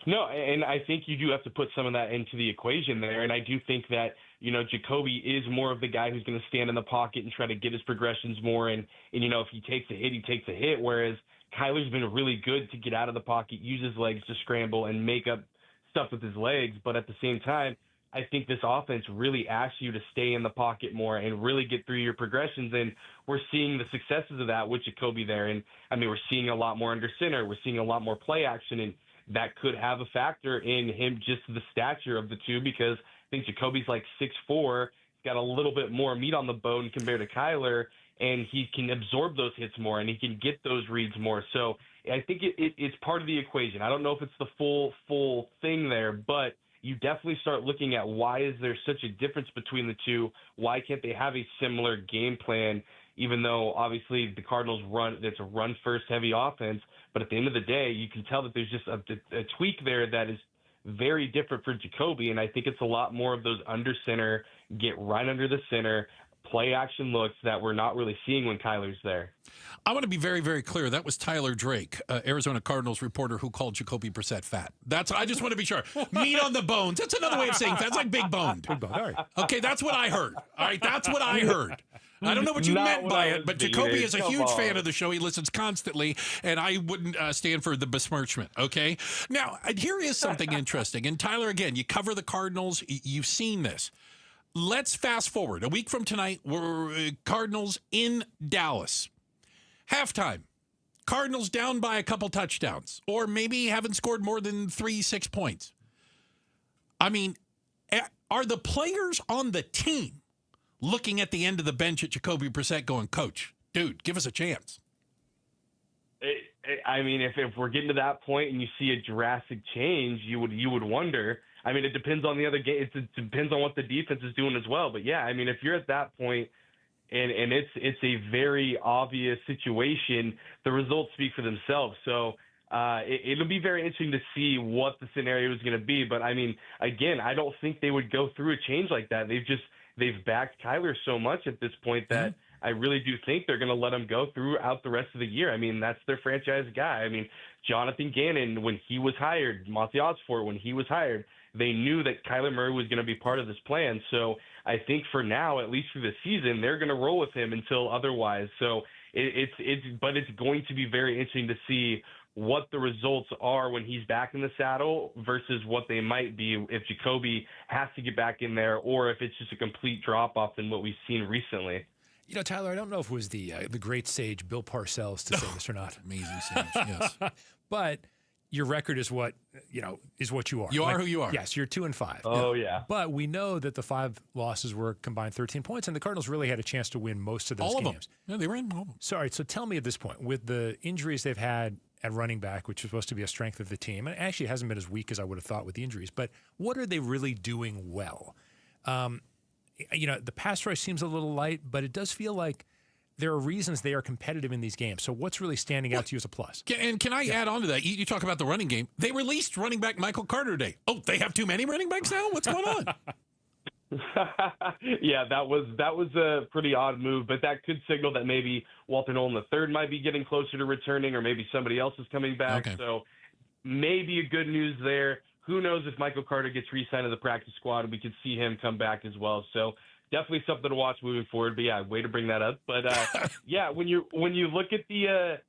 S25: No, and I think you do have to put some of that into the equation there. And I do think that, Jacoby is more of the guy who's going to stand in the pocket and try to get his progressions more. And if he takes a hit, he takes a hit. Whereas Kyler's been really good to get out of the pocket, use his legs to scramble and make up stuff with his legs. But at the same time, I think this offense really asks you to stay in the pocket more and really get through your progressions. And we're seeing the successes of that with Jacoby there. And, we're seeing a lot more under center. We're seeing a lot more play action. And that could have a factor in him, just the stature of the two, because I think Jacoby's like 6'4", he's got a little bit more meat on the bone compared to Kyler, and he can absorb those hits more and he can get those reads more. So I think it's part of the equation. I don't know if it's the full thing there, but you definitely start looking at why is there such a difference between the two? Why can't they have a similar game plan, even though obviously the Cardinals it's a run-first heavy offense, but at the end of the day, you can tell that there's just a tweak there that is very different for Jacoby, and I think it's a lot more of those under center, get right under the center, play action looks that we're not really seeing when Kyler's there.
S8: I want to be very, very clear. That was Tyler Drake, Arizona Cardinals reporter, who called Jacoby Brissett fat. I just want to be sure. Meat on the bones. That's another way of saying fat. That's like big boned.
S10: Big bone. All right.
S8: Okay, that's what I heard. All right, that's what I heard. I don't know what you meant by it, but Jacoby is a huge fan of the show. He listens constantly, and I wouldn't stand for the besmirchment, okay? Now, here is something interesting. And Tyler, again, you cover the Cardinals. You've seen this. Let's fast forward. A week from tonight, we're Cardinals in Dallas. Halftime. Cardinals down by a couple touchdowns, or maybe haven't scored more than 3-6 points. Are the players on the team looking at the end of the bench at Jacoby Brissett going, Coach, dude, give us a chance?
S25: If we're getting to that point and you see a drastic change, you would wonder. It depends on the other game. It depends on what the defense is doing as well. But yeah, if you're at that point and it's a very obvious situation, the results speak for themselves. So it'll be very interesting to see what the scenario is going to be. But again, I don't think they would go through a change like that. They've backed Kyler so much at this point that I really do think they're going to let him go throughout the rest of the year. That's their franchise guy. Jonathan Gannon, when he was hired, Monty Osfort, when he was hired, they knew that Kyler Murray was going to be part of this plan. So I think for now, at least through the season, they're going to roll with him until otherwise. So it's going to be very interesting to see what the results are when he's back in the saddle versus what they might be if Jacoby has to get back in there, or if it's just a complete drop-off than what we've seen recently.
S10: Tyler, I don't know if it was the great sage Bill Parcells to say this or not.
S8: Amazing sage, yes.
S10: But your record is what you are.
S8: You are who you are.
S10: Yes, you're 2-5.
S25: Oh, yeah.
S10: But we know that the 5 losses were combined 13 points, and the Cardinals really had a chance to win most of those
S8: all
S10: games.
S8: Of them. Yeah, they were in all of them.
S10: So tell me at this point, with the injuries they've had at running back, which is supposed to be a strength of the team, and actually it hasn't been as weak as I would have thought with the injuries, but what are they really doing well? The pass rush seems a little light, but it does feel like there are reasons they are competitive in these games. So what's really standing out to you as a plus?
S8: And can I add on to that? You talk about the running game. They released running back Michael Carter today. Oh, they have too many running backs now? What's going on?
S25: Yeah, that was a pretty odd move, but that could signal that maybe Walter Nolan III might be getting closer to returning, or maybe somebody else is coming back. Okay. So maybe a good news there. Who knows if Michael Carter gets re-signed to the practice squad, we could see him come back as well. So definitely something to watch moving forward. But yeah, way to bring that up. But yeah, when you look at the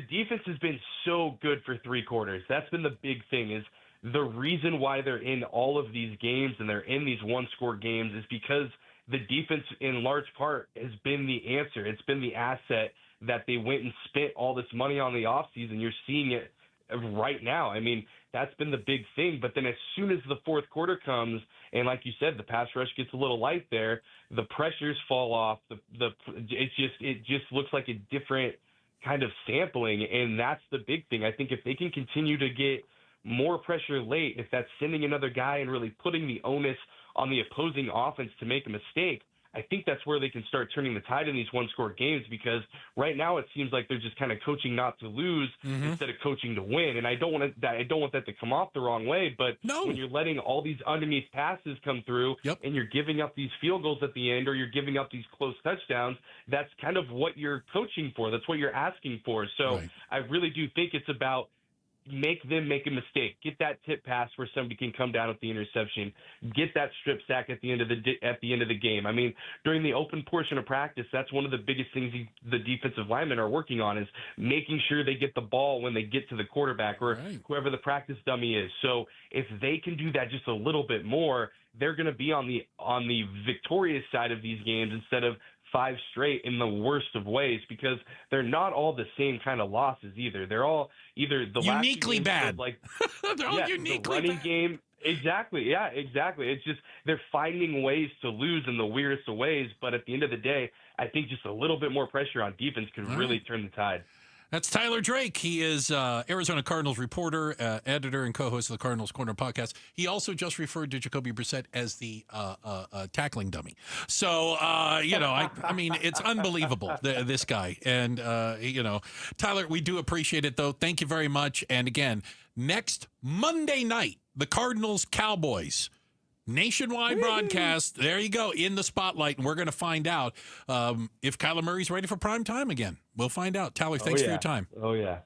S25: defense has been so good for 3 quarters. That's been the big thing. Is the reason why they're in all of these games and they're in these one-score games is because the defense, in large part, has been the answer. It's been the asset that they went and spent all this money on the offseason. You're seeing it right now. That's been the big thing. But then as soon as the fourth quarter comes, and like you said, the pass rush gets a little light there, the pressures fall off. It just looks like a different kind of sampling, and that's the big thing. I think if they can continue to get more pressure late, if that's sending another guy and really putting the onus on the opposing offense to make a mistake, I think that's where they can start turning the tide in these one-score games, because right now it seems like they're just kind of coaching not to lose instead of coaching to win. And I don't want that to come off the wrong way, but when you're letting all these underneath passes come through and you're giving up these field goals at the end, or you're giving up these close touchdowns, that's kind of what you're coaching for. That's what you're asking for. So I really do think it's about make them make a mistake. Get that tip pass where somebody can come down with the interception. Get that strip sack at the end of the game. I mean, during the open portion of practice, that's one of the biggest things the defensive linemen are working on, is making sure they get the ball when they get to the quarterback or whoever the practice dummy is. So if they can do that just a little bit more, they're going to be on the victorious side of these games instead of 5 straight in the worst of ways, because they're not all the same kind of losses either. They're all either the
S8: uniquely bad,
S25: like
S8: they're all uniquely
S25: the running
S8: bad.
S25: game. Exactly. Yeah, exactly. It's just they're finding ways to lose in the weirdest of ways. But at the end of the day, I think just a little bit more pressure on defense could really turn the tide.
S8: That's Tyler Drake. He is Arizona Cardinals reporter, editor, and co-host of the Cardinals Corner podcast. He also just referred to Jacoby Brissett as the tackling dummy. So, I mean, it's unbelievable, this guy. And, Tyler, we do appreciate it, though. Thank you very much. And, again, next Monday night, the Cardinals-Cowboys. Nationwide broadcast. There you go, in the spotlight, and we're going to find out if Kyler Murray's ready for prime time again. We'll find out. Tyler, thanks for your time.
S25: Oh, yeah.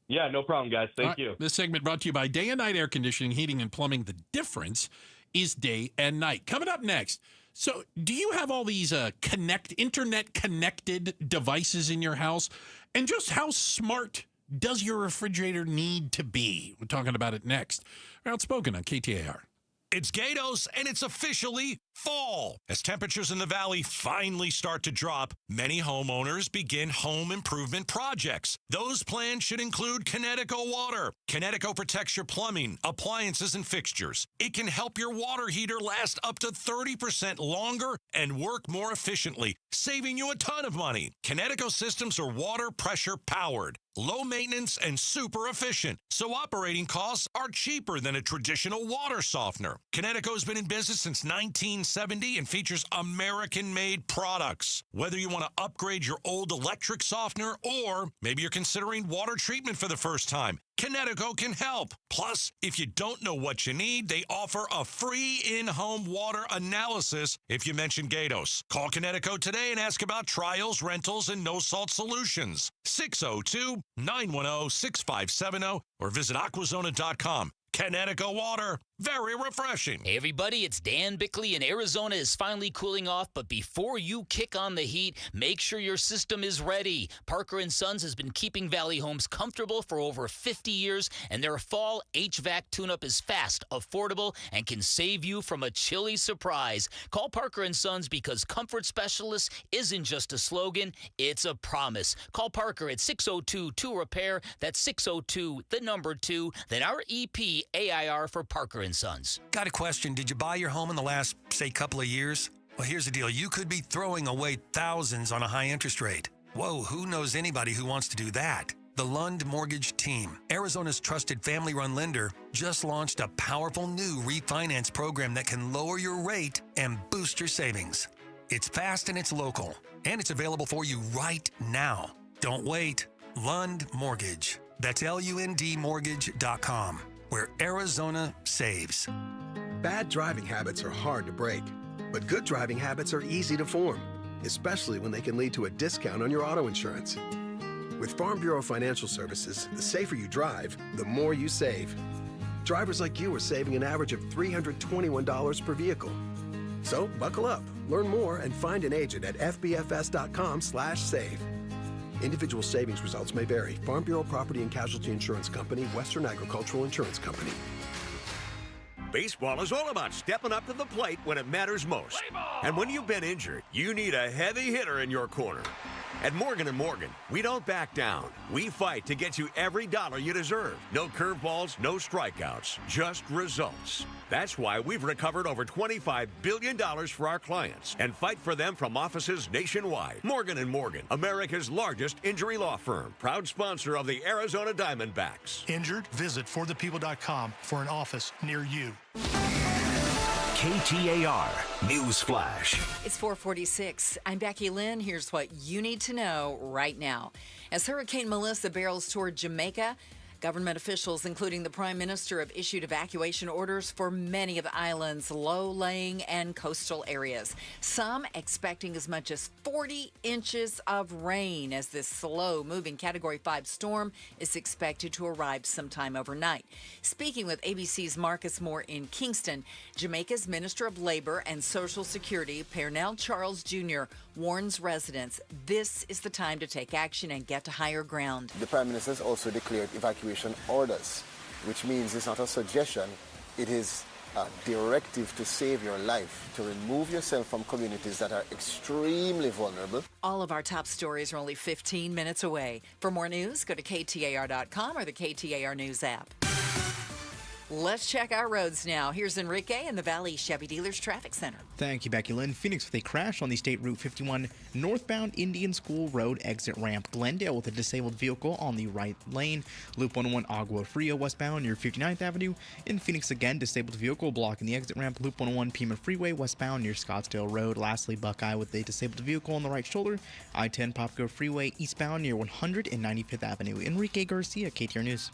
S25: Yeah, no problem, guys. Thank you.
S8: This segment brought to you by Day and Night Air Conditioning, Heating, and Plumbing. The difference is day and night. Coming up next. So do you have all these internet-connected devices in your house? And just how smart does your refrigerator need to be? We're talking about it next. Outspoken on KTAR.
S1: It's Gatos, and it's officially fall. As temperatures in the valley finally start to drop, many homeowners begin home improvement projects. Those plans should include Kinetico Water. Kinetico protects your plumbing, appliances, and fixtures. It can help your water heater last up to 30% longer and work more efficiently, saving you a ton of money. Kinetico systems are water pressure powered, low maintenance, and super efficient, so operating costs are cheaper than a traditional water softener. Kinetico has been in business since 1970 and features American-made products. Whether you want to upgrade your old electric softener or maybe you're considering water treatment for the first time, Kinetico can help. Plus, if you don't know what you need, they offer a free in-home water analysis if you mention Gatos. Call Kinetico today and ask about trials, rentals, and no-salt solutions. 602-910-6570 or visit aquazona.com. Kinetico Water, very refreshing.
S2: Hey everybody, it's Dan Bickley, and Arizona is finally cooling off, but before you kick on the heat, make sure your system is ready. Parker & Sons has been keeping Valley homes comfortable for over 50 years, and their fall HVAC tune-up is fast, affordable, and can save you from a chilly surprise. Call Parker & Sons because comfort specialist isn't just a slogan, it's a promise. Call Parker at 602-2-REPAIR, that's 602-2, then our EP AIR for Parker & Sons.
S13: Got a question. Did you buy your home in the last, say, couple of years? Well, here's the deal. You could be throwing away thousands on a high interest rate. Whoa, who knows anybody who wants to do that? The Lund Mortgage Team, Arizona's trusted family-run lender, just launched a powerful new refinance program that can lower your rate and boost your savings. It's fast and it's local, and it's available for you right now. Don't wait. Lund Mortgage. That's LUNDmortgage.com. Where Arizona saves.
S4: Bad driving habits are hard to break, but good driving habits are easy to form, especially when they can lead to a discount on your auto insurance. With Farm Bureau Financial Services, the safer you drive, the more you save. Drivers like you are saving an average of $321 per vehicle. So buckle up, learn more, and find an agent at fbfs.com/save. Individual savings results may vary. Farm Bureau Property and Casualty Insurance Company, Western Agricultural Insurance Company.
S11: Baseball is all about stepping up to the plate when it matters most. And when you've been injured, you need a heavy hitter in your corner. At Morgan & Morgan, we don't back down. We fight to get you every dollar you deserve. No curveballs, no strikeouts, just results. That's why we've recovered over $25 billion for our clients and fight for them from offices nationwide. Morgan & Morgan, America's largest injury law firm, proud sponsor of the Arizona Diamondbacks.
S14: Injured? Visit forthepeople.com for an office near you. KTAR News Flash.
S3: It's 4:46. I'm Becky Lynn. Here's what you need to know right now. As Hurricane Melissa barrels toward Jamaica, government officials, including the Prime Minister, have issued evacuation orders for many of the island's low-lying and coastal areas. Some expecting as much as 40 inches of rain as this slow-moving Category 5 storm is expected to arrive sometime overnight. Speaking with ABC's Marcus Moore in Kingston, Jamaica's Minister of Labor and Social Security, Pernell Charles Jr., warns residents this is the time to take action and get to higher ground.
S15: The Prime Minister has also declared evacuation orders, which means it's not a suggestion, it is a directive to save your life, to remove yourself from communities that are extremely vulnerable.
S3: All of our top stories are only 15 minutes away. For more news, go to KTAR.com or the KTAR News app. Let's check our roads now. Here's Enrique in the Valley Chevy Dealers Traffic Center.
S6: Thank you, Becky Lynn. Phoenix with a crash on the State Route 51 northbound Indian School Road exit ramp. Glendale with a disabled vehicle on the right lane. Loop 101 Agua Fria westbound near 59th Avenue. In Phoenix again, disabled vehicle blocking the exit ramp. Loop 101 Pima Freeway westbound near Scottsdale Road. Lastly, Buckeye with a disabled vehicle on the right shoulder. I-10 Popco Freeway eastbound near 195th Avenue. Enrique Garcia, KTAR News.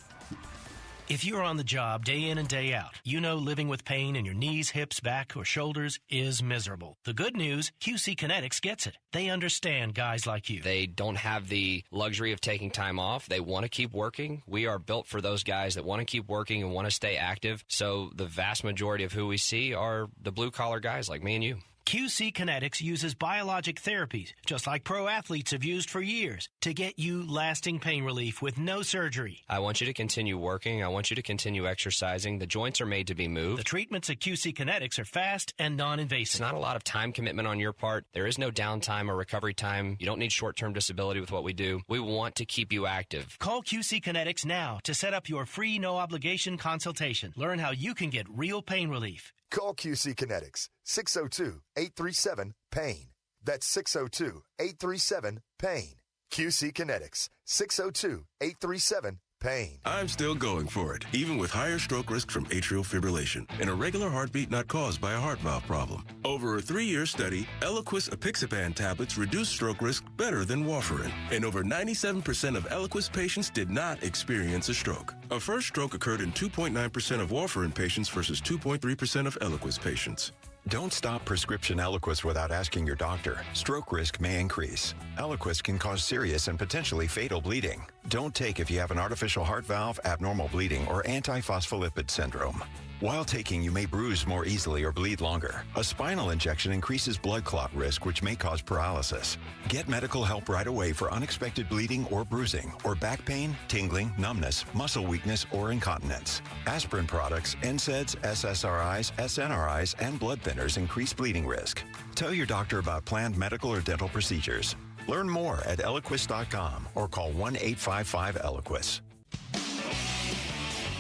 S17: If you're on the job day in and day out, you know living with pain in your knees, hips, back, or shoulders is miserable. The good news, QC Kinetics gets it. They understand guys like you.
S18: They don't have the luxury of taking time off. They want to keep working. We are built for those guys that want to keep working and want to stay active. So the vast majority of who we see are the blue-collar guys like me and you.
S17: QC Kinetics uses biologic therapies, just like pro athletes have used for years, to get you lasting pain relief with no surgery.
S18: I want you to continue working. I want you to continue exercising. The joints are made to be moved.
S17: The treatments at QC Kinetics are fast and non-invasive.
S18: It's not a lot of time commitment on your part. There is no downtime or recovery time. You don't need short-term disability with what we do. We want to keep you active.
S17: Call QC Kinetics now to set up your free no-obligation consultation. Learn how you can get real pain relief.
S19: Call QC Kinetics, 602-837-PAIN. That's 602-837-PAIN. QC Kinetics, 602-837-PAIN.
S20: I'm still going for it, even with higher stroke risk from atrial fibrillation, an irregular heartbeat not caused by a heart valve problem. Over a 3-year study, Eliquis apixaban tablets reduced stroke risk better than warfarin, and over 97% of Eliquis patients did not experience a stroke. A first stroke occurred in 2.9% of warfarin patients versus 2.3% of Eliquis patients.
S21: Don't stop prescription Eliquis without asking your doctor. Stroke risk may increase. Eliquis can cause serious and potentially fatal bleeding. Don't take if you have an artificial heart valve, abnormal bleeding, or antiphospholipid syndrome. While taking, you may bruise more easily or bleed longer. A spinal injection increases blood clot risk, which may cause paralysis. Get medical help right away for unexpected bleeding or bruising, or back pain, tingling, numbness, muscle weakness, or incontinence. Aspirin products, NSAIDs, SSRIs, SNRIs, and blood thinners increase bleeding risk. Tell your doctor about planned medical or dental procedures. Learn more at Eliquis.com or call 1-855-ELIQUIS.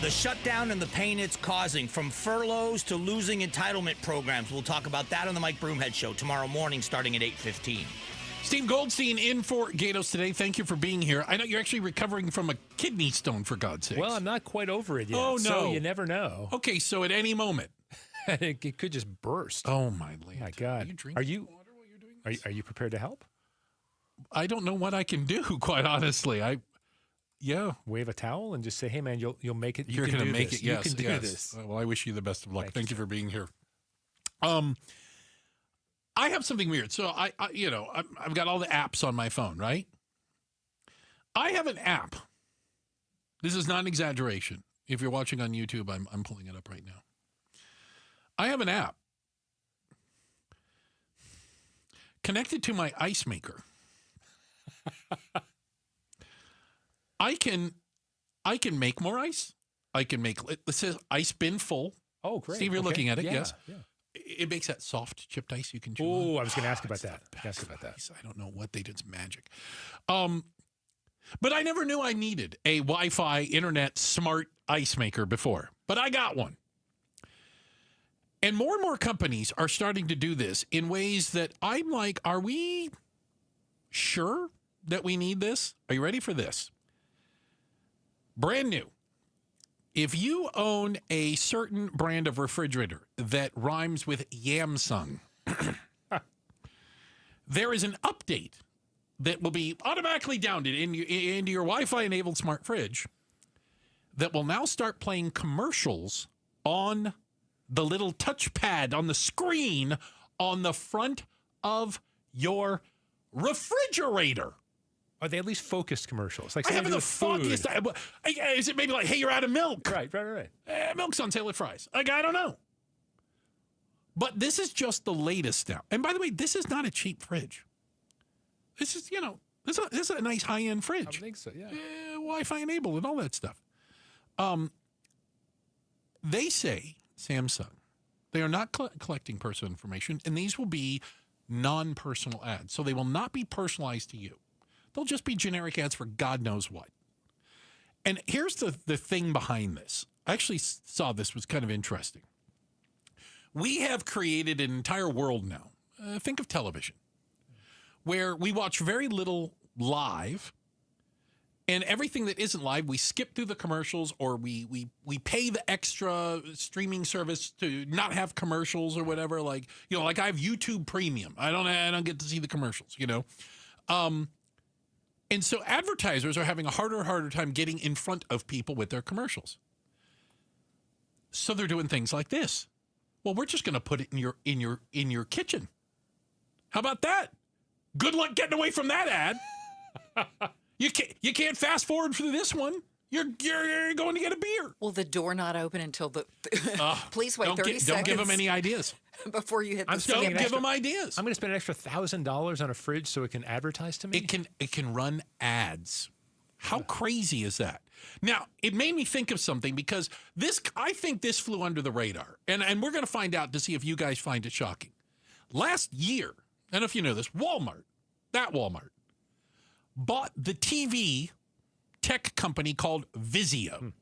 S26: The shutdown and the pain it's causing, from furloughs to losing entitlement programs. We'll talk about that on the Mike Broomhead Show tomorrow morning starting at 8:15.
S8: Steve Goldstein in for Gatos today. Thank you for being here. I know you're actually recovering from a kidney stone, for God's sake.
S10: Well, I'm not quite over it yet.
S8: Oh, no.
S10: So you never know.
S8: Okay, so at any moment.
S10: it could just burst.
S8: Oh, my land.
S10: My God.
S8: Are you drinking water while you're doing this?
S10: Are you prepared to help?
S8: I don't know what I can do, quite honestly. Yeah.
S10: Wave a towel and just say, hey, man, you'll make it.
S8: You're going to make it, yes.
S10: You can do this.
S8: Well, I wish you the best of luck. Thank you for being here. I have something weird. So, I've got all the apps on my phone, right? I have an app. This is not an exaggeration. If you're watching on YouTube, I'm pulling it up right now. I have an app connected to my ice maker. I can make more ice. I can make, let's say, ice bin full.
S10: Oh, great.
S8: Steve, you're looking at it, yes?
S10: Yeah.
S8: It makes that soft chipped ice you can chew.
S10: Oh, I was going to ask about that.
S8: I don't know what they did. It's magic. But I never knew I needed a Wi-Fi internet smart ice maker before. But I got one. And more companies are starting to do this in ways that I'm like, are we sure that we need this? Are you ready for this? Brand new. If you own a certain brand of refrigerator that rhymes with Yamsung, there is an update that will be automatically downloaded into your Wi-Fi-enabled smart fridge that will now start playing commercials on the little touchpad on the screen on the front of your refrigerator.
S10: Are they at least focused commercials? Like
S8: I haven't the foggiest. Is it maybe like, hey, you're out of milk?
S10: Right.
S8: Milk's on sale at Fry's. Like, I don't know. But this is just the latest now. And by the way, this is not a cheap fridge. This is, this is a nice high-end fridge.
S10: I think so, yeah.
S8: Wi-Fi enabled and all that stuff. They say, Samsung, they are not collecting personal information, and these will be non-personal ads. So they will not be personalized to you. They'll just be generic ads for God knows what. And here's the thing behind this. I actually saw this was kind of interesting. We have created an entire world now. Think of television, where we watch very little live, and everything that isn't live, we skip through the commercials, or we pay the extra streaming service to not have commercials or whatever. Like I have YouTube Premium. I don't get to see the commercials. And so advertisers are having a harder time getting in front of people with their commercials. So they're doing things like this. Well, we're just going to put it in your kitchen. How about that? Good luck getting away from that ad. You can't fast forward through this one. You're going to get a beer.
S3: Will the door not open until the? Please wait 30 seconds.
S8: Don't give them any ideas
S3: before you hit the.
S8: Don't give them ideas.
S10: I'm going to spend an extra $1,000 on a fridge so it can advertise to me.
S8: It can run ads. How crazy is that? Now, it made me think of something because I think this flew under the radar, and we're going to find out to see if you guys find it shocking. Last year, I don't know if you know this, Walmart bought the TV tech company called Vizio.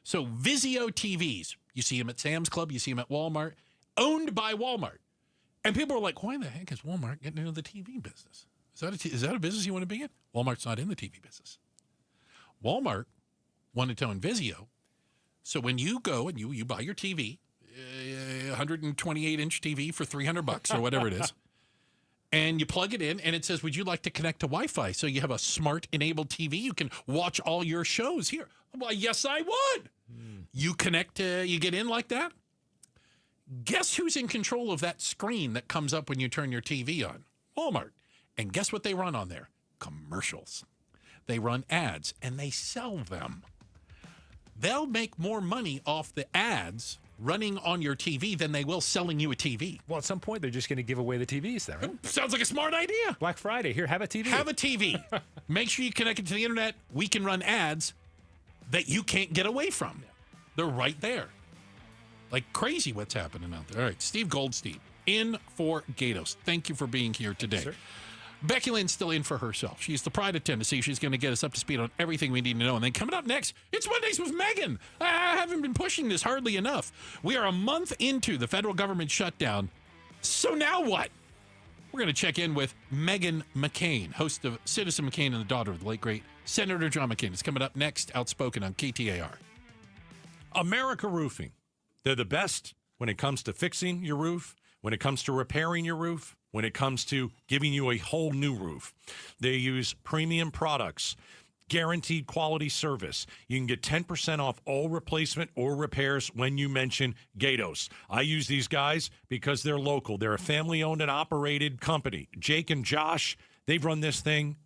S8: So Vizio TVs, you see them at Sam's Club, you see them at Walmart, owned by Walmart. And people are like, why the heck is Walmart getting into the TV business? Is that a business you want to be in? Walmart's not in the TV business. Walmart wanted to own Vizio. So when you go and you buy your TV, 128-inch TV for $300 or whatever it is, and you plug it in, and it says, would you like to connect to Wi-Fi? So you have a smart-enabled TV. You can watch all your shows here. Well, yes, I would. You connect, you get in like that. Guess who's in control of that screen that comes up when you turn your TV on? Walmart. And guess what they run on there? Commercials. They run ads, and they sell them. They'll make more money off the ads running on your TV than they will selling you a TV.
S10: Well, at some point, they're just going to give away the TVs then, right?
S8: Sounds like a smart idea.
S10: Black Friday. Here, have a TV.
S8: Have a TV. Make sure you connect it to the internet. We can run ads that you can't get away from. Yeah. They're right there. Like crazy what's happening out there. All right, Steve Goldstein in for Gatos. Thank you for being here today.
S10: Thank you, sir.
S8: Becky Lynn's still in for herself. She's the pride of Tennessee. She's going to get us up to speed on everything we need to know. And then coming up next, it's Mondays with Megan. I haven't been pushing this hardly enough. We are a month into the federal government shutdown. So now what? We're going to check in with Megan McCain, host of Citizen McCain and the daughter of the late, great Senator John McCain. It's coming up next, Outspoken on KTAR.
S1: America Roofing. They're the best when it comes to fixing your roof, when it comes to repairing your roof, when it comes to giving you a whole new roof. They use premium products, guaranteed quality service. You can get 10% off all replacement or repairs when you mention Gatos. I use these guys because they're local. They're a family-owned and operated company. Jake and Josh, they've run this thing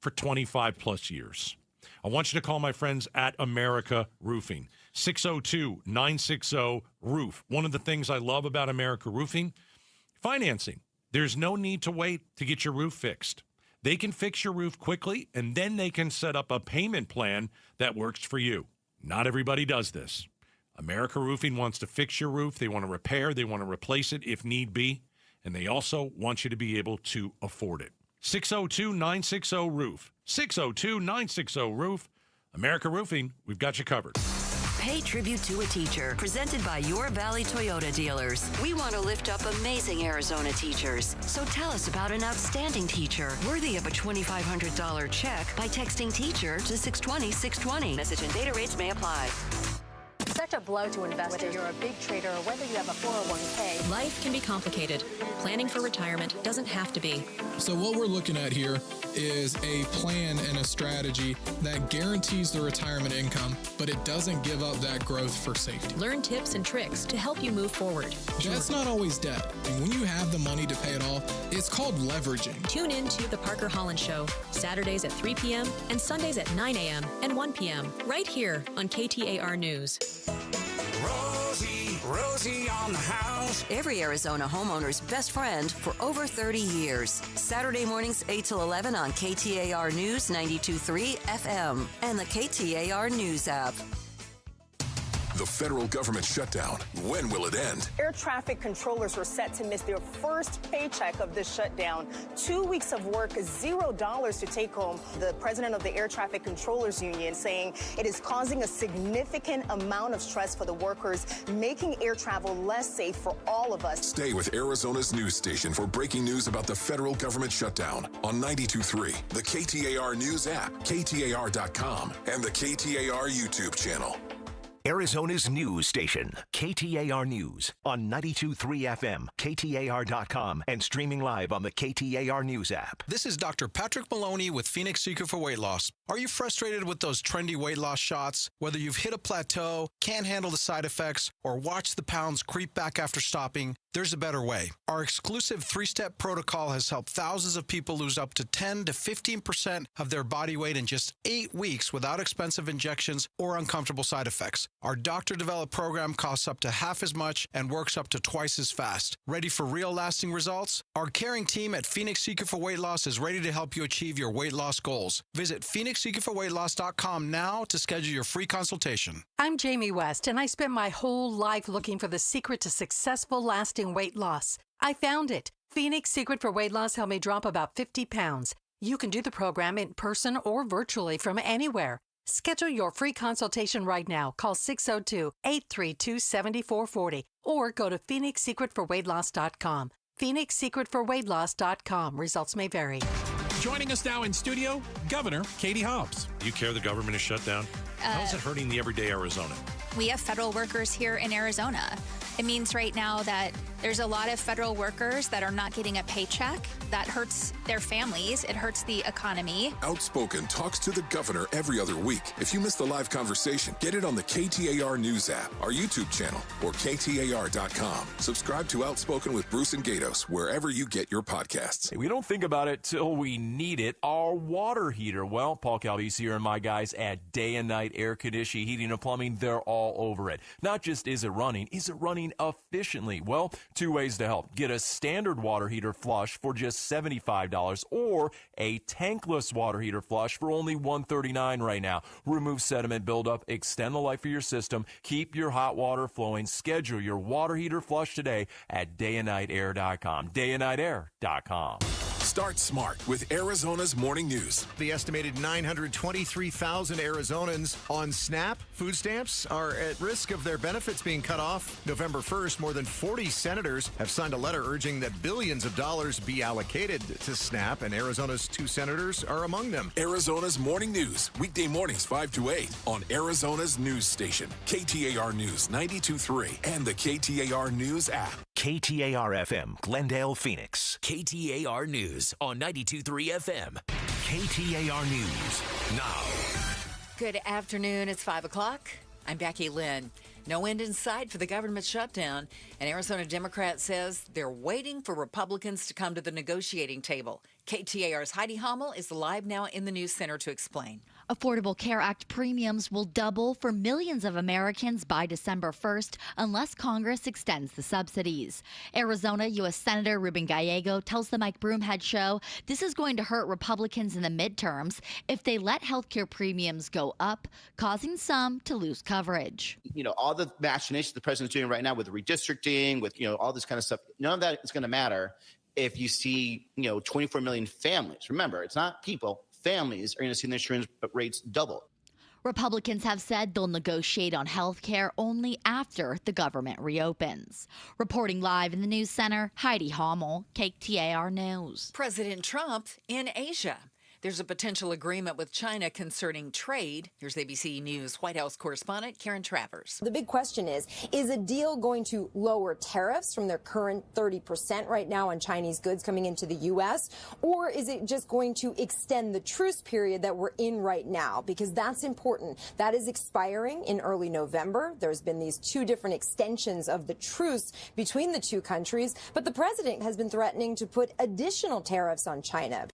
S1: for 25-plus years. I want you to call my friends at America Roofing, 602-960-ROOF. One of the things I love about America Roofing, financing. There's no need to wait to get your roof fixed. They can fix your roof quickly, and then they can set up a payment plan that works for you. Not everybody does this. America Roofing wants to fix your roof. They want to repair. They want to replace it if need be. And they also want you to be able to afford it. 602-960-ROOF. 602-960-ROOF. America Roofing, we've got you covered.
S5: Pay tribute to a teacher, presented by Your Valley Toyota dealers. We want to lift up amazing Arizona teachers. So tell us about an outstanding teacher worthy of a $2,500 check by texting teacher to 620-620. Message and data rates may apply.
S9: such a blow to investors. Whether you're a big trader or whether you have a 401k.
S12: Life can be complicated. Planning for retirement doesn't have to be.
S14: So what we're looking at here is a plan and a strategy that guarantees the retirement income, but it doesn't give up that growth for safety.
S12: Learn tips and tricks to help you move forward.
S14: That's not always debt. And when you have the money to pay it off, it's called leveraging.
S12: Tune in to The Parker Holland Show, Saturdays at 3 p.m. and Sundays at 9 a.m. and 1 p.m. right here on KTAR News.
S5: Rosie on the house. Every Arizona homeowner's best friend for over 30 years. Saturday mornings 8 till 11 on KTAR News 92.3 FM and the KTAR News app.
S7: The federal government shutdown. When will it end?
S16: Air traffic controllers were set to miss their first paycheck of this shutdown. 2 weeks of work, $0 to take home. The president of the Air Traffic Controllers Union saying it is causing a significant amount of stress for the workers, making air travel less safe for all of us.
S7: Stay with Arizona's news station for breaking news about the federal government shutdown on 92.3, the KTAR News app, KTAR.com, and the KTAR YouTube channel.
S22: Arizona's news station, KTAR News, on 92.3 FM, KTAR.com, and streaming live on the KTAR News app.
S23: This is Dr. Patrick Maloney with Phoenix Secret for Weight Loss. Are you frustrated with those trendy weight loss shots? Whether you've hit a plateau, can't handle the side effects, or watch the pounds creep back after stopping, there's a better way. Our exclusive 3-step protocol has helped thousands of people lose up to 10 to 15% of their body weight in just 8 weeks without expensive injections or uncomfortable side effects. Our doctor-developed program costs up to half as much and works up to twice as fast. Ready for real lasting results? Our caring team at Phoenix Secret for Weight Loss is ready to help you achieve your weight loss goals. Visit PhoenixSecretForWeightLoss.com now to schedule your free consultation.
S27: I'm Jamie West, and I spent my whole life looking for the secret to successful, lasting weight loss. I found it. Phoenix Secret for Weight Loss helped me drop about 50 pounds. You can do the program in person or virtually from anywhere. Schedule your free consultation right now. Call 602-832-7440 or go to PhoenixSecretForWeightLoss.com. PhoenixSecretForWeightLoss.com. Results may vary.
S8: Joining us now in studio, Governor Katie Hobbs.
S1: Do you care the government is shut down? How is it hurting the everyday Arizona?
S28: We have federal workers here in Arizona. It means right now that there's a lot of federal workers that are not getting a paycheck. That hurts their families. It hurts the economy.
S7: Outspoken talks to the governor every other week. If you missed the live conversation, get it on the KTAR News app, our YouTube channel, or KTAR.com. Subscribe to Outspoken with Bruce and Gatos wherever you get your podcasts.
S29: Hey, we don't think about it till we need it. Our water heater. Well, Paul Calvese here and my guys at Day and Night Air Conditioning, Heating and Plumbing, they're all over it. Not just is it running efficiently? Well, 2 ways to help. Get a standard water heater flush for just $75 or a tankless water heater flush for only $139 right now. Remove sediment buildup, extend the life of your system, keep your hot water flowing. Schedule your water heater flush today at dayandnightair.com. dayandnightair.com.
S7: Start smart with Arizona's Morning News.
S30: The estimated 923,000 Arizonans on SNAP food stamps are at risk of their benefits being cut off. November 1st, more than 40 senators have signed a letter urging that billions of dollars be allocated to SNAP, and Arizona's 2 senators are among them.
S7: Arizona's Morning News, weekday mornings 5 to 8 on Arizona's news station, KTAR News 92.3 and the KTAR News app.
S22: KTAR-FM, Glendale, Phoenix.
S31: KTAR News on 92.3 FM.
S22: KTAR News now.
S3: Good afternoon. It's 5 o'clock. I'm Becky Lynn. No end in sight for the government shutdown. An Arizona Democrat says they're waiting for Republicans to come to the negotiating table. KTAR's Heidi Hommel is live now in the News Center to explain.
S32: Affordable Care Act premiums will double for millions of Americans by December 1st unless Congress extends the subsidies. Arizona U.S. Senator Ruben Gallego tells the Mike Broomhead Show this is going to hurt Republicans in the midterms if they let healthcare premiums go up, causing some to lose coverage.
S33: You know, all the machinations the president's doing right now with redistricting, with, you know, all this kind of stuff, none of that is going to matter if you see, 24 million families. Remember, it's not people. Families are going to see their insurance rates double.
S32: Republicans have said they'll negotiate on health care only after the government reopens. Reporting live in the News Center, Heidi Hommel, KTAR News.
S3: President Trump in Asia. There's a potential agreement with China concerning trade. Here's ABC News White House correspondent Karen Travers.
S2: The big question is a deal going to lower tariffs from their current 30% right now on Chinese goods coming into the U.S., or is it just going to extend the truce period that we're in right now? Because that's important. That is expiring in early November. There's been these two different extensions of the truce between the two countries, but the president has been threatening to put additional tariffs on China.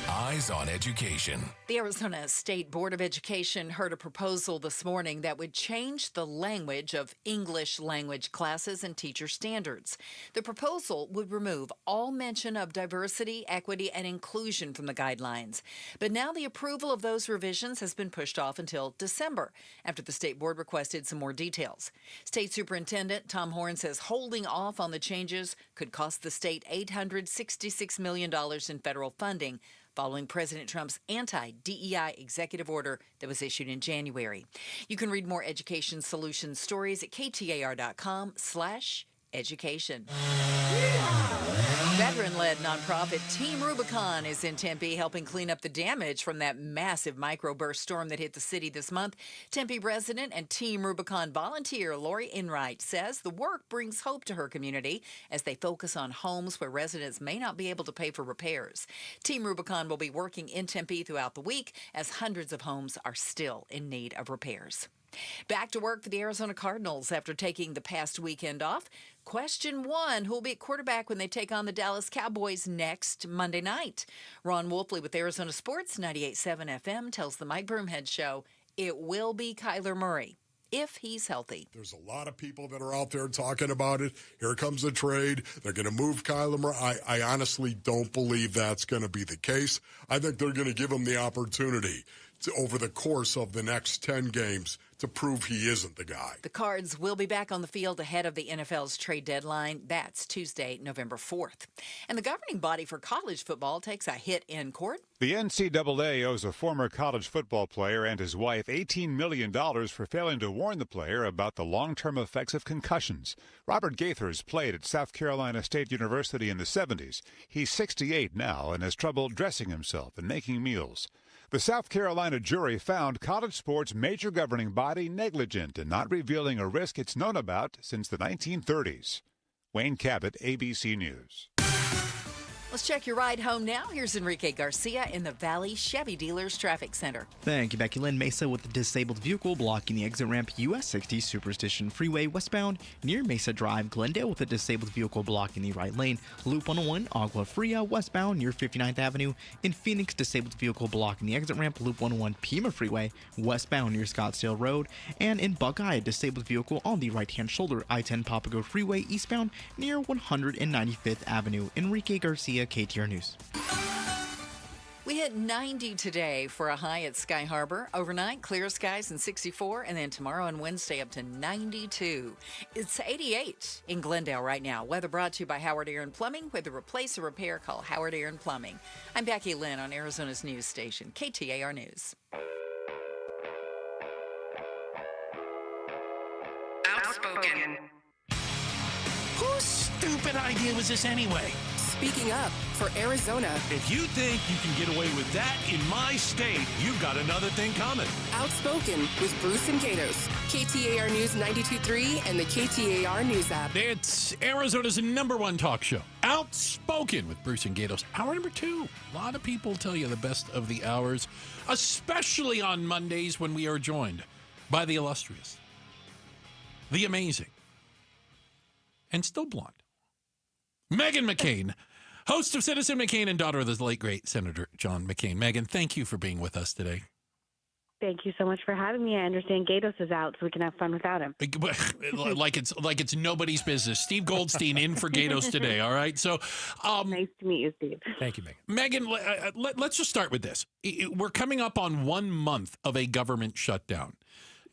S31: Eyes on Education.
S3: The Arizona State Board of Education heard a proposal this morning that would change the language of English language classes and teacher standards. The proposal would remove all mention of diversity, equity, and inclusion from the guidelines. But now the approval of those revisions has been pushed off until December, after the State Board requested some more details. State Superintendent Tom Horn says holding off on the changes could cost the state $866 million in federal funding, following President Trump's anti-DEI executive order that was issued in January. You can read more education solutions stories at KTAR.com/education. Veteran-led nonprofit Team Rubicon is in Tempe helping clean up the damage from that massive microburst storm that hit the city this month. Tempe resident and Team Rubicon volunteer Lori Enright says the work brings hope to her community as they focus on homes where residents may not be able to pay for repairs. Team Rubicon will be working in Tempe throughout the week as hundreds of homes are still in need of repairs. Back to work for the Arizona Cardinals after taking the past weekend off. Question one, who will be at quarterback when they take on the Dallas Cowboys next Monday night? Ron Wolfley with Arizona Sports 98.7 FM tells the Mike Broomhead Show it will be Kyler Murray, if he's healthy.
S4: There's a lot of people that are out there talking about it. Here comes the trade. They're going to move Kyler Murray. I honestly don't believe that's going to be the case. I think they're going to give him the opportunity over the course of the next 10 games to prove he isn't the guy.
S3: The Cards will be back on the field ahead of the NFL's trade deadline. That's Tuesday, November 4th. And the governing body for college football takes a hit in court.
S6: The NCAA owes a former college football player and his wife $18 million for failing to warn the player about the long-term effects of concussions. Robert Gaithers played at South Carolina State University in the 70s. He's 68 now and has trouble dressing himself and making meals. The South Carolina jury found college sports' major governing body negligent in not revealing a risk it's known about since the 1930s. Wayne Cabot, ABC News.
S3: Let's check your ride home now. Here's Enrique Garcia in the Valley Chevy Dealers Traffic Center.
S11: Thank you, Becky Lynn. Mesa with a disabled vehicle blocking the exit ramp US 60 Superstition Freeway westbound near Mesa Drive. Glendale with a disabled vehicle blocking the right lane. Loop 101 Agua Fria westbound near 59th Avenue. In Phoenix, disabled vehicle blocking the exit ramp. Loop 101 Pima Freeway westbound near Scottsdale Road. And in Buckeye, a disabled vehicle on the right-hand shoulder. I-10 Papago Freeway eastbound near 195th Avenue. Enrique Garcia, KTAR News.
S3: We hit 90 today for a high at Sky Harbor. Overnight, clear skies and 64, and then tomorrow and Wednesday up to 92. It's 88 in Glendale right now. Weather brought to you by Howard Air and Plumbing. Whether replace or repair, call Howard Air and Plumbing. I'm Becky Lynn on Arizona's news station, KTAR News.
S13: Outspoken.
S8: Whose stupid idea was this anyway?
S13: Speaking up for Arizona.
S1: If you think you can get away with that in my state, you've got another thing coming.
S13: Outspoken with Bruce and Gatos. KTAR News 92.3 and the KTAR News app.
S8: It's Arizona's #1 talk show. Outspoken with Bruce and Gatos. Hour number 2. A lot of people tell you the best of the hours, especially on Mondays when we are joined by the illustrious, the amazing, and still blonde, Meghan McCain, host of Citizen McCain and daughter of the late, great Senator John McCain. Meghan, thank you for being with us today.
S15: Thank you so much for having me. I understand Gatos is out, so we can have fun without him.
S8: like it's nobody's business. Steve Goldstein in for Gatos today, all right? So,
S15: nice to meet you, Steve.
S10: Thank you, Meghan.
S8: Meghan, let's just start with this. We're coming up on 1 month of a government shutdown.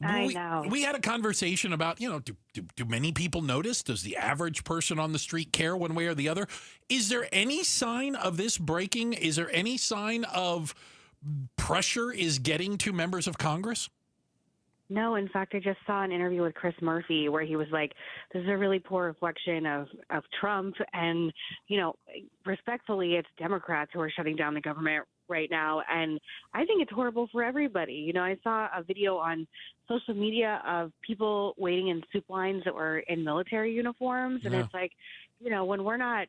S15: I know.
S8: We had a conversation about, do many people notice? Does the average person on the street care one way or the other? Is there any sign of this breaking? Is there any sign of pressure is getting to members of Congress?
S15: No, in fact, I just saw an interview with Chris Murphy where he was like, this is a really poor reflection of Trump. And, respectfully, it's Democrats who are shutting down the government right now. And I think it's horrible for everybody. I saw a video on social media of people waiting in soup lines that were in military uniforms. And it's like, when we're not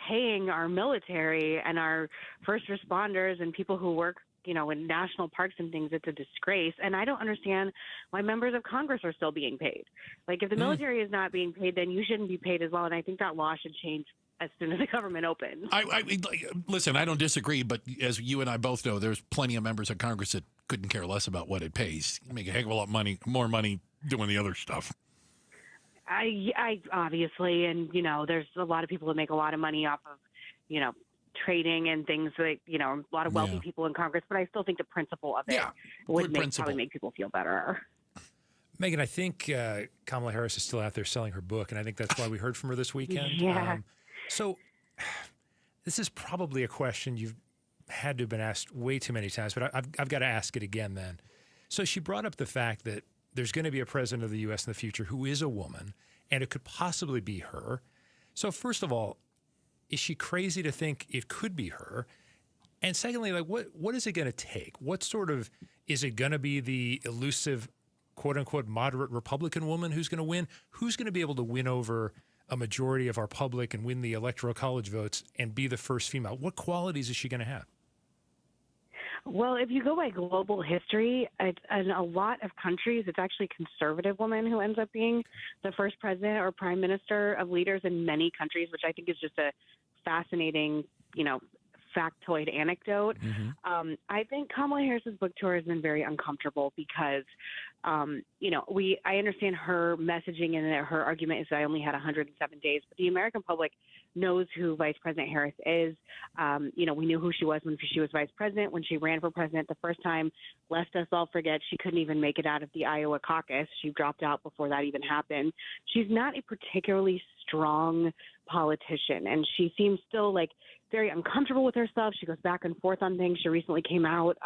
S15: paying our military and our first responders and people who work in national parks and things, it's a disgrace. And I don't understand why members of Congress are still being paid. Like, if the military is not being paid, then you shouldn't be paid as well. And I think that law should change as soon as the government opens.
S8: Listen, I don't disagree, but as you and I both know, there's plenty of members of Congress that couldn't care less about what it pays. You make a heck of a lot of more money doing the other stuff.
S15: I obviously, and, there's a lot of people that make a lot of money off of, trading and things like, a lot of wealthy people in Congress, but I still think the principle of it would probably make people feel better.
S10: Megan, I think Kamala Harris is still out there selling her book, and I think that's why we heard from her this weekend.
S15: Yeah.
S10: So this is probably a question you've had to have been asked way too many times, but I've got to ask it again then. So she brought up the fact that there's going to be a president of the U.S. in the future who is a woman, and it could possibly be her. So first of all, is she crazy to think it could be her? And secondly, like, what is it going to take? What sort of, is it going to be the elusive, quote unquote, moderate Republican woman who's going to win? Who's going to be able to win over a majority of our public and win the Electoral College votes and be the first female? What qualities is she going to have?
S15: Well, if you go by global history, in a lot of countries, it's actually a conservative woman who ends up being the first president or prime minister of leaders in many countries, which I think is just a fascinating, factoid anecdote. Mm-hmm. I think Kamala Harris's book tour has been very uncomfortable because, I understand her messaging and her argument is that I only had 107 days, but the American public knows who Vice President Harris is. We knew who she was when she was vice president. When she ran for president the first time, lest us all forget, she couldn't even make it out of the Iowa caucus. She dropped out before that even happened. She's not a particularly strong politician, and she seems still very uncomfortable with herself. She goes back and forth on things. She recently came out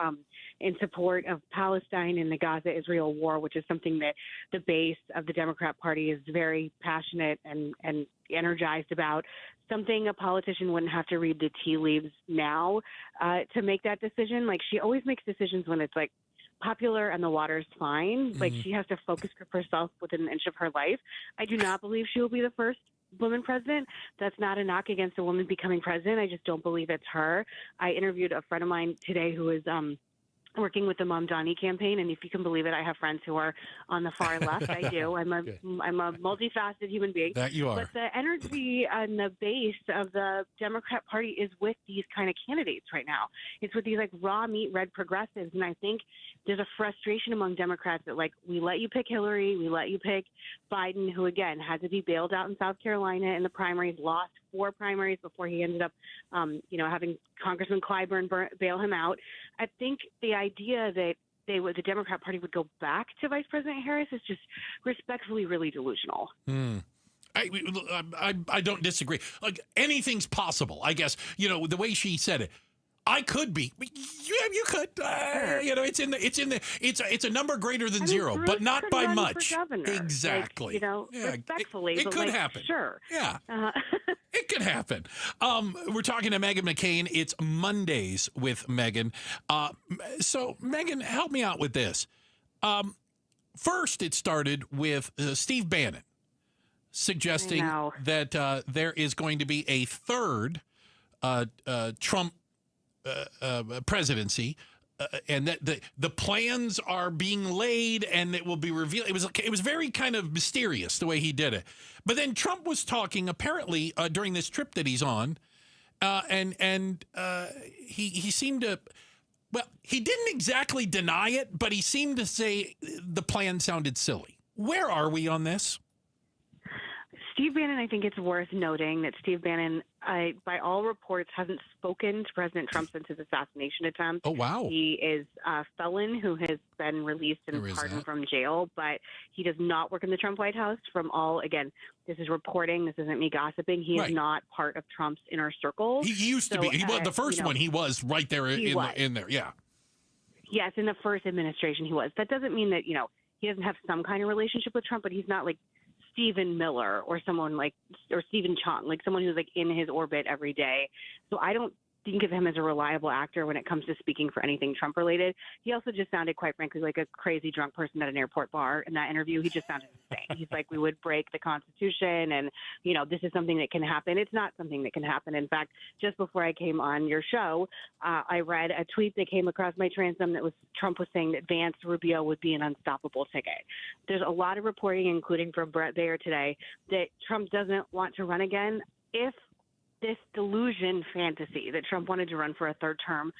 S15: in support of Palestine and the Gaza-Israel war, which is something that the base of the Democrat Party is very passionate and energized about. Something a politician wouldn't have to read the tea leaves now to make that decision. She always makes decisions when it's popular and the water's fine. Mm-hmm. She has to focus herself within an inch of her life. I do not believe she will be the first woman president. That's not a knock against a woman becoming president. I just don't believe it's her. I interviewed a friend of mine today who is working with the Mom Donnie campaign, and if you can believe it, I have friends who are on the far left. I do. I'm a multifaceted human being.
S8: That you are.
S15: But the energy and the base of the Democrat Party is with these kind of candidates right now. It's with these raw meat red progressives, and I think there's a frustration among Democrats that we let you pick Hillary, we let you pick Biden, who again had to be bailed out in South Carolina in the primaries, lost 4 primaries before he ended up, having Congressman Clyburn bail him out. I think the idea that the Democrat Party would go back to Vice President Harris is just respectfully really delusional.
S8: I don't disagree. Anything's possible, I guess. The way she said it. I could be. You could. It's a number greater than 0,
S15: Bruce
S8: but not by much.
S15: Exactly. Respectfully,
S8: it could happen.
S15: Sure.
S8: Yeah. It could happen. We're talking to Megan McCain. It's Mondays with Megan. So, Megan, help me out with this. First, it started with Steve Bannon suggesting that there is going to be a third Trump presidency, and that the plans are being laid and it will be revealed. It was very kind of mysterious the way he did it. But then Trump was talking apparently during this trip that he's on, and he seemed to. Well, he didn't exactly deny it, but he seemed to say the plan sounded silly. Where are we on this?
S15: Steve Bannon, I think it's worth noting that Steve Bannon, by all reports, hasn't spoken to President Trump since his assassination attempt.
S8: Oh, wow.
S15: He is a felon who has been released and pardoned from jail, but he does not work in the Trump White House. Again, this is reporting. This isn't me gossiping. He is not part of Trump's inner circle.
S8: He used to be. He was the first one. He was right there in there. Yeah.
S15: Yes, in the first administration he was. That doesn't mean that, he doesn't have some kind of relationship with Trump, but he's not like Stephen Miller or someone or Stephen Chong, like someone who's like in his orbit every day. So I don't think of him as a reliable actor when it comes to speaking for anything Trump related. He also just sounded, quite frankly, like a crazy drunk person at an airport bar in that interview. He just sounded insane. He's like, we would break the Constitution and, this is something that can happen. It's not something that can happen. In fact, just before I came on your show, I read a tweet that came across my transom that was Trump was saying that Vance Rubio would be an unstoppable ticket. There's a lot of reporting, including from Brett Baer today, that Trump doesn't want to run again if this delusion fantasy that Trump wanted to run for a third term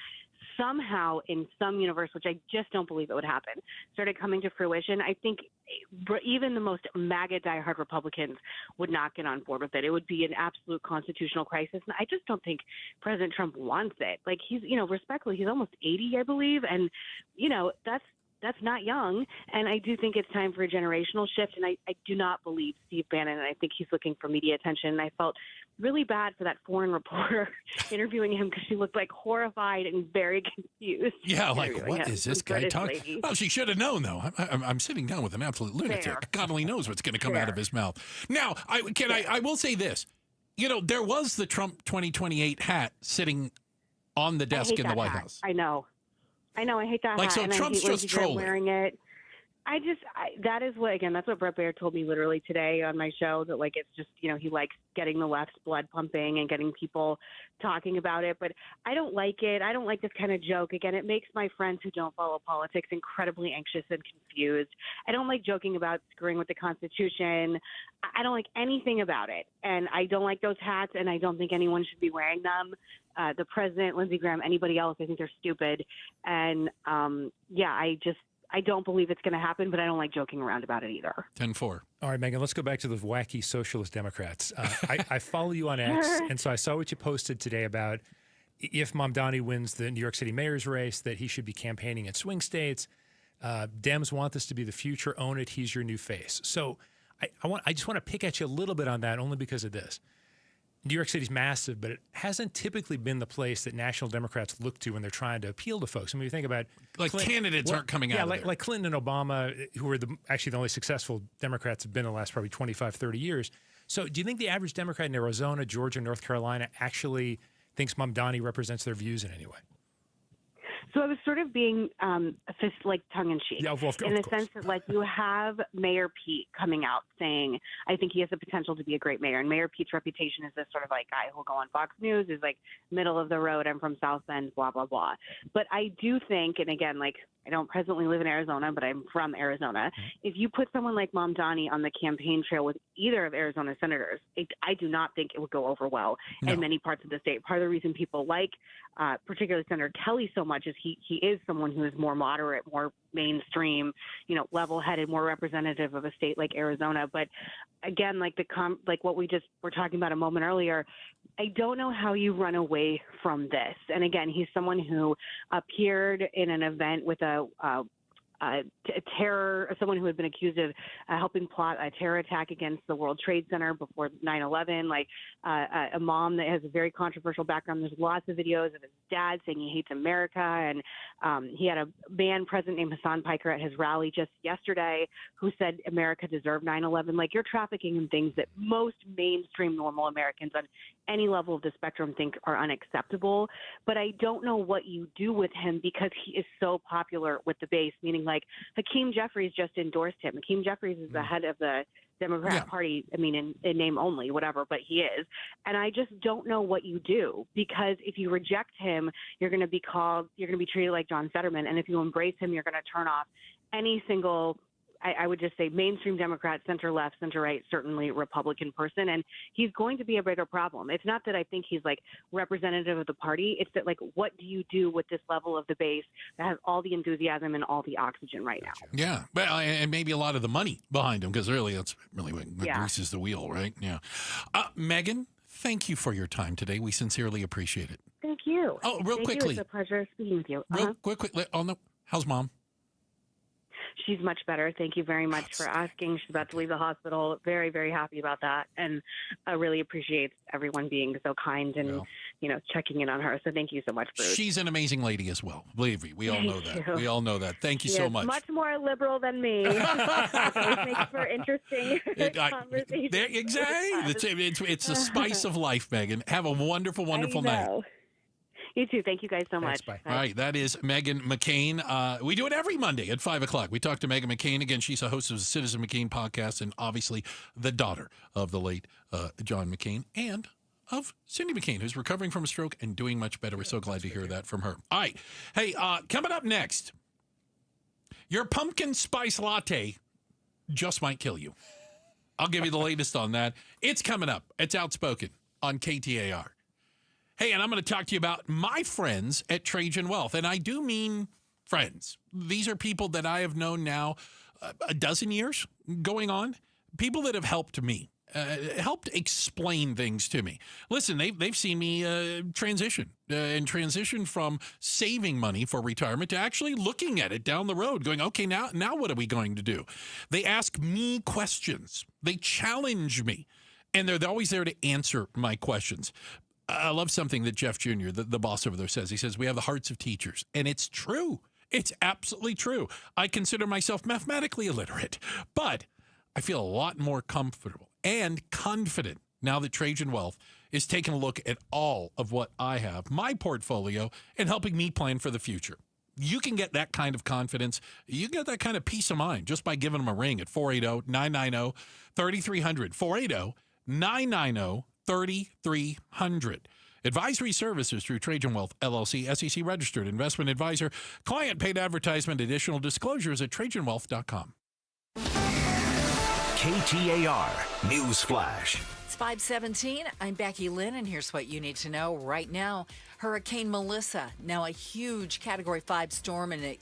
S15: somehow in some universe, which I just don't believe it would happen, started coming to fruition. I think even the most MAGA diehard Republicans would not get on board with it. It would be an absolute constitutional crisis. And I just don't think President Trump wants it. Like he's, respectfully, he's almost 80, I believe. And, that's not young. And I do think it's time for a generational shift. And I do not believe Steve Bannon. And I think he's looking for media attention. And I felt really bad for that foreign reporter interviewing him because she looked like horrified and very confused.
S8: Yeah, like, what is this guy talking? Well, she should have known, though. I'm sitting down with an absolute lunatic.
S15: Fair.
S8: God only knows what's going to come out of his mouth. Now, I will say this. There was the Trump 2028 hat sitting on the desk in the White House.
S15: I know. I hate that hat.
S8: So Trump's just trolling.
S15: Wearing it. That is what, again, that's what Brett Baer told me literally today on my show, that it's just, he likes getting the left's blood pumping and getting people talking about it. But I don't like it. I don't like this kind of joke. Again, it makes my friends who don't follow politics incredibly anxious and confused. I don't like joking about screwing with the Constitution. I don't like anything about it. And I don't like those hats, and I don't think anyone should be wearing them. The president, Lindsey Graham, anybody else, I think they're stupid. And, I don't believe it's going to happen, but I don't like joking around about it either.
S8: 10-4.
S10: All right, Megan, let's go back to the wacky socialist Democrats. I follow you on X, and so I saw what you posted today about if Mamdani wins the New York City mayor's race, that he should be campaigning in swing states. Dems want this to be the future. Own it. He's your new face. So I just want to pick at you a little bit on that, only because of this. New York City's massive, but it hasn't typically been the place that national Democrats look to when they're trying to appeal to folks. I mean, you think about
S8: candidates aren't coming out of there.
S10: Like Clinton and Obama, who are actually the only successful Democrats have been in the last probably 25, 30 years. So do you think the average Democrat in Arizona, Georgia, North Carolina actually thinks Mamdani represents their views in any way?
S15: So I was sort of being tongue-in-cheek, in the sense that you have Mayor Pete coming out saying, I think he has the potential to be a great mayor. And Mayor Pete's reputation is this sort of guy who'll go on Fox News, is middle of the road, I'm from South Bend, blah, blah, blah. But I do think, and again, I don't presently live in Arizona, but I'm from Arizona. If you put someone like Mamdani on the campaign trail with either of Arizona's senators, I do not think it would go over well in many parts of the state. Part of the reason people like particularly Senator Kelly so much is he is someone who is more moderate, more mainstream, level-headed, more representative of a state like Arizona. But again, what we just were talking about a moment earlier, I don't know how you run away from this. And again, he's someone who appeared in an event with someone who had been accused of helping plot a terror attack against the World Trade Center before 9/11, a mom that has a very controversial background. There's lots of videos of his dad saying he hates America, and he had a band president named Hassan Piker at his rally just yesterday who said America deserved 9/11. You're trafficking in things that most mainstream normal Americans on any level of the spectrum think are unacceptable. But I don't know what you do with him because he is so popular with the base, meaning Hakeem Jeffries just endorsed him. Hakeem Jeffries is the head of the Democrat Party, I mean, in name only, whatever, but he is. And I just don't know what you do, because if you reject him, you're going to be treated like John Fetterman. And if you embrace him, you're going to turn off any single, I would just say, mainstream Democrat, center left, center right, certainly Republican person. And he's going to be a bigger problem. It's not that I think he's representative of the party. It's that what do you do with this level of the base that has all the enthusiasm and all the oxygen right now?
S8: Yeah. Well, and maybe a lot of the money behind him, because really that's really what greases the wheel, right? Yeah. Megan, thank you for your time today. We sincerely appreciate it.
S15: Thank you.
S8: Oh, real quickly.
S15: It's a pleasure speaking with you.
S8: Real quickly. Oh, no. How's Mom?
S15: She's much better. Thank you very much for asking. She's about to leave the hospital. Very, very happy about that. And I really appreciate everyone being so kind and, checking in on her. So thank you so much, Bruce.
S8: She's an amazing lady as well. Believe me, we all know that. We all know that. Thank you so much.
S15: Much more liberal than me. It makes for interesting conversations.
S8: Exactly. It's the spice of life, Megan. Have a wonderful, wonderful night.
S15: You too. Thank you guys so much.
S10: Bye.
S8: All right, that is Megan McCain. We do it every Monday at 5 o'clock. We talk to Megan McCain. Again, she's a host of the Citizen McCain podcast and obviously the daughter of the late John McCain and of Cindy McCain, who's recovering from a stroke and doing much better. We're so glad to hear that from her. All right. Hey, coming up next, your pumpkin spice latte just might kill you. I'll give you the latest on that. It's coming up. It's Outspoken on KTAR. Hey, and I'm going to talk to you about my friends at Trajan Wealth. And I do mean friends. These are people that I have known now a dozen years going on. People that have helped me. Helped explain things to me. Listen, they've seen me transition from saving money for retirement to actually looking at it down the road, going, okay, now what are we going to do? They ask me questions. They challenge me, and they're always there to answer my questions. I love something that Jeff Jr., the boss over there, says. He says, we have the hearts of teachers, and it's true. It's absolutely true. I consider myself mathematically illiterate, but I feel a lot more comfortable and confident now that Trajan Wealth is taking a look at all of what I have, my portfolio, and helping me plan for the future. You can get that kind of confidence. You get that kind of peace of mind just by giving them a ring at 480-990-3300. 480-990-3300. Advisory services through Trajan Wealth, LLC, SEC registered investment advisor. Client paid advertisement. Additional disclosures at TrajanWealth.com.
S22: KTAR News Flash.
S3: It's 5:17. I'm Becky Lynn, and here's what you need to know right now. Hurricane Melissa, now a huge Category 5 storm, and it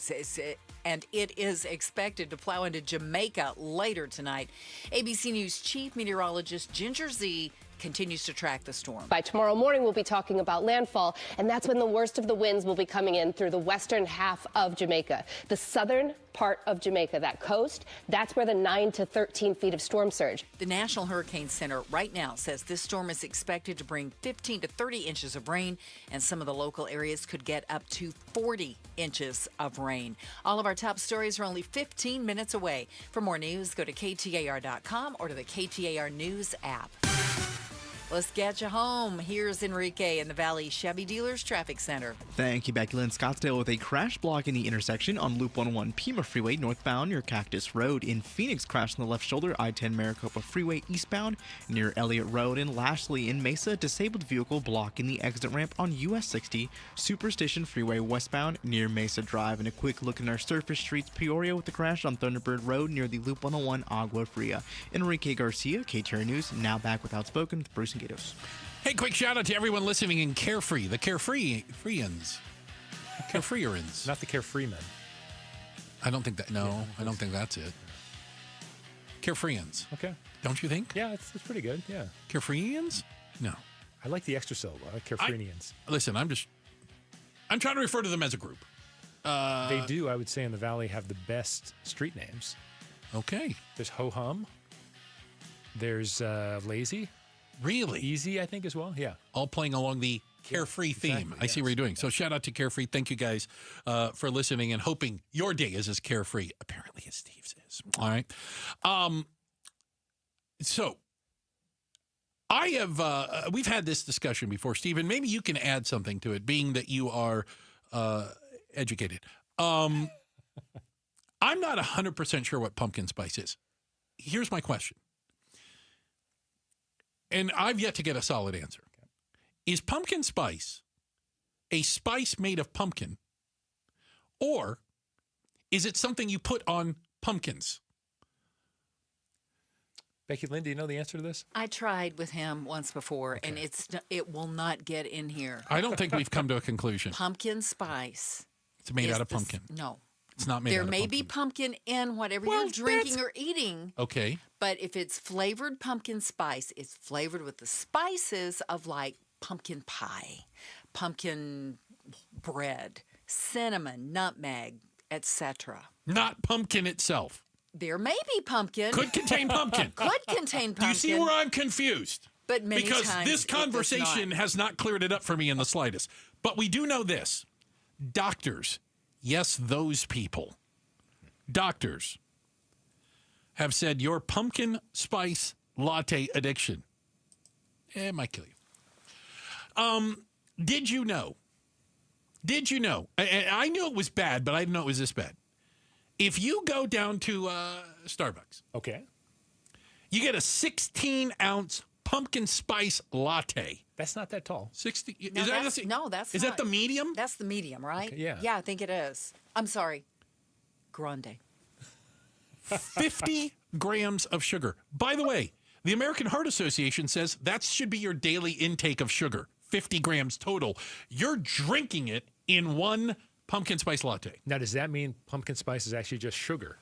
S3: is expected to plow into Jamaica later tonight. ABC News Chief Meteorologist Ginger Z continues to track the storm.
S5: By tomorrow morning, we'll be talking about landfall, and that's when the worst of the winds will be coming in through the western half of Jamaica. The southern part of Jamaica, that coast, that's where the 9 to 13 feet of storm surge.
S3: The National Hurricane Center right now says this storm is expected to bring 15 to 30 inches of rain, and some of the local areas could get up to 40 inches of rain. All of our top stories are only 15 minutes away. For more news, go to KTAR.com or to the KTAR News app. Let's get you home. Here's Enrique in the Valley Chevy Dealers Traffic Center.
S11: Thank you, Becky Lynn. Scottsdale with a crash block in the intersection on Loop 101 Pima Freeway northbound near Cactus Road. In Phoenix, crash on the left shoulder, I-10 Maricopa Freeway eastbound near Elliott Road. In Lashley in Mesa, disabled vehicle blocking the exit ramp on US 60 Superstition Freeway westbound near Mesa Drive. And a quick look in our surface streets, Peoria with the crash on Thunderbird Road near the Loop 101 Agua Fria. Enrique Garcia, KTAR News, now back with Outspoken with Bruce and Gatos.
S8: Hey, quick shout out to everyone listening in Carefree, the Carefreeans. Carefreeans.
S10: Not the Carefree men.
S8: I don't think that, no, I don't think that's it. Carefreeans.
S10: Okay.
S8: Don't you think?
S10: Yeah, it's pretty good, yeah.
S8: Carefreeans? No.
S10: I like the extra syllable. I like Carefreenians.
S8: Listen, I'm trying to refer to them as a group.
S10: They do, I would say, in the Valley have the best street names.
S8: Okay.
S10: There's Ho-Hum. There's Lazy.
S8: Really?
S10: Easy, I think, as well. Yeah.
S8: All playing along the Carefree theme. Exactly, I see what you're doing. So shout out to Carefree. Thank you guys for listening and hoping your day is as carefree, apparently, as Steve's is. All right. So I have, we've had this discussion before, Steve, and maybe you can add something to it, being that you are educated. I'm not 100% sure what pumpkin spice is. Here's my question. And I've yet to get a solid answer. Is pumpkin spice a spice made of pumpkin, or is it something you put on pumpkins?
S10: Becky Lynn, do you know the answer to this?
S3: I tried with him once before, and it will not get in here.
S8: I don't think we've come to a conclusion.
S3: Pumpkin spice.
S8: It's made out of pumpkin.
S3: No.
S8: It's not made out of pumpkin.
S3: There may be pumpkin in whatever you're drinking or eating.
S8: Okay.
S3: But if it's flavored pumpkin spice, it's flavored with the spices of like pumpkin pie, pumpkin bread, cinnamon, nutmeg, etc.
S8: Not pumpkin itself.
S3: There may be pumpkin.
S8: Could contain pumpkin.
S3: Could contain pumpkin.
S8: Do you see where I'm confused?
S3: But many
S8: because
S3: times
S8: this conversation has not cleared it up for me in the slightest. But we do know this. Doctors, yes, those people, doctors have said your pumpkin spice latte addiction, it might kill you. Did you know? I knew it was bad, but I didn't know it was this bad. If you go down to Starbucks,
S10: okay,
S8: you get a 16-ounce pumpkin spice latte.
S10: That's not that tall.
S8: 60.
S3: No, that's
S8: is
S3: not.
S8: that the medium?
S3: That's the medium, right?
S10: Okay, yeah.
S3: Yeah, I think it is. I'm sorry. Grande.
S8: 50 grams of sugar. By the way, the American Heart Association says that should be your daily intake of sugar. 50 grams total. You're drinking it in one pumpkin spice latte.
S10: Now, does that mean pumpkin spice is actually just sugar?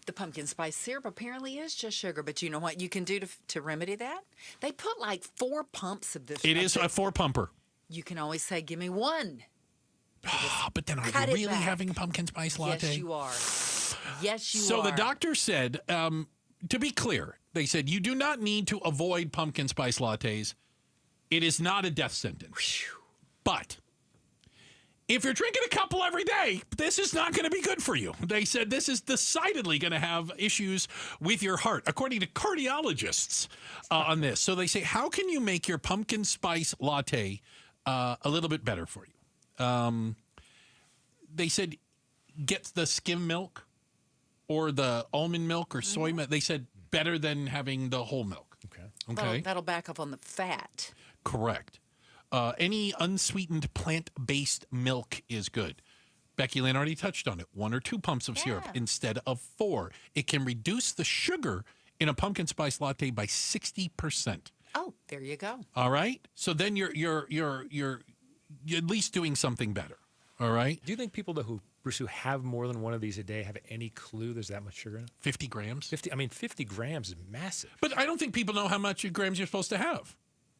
S3: The pumpkin spice syrup apparently is just sugar, but you know what you can do to remedy that? They put like 4 pumps of this.
S8: It is a 4-pumper.
S3: You can always say, give me one.
S8: But then are
S3: cut
S8: you
S3: it
S8: really
S3: back.
S8: having pumpkin spice latte?
S3: Yes, you are. Yes, you are.
S8: So the doctor said, to be clear, they said you do not need to avoid pumpkin spice lattes. It is not a death sentence. But if you're drinking a couple every day, this is not going to be good for you. They said this is decidedly going to have issues with your heart, according to cardiologists on this. So they say, how can you make your pumpkin spice latte a little bit better for you? They said, get the skim milk or the almond milk or soy milk. They said better than having the whole milk. Okay.
S3: That'll back up on the fat.
S8: Correct. Any unsweetened plant-based milk is good. Becky Lynn already touched on it. 1 or 2 pumps of syrup instead of 4. It can reduce the sugar in a pumpkin spice latte by 60%.
S3: Oh, there you go.
S8: All right. So then you're at least doing something better. All right.
S10: Do you think people who have more than one of these a day have any clue there's that much sugar in it?
S8: 50 grams?
S10: 50 grams is massive.
S8: But I don't think people know how much grams you're supposed to have.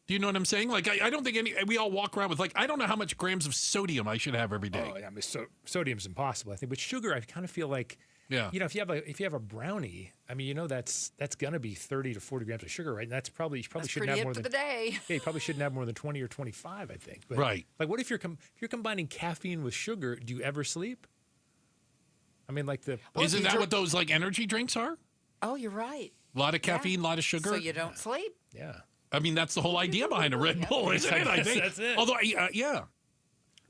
S8: Do you know what I'm saying? Like, I don't think we all walk around with, like, I don't know how much grams of sodium I should have every day.
S10: Oh, yeah, I mean, sodium's impossible, I think. But sugar, I kind of feel like,
S8: yeah,
S10: you know, if you have a brownie, I mean, you know, that's gonna be 30 to 40 grams of sugar, right? And you probably shouldn't have more than
S3: the day.
S10: Yeah, you probably shouldn't have more than 20 or 25, I think. But,
S8: right.
S10: Like, what if you're combining caffeine with sugar? Do you ever sleep? I mean, like
S8: isn't that what those like energy drinks are?
S3: Oh, you're right.
S8: A lot of caffeine, a lot of sugar.
S3: So you don't sleep.
S10: Yeah.
S8: I mean, that's the whole idea behind a Red Bull, isn't it? I think.
S10: That's it.
S8: Although, yeah.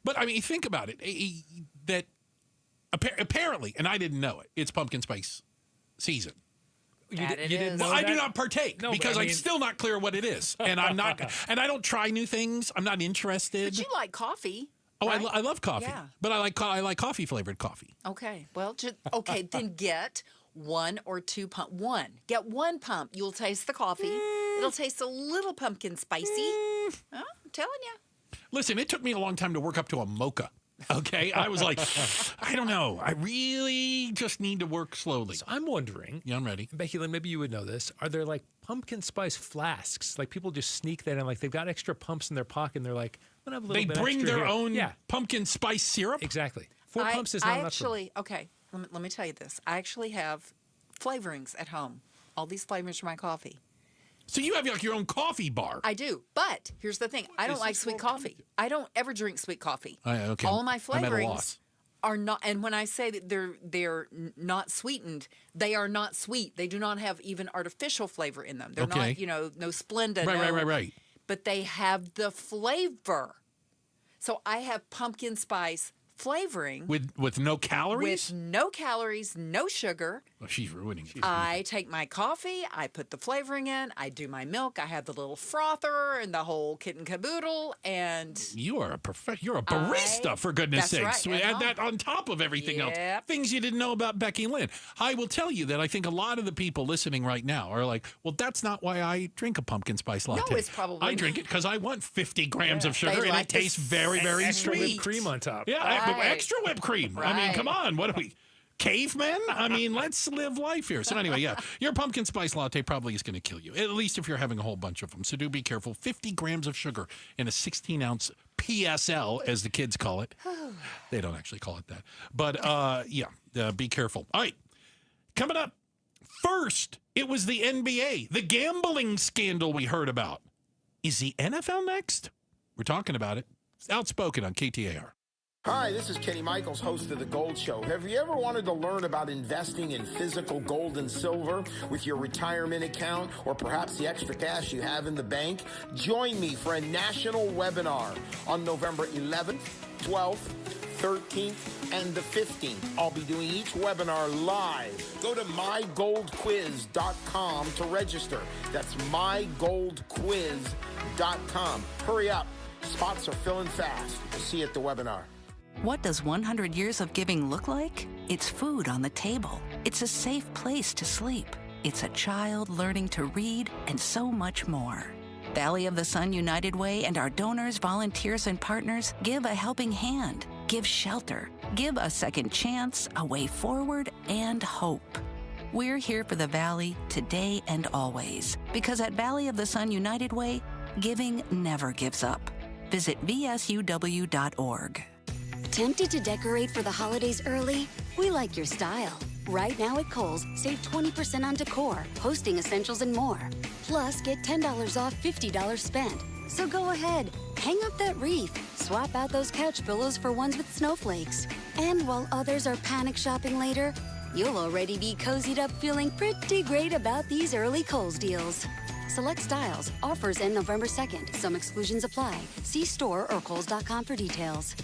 S8: But, I mean, think about it. That apparently, and I didn't know it, it's pumpkin spice season.
S10: You didn't know
S8: I do not partake because I'm
S10: mean,
S8: still not clear what it is. And I'm not, and I don't try new things. I'm not interested.
S3: But you like coffee.
S8: Oh,
S3: right?
S8: I love coffee.
S3: Yeah.
S8: But I like coffee-flavored coffee.
S3: Okay. Well, then get 1 or 2 pump. Get 1 pump. You'll taste the coffee. It'll taste a little pumpkin spicy. Oh, I'm telling you.
S8: Listen, it took me a long time to work up to a mocha. Okay? I was like, I don't know. I really just need to work slowly.
S10: So I'm wondering.
S8: Yeah, I'm ready.
S10: Becky Lynn, maybe you would know this. Are there like pumpkin spice flasks? Like people just sneak that in. Like they've got extra pumps in their pocket and they're like, I'm going to have a little bit
S8: bring
S10: extra
S8: their
S10: here.
S8: own pumpkin spice syrup?
S10: Exactly. 4 pumps is not enough for me.
S3: Okay, let me tell you this. I actually have flavorings at home. All these flavors for my coffee.
S8: So you have like your own coffee bar.
S3: I do. But here's the thing. I don't like sweet coffee. I don't ever drink sweet coffee.
S8: Okay.
S3: All of my
S8: I'm at a
S3: flavorings
S8: loss.
S3: are not, and when I say that they're not sweetened, they are not sweet. They do not have even artificial flavor in them. They're not, no Splenda.
S8: Right.
S3: But they have the flavor. So I have pumpkin spice flavoring.
S8: With no calories?
S3: With no calories, no sugar.
S8: Oh, she's ruining it.
S3: I take my coffee, I put the flavoring in, I do my milk, I have the little frother and the whole kit and caboodle, and
S8: you are you're a barista, for goodness sakes.
S3: Right,
S8: add that on top of everything else. Things you didn't know about Becky Lynn. I will tell you that I think a lot of the people listening right now are like, well, that's not why I drink a pumpkin spice latte.
S3: No, it's probably
S8: I drink it because I want 50 grams of sugar, and it tastes very, very
S10: extra
S8: sweet.
S10: Whipped cream on top.
S8: Yeah, extra whipped cream. I mean, come on. What are we, cavemen? I mean, let's live life here. So anyway, yeah, your pumpkin spice latte probably is going to kill you, at least if you're having a whole bunch of them. So do be careful. 50 grams of sugar in a 16-ounce PSL, as the kids call it. They don't actually call it that. But, be careful. All right, coming up. First, it was the NBA, the gambling scandal we heard about. Is the NFL next? We're talking about it. It's Outspoken on KTAR.
S9: Hi, this is Kenny Michaels, host of The Gold Show. Have you ever wanted to learn about investing in physical gold and silver with your retirement account or perhaps the extra cash you have in the bank? Join me for a national webinar on November 11th, 12th, 13th, and the 15th. I'll be doing each webinar live. Go to mygoldquiz.com to register. That's mygoldquiz.com. Hurry up. Spots are filling fast. We'll see you at the webinar.
S12: What does 100 years of giving look like? It's food on the table. It's a safe place to sleep. It's a child learning to read and so much more. Valley of the Sun United Way and our donors, volunteers, and partners give a helping hand, give shelter, give a second chance, a way forward, and hope. We're here for the Valley today and always, because at Valley of the Sun United Way, giving never gives up. Visit vsuw.org.
S14: Tempted to decorate for the holidays early? We like your style. Right now at Kohl's, save 20% on decor, hosting essentials, and more. Plus, get $10 off $50 spent. So go ahead, hang up that wreath, swap out those couch pillows for ones with snowflakes. And while others are panic shopping later, you'll already be cozied up feeling pretty great about these early Kohl's deals. Select styles. Offers end November 2nd. Some exclusions apply. See store or Kohls.com for details.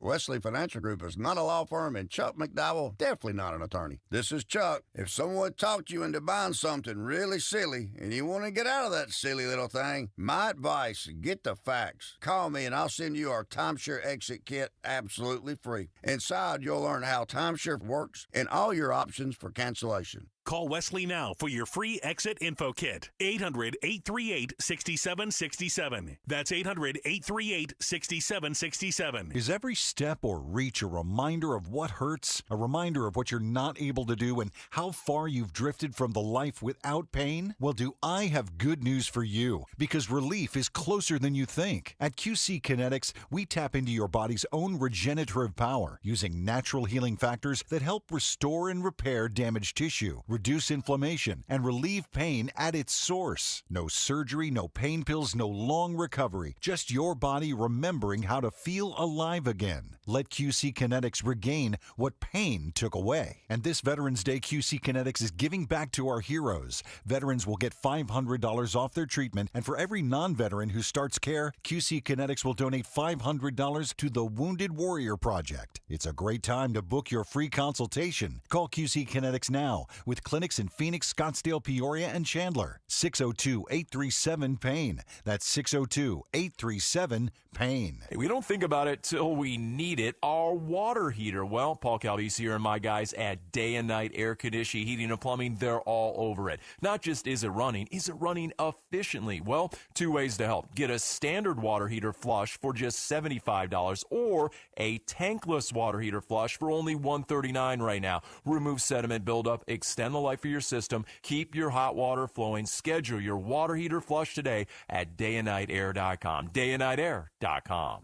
S16: Wesley Financial Group is not a law firm, and Chuck McDowell definitely not an attorney. This is Chuck. If someone talked you into buying something really silly and you want to get out of that silly little thing, my advice, get the facts. Call me and I'll send you our timeshare exit kit absolutely free. Inside, you'll learn how timeshare works and all your options for cancellation.
S17: Call Wesley now for your free exit info kit. 800-838-6767. That's 800-838-6767.
S18: Is every step or reach a reminder of what hurts? A reminder of what you're not able to do and how far you've drifted from the life without pain? Well, do I have good news for you? Because relief is closer than you think. At QC Kinetics, we tap into your body's own regenerative power using natural healing factors that help restore and repair damaged tissue, reduce inflammation, and relieve pain at its source. No surgery, no pain pills, no long recovery. Just your body remembering how to feel alive again. Let QC Kinetics regain what pain took away. And this Veterans Day, QC Kinetics is giving back to our heroes. Veterans will get $500 off their treatment, and for every non-veteran who starts care, QC Kinetics will donate $500 to the Wounded Warrior Project. It's a great time to book your free consultation. Call QC Kinetics now with clinics in Phoenix, Scottsdale, Peoria, and Chandler. 602-837-PAIN. That's 602-837-PAIN.
S29: Hey, we don't think about it till we need it. Our water heater. Well, Paul Calvisi here and my guys at Day and Night Air Conditioning, Heating and Plumbing, they're all over it. Not just is it running efficiently? Well, two ways to help. Get a standard water heater flush for just $75 or a tankless water heater flush for only $139 right now. Remove sediment buildup, extend the life of your system, keep your hot water flowing. Schedule your water heater flush today at dayandnightair.com. dayandnightair.com.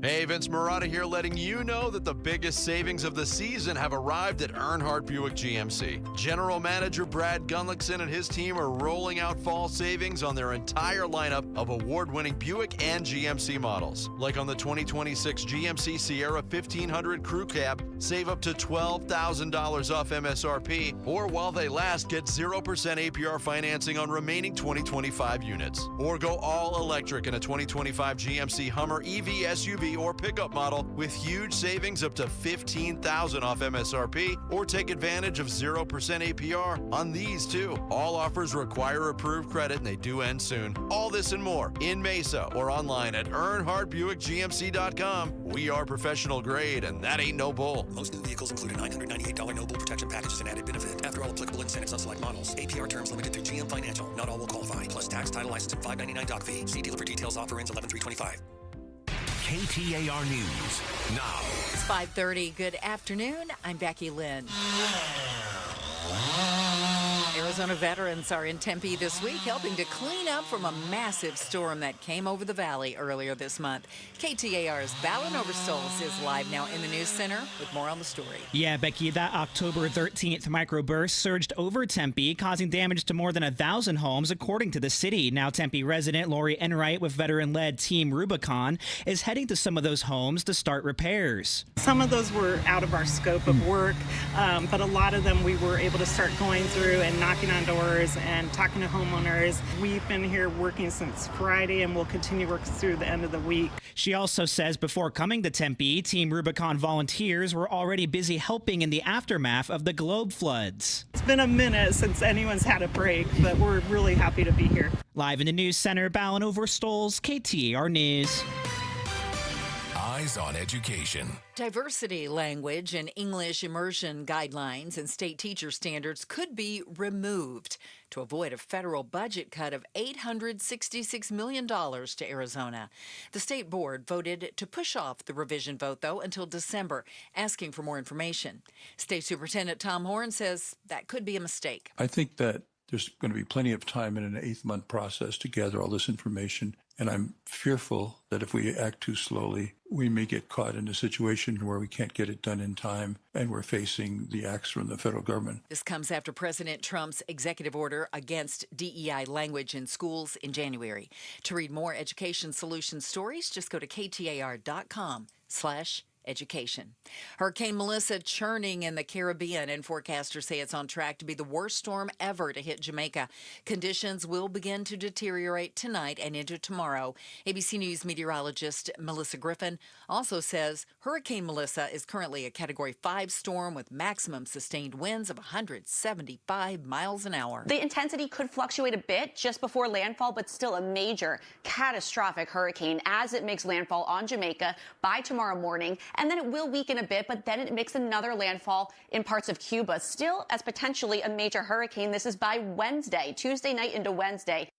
S19: Hey, Vince Marotta here, letting you know that the biggest savings of the season have arrived at Earnhardt Buick GMC. General Manager Brad Gunlickson and his team are rolling out fall savings on their entire lineup of award-winning Buick and GMC models. Like on the 2026 GMC Sierra 1500 Crew Cab, save up to $12,000 off MSRP, or while they last, get 0% APR financing on remaining 2025 units. Or go all electric in a 2025 GMC Hummer EV SUV or pickup model with huge savings up to $15,000 off MSRP, or take advantage of 0% APR on these too. All offers require approved credit and they do end soon. All this and more in Mesa or online at EarnhardtBuickGMC.com. We are professional grade and that ain't no bull.
S31: Most new vehicles include a $998 no bull protection package as an added benefit. After all applicable incentives on select models. APR terms limited through GM Financial. Not all will qualify. Plus tax, title, license, and $599 doc fee. See dealer for details. Offer ends 11/3/25.
S22: KTAR News now.
S3: It's 5:30. Good afternoon. I'm Becky Lynn. Arizona veterans are in Tempe this week helping to clean up from a massive storm that came over the valley earlier this month. KTAR's Ballin Overstoles is live now in the news center with more on the story.
S2: Yeah, Becky, that October 13th microburst surged over Tempe, causing damage to more than 1,000 homes, according to the city. Now, Tempe resident Lori Enright with veteran-led Team Rubicon is heading to some of those homes to start repairs.
S7: Some of those were out of our scope of work, but a lot of them we were able to start going through and knocking on doors and talking to homeowners. We've been here working since Friday and we'll continue working through the end of the week.
S2: She also says before coming to Tempe, Team Rubicon volunteers were already busy helping in the aftermath of the globe floods.
S7: It's been a minute since anyone's had a break, but we're really happy to be here.
S2: Live in the news center, Ballin Overstoles, KTAR News.
S20: Eyes on Education.
S3: Diversity language and English immersion guidelines and state teacher standards could be removed to avoid a federal budget cut of $866 million to Arizona. The state board voted to push off the revision vote, though, until December, asking for more information. State Superintendent Tom Horn says that could be a mistake.
S21: I think that there's going to be plenty of time in an 8-month process to gather all this information. And I'm fearful that if we act too slowly, we may get caught in a situation where we can't get it done in time and we're facing the axe from the federal government.
S3: This comes after President Trump's executive order against DEI language in schools in January. To read more education solution stories, just go to KTAR.com/education. Hurricane Melissa churning in the Caribbean, and forecasters say it's on track to be the worst storm ever to hit Jamaica. Conditions will begin to deteriorate tonight and into tomorrow. ABC News meteorologist Melissa Griffin also says Hurricane Melissa is currently a Category 5 storm with maximum sustained winds of 175 miles an hour.
S23: The intensity could fluctuate a bit just before landfall, but still a major catastrophic hurricane as it makes landfall on Jamaica by tomorrow morning. And then it will weaken a bit, but then it makes another landfall in parts of Cuba, still as potentially a major hurricane. This is by Wednesday, Tuesday night into Wednesday.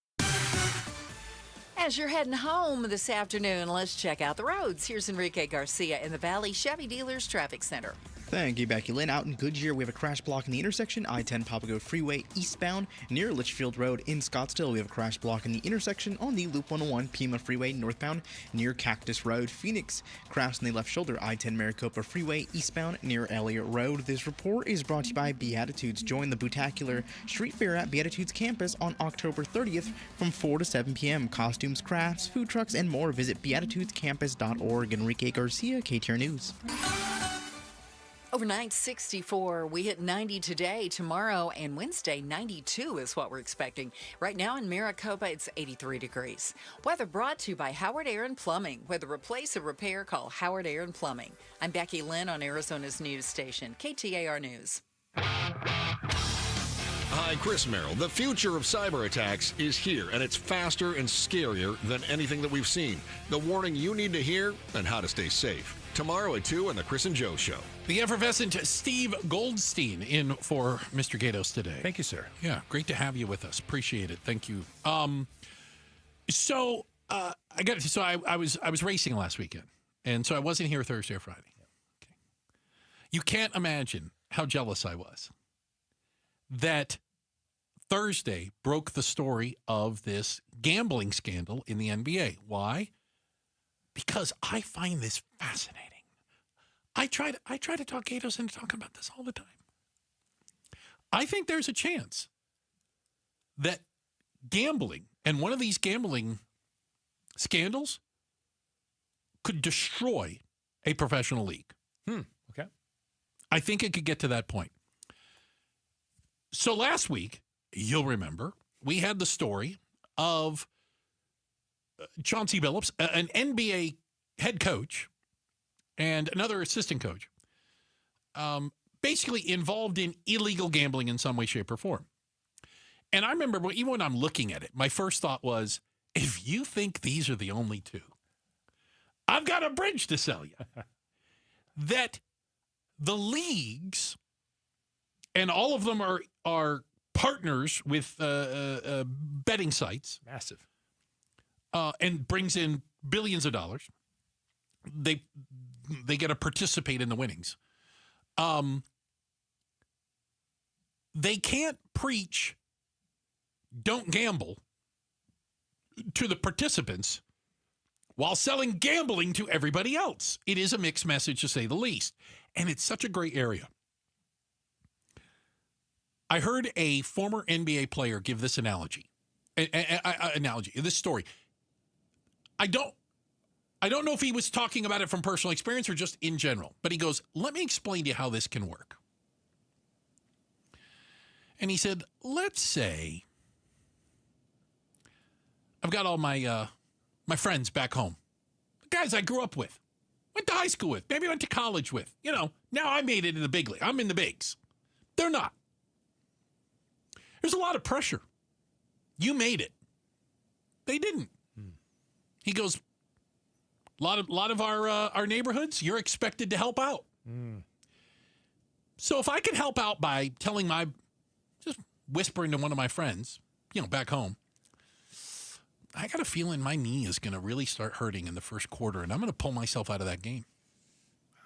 S3: As you're heading home this afternoon, let's check out the roads. Here's Enrique Garcia in the Valley Chevy Dealers Traffic Center.
S11: Thank you, Becky Lynn. Out in Goodyear, we have a crash block in the intersection I-10 Papago Freeway eastbound near Litchfield Road. In Scottsdale, we have a crash block in the intersection on the Loop 101 Pima Freeway northbound near Cactus Road. Phoenix, crash in the left shoulder I-10 Maricopa Freeway eastbound near Elliott Road. This report is brought to you by Beatitudes. Join the Bootaccular Street Fair at Beatitudes campus on October 30th from 4 to 7 p.m. Costumes, crafts, food trucks, and more. Visit beatitudescampus.org. Enrique Garcia, KTAR News.
S3: Overnight 64. We hit 90 today, tomorrow, and Wednesday 92 is what we're expecting. Right now in Maricopa, it's 83 degrees. Weather brought to you by Howard Air and Plumbing. Whether replace or repair, call Howard Air and Plumbing. I'm Becky Lynn on Arizona's news station, KTAR News.
S24: Hi, Chris Merrill. The future of cyber attacks is here, and it's faster and scarier than anything that we've seen. The warning you need to hear and how to stay safe. Tomorrow at 2 on The Chris and Joe Show.
S8: The effervescent Steve Goldstein in for Mr. Gatos today.
S10: Thank you, sir.
S8: Yeah, great to have you with us. Appreciate it. Thank you. I was racing last weekend, and so I wasn't here Thursday or Friday. Okay. You can't imagine how jealous I was that Thursday broke the story of this gambling scandal in the NBA. Why? Because I find this fascinating. I try to talk Gatos into talking about this all the time. I think there's a chance that gambling and one of these gambling scandals could destroy a professional league.
S10: Okay.
S8: I think it could get to that point. So last week, you'll remember, we had the story of Chauncey Billups, an NBA head coach and another assistant coach, basically involved in illegal gambling in some way, shape, or form. And I remember, even when I'm looking at it, my first thought was, if you think these are the only two, I've got a bridge to sell you. That the leagues, and all of them are partners with betting sites.
S10: Massive.
S8: And brings in billions of dollars. They get to participate in the winnings. They can't preach don't gamble to the participants while selling gambling to everybody else. It is a mixed message, to say the least. And it's such a gray area. I heard a former NBA player give this analogy. This story. I don't know if he was talking about it from personal experience or just in general, but he goes, let me explain to you how this can work. And he said, let's say I've got all my friends back home, the guys I grew up with, went to high school with, maybe went to college with. You know, now I made it in the big league. I'm in the bigs. They're not. There's a lot of pressure. You made it. They didn't. He goes, a lot of our neighborhoods, you're expected to help out. So if I could help out by just whispering to one of my friends, back home, I got a feeling my knee is going to really start hurting in the first quarter, and I'm going to pull myself out of that game.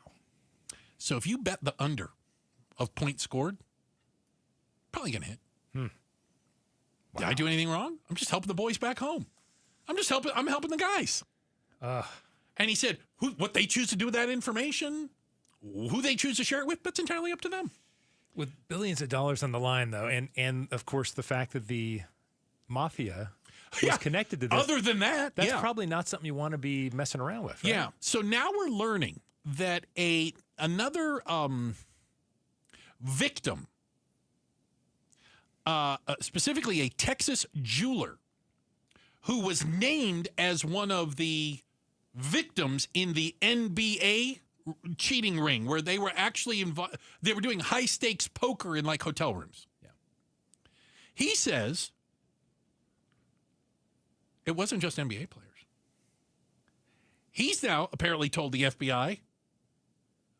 S8: Wow. So if you bet the under of points scored, probably going to hit. Wow. Did I do anything wrong? I'm just helping the boys back home. I'm helping the guys. And he said, what they choose to do with that information, who they choose to share it with, that's entirely up to them.
S10: With billions of dollars on the line, though, and of course the fact that the mafia is connected to this.
S8: Other than that,
S10: that's probably not something you want to be messing around with. Right?
S8: Yeah. So now we're learning that another victim, specifically a Texas jeweler, who was named as one of the victims in the NBA cheating ring, where they were actually they were doing high stakes poker in like hotel rooms. Yeah. He says it wasn't just NBA players. He's now apparently told the FBI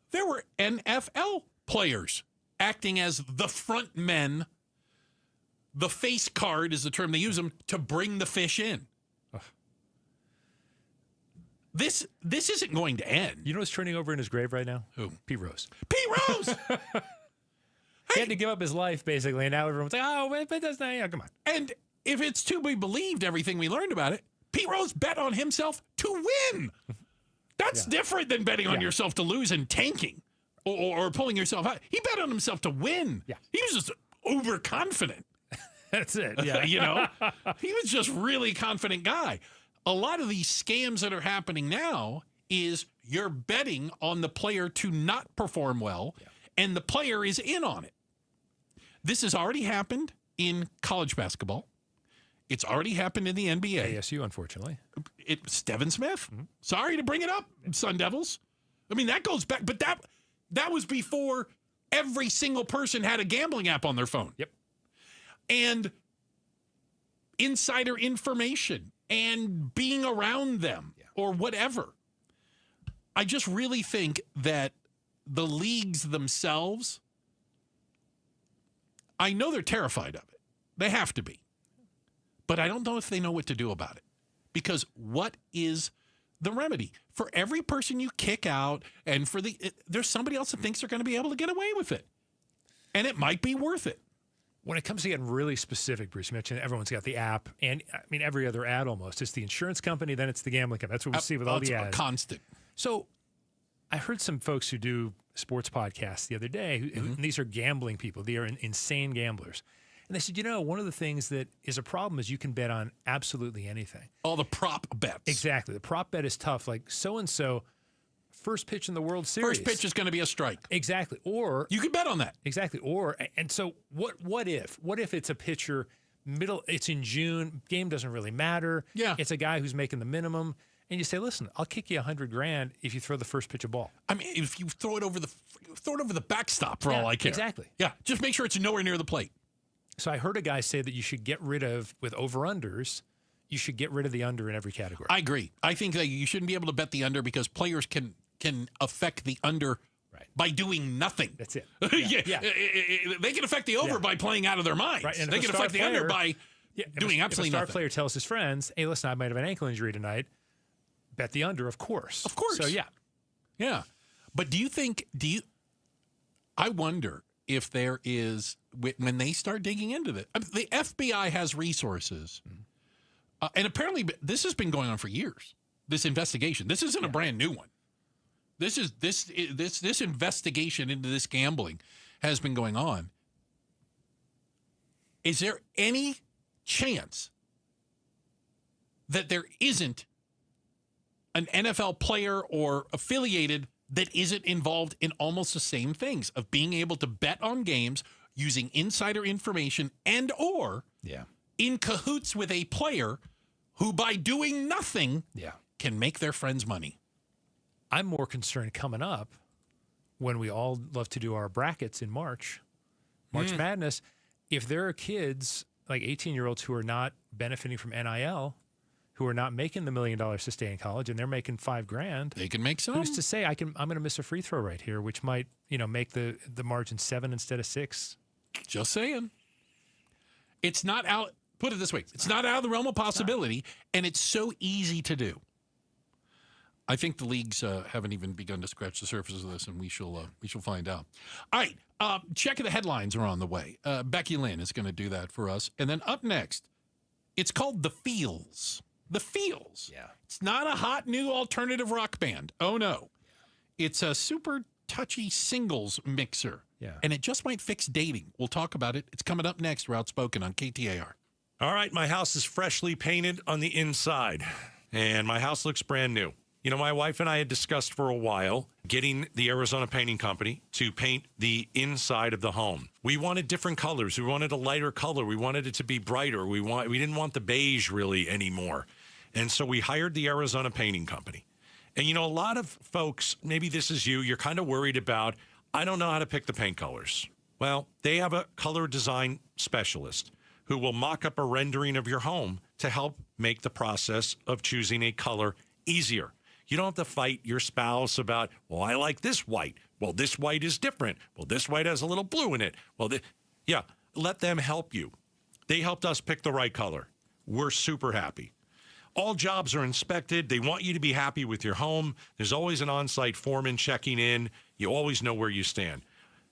S8: there were NFL players acting as the front men. The face card is the term they use them to bring the fish in. Ugh. This isn't going to end.
S10: You know what's turning over in his grave right now?
S8: Who?
S10: Pete Rose.
S8: Pete Rose!
S10: He had to give up his life, basically, and now everyone's like, oh, but that's not, come on.
S8: And if it's to be believed, everything we learned about it, Pete Rose bet on himself to win. That's different than betting on yourself to lose and tanking or pulling yourself out. He bet on himself to win.
S10: Yeah.
S8: He was just overconfident.
S10: That's it. Yeah.
S8: He was just really confident guy. A lot of these scams that are happening now is you're betting on the player to not perform well, and the player is in on it. This has already happened in college basketball. It's already happened in the NBA.
S10: ASU, unfortunately.
S8: Steven Smith. Mm-hmm. Sorry to bring it up, Sun Devils. I mean, that goes back, but that was before every single person had a gambling app on their phone.
S10: Yep.
S8: And insider information and being around them or whatever. I just really think that the leagues themselves, I know they're terrified of it. They have to be. But I don't know if they know what to do about it. Because what is the remedy? For every person you kick out and there's somebody else that thinks they're going to be able to get away with it. And it might be worth it.
S10: When it comes to getting really specific, Bruce, you mentioned everyone's got the app, and I mean every other ad almost. It's the insurance company, then it's the gambling company. That's what we see with all the ads.
S8: Constant.
S10: So I heard some folks who do sports podcasts the other day, and these are gambling people. They are insane gamblers. And they said, one of the things that is a problem is you can bet on absolutely anything.
S8: All the prop bets.
S10: Exactly. The prop bet is tough. Like so-and-so, first pitch in the World Series.
S8: First pitch is going to be a strike.
S10: Exactly. Or
S8: you could bet on that.
S10: Exactly. And so what if it's a pitcher it's in June, game doesn't really matter.
S8: Yeah.
S10: It's a guy who's making the minimum. And you say, listen, I'll kick you $100,000 if you throw the first pitch of ball.
S8: I mean, if you throw it over the backstop for all I care.
S10: Exactly.
S8: Yeah. Just make sure it's nowhere near the plate.
S10: So I heard a guy say that you should get rid of, with over-unders, you should get rid of the under in every category.
S8: I agree. I think that you shouldn't be able to bet the under because players can affect the under by doing nothing.
S10: That's it.
S8: Yeah. They can affect the over by playing out of their minds.
S10: Right. And
S8: they can affect the under by doing absolutely
S10: nothing. If a star
S8: nothing.
S10: player tells his friends, hey, listen, I might have an ankle injury tonight, bet the under, of course.
S8: Of course.
S10: So, yeah.
S8: Yeah. But I wonder if there is, when they start digging into this. The FBI has resources. And apparently this has been going on for years, this investigation. This isn't a brand new one. This investigation into this gambling has been going on. Is there any chance that there isn't an NFL player or affiliated that isn't involved in almost the same things of being able to bet on games using insider information and or in cahoots with a player who by doing nothing can make their friends money?
S10: I'm more concerned coming up when we all love to do our brackets in March Madness. If there are kids like 18-year-olds who are not benefiting from NIL, who are not making the $1 million to stay in college, and they're making $5,000,
S8: they can make some.
S10: Who's to say I'm going to miss a free throw right here, which might make the margin 7 instead of 6?
S8: Just saying. It's not out. Put it this way: it's not out of the realm of possibility, and it's so easy to do. I think the leagues haven't even begun to scratch the surface of this, and we shall find out. All right, check of the headlines are on the way. Becky Lynn is going to do that for us, and then up next, it's called The Feels. The Feels. Yeah, it's not a hot new alternative rock band. Oh no, it's a super touchy singles mixer. Yeah, and it just might fix dating. We'll talk about it. It's coming up next. We're Outspoken on KTAR.
S1: All right, my house is freshly painted on the inside, and my house looks brand new. You know, my wife and I had discussed for a while getting the Arizona Painting Company to paint the inside of the home. We wanted different colors. We wanted a lighter color. We wanted it to be brighter. We didn't want the beige really anymore. And so we hired the Arizona Painting Company. And, you know, a lot of folks, maybe this is you're kind of worried about, I don't know how to pick the paint colors. Well, they have a color design specialist who will mock up a rendering of your home to help make the process of choosing a color easier. You don't have to fight your spouse about, well, I like this white. Well, this white is different. Well, this white has a little blue in it. Well, let them help you. They helped us pick the right color. We're super happy. All jobs are inspected. They want you to be happy with your home. There's always an on-site foreman checking in. You always know where you stand.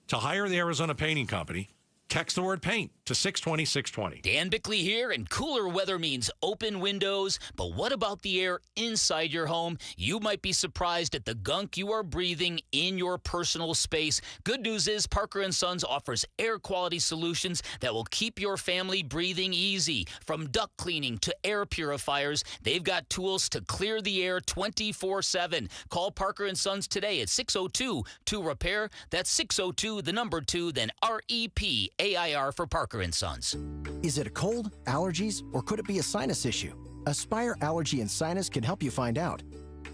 S1: To hire the Arizona Painting Company, text the word paint to 620-620.
S4: Dan Bickley here, and cooler weather means open windows. But what about the air inside your home? You might be surprised at the gunk you are breathing in your personal space. Good news is Parker & Sons offers air quality solutions that will keep your family breathing easy. From duct cleaning to air purifiers, they've got tools to clear the air 24/7. Call Parker & Sons today at 602-2REPAIR. That's 602, then REPAIR for Parker & Sons.
S5: Is it a cold, allergies, or could it be a sinus issue? Aspire Allergy and Sinus can help you find out.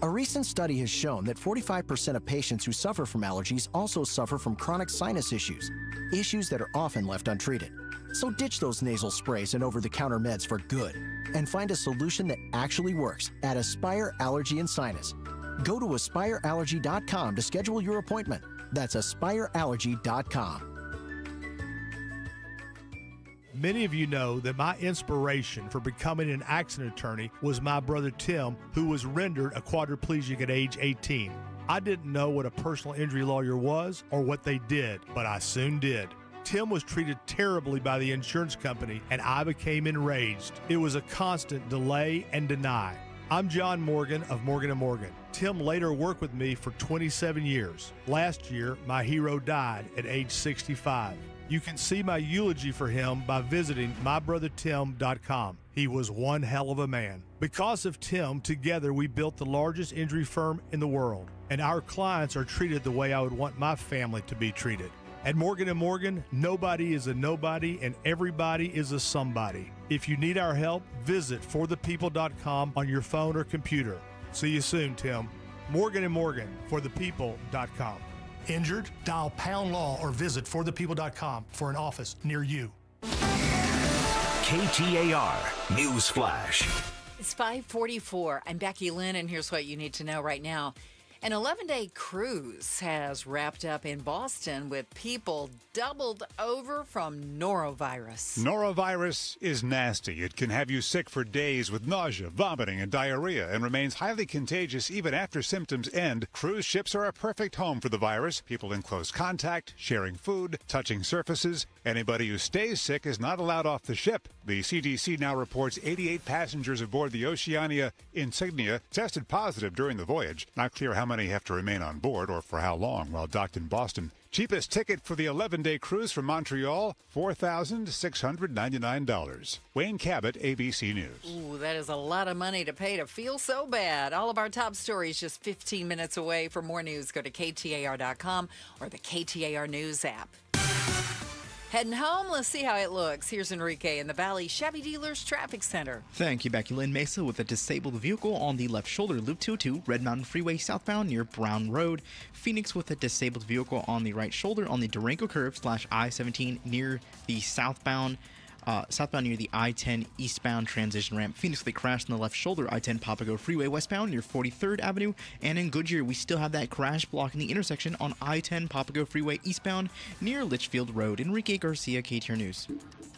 S5: A recent study has shown that 45% of patients who suffer from allergies also suffer from chronic sinus issues that are often left untreated. So ditch those nasal sprays and over-the-counter meds for good and find a solution that actually works at Aspire Allergy and Sinus. Go to aspireallergy.com to schedule your appointment. That's aspireallergy.com.
S6: Many of you know that my inspiration for becoming an accident attorney was my brother Tim, who was rendered a quadriplegic at age 18. I didn't know what a personal injury lawyer was or what they did, but I soon did. Tim was treated terribly by the insurance company, and I became enraged. It was a constant delay and deny. I'm John Morgan of Morgan & Morgan. Tim later worked with me for 27 years. Last year, my hero died at age 65. You can see my eulogy for him by visiting mybrothertim.com. He was one hell of a man. Because of Tim, together we built the largest injury firm in the world, and our clients are treated the way I would want my family to be treated. At Morgan & Morgan, nobody is a nobody and everybody is a somebody. If you need our help, visit forthepeople.com on your phone or computer. See you soon, Tim. Morgan & Morgan, forthepeople.com.
S13: Injured? Dial Pound Law or visit forthepeople.com for an office near you.
S22: KTAR News Flash.
S3: It's 5:44. I'm Becky Lynn, and here's what you need to know right now. An 11-day cruise has wrapped up in Boston with people doubled over from norovirus.
S9: Norovirus is nasty. It can have you sick for days with nausea, vomiting, and diarrhea, and remains highly contagious even after symptoms end. Cruise ships are a perfect home for the virus. People in close contact, sharing food, touching surfaces. Anybody who stays sick is not allowed off the ship. The CDC now reports 88 passengers aboard the Oceania Insignia tested positive during the voyage. Not clear how many have to remain on board or for how long while docked in Boston. Cheapest ticket for the 11-day cruise from Montreal, $4,699. Wayne Cabot, ABC News.
S3: Ooh, that is a lot of money to pay to feel so bad. All of our top stories just 15 minutes away. For more news, go to KTAR.com or the KTAR News app. Heading home, let's see how it looks. Here's Enrique in the Valley Chevy Dealers Traffic Center.
S11: Thank you, Becky Lynn. Mesa with a disabled vehicle on the left shoulder, Loop 202, Red Mountain Freeway southbound near Brown Road. Phoenix with a disabled vehicle on the right shoulder on the Durango curve / I-17 near the southbound near the I-10 eastbound transition ramp. Phoenix with a crash on the left shoulder, I-10 Papago Freeway westbound near 43rd Avenue. And in Goodyear, we still have that crash blocking the intersection on I-10 Papago Freeway eastbound near Litchfield Road. Enrique Garcia, KTAR News.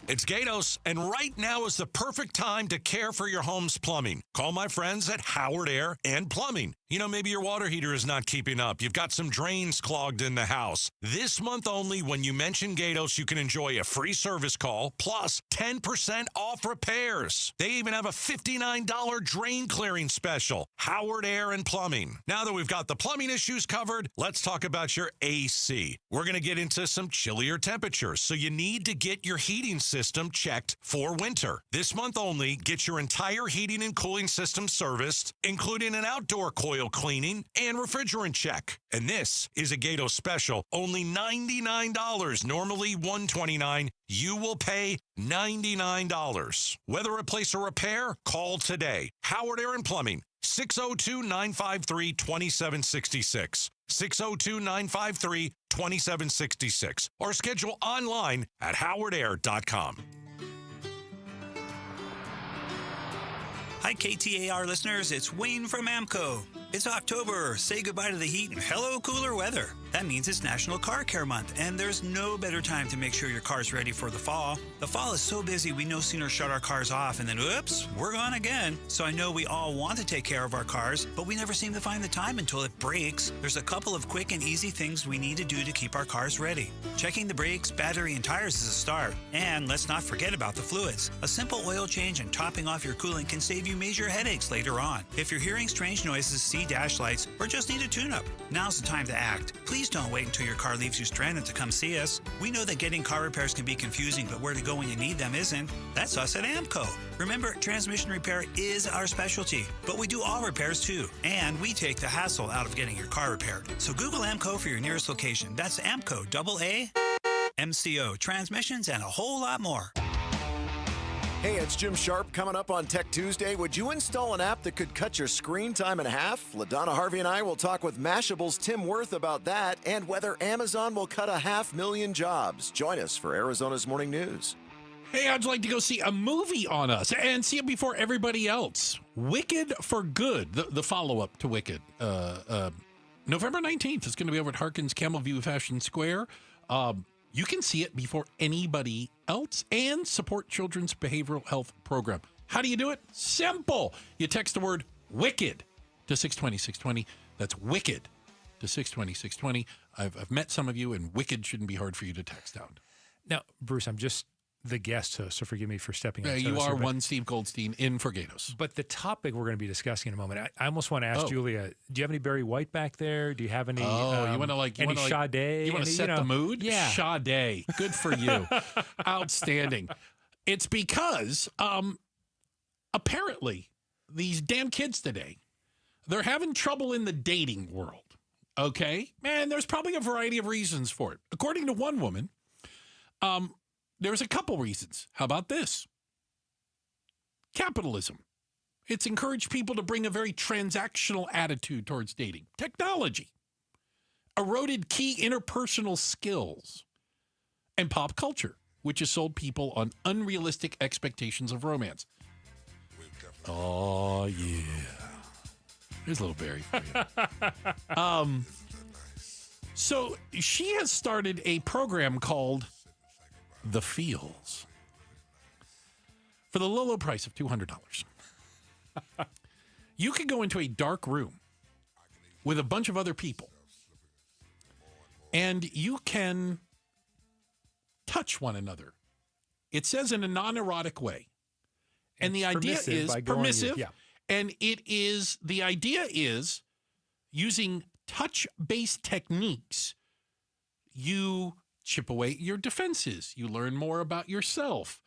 S1: It's Gatos, and right now is the perfect time to care for your home's plumbing. Call my friends at Howard Air and Plumbing. You know, maybe your water heater is not keeping up. You've got some drains clogged in the house. This month only, when you mention Gatos, you can enjoy a free service call plus 10% off repairs. They even have a $59 drain clearing special. Howard Air and Plumbing. Now that we've got the plumbing issues covered, let's talk about your AC. We're going to get into some chillier temperatures, so you need to get your heating system checked for winter. This month only, get your entire heating and cooling system serviced, including an outdoor coil cleaning and refrigerant check. And this is a Gatos special, only $99, normally $129. You will pay $99. Whether replace or repair, call today. Howard Air and Plumbing, 602-953-2766. 602-953-2766. Or schedule online at howardair.com.
S12: Hi, KTAR listeners. It's Wayne from AMCO. It's October. Say goodbye to the heat and hello, cooler weather. That means it's National Car Care Month, and there's no better time to make sure your car's ready for the fall. The fall is so busy, we no sooner shut our cars off and then, oops, we're gone again. So I know we all want to take care of our cars, but we never seem to find the time until it breaks. There's a couple of quick and easy things we need to do to keep our cars ready. Checking the brakes, battery, and tires is a start. And let's not forget about the fluids. A simple oil change and topping off your coolant can save you major headaches later on. If you're hearing strange noises, see dash lights, or just need a tune-up, now's the time to act. Please don't wait until your car leaves you stranded to come see us. We know that getting car repairs can be confusing, but where to go when you need them isn't. That's us at AMCO. Remember, transmission repair is our specialty, but we do all repairs too, and we take the hassle out of getting your car repaired. So Google AMCO for your nearest location. That's AMCO, AA, MCO, transmissions, and a whole lot more.
S14: Hey, it's Jim Sharp coming up on Tech Tuesday. Would you install an app that could cut your screen time in half? LaDonna Harvey and I will talk with Mashable's Tim Worth about that and whether Amazon will cut 500,000 jobs. Join us for Arizona's Morning News.
S8: Hey, I'd like to go see a movie on us and see it before everybody else. Wicked for Good, the follow-up to Wicked. November 19th. It's going to be over at Harkins Camel View Fashion Square. You can see it before anybody else and support Children's Behavioral Health Program. How do you do it? Simple. You text the word WICKED to 620-620. That's WICKED to 620-620. I've met some of you, and WICKED shouldn't be hard for you to text down.
S10: Now, Bruce, I'm just the guest host, so forgive me for stepping on toes.
S8: You are one Steve Goldstein in for Gatos.
S10: But the topic we're going to be discussing in a moment, I almost want to ask Julia, do you have any Barry White back there? Do you have any
S8: you want to
S10: any Sade?
S8: You want to set the mood?
S10: Yeah.
S8: Sade. Good for you. Outstanding. It's because apparently these damn kids today, they're having trouble in the dating world. Okay? And there's probably a variety of reasons for it. According to one woman, there's a couple reasons. How about this? Capitalism. It's encouraged people to bring a very transactional attitude towards dating. Technology. Eroded key interpersonal skills. And pop culture, which has sold people on unrealistic expectations of romance. Oh, yeah. Here's a little berry for you. So she has started a program called The Feels for the low, low price of $200. You could go into a dark room with a bunch of other people, and you can touch one another. It says in a non-erotic way. And the idea is permissive. And the idea is using touch-based techniques. You chip away your defenses. You learn more about yourself.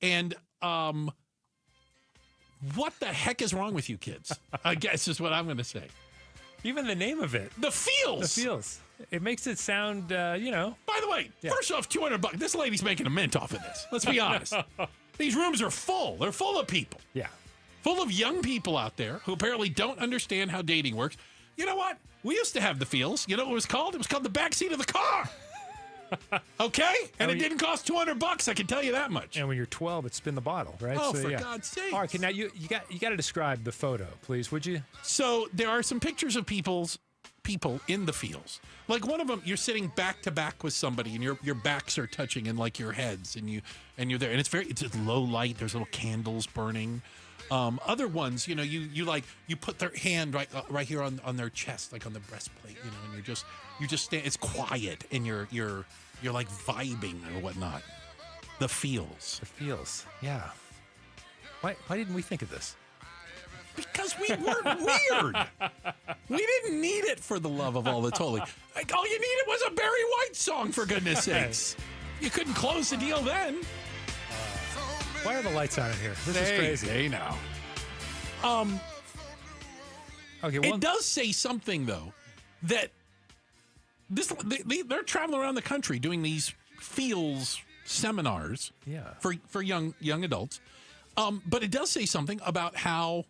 S8: And what the heck is wrong with you kids? I guess is what I'm going to say.
S10: Even the name of it.
S8: The Feels.
S10: The Feels. It makes it sound, By
S8: the way, first off, $200. This lady's making a mint off of this. Let's be honest. These rooms are full. They're full of people.
S10: Yeah.
S8: Full of young people out there who apparently don't understand how dating works. You know what? We used to have The Feels. You know what it was called? It was called the backseat of the car. Okay? And it didn't cost $200, I can tell you that much.
S10: And when you're 12, it's spin the bottle, right?
S8: Oh, so, for God's sake.
S10: All right, okay, now you got to describe the photo, please, would you?
S8: So there are some pictures of people in the Feels. Like one of them, you're sitting back to back with somebody and your backs are touching and like your heads and you're there. And it's low light. There's little candles burning. Other ones, you put their hand right here on their chest, like on the breastplate, and you just stand. It's quiet, and you're like vibing or whatnot. The Feels.
S10: The Feels. Yeah. Why didn't we think of this?
S8: Because we weren't weird. We didn't need it for the love of all that's holy. Like, all you needed was a Barry White song, for goodness sakes. You couldn't close the deal then.
S10: Why are the lights on in here? This is crazy.
S8: Hey now.
S10: Okay.
S8: It does say something though that they're traveling around the country doing these Feels seminars.
S10: Yeah.
S8: For young adults. But it does say something about how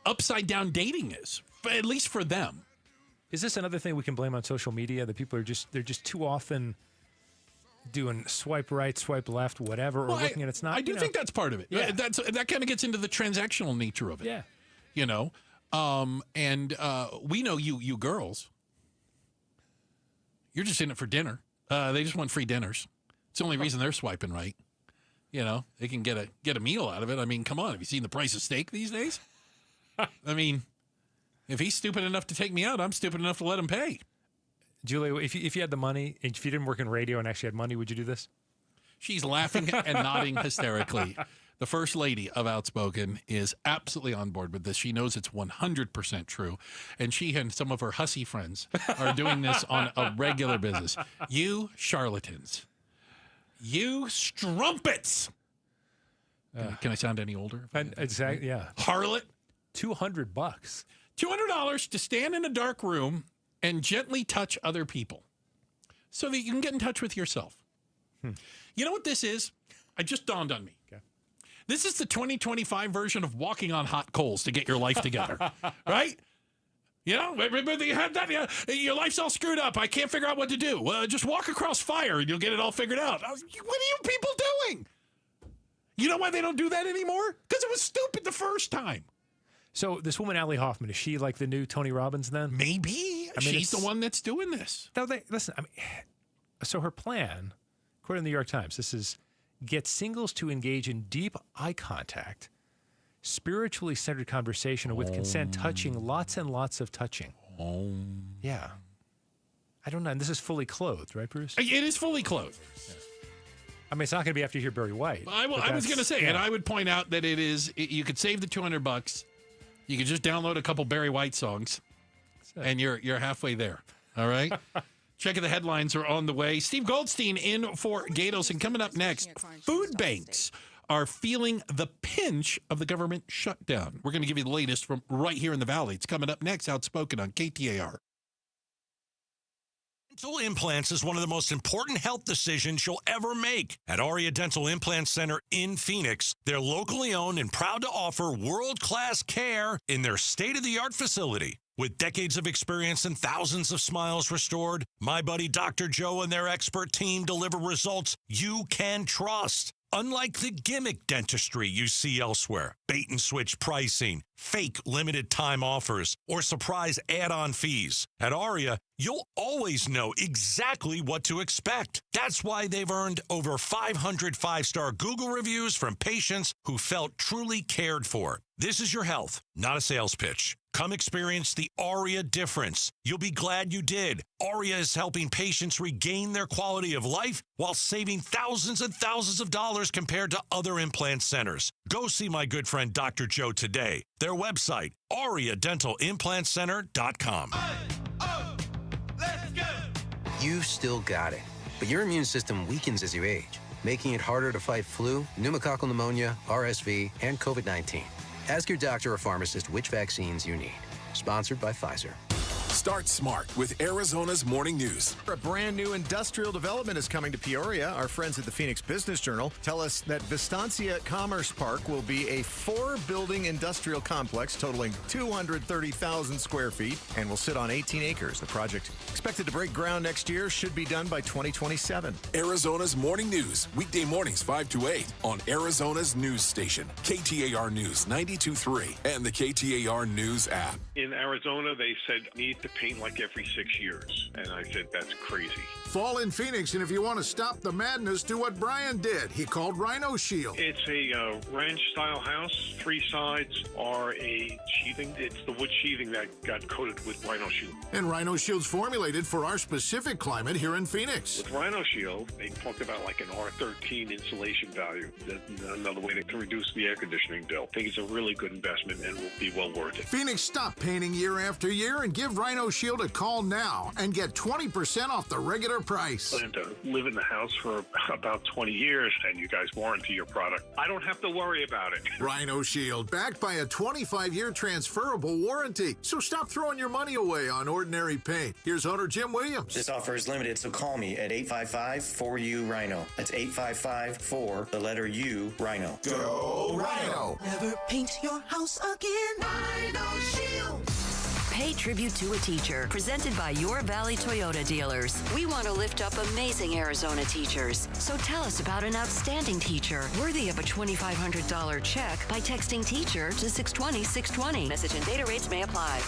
S8: upside down dating is, at least for them.
S10: Is this another thing we can blame on social media? That people they're just too often doing swipe right, swipe left, whatever, or looking at it's not.
S8: I do think that's part of it.
S10: Yeah.
S8: That kind of gets into the transactional nature of it.
S10: Yeah.
S8: And we know you girls. You're just in it for dinner. They just want free dinners. It's the only reason they're swiping right. They can get a meal out of it. I mean, come on. Have you seen the price of steak these days? I mean, if he's stupid enough to take me out, I'm stupid enough to let him pay.
S10: Julia, if you had the money, if you didn't work in radio and actually had money, would you do this?
S8: She's laughing and nodding hysterically. The first lady of Outspoken is absolutely on board with this. She knows it's 100% true. And she and some of her hussy friends are doing this on a regular business. You charlatans. You strumpets. Can I sound any older?
S10: Exactly, yeah.
S8: Harlot.
S10: $200.
S8: $200 to stand in a dark room and gently touch other people so that you can get in touch with yourself. You know what this is? It just dawned on me.
S10: Okay.
S8: This is the 2025 version of walking on hot coals to get your life together, right? You have that. Your life's all screwed up. I can't figure out what to do. Well, just walk across fire and you'll get it all figured out. What are you people doing? You know why they don't do that anymore? Because it was stupid the first time.
S10: So this woman, Allie Hoffman, is she like the new Tony Robbins then?
S8: Maybe. She's the one that's doing this.
S10: Listen, so her plan, according to the New York Times, this is get singles to engage in deep eye contact, spiritually centered conversation with consent, touching, lots and lots of touching. Yeah. I don't know. And this is fully clothed, right, Bruce?
S8: It is fully clothed.
S10: Yeah. I mean, it's not going to be after you hear Barry White.
S8: I was going to say, and I would point out that you could save the $200. You could just download a couple Barry White songs, and you're halfway there. All right? Checking the headlines are on the way. Steve Goldstein in for Gatos. And coming up next, food banks are feeling the pinch of the government shutdown. We're going to give you the latest from right here in the Valley. It's coming up next, Outspoken on KTAR.
S1: Dental implants is one of the most important health decisions you'll ever make. At Aria Dental Implant Center in Phoenix, they're locally owned and proud to offer world-class care in their state-of-the-art facility. With decades of experience and thousands of smiles restored, my buddy Dr. Joe and their expert team deliver results you can trust. Unlike the gimmick dentistry you see elsewhere, bait and switch pricing, fake limited time offers, or surprise add-on fees, at Aria, you'll always know exactly what to expect. That's why they've earned over 500 five-star Google reviews from patients who felt truly cared for. This is your health, not a sales pitch. Come experience the Aria difference. You'll be glad you did. Aria is helping patients regain their quality of life while saving thousands and thousands of dollars compared to other implant centers. Go see my good friend Dr. Joe today. Their website, AriaDentalImplantCenter.com.
S15: You've still got it, but your immune system weakens as you age, making it harder to fight flu, pneumococcal pneumonia, RSV, and COVID-19. Ask your doctor or pharmacist which vaccines you need. Sponsored by Pfizer.
S20: Start smart with Arizona's Morning News.
S14: A brand new industrial development is coming to Peoria. Our friends at the Phoenix Business Journal tell us that Vistancia Commerce Park will be a 4-building industrial complex totaling 230,000 square feet and will sit on 18 acres. The project, expected to break ground next year, should be done by 2027.
S20: Arizona's Morning News, weekday mornings 5 to 8 on Arizona's news station, KTAR News 92.3 and the KTAR News app.
S16: In Arizona, they said need to paint like every 6 years. And I said, that's crazy.
S17: Fall in Phoenix, and if you want to stop the madness, do what Brian did. He called Rhino Shield.
S16: It's a ranch-style house. 3 sides are a sheathing. It's the wood sheathing that got coated with Rhino Shield.
S17: And Rhino Shield's formulated for our specific climate here in Phoenix.
S16: With Rhino Shield, they talked about like an R13 insulation value. That's another way to reduce the air conditioning bill. I think it's a really good investment and will be well worth it.
S17: Phoenix, stop painting year after year and give Rhino Shield a call now and get 20% off the regular price.
S16: I plan to live in the house for about 20 years, and you guys warranty your product. I don't have to worry about it.
S17: Rhino Shield, backed by a 25-year transferable warranty. So stop throwing your money away on ordinary paint. Here's owner Jim Williams.
S18: This offer is limited, so call me at 855-4U-RHINO. That's 855-4, the letter U, Rhino.
S17: Go Rhino!
S19: Never paint your house again. Rhino Shield.
S25: Pay tribute to a teacher, presented by Your Valley Toyota dealers. We want to lift up amazing Arizona teachers. So tell us about an outstanding teacher worthy of a $2,500 check by texting teacher to 620-620. Message and data rates may apply.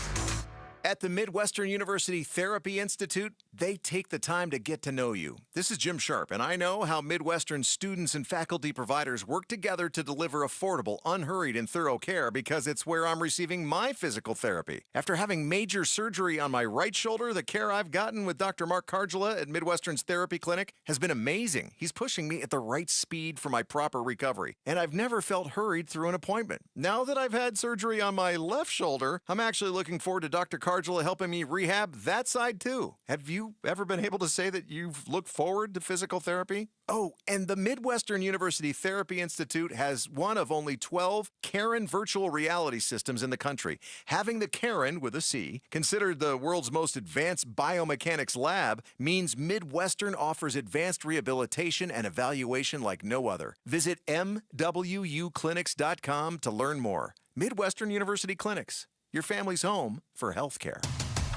S14: At the Midwestern University Therapy Institute, they take the time to get to know you. This is Jim Sharp, and I know how Midwestern students and faculty providers work together to deliver affordable, unhurried, and thorough care because it's where I'm receiving my physical therapy. After having major surgery on my right shoulder, the care I've gotten with Dr. Mark Cardula at Midwestern's Therapy Clinic has been amazing. He's pushing me at the right speed for my proper recovery, and I've never felt hurried through an appointment. Now that I've had surgery on my left shoulder, I'm actually looking forward to Dr. Cardula helping me rehab that side too. Have you ever been able to say that you've looked forward to physical therapy? Oh, and the Midwestern University Therapy Institute has one of only 12 Karen virtual reality systems in the country. Having the Karen, with a C, considered the world's most advanced biomechanics lab means Midwestern offers advanced rehabilitation and evaluation like no other. Visit MWUclinics.com to learn more. Midwestern University Clinics, your family's home for health care.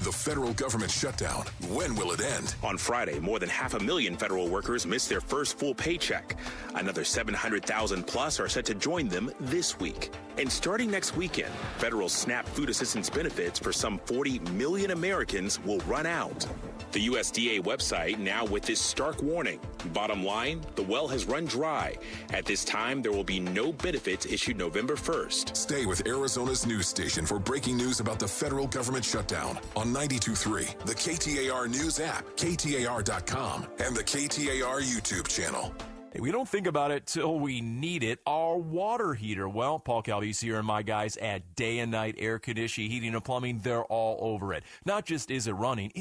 S20: The federal government shutdown. When will it end?
S26: On Friday, more than 500,000 federal workers missed their first full paycheck. Another 700,000 plus are set to join them this week. And starting next weekend, federal SNAP food assistance benefits for some 40 million Americans will run out. The USDA website now with this stark warning. Bottom line, the well has run dry. At this time, there will be no benefits issued November 1st.
S20: Stay with Arizona's news station for breaking news about the federal government shutdown on 92.3, the KTAR News app, KTAR.com, and the KTAR YouTube channel.
S27: Hey, we don't think about it till we need it. Our water heater. Well, Paul Calvese here and my guys at Day and Night Air Conditioning, Heating and Plumbing, they're all over it. Not just is it running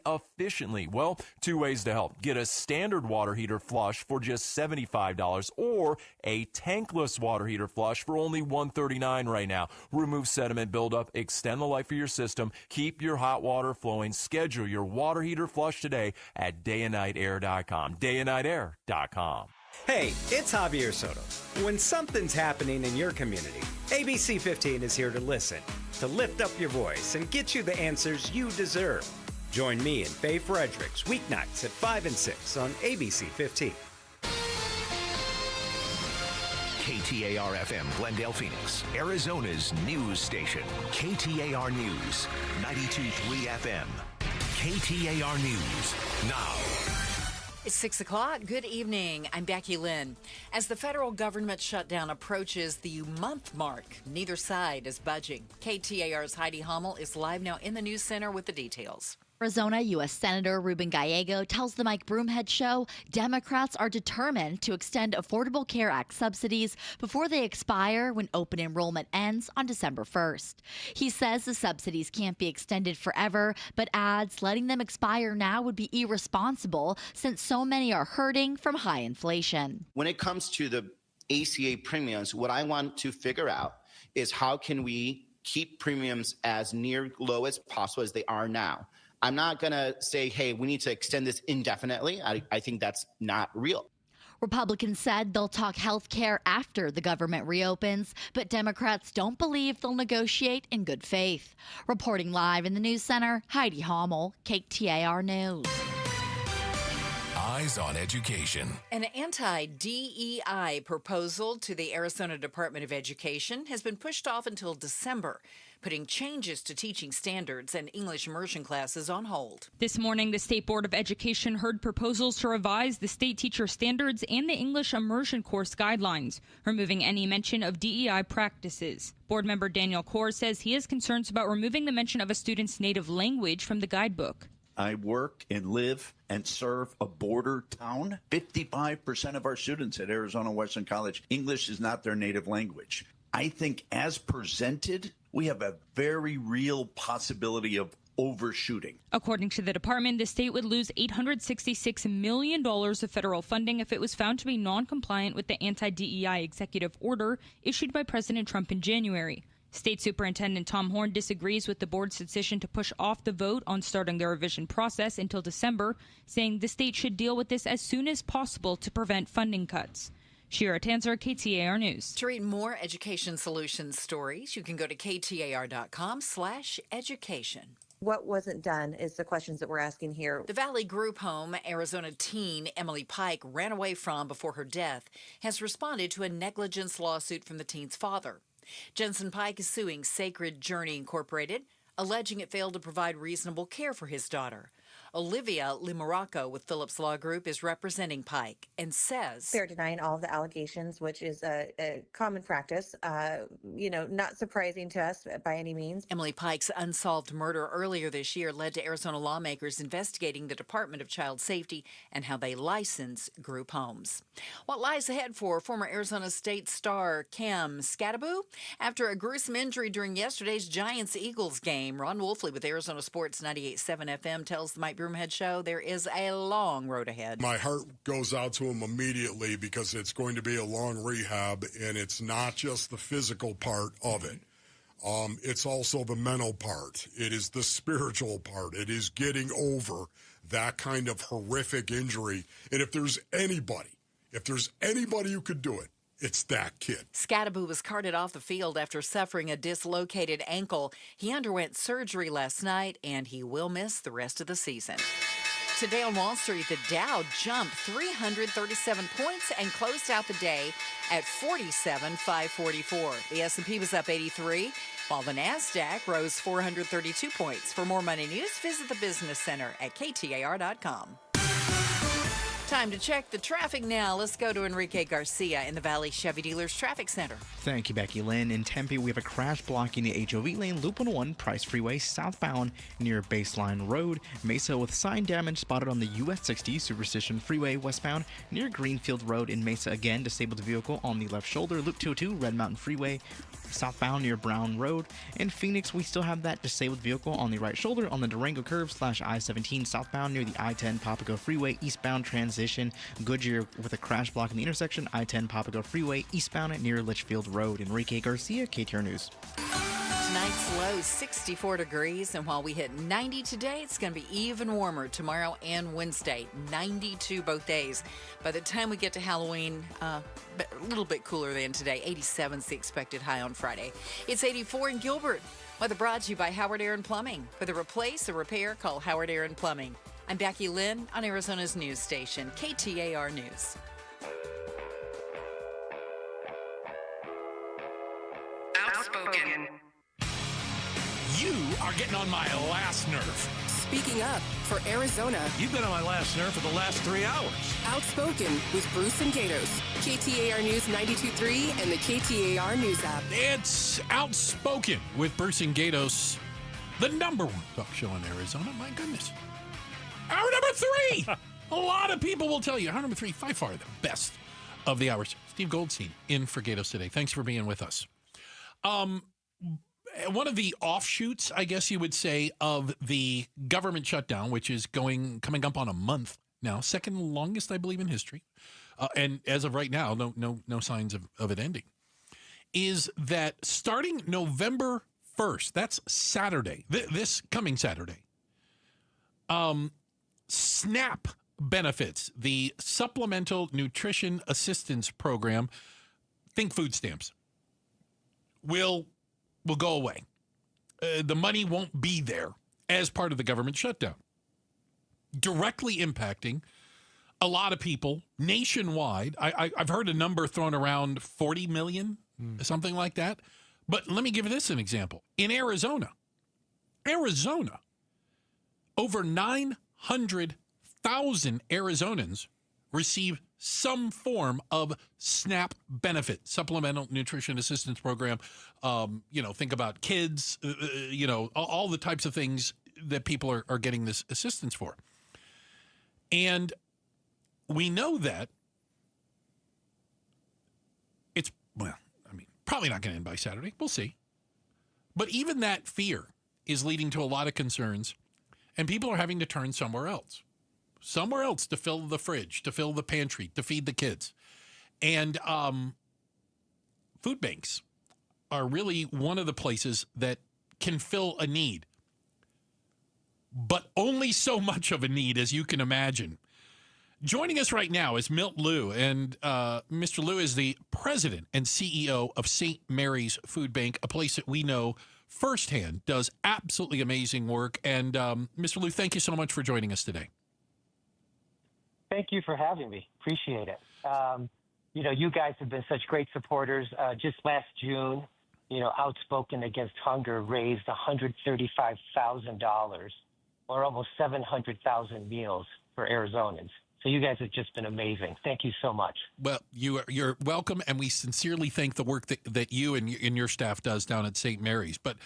S27: efficiently? Well, 2 ways to help. Get a standard water heater flush for just $75 or a tankless water heater flush for only $139 right now. Remove sediment buildup, extend the life of your system, keep your hot water flowing. Schedule your water heater flush today at dayandnightair.com. Dayandnightair.com.
S28: Hey, it's Javier Soto. When something's happening in your community, ABC 15 is here to listen, to lift up your voice and get you the answers you deserve. Join me and Faye Fredericks weeknights at 5 and 6 on ABC 15.
S22: KTAR-FM, Glendale, Phoenix, Arizona's news station. KTAR News, 92.3 FM. KTAR News, now.
S3: It's 6 o'clock. Good evening. I'm Becky Lynn. As the federal government shutdown approaches the month mark, neither side is budging. KTAR's Heidi Hommel is live now in the news center with the details.
S2: Arizona U.S. Senator Ruben Gallego tells the Mike Broomhead Show Democrats are determined to extend Affordable Care Act subsidies before they expire when open enrollment ends on December 1st. He says the subsidies can't be extended forever, but adds letting them expire now would be irresponsible since so many are hurting from high inflation.
S4: When it comes to the ACA premiums, what I want to figure out is how can we keep premiums as near low as possible as they are now. I'm not going to say, hey, we need to extend this indefinitely. I think that's not real.
S2: Republicans said they'll talk health care after the government reopens, but Democrats don't believe they'll negotiate in good faith. Reporting live in the news center, Heidi Hommel, KTAR News.
S20: Eyes on Education.
S3: An anti-DEI proposal to the Arizona Department of Education has been pushed off until December, putting changes to teaching standards and English immersion classes on hold.
S5: This morning, the State Board of Education heard proposals to revise the state teacher standards and the English immersion course guidelines, removing any mention of DEI practices. Board member Daniel Kaur says he has concerns about removing the mention of a student's native language from the guidebook.
S6: I work and live and serve a border town. 55% of our students at Arizona Western College, English is not their native language. I think as presented, we have a very real possibility of overshooting.
S5: According to the department, the state would lose $866 million of federal funding if it was found to be non-compliant with the anti-DEI executive order issued by President Trump in January. State Superintendent Tom Horn disagrees with the board's decision to push off the vote on starting the revision process until December, saying the state should deal with this as soon as possible to prevent funding cuts. Shira Tanzer, KTAR News.
S3: To read more Education Solutions stories, you can go to KTAR.com/education.
S7: What wasn't done is the questions that we're asking here.
S3: The Valley Group home Arizona teen Emily Pike ran away from before her death has responded to a negligence lawsuit from the teen's father. Jensen Pike is suing Sacred Journey Incorporated, alleging it failed to provide reasonable care for his daughter. Olivia Limaraco with Phillips Law Group is representing Pike and says
S7: they're denying all of the allegations, which is a common practice, not surprising to us by any means.
S3: Emily Pike's unsolved murder earlier this year led to Arizona lawmakers investigating the Department of Child Safety and how they license group homes. What lies ahead for former Arizona State star Cam Scattaboo? After a gruesome injury during yesterday's Giants-Eagles game, Ron Wolfley with Arizona Sports 98.7 FM tells the Mike Broomhead Show there is a long road ahead.
S21: My heart goes out to him immediately because it's going to be a long rehab, and it's not just the physical part of it. It's also the mental part. It is the spiritual part. It is getting over that kind of horrific injury. And if there's anybody who could do it, it's that kid.
S3: Scattaboo was carted off the field after suffering a dislocated ankle. He underwent surgery last night, and he will miss the rest of the season. Today on Wall Street, the Dow jumped 337 points and closed out the day at 47,544. The S&P was up 83, while the NASDAQ rose 432 points. For more money news, visit the Business Center at KTAR.com. Time to check the traffic now. Let's go to Enrique Garcia in the Valley Chevy Dealers Traffic Center.
S11: Thank you, Becky Lynn. In Tempe, we have a crash blocking the HOV lane, Loop 101, Price Freeway, southbound near Baseline Road. Mesa with sign damage spotted on the US 60 Superstition Freeway, westbound near Greenfield Road in Mesa. Again, disabled vehicle on the left shoulder. Loop 202, Red Mountain Freeway, southbound near Brown Road. In Phoenix, we still have that disabled vehicle on the right shoulder on the Durango curve / I-17 southbound near the I-10 Papago Freeway, eastbound transition. Goodyear with a crash block in the intersection, I-10 Papago Freeway, eastbound near Litchfield Road. Enrique Garcia, KTAR News.
S3: Tonight's low 64 degrees, and while we hit 90 today, it's going to be even warmer tomorrow and Wednesday, 92 both days. By the time we get to Halloween, a little bit cooler than today. 87 is the expected high on Friday. It's 84 in Gilbert. Weather brought to you by Howard Aaron Plumbing. For the replace or repair, call Howard Aaron Plumbing. I'm Becky Lynn on Arizona's news station, KTAR News.
S1: Outspoken.
S8: You are getting on my last nerve.
S1: Speaking up for Arizona.
S8: You've been on my last nerve for the last 3 hours.
S1: Outspoken with Bruce and Gatos. KTAR News 92.3 and the KTAR News app.
S8: It's Outspoken with Bruce and Gatos, the number one talk show in Arizona. My goodness. Hour number 3. A lot of people will tell you. Hour number 3, by far the best of the hours. Steve Goldstein in for Gatos today. Thanks for being with us. One of the offshoots, I guess you would say, of the government shutdown, which is coming up on a month now, second longest, I believe, in history, and as of right now, no signs of it ending, is that starting November 1st, that's Saturday, this coming Saturday, SNAP benefits, the Supplemental Nutrition Assistance Program, think food stamps, will go away. The money won't be there as part of the government shutdown, directly impacting a lot of people nationwide. I've heard a number thrown around, 40 million, something like that. But let me give this an example. In Arizona, over 900,000 Arizonans receive some form of SNAP benefit, Supplemental Nutrition Assistance Program. Think about kids, all the types of things that people are getting this assistance for. And we know that it's, probably not going to end by Saturday. We'll see. But even that fear is leading to a lot of concerns, and people are having to turn somewhere else to fill the fridge, to fill the pantry, to feed the kids. And food banks are really one of the places that can fill a need, but only so much of a need as you can imagine. Joining us right now is Milt Liu, and Mr. Liu is the president and CEO of St. Mary's Food Bank, a place that we know firsthand does absolutely amazing work. And Mr. Liu, thank you so much for joining us today.
S9: Thank you for having me. Appreciate it. You guys have been such great supporters. Just last June, Outspoken Against Hunger raised $135,000, or almost 700,000 meals for Arizonans. So you guys have just been amazing. Thank you so much.
S8: Well, you're welcome, and we sincerely thank the work that you and your staff does down at St. Mary's. But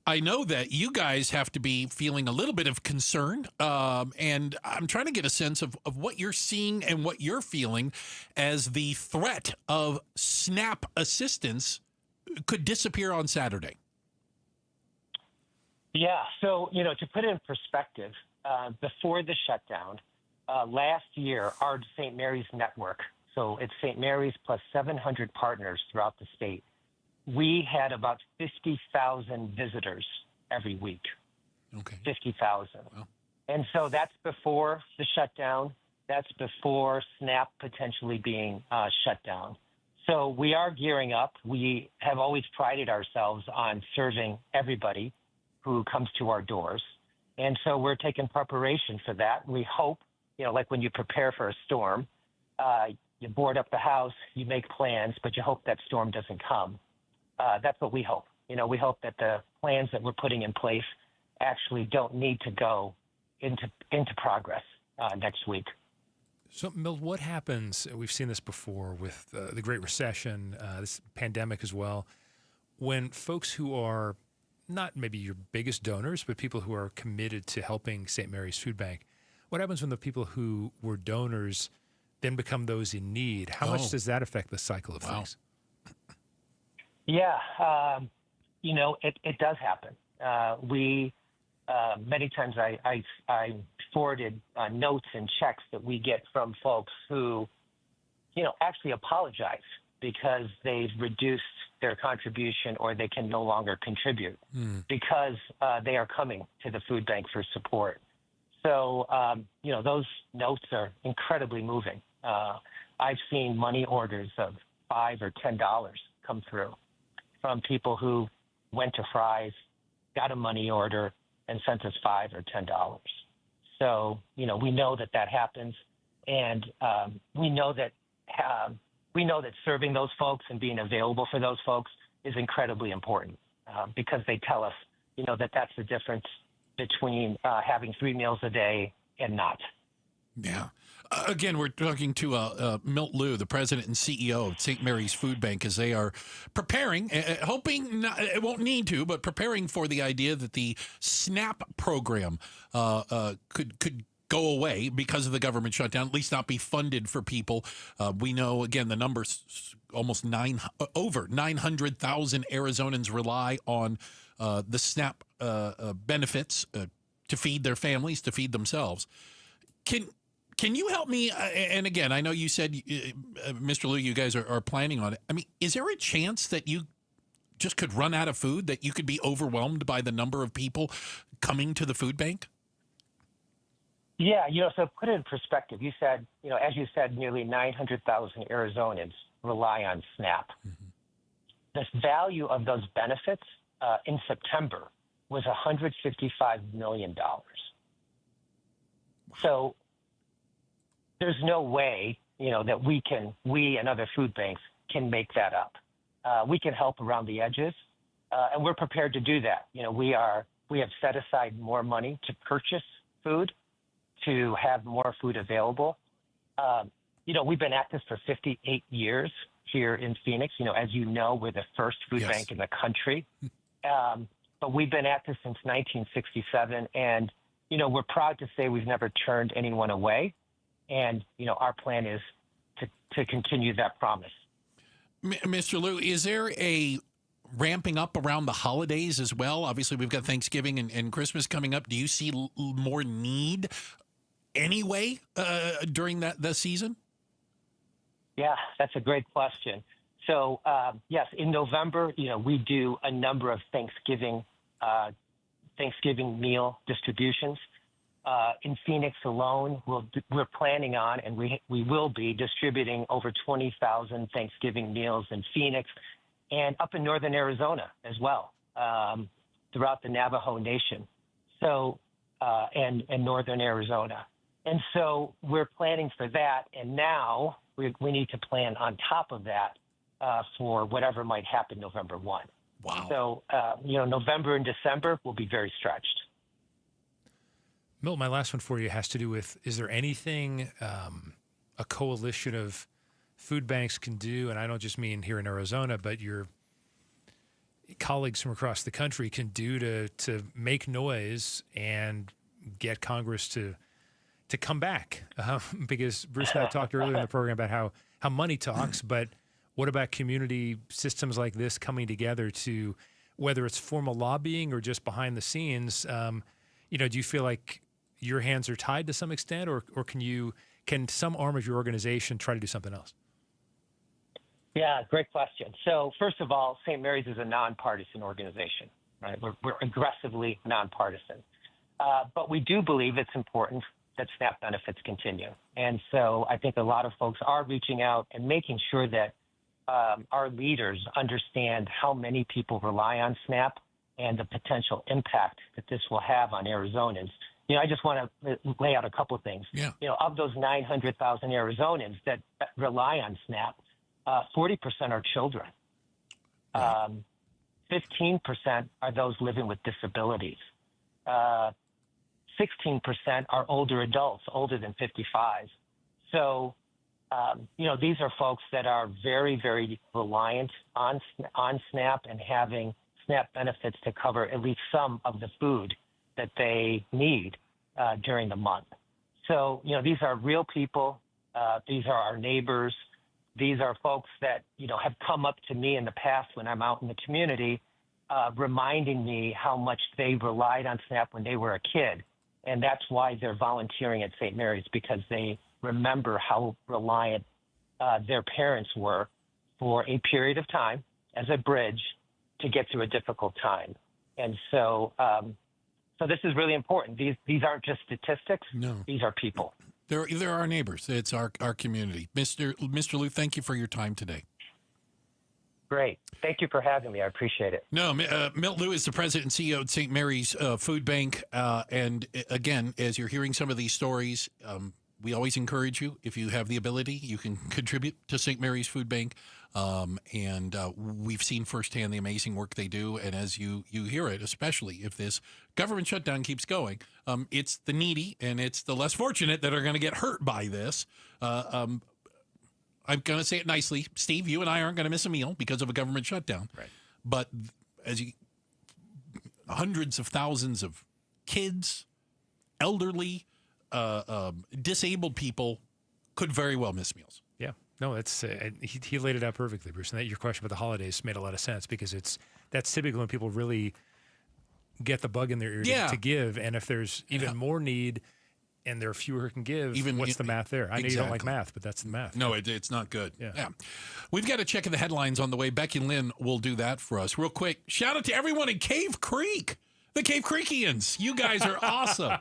S8: I know that you guys have to be feeling a little bit of concern, and I'm trying to get a sense of what you're seeing and what you're feeling as the threat of SNAP assistance could disappear on Saturday.
S9: Yeah, so, to put it in perspective, before the shutdown, last year, our St. Mary's network, so it's St. Mary's plus 700 partners throughout the state, we had about 50,000 visitors every week.
S8: Okay.
S9: 50,000.
S8: Wow.
S9: And so that's before the shutdown. That's before SNAP potentially being shut down. So we are gearing up. We have always prided ourselves on serving everybody who comes to our doors. And so we're taking preparation for that. We hope, like when you prepare for a storm, you board up the house, you make plans, but you hope that storm doesn't come. That's what we hope. We hope that the plans that we're putting in place actually don't need to go into progress next week.
S10: So, Milt, what happens, we've seen this before with the Great Recession, this pandemic as well, when folks who are not maybe your biggest donors, but people who are committed to helping St. Mary's Food Bank, what happens when the people who were donors then become those in need? How much does that affect the cycle of things?
S9: Yeah, it does happen. We many times I forwarded notes and checks that we get from folks who, actually apologize because they've reduced their contribution or they can no longer contribute because they are coming to the food bank for support. So, those notes are incredibly moving. I've seen money orders of $5 or $10 come through from people who went to Fry's, got a money order, and sent us $5 or $10. So, we know that happens, and we know that serving those folks and being available for those folks is incredibly important because they tell us, that's the difference between having 3 meals a day and not.
S8: Yeah. Again, we're talking to Milt Liu, the president and CEO of St. Mary's Food Bank, as they are preparing, hoping it won't need to, but preparing for the idea that the SNAP program could go away because of the government shutdown, at least not be funded for people. We know, again, the numbers, over 900,000 Arizonans rely on the SNAP benefits to feed their families, to feed themselves. Can you help me? And again, I know you said, Mr. Liu, you guys are planning on it. I mean, is there a chance that you just could run out of food, that you could be overwhelmed by the number of people coming to the food bank?
S9: Yeah, so put it in perspective. You said, as you said, nearly 900,000 Arizonans rely on SNAP. Mm-hmm. The value of those benefits in September was $155 million. So there's no way, that we and other food banks can make that up. We can help around the edges, and we're prepared to do that. We have set aside more money to purchase food, to have more food available. We've been at this for 58 years here in Phoenix. As you know, we're the first food bank in the country. But we've been at this since 1967, and, we're proud to say we've never turned anyone away. And, our plan is to continue that promise.
S8: Mr. Liu, is there a ramping up around the holidays as well? Obviously, we've got Thanksgiving and Christmas coming up. Do you see more need anyway during that season?
S9: Yeah, that's a great question. So, yes, in November, we do a number of Thanksgiving meal distributions. In Phoenix alone, we're planning on, and we will be distributing over 20,000 Thanksgiving meals in Phoenix and up in northern Arizona as well, throughout the Navajo Nation. So, and northern Arizona. And so we're planning for that. And now we need to plan on top of that for whatever might happen November 1.
S8: Wow.
S9: So, November and December will be very stretched.
S10: Milt, my last one for you has to do with, is there anything a coalition of food banks can do, and I don't just mean here in Arizona, but your colleagues from across the country can do to make noise and get Congress to come back? Because Bruce and I talked earlier in the program about how money talks, but what about community systems like this coming together to, whether it's formal lobbying or just behind the scenes, do you feel like your hands are tied to some extent, or can some arm of your organization try to do something else?
S9: Yeah, great question. So first of all, St. Mary's is a nonpartisan organization, right? We're aggressively nonpartisan. But we do believe it's important that SNAP benefits continue. And so I think a lot of folks are reaching out and making sure that our leaders understand how many people rely on SNAP and the potential impact that this will have on Arizonans. I just want to lay out a couple of things.
S8: Yeah.
S9: Of those 900,000 Arizonans that rely on SNAP, 40% are children. 15% are those living with disabilities. 16% are older adults, older than 55. So, these are folks that are very, very reliant on SNAP and having SNAP benefits to cover at least some of the food that they need during the month. So, these are real people. These are our neighbors. These are folks that, have come up to me in the past when I'm out in the community, reminding me how much they relied on SNAP when they were a kid. And that's why they're volunteering at St. Mary's, because they remember how reliant their parents were for a period of time as a bridge to get through a difficult time. And so, so this is really important. These aren't just statistics.
S8: No.
S9: These are people.
S8: They're our neighbors. It's our community. Mr. Liu, thank you for your time today.
S9: Great. Thank you for having me. I appreciate it.
S8: No, Milt Liu is the president and CEO of St. Mary's Food Bank. And again, as you're hearing some of these stories, we always encourage you, if you have the ability, you can contribute to St. Mary's Food Bank. We've seen firsthand the amazing work they do. And as you hear it, especially if this government shutdown keeps going, it's the needy and it's the less fortunate that are going to get hurt by this. I'm going to say it nicely. Steve, you and I aren't going to miss a meal because of a government shutdown.
S10: Right.
S8: But hundreds of thousands of kids, elderly, disabled people could very well miss meals.
S10: Yeah. No, that's he laid it out perfectly, Bruce. And your question about the holidays made a lot of sense because that's typically when people really get the bug in their ear to give. And if there's even more need and there are fewer who can give, what's the math there? I know you don't like math, but that's the math.
S8: No, it's not good. Yeah. We've got to check the headlines on the way. Becky Lynn will do that for us. Real quick, shout out to everyone in Cave Creek. The Cave Creekians. You guys are awesome.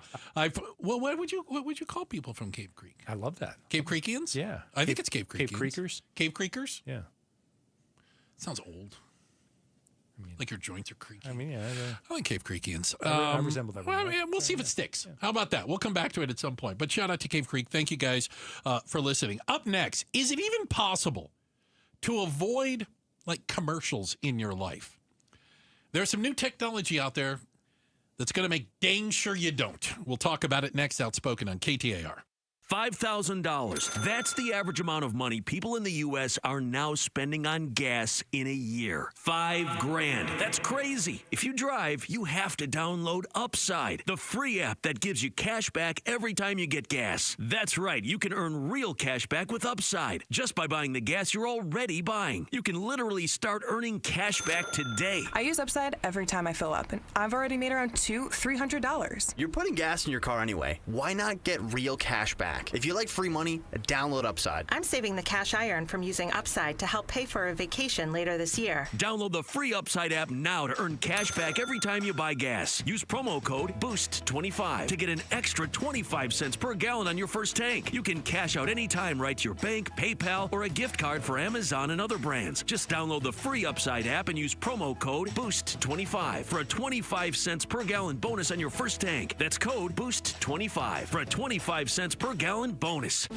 S8: What would you call people from Cave Creek?
S10: I love that.
S8: Cave Creekians?
S10: Yeah.
S8: I think it's Cave Creekians.
S10: Cave Creekers?
S8: Cave Creekers?
S10: Yeah.
S8: Sounds old. Like your joints are creaky.
S10: I mean, yeah.
S8: I like Cave Creekians.
S10: I resemble that.
S8: We'll see if it sticks. How about that? We'll come back to it at some point. But shout out to Cave Creek. Thank you guys for listening. Up next, is it even possible to avoid commercials in your life? There's some new technology out there that's going to make dang sure you don't. We'll talk about it next. Outspoken on KTAR.
S12: $5,000. That's the average amount of money people in the U.S. are now spending on gas in a year. $5,000. That's crazy. If you drive, you have to download Upside, the free app that gives you cash back every time you get gas. That's right. You can earn real cash back with Upside just by buying the gas you're already buying. You can literally start earning cash back today.
S13: I use Upside every time I fill up, and I've already made around $300.
S15: You're putting gas in your car anyway. Why not get real cash back? If you like free money, download Upside.
S13: I'm saving the cash I earn from using Upside to help pay for a vacation later this year.
S12: Download the free Upside app now to earn cash back every time you buy gas. Use promo code BOOST25 to get an extra 25 cents per gallon on your first tank. You can cash out anytime right to your bank, PayPal, or a gift card for Amazon and other brands. Just download the free Upside app and use promo code BOOST25 for a 25 cents per gallon bonus on your first tank. That's code BOOST25 for a 25 cents per gallon bonus.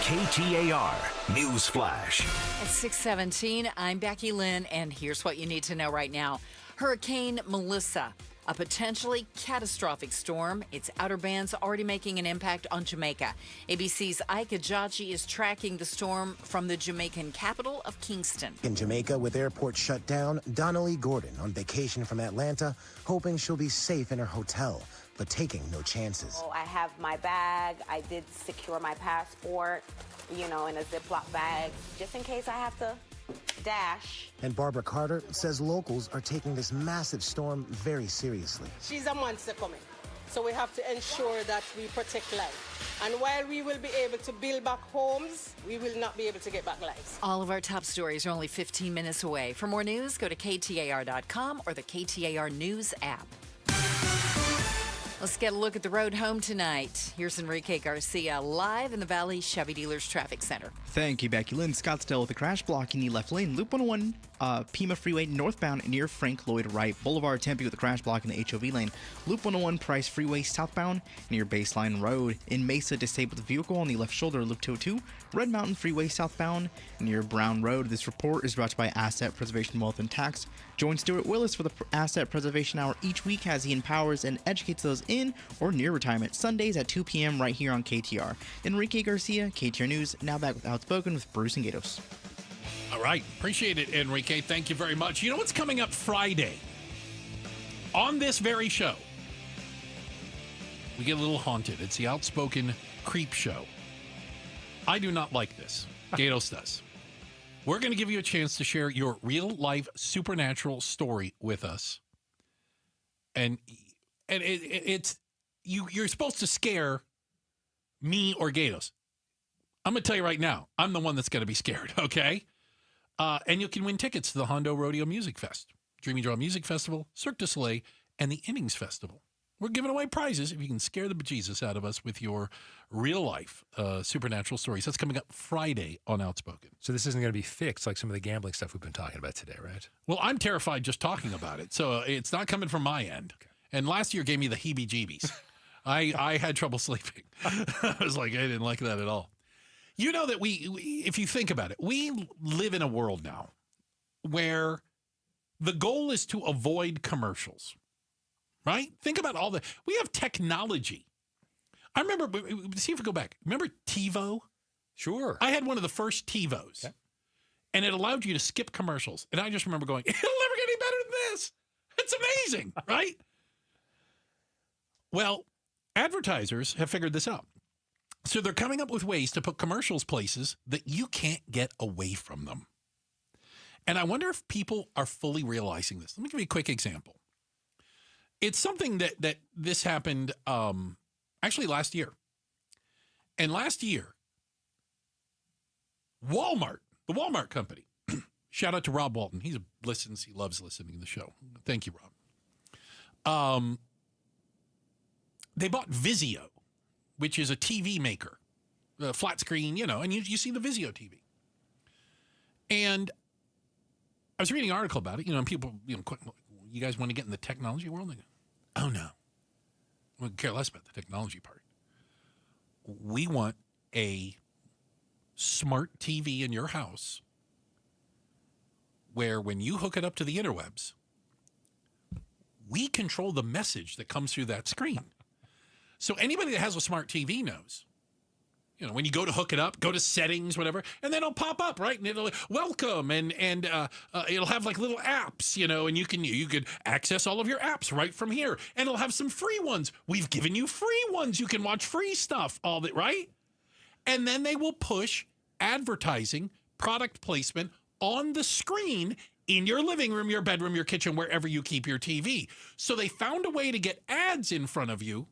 S22: KTAR News Flash.
S3: At 6:17, I'm Becky Lynn, and here's what you need to know right now. Hurricane Melissa, a potentially catastrophic storm. Its outer bands already making an impact on Jamaica. ABC's Ike Ajachi is tracking the storm from the Jamaican capital of Kingston.
S16: In Jamaica, with airports shut down, Donnelly Gordon on vacation from Atlanta, hoping she'll be safe in her hotel, but taking no chances.
S17: I have my bag. I did secure my passport, in a Ziploc bag, just in case I have to dash.
S16: And Barbara Carter says locals are taking this massive storm very seriously.
S18: She's a monster coming, so we have to ensure that we protect life. And while we will be able to build back homes, we will not be able to get back lives.
S3: All of our top stories are only 15 minutes away. For more news, go to KTAR.com or the KTAR News app. Let's get a look at the road home tonight. Here's Enrique Garcia live in the Valley Chevy Dealers Traffic Center.
S11: Thank you, Becky Lynn. Scottsdale with a crash blocking the left lane. Loop 101, Pima Freeway northbound near Frank Lloyd Wright. Boulevard Tempe with a crash block in the HOV lane. Loop 101 Price Freeway southbound near Baseline Road. In Mesa, disabled vehicle on the left shoulder. Loop 202, Red Mountain Freeway southbound near Brown Road. This report is brought to you by Asset Preservation Wealth and Tax. Join Stuart Willis for the Asset Preservation Hour each week as he empowers and educates those in or near retirement. Sundays at 2 p.m. right here on KTR. Enrique Garcia, KTR News, now back with Outspoken with Bruce and Gatos.
S8: All right. Appreciate it, Enrique. Thank you very much. You know what's coming up Friday? On this very show, we get a little haunted. It's the Outspoken Creep Show. I do not like this. Gatos does. We're going to give you a chance to share your real-life supernatural story with us. And it's you're supposed to scare me or Gatos. I'm going to tell you right now, I'm the one that's going to be scared, okay? And you can win tickets to the Hondo Rodeo Music Fest, Dreamy Draw Music Festival, Cirque du Soleil, and the Innings Festival. We're giving away prizes if you can scare the bejesus out of us with your real-life supernatural stories. That's coming up Friday on Outspoken.
S10: So this isn't going to be fixed like some of the gambling stuff we've been talking about today, right?
S8: Well, I'm terrified just talking about it, so it's not coming from my end. Okay. And last year gave me the heebie-jeebies. I had trouble sleeping. I was like, I didn't like that at all. You know that we, if you think about it, we live in a world now where the goal is to avoid commercials, right? Think about we have technology. I remember, see if we go back. Remember TiVo?
S10: Sure.
S8: I had one of the first TiVos, and it allowed you to skip commercials. And I just remember going, it'll never get any better than this. It's amazing, right? Well, advertisers have figured this out. So they're coming up with ways to put commercials places that you can't get away from them. And I wonder if people are fully realizing this. Let me give you a quick example. It's something that this happened actually last year. And last year, Walmart, the Walmart company, shout out to Rob Walton. He loves listening to the show. Thank you, Rob. They bought Vizio, which is a TV maker, a flat screen, and you see the Vizio TV. And I was reading an article about it, and people, you guys want to get in the technology world? They go, oh, no. We care less about the technology part. We want a smart TV in your house where when you hook it up to the interwebs, we control the message that comes through that screen. So anybody that has a smart TV knows, when you go to hook it up, go to settings, whatever, and then it'll pop up, right? And it'll welcome, and it'll have like little apps, and you could access all of your apps right from here, and it'll have some free ones. We've given you free ones. You can watch free stuff, all that, right? And then they will push advertising, product placement on the screen in your living room, your bedroom, your kitchen, wherever you keep your TV. So they found a way to get ads in front of you,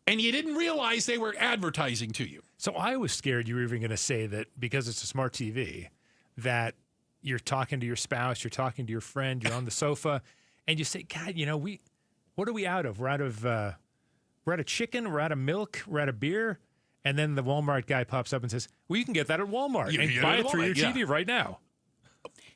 S8: and you didn't realize they were advertising to you.
S10: So I was scared you were even going to say that because it's a smart TV, that you're talking to your spouse, you're talking to your friend, you're on the sofa, and you say, God, what are we out of? We're out of chicken, we're out of milk, we're out of beer. And then the Walmart guy pops up and says, well, you can get that at Walmart. And buy it through your TV right now.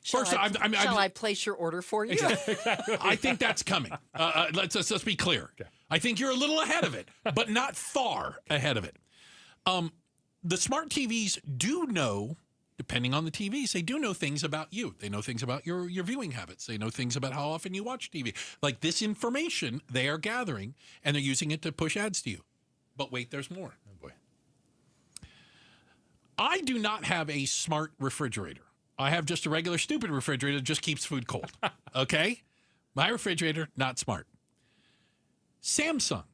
S3: Shall I place your order for you?
S8: I think that's coming. Let's be clear. Okay. I think you're a little ahead of it, but not far ahead of it. The smart TVs do know, depending on the TVs, they do know things about you. They know things about your viewing habits. They know things about how often you watch TV. Like this information they are gathering, and they're using it to push ads to you. But wait, there's more. Oh, boy. I do not have a smart refrigerator. I have just a regular stupid refrigerator that just keeps food cold. Okay? My refrigerator, not smart. Samsung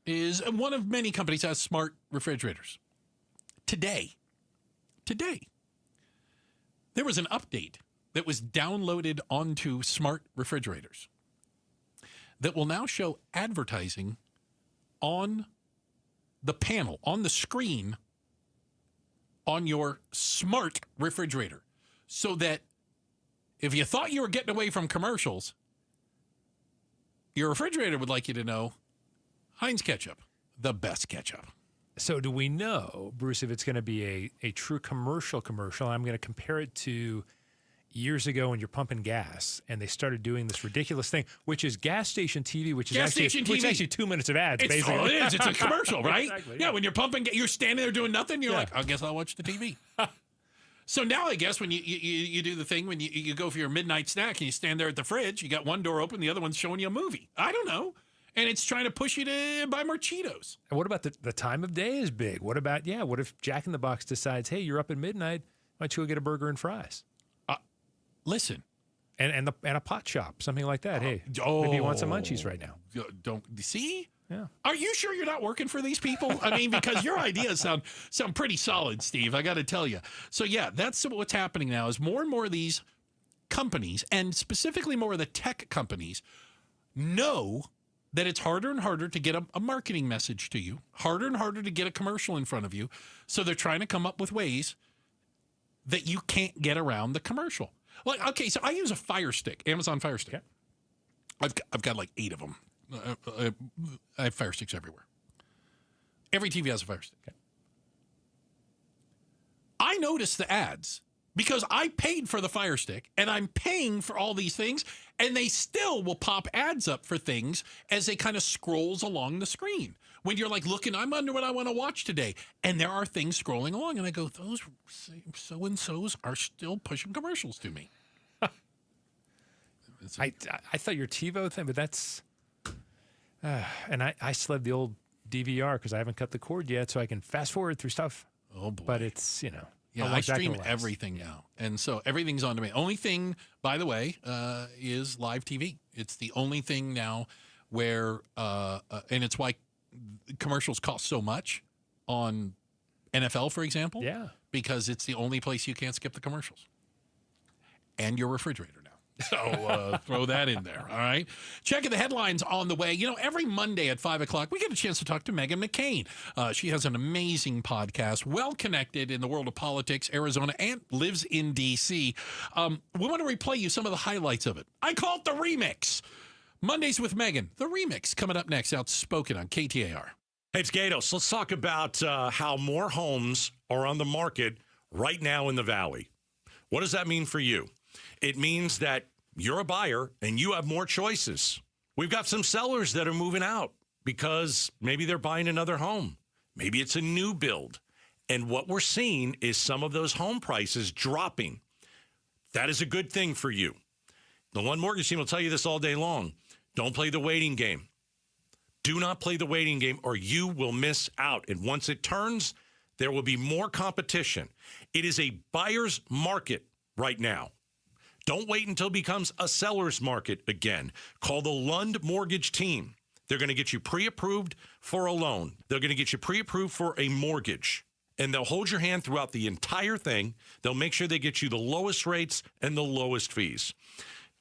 S8: is one of many companies that has smart refrigerators. Today, there was an update that was downloaded onto smart refrigerators that will now show advertising on the panel, on the screen, on your smart refrigerator. So that if you thought you were getting away from commercials, your refrigerator would like you to know Heinz ketchup, the best ketchup.
S10: So do we know, Bruce, if it's going to be a true commercial? I'm going to compare it to years ago when you're pumping gas and they started doing this ridiculous thing, which is gas station TV, which is actually 2 minutes of ads, basically.
S8: Oh, it is. It's a commercial, right?
S10: Exactly,
S8: yeah, when you're pumping, you're standing there doing nothing. You're like, I guess I'll watch the TV. So now I guess when you do the thing when you go for your midnight snack and you stand there at the fridge, you got one door open, the other one's showing you a movie. I don't know. And it's trying to push you to buy more Cheetos.
S10: And what about the time of day is big? What about, what if Jack in the Box decides, hey, you're up at midnight, why don't you go get a burger and fries?
S8: Listen.
S10: And a pot shop, something like that. Hey, maybe you want some munchies right now.
S8: Don't see?
S10: Yeah.
S8: Are you sure you're not working for these people? I mean, because your ideas sound pretty solid, Steve. I got to tell you. So yeah, that's what's happening now. Is more and more of these companies, and specifically more of the tech companies, know that it's harder and harder to get a marketing message to you, harder and harder to get a commercial in front of you. So they're trying to come up with ways that you can't get around the commercial. Like, okay, so I use a Fire Stick, Amazon Fire Stick. Okay. I've got like 8 of them. I have Fire Sticks everywhere. Every TV has a Fire Stick. Okay. I notice the ads because I paid for the Fire Stick and I'm paying for all these things, and they still will pop ads up for things as they kind of scrolls along the screen. When you're like looking, I'm wondering what I want to watch today, and there are things scrolling along, and I go, those so-and-sos are still pushing commercials to me.
S10: I thought your TiVo thing, but that's... and I still have the old DVR because I haven't cut the cord yet, so I can fast forward through stuff.
S8: Oh, boy.
S10: But it's,
S8: Yeah,
S10: how long
S8: I
S10: is that
S8: stream
S10: gonna last?
S8: everything now. And so everything's on demand. Only thing, by the way, is live TV. It's the only thing now where, and it's why commercials cost so much on NFL, for example.
S10: Yeah.
S8: Because it's the only place you can't skip the commercials. And your refrigerator now. So throw that in there, all right? Checking the headlines on the way. You know, every Monday at 5 o'clock, we get a chance to talk to Meghan McCain. She has an amazing podcast, well-connected in the world of politics, Arizona, and lives in D.C. We want to replay you some of the highlights of it. I call it the remix. Mondays with Meghan, the remix, coming up next, Outspoken on KTAR.
S14: Hey, it's Gatos. Let's talk about how more homes are on the market right now in the Valley. What does that mean for you? It means that you're a buyer and you have more choices. We've got some sellers that are moving out because maybe they're buying another home. Maybe it's a new build. And what we're seeing is some of those home prices dropping. That is a good thing for you. The One Mortgage team will tell you this all day long. Don't play the waiting game. Do not play the waiting game or you will miss out. And once it turns, there will be more competition. It is a buyer's market right now. Don't wait until it becomes a seller's market again. Call the Lund Mortgage team. They're going to get you pre-approved for a loan. They're going to get you pre-approved for a mortgage. And they'll hold your hand throughout the entire thing. They'll make sure they get you the lowest rates and the lowest fees.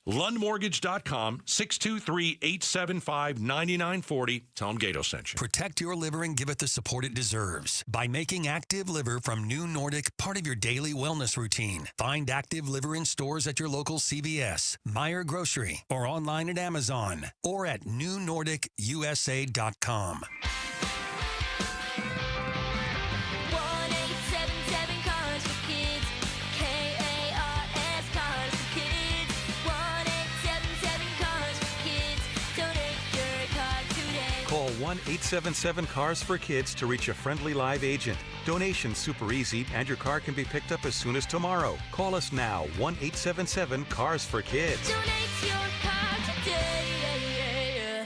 S14: LundMortgage.com, 623-875-9940. Tell them Gato sent you.
S19: Protect your liver and give it the support it deserves by making Active Liver from New Nordic part of your daily wellness routine. Find Active Liver in stores at your local CVS, Meijer Grocery, or online at Amazon, or at newnordicusa.com.
S23: Call 1-877-CARS-FOR-KIDS to reach a friendly live agent. Donation's super easy, and your car can be picked up as soon as tomorrow. Call us now, 1-877-CARS-FOR-KIDS.
S24: Donate your car today.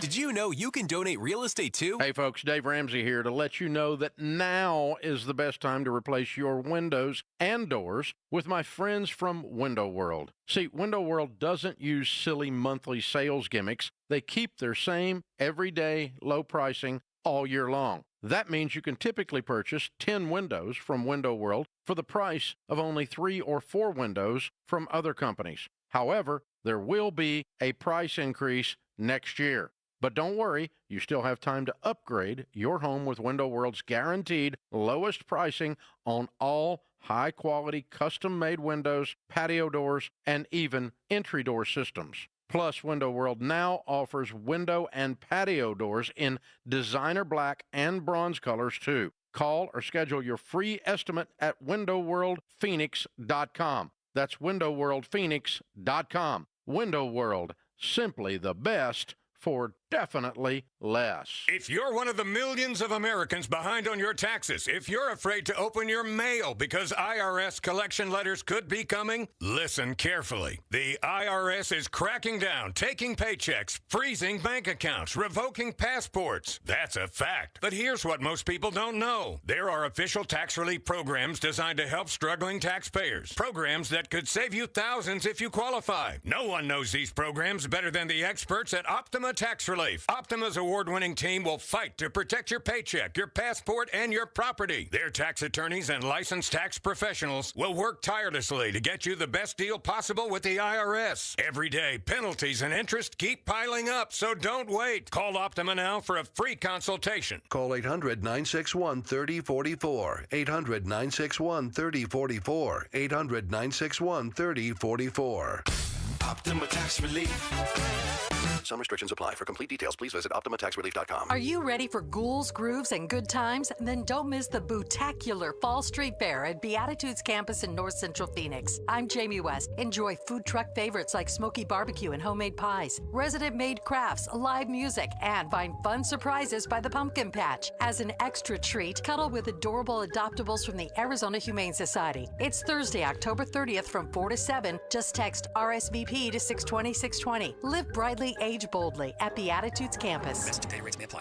S25: Did you know you can donate real estate too?
S26: Hey folks, Dave Ramsey here to let you know that now is the best time to replace your windows and doors with my friends from Window World. See, Window World doesn't use silly monthly sales gimmicks. They keep their same everyday low pricing all year long. That means you can typically purchase 10 windows from Window World for the price of only 3 or 4 windows from other companies. However, there will be a price increase next year. But don't worry, you still have time to upgrade your home with Window World's guaranteed lowest pricing on all high-quality custom-made windows, patio doors, and even entry door systems. Plus, Window World now offers window and patio doors in designer black and bronze colors, too. Call or schedule your free estimate at windowworldphoenix.com. That's windowworldphoenix.com. Window World, simply the best for definitely less.
S27: If you're one of the millions of Americans behind on your taxes, if you're afraid to open your mail because IRS collection letters could be coming, listen carefully. The IRS is cracking down, taking paychecks, freezing bank accounts, revoking passports. That's a fact. But here's what most people don't know. There are official tax relief programs designed to help struggling taxpayers. Programs that could save you thousands if you qualify. No one knows these programs better than the experts at Optima Tax Relief. Optima's award-winning team will fight to protect your paycheck, your passport, and your property. Their tax attorneys and licensed tax professionals will work tirelessly to get you the best deal possible with the IRS. Every day, penalties and interest keep piling up, so don't wait. Call Optima now for a free consultation.
S28: Call 800-961-3044. 800-961-3044. 800-961-3044.
S12: Optima Tax Relief. Some restrictions apply. For complete details, please visit OptimaTaxRelief.com.
S2: Are you ready for ghouls, grooves, and good times? Then don't miss the Bootacular Fall Street Fair at Beatitudes Campus in North Central Phoenix. I'm Jamie West. Enjoy food truck favorites like smoky barbecue and homemade pies, resident-made crafts, live music, and find fun surprises by the Pumpkin Patch. As an extra treat, cuddle with adorable adoptables from the Arizona Humane Society. It's Thursday, October 30th from 4 to 7. Just text RSVP to 620-620. Live brightly, age boldly at Beatitudes Campus.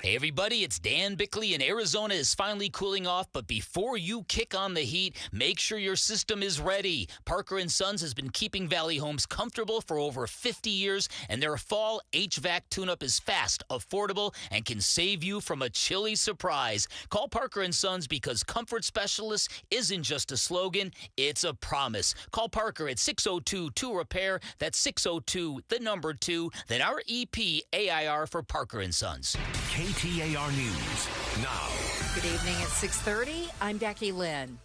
S4: Hey everybody, it's Dan Bickley, and Arizona is finally cooling off, but before you kick on the heat, make sure your system is ready. Parker & Sons has been keeping Valley homes comfortable for over 50 years, and their fall HVAC tune-up is fast, affordable, and can save you from a chilly surprise. Call Parker & Sons because comfort specialist isn't just a slogan, it's a promise. Call Parker at 602-2-REPAIR. That's 602-2, then our EP AIR for Parker & Sons.
S22: KTAR News now.
S3: Good evening at 6:30. I'm Becky Lynn.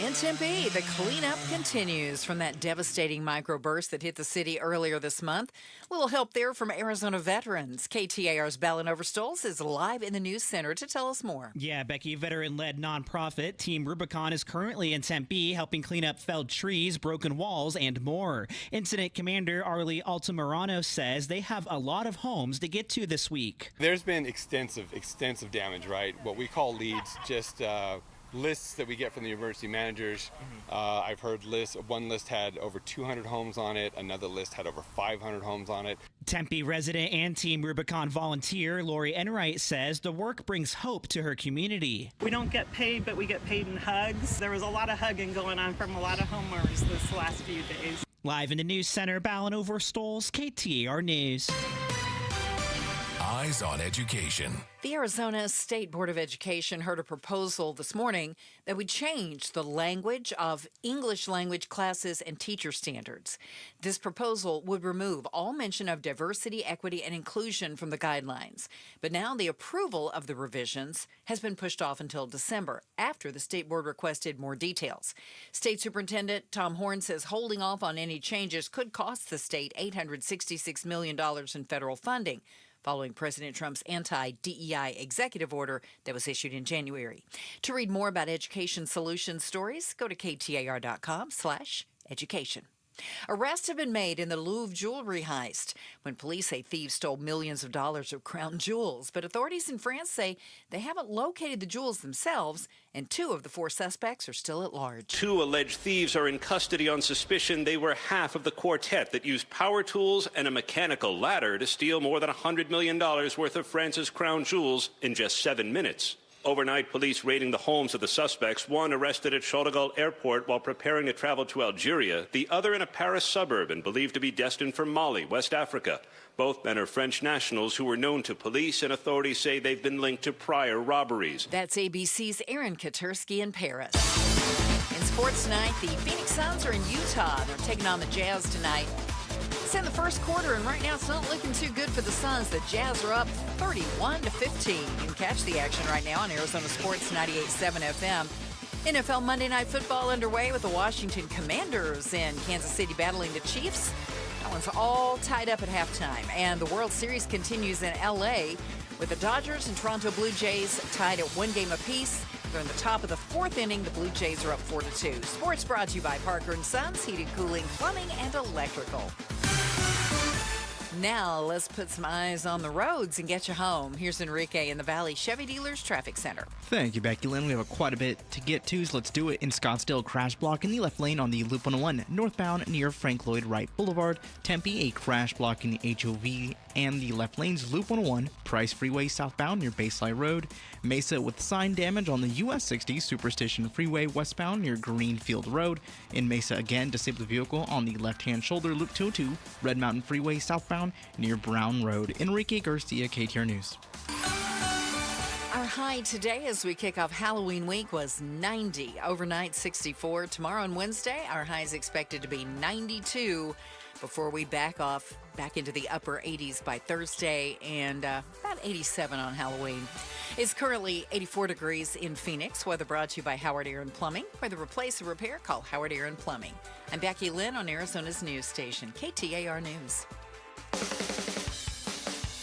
S3: In Tempe, the cleanup continues from that devastating microburst that hit the city earlier this month. A little help there from Arizona veterans. KTAR's Ballin Overstoles is live in the news center to tell us more.
S5: Yeah, Becky, veteran-led nonprofit Team Rubicon is currently in Tempe helping clean up felled trees, broken walls, and more. Incident Commander Arlie Altamirano says they have a lot of homes to get to this week.
S6: There's been extensive damage, right? What we call leads, just lists that we get from the emergency managers. I've heard one list had over 200 homes on it. Another list had over 500 homes on it.
S5: Tempe resident and Team Rubicon volunteer Lori Enright says the work brings hope to her community.
S7: We don't get paid, but we get paid in hugs. There was a lot of hugging going on from a lot of homeowners this last few days.
S5: Live in the news center, Ballin Overstoles, KTAR News.
S22: Eyes on Education.
S3: The Arizona State Board of Education heard a proposal this morning that would change the language of English language classes and teacher standards. This proposal would remove all mention of diversity, equity, and inclusion from the guidelines. But now the approval of the revisions has been pushed off until December, after the State Board requested more details. State Superintendent Tom Horn says holding off on any changes could cost the state $866 million in federal funding, following President Trump's anti-DEI executive order that was issued in January. To read more about education solution stories, go to KTAR.com/education. Arrests have been made in the Louvre jewelry heist when police say thieves stole millions of dollars of crown jewels. But authorities in France say they haven't located the jewels themselves, and 2 of the 4 suspects are still at large.
S20: 2 alleged thieves are in custody on suspicion they were half of the quartet that used power tools and a mechanical ladder to steal more than $100 million worth of France's crown jewels in just 7 minutes. Overnight, police raiding the homes of the suspects, one arrested at Charles de Gaulle Airport while preparing to travel to Algeria, the other in a Paris suburb and believed to be destined for Mali, West Africa. Both men are French nationals who were known to police, and authorities say they've been linked to prior robberies.
S3: That's ABC's Aaron Katursky in Paris. In sports tonight, the Phoenix Suns are in Utah. They're taking on the Jazz tonight. It's in the first quarter, and right now it's not looking too good for the Suns. The Jazz are up 31-15. You can catch the action right now on Arizona Sports 98.7 FM. NFL Monday Night Football underway with the Washington Commanders in Kansas City battling the Chiefs. That one's all tied up at halftime. And the World Series continues in L.A. with the Dodgers and Toronto Blue Jays tied at 1 game apiece. They're in the top of the 4th inning. The Blue Jays are up 4-2. Sports brought to you by Parker & Sons, heating, cooling, plumbing, and electrical. Now, let's put some eyes on the roads and get you home. Here's Enrique in the Valley Chevy Dealers Traffic Center.
S11: Thank you, Becky Lynn. We have quite a bit to get to, so let's do it. In Scottsdale, crash block in the left lane on the Loop 101 northbound near Frank Lloyd Wright Boulevard. Tempe, a crash block in the HOV and the left lanes, Loop 101, Price Freeway southbound near Bayside Road. Mesa with sign damage on the US 60 Superstition Freeway westbound near Greenfield Road. In Mesa again, disabled vehicle on the left-hand shoulder, Loop 202, Red Mountain Freeway southbound near Brown Road. Enrique Garcia, KTAR News.
S3: Our high today as we kick off Halloween week was 90. Overnight, 64. Tomorrow and Wednesday, our high is expected to be 92 before we back into the upper 80s by Thursday and about 87 on Halloween. It's currently 84 degrees in Phoenix. Weather brought to you by Howard Aaron Plumbing. For the replace or repair, call Howard Aaron Plumbing. I'm Becky Lynn on Arizona's news station, KTAR News.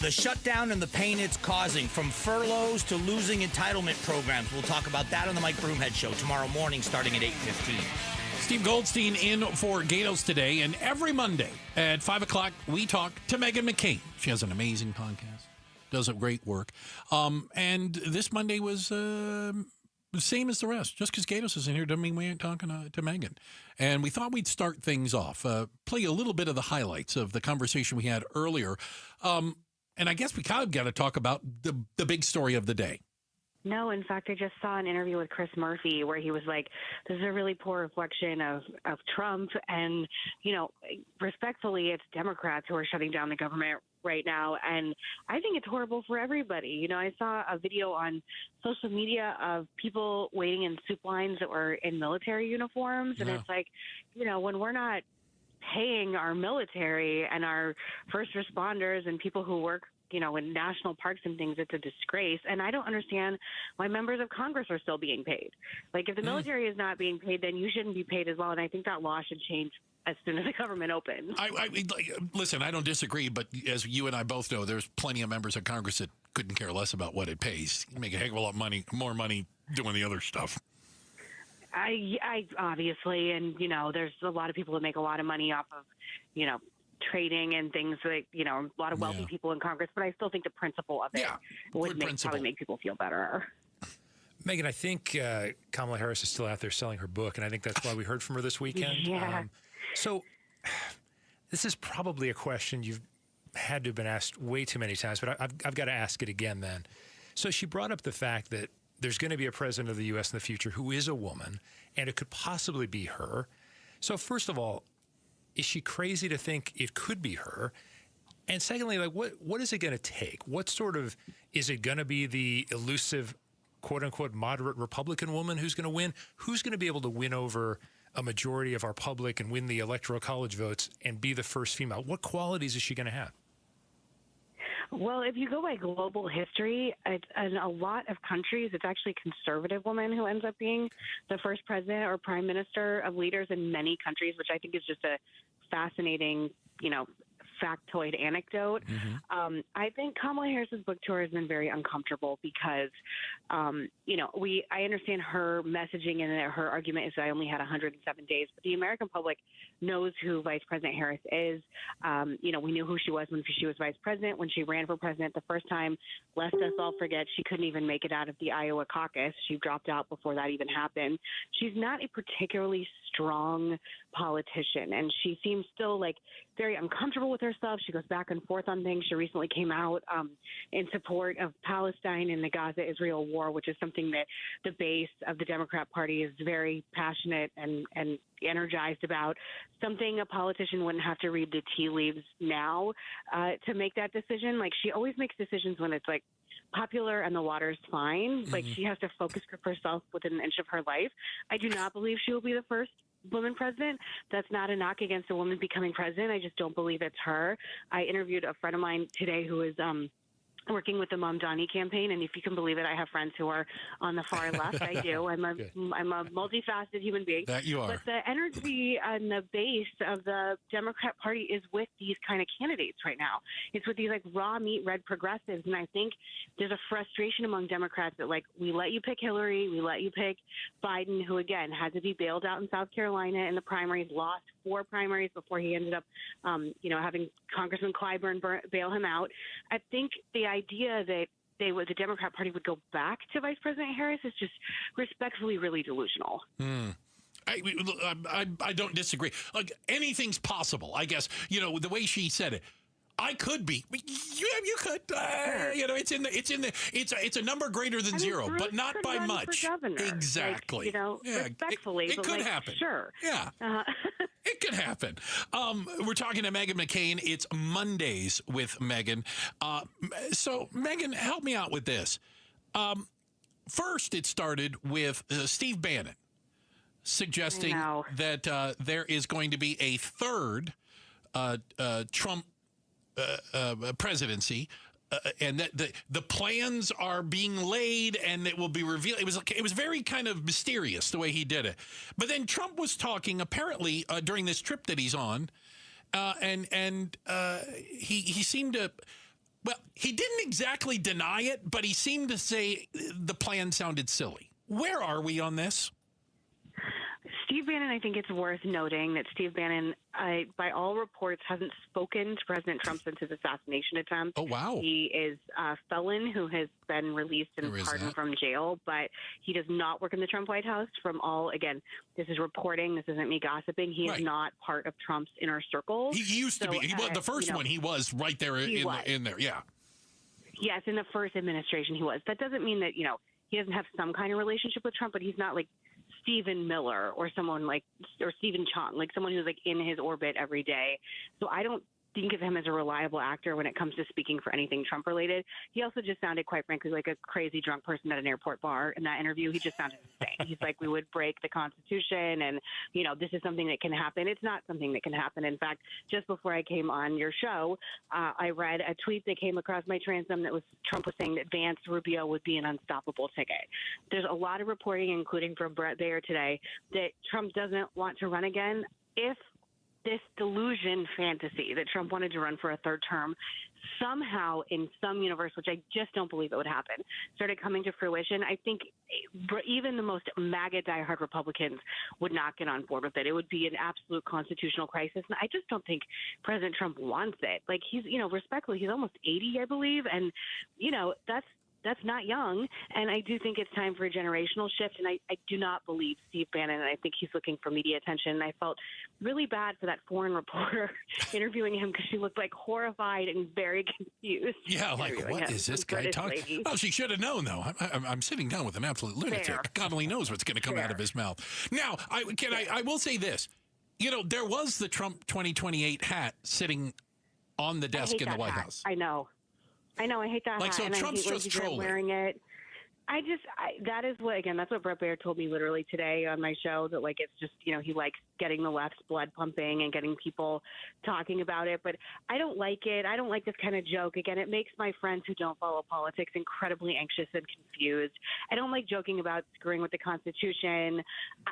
S1: The shutdown and the pain it's causing, from furloughs to losing entitlement programs. We'll talk about that on the Mike Broomhead Show tomorrow morning starting at 8:15.
S8: Steve Goldstein in for Gatos today, and every Monday at 5 o'clock, we talk to Meghan McCain. She has an amazing podcast, does a great work. And this Monday was the same as the rest. Just because Gatos is in here doesn't mean we ain't talking to Meghan. And we thought we'd start things off, play a little bit of the highlights of the conversation we had earlier. And I guess we kind of got to talk about the big story of the day.
S9: No, in fact, I just saw an interview with Chris Murphy where he was like, this is a really poor reflection of Trump. And, you know, respectfully, it's Democrats who are shutting down the government right now. And I think it's horrible for everybody. You know, I saw a video on social media of people waiting in soup lines that were in military uniforms. And it's like, you know, when we're not paying our military and our first responders and people who work, you know, in national parks and things, it's a disgrace. And I don't understand why members of Congress are still being paid. Like, if the military is not being paid, then you shouldn't be paid as well. And I think that law should change as soon as the government opens.
S8: Listen, I don't disagree, but as you and I both know, there's plenty of members of Congress that couldn't care less about what it pays. You make a heck of a lot more money doing the other stuff.
S9: I obviously, and, you know, there's a lot of people that make a lot of money off of, you know, trading and things like, you know, a lot of wealthy people in Congress, but I still think the principle of it would probably make people feel better.
S10: Megan, I think Kamala Harris is still out there selling her book, and I think that's why we heard from her this weekend.
S9: Yeah.
S10: So this is probably a question you've had to have been asked way too many times, but I've got to ask it again then. So she brought up the fact that there's going to be a president of the U.S. in the future who is a woman, and it could possibly be her. So first of all, is she crazy to think it could be her? And secondly, like, what is it going to take? What sort of, is it going to be the elusive, quote unquote, moderate Republican woman who's going to win? Who's going to be able to win over a majority of our public and win the Electoral College votes and be the first female? What qualities is she going to have?
S9: Well, if you go by global history, in a lot of countries, it's actually a conservative woman who ends up being the first president or prime minister of leaders in many countries, which I think is just a fascinating, you know, factoid anecdote. I think Kamala Harris's book tour has been very uncomfortable because, you know, I understand her messaging and her argument is that I only had 107 days, but the American public knows who Vice President Harris is. You know, we knew who she was when she was vice president. When she ran for president the first time, lest us all forget, she couldn't even make it out of the Iowa caucus. She dropped out before that even happened. She's not a particularly strong politician, and she seems still like very uncomfortable with herself. She goes back and forth on things. She recently came out in support of Palestine and the Gaza-Israel war, which is something that the base of the Democrat Party is very passionate and energized about, something a politician wouldn't have to read the tea leaves now to make that decision. Like, she always makes decisions when it's like popular and the water's fine. Like, she has to focus herself within an inch of her life. I do not believe she will be the first woman president. That's not a knock against a woman becoming president. I just don't believe it's her. I interviewed a friend of mine today who is working with the Mom Donnie campaign, and if you can believe it, I have friends who are on the far left. I do. I'm a multifaceted human being.
S8: That you are.
S9: But the energy and the base of the Democrat Party is with these kind of candidates right now. It's with these like raw meat red progressives, and I think there's a frustration among Democrats that, like, we let you pick Hillary, we let you pick Biden, who again had to be bailed out in South Carolina in the primaries, lost 4 primaries before he ended up, having Congressman Clyburn bail him out. I think the idea that the Democrat Party would go back to Vice President Harris is just respectfully really delusional.
S8: I don't disagree. Like, anything's possible, I guess. You know, the way she said it, I could be. You could.
S9: Sure.
S8: You know, it's a number greater than zero,
S9: Bruce
S8: but not
S9: could
S8: by
S9: run
S8: much.
S9: For governor.
S8: Exactly.
S9: Like, you know, respectfully,
S8: it
S9: but
S8: could
S9: like,
S8: happen.
S9: Sure.
S8: Yeah. It could happen. We're talking to Meghan McCain. It's Mondays with Meghan. So, Meghan, help me out with this. First, it started with Steve Bannon suggesting that there is going to be a third Trump presidency. and that the plans are being laid and it will be revealed. It was very kind of mysterious the way he did it. But then Trump was talking apparently during this trip that he's on, and he seemed to. Well, he didn't exactly deny it, but he seemed to say the plan sounded silly. Where are we on this?
S9: Steve Bannon, I think it's worth noting that Steve Bannon, by all reports, hasn't spoken to President Trump since his assassination attempt.
S8: Oh, wow.
S9: He is a felon who has been released and pardoned from jail, but he does not work in the Trump White House. Again, this is reporting. This isn't me gossiping. He is not part of Trump's inner circle.
S8: He used to be. He was the first one. He was right there in there. Yeah.
S9: Yes, in the first administration he was. That doesn't mean that, he doesn't have some kind of relationship with Trump, but he's not like Stephen Miller or someone or Stephen Chong, like someone who's like in his orbit every day. So I don't think of him as a reliable actor when it comes to speaking for anything Trump related. He also just sounded, quite frankly, like a crazy drunk person at an airport bar in that interview. He just sounded insane. He's like, we would break the Constitution and, this is something that can happen. It's not something that can happen. In fact, just before I came on your show, I read a tweet that came across my transom that was Trump was saying that Vance Rubio would be an unstoppable ticket. There's a lot of reporting, including from Brett Baer today, that Trump doesn't want to run again. If this delusion fantasy that Trump wanted to run for a third term somehow in some universe, which I just don't believe it would happen, started coming to fruition, I think even the most MAGA diehard Republicans would not get on board with it. It would be an absolute constitutional crisis. And I just don't think President Trump wants it. Like he's, respectfully, he's almost 80, I believe. And, that's not young, and I do think it's time for a generational shift, and I do not believe Steve Bannon, and I think he's looking for media attention, and I felt really bad for that foreign reporter interviewing him because she looked like horrified and very confused.
S8: Yeah, like, what is this guy talking? Oh, she should have known, though. I'm sitting down with an absolute lunatic. Fair. God only knows what's going to come out of his mouth. Now, I will say this. There was the Trump 2028 hat sitting on the desk in the White House.
S9: I know. I hate that hat.
S8: So
S9: and
S8: Trump's just trolling.
S9: Wearing it. That is what, again, that's what Brett Baer told me literally today on my show, that it's just, he likes getting the left's blood pumping and getting people talking about it. But I don't like it. I don't like this kind of joke. Again, it makes my friends who don't follow politics incredibly anxious and confused. I don't like joking about screwing with the Constitution.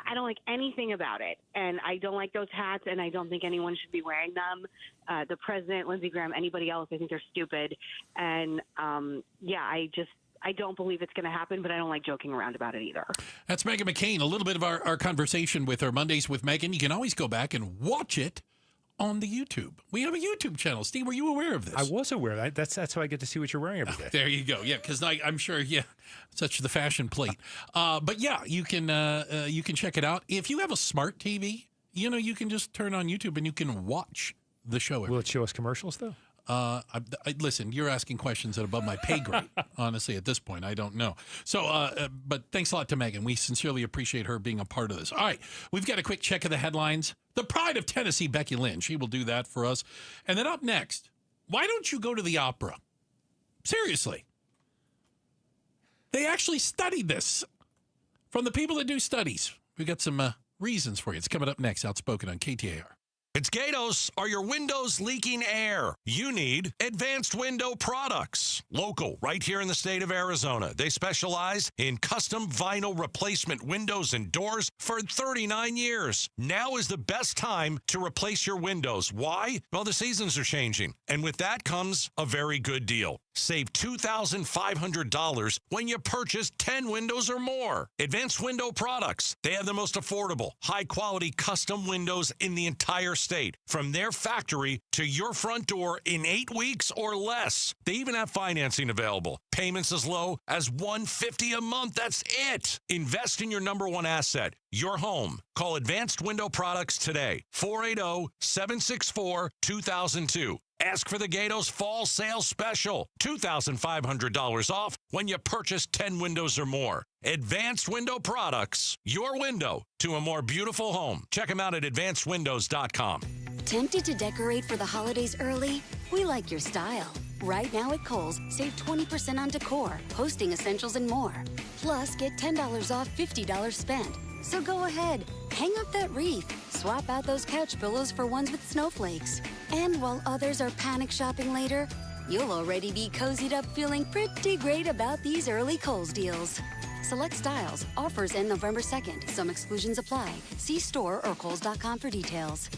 S9: I don't like anything about it. And I don't like those hats, and I don't think anyone should be wearing them. The president, Lindsey Graham, anybody else, I think they're stupid. And, I don't believe it's going to happen, but I don't like joking around about it either.
S8: That's Meghan McCain. A little bit of our conversation with her Mondays with Meghan. You can always go back and watch it on the YouTube. We have a YouTube channel. Steve, were you aware of this?
S10: I was aware. That's how I get to see what you're wearing every day.
S8: There you go. Yeah, because I'm sure, such the fashion plate. But yeah, you can check it out. If you have a smart TV, you can just turn on YouTube and you can watch the show.
S10: Will it show us commercials, though?
S8: Listen, you're asking questions that are above my pay grade. Honestly, at this point, I don't know. So, but thanks a lot to Meghan. We sincerely appreciate her being a part of this. All right, we've got a quick check of the headlines. The pride of Tennessee, Becky Lynn. She will do that for us. And then up next, why don't you go to the opera? Seriously. They actually studied this from the people that do studies. We've got some reasons for you. It's coming up next, Outspoken on KTAR.
S12: It's Gatos. Are your windows leaking air? You need Advanced Window Products. Local, right here in the state of Arizona. They specialize in custom vinyl replacement windows and doors for 39 years. Now is the best time to replace your windows. Why? Well, the seasons are changing. And with that comes a very good deal. Save $2,500 when you purchase 10 windows or more. Advanced Window Products. They have the most affordable, high-quality custom windows in the entire state. From their factory to your front door in 8 weeks or less. They even have financing available. Payments as low as $150 a month. That's it. Invest in your number one asset, your home. Call Advanced Window Products today. 480-764-2002. Ask for the Gatos Fall Sale Special. $2,500 off when you purchase 10 windows or more. Advanced Window Products. Your window to a more beautiful home. Check them out at advancedwindows.com.
S13: Tempted to decorate for the holidays early? We like your style. Right now at Kohl's, save 20% on decor, hosting essentials, and more. Plus, get $10 off $50 spent. So go ahead, hang up that wreath, swap out those couch pillows for ones with snowflakes. And while others are panic shopping later, You'll already be cozied up feeling pretty great about these early Kohl's deals. Select styles, offers end November 2nd. Some exclusions apply. See store or Kohls.com for details.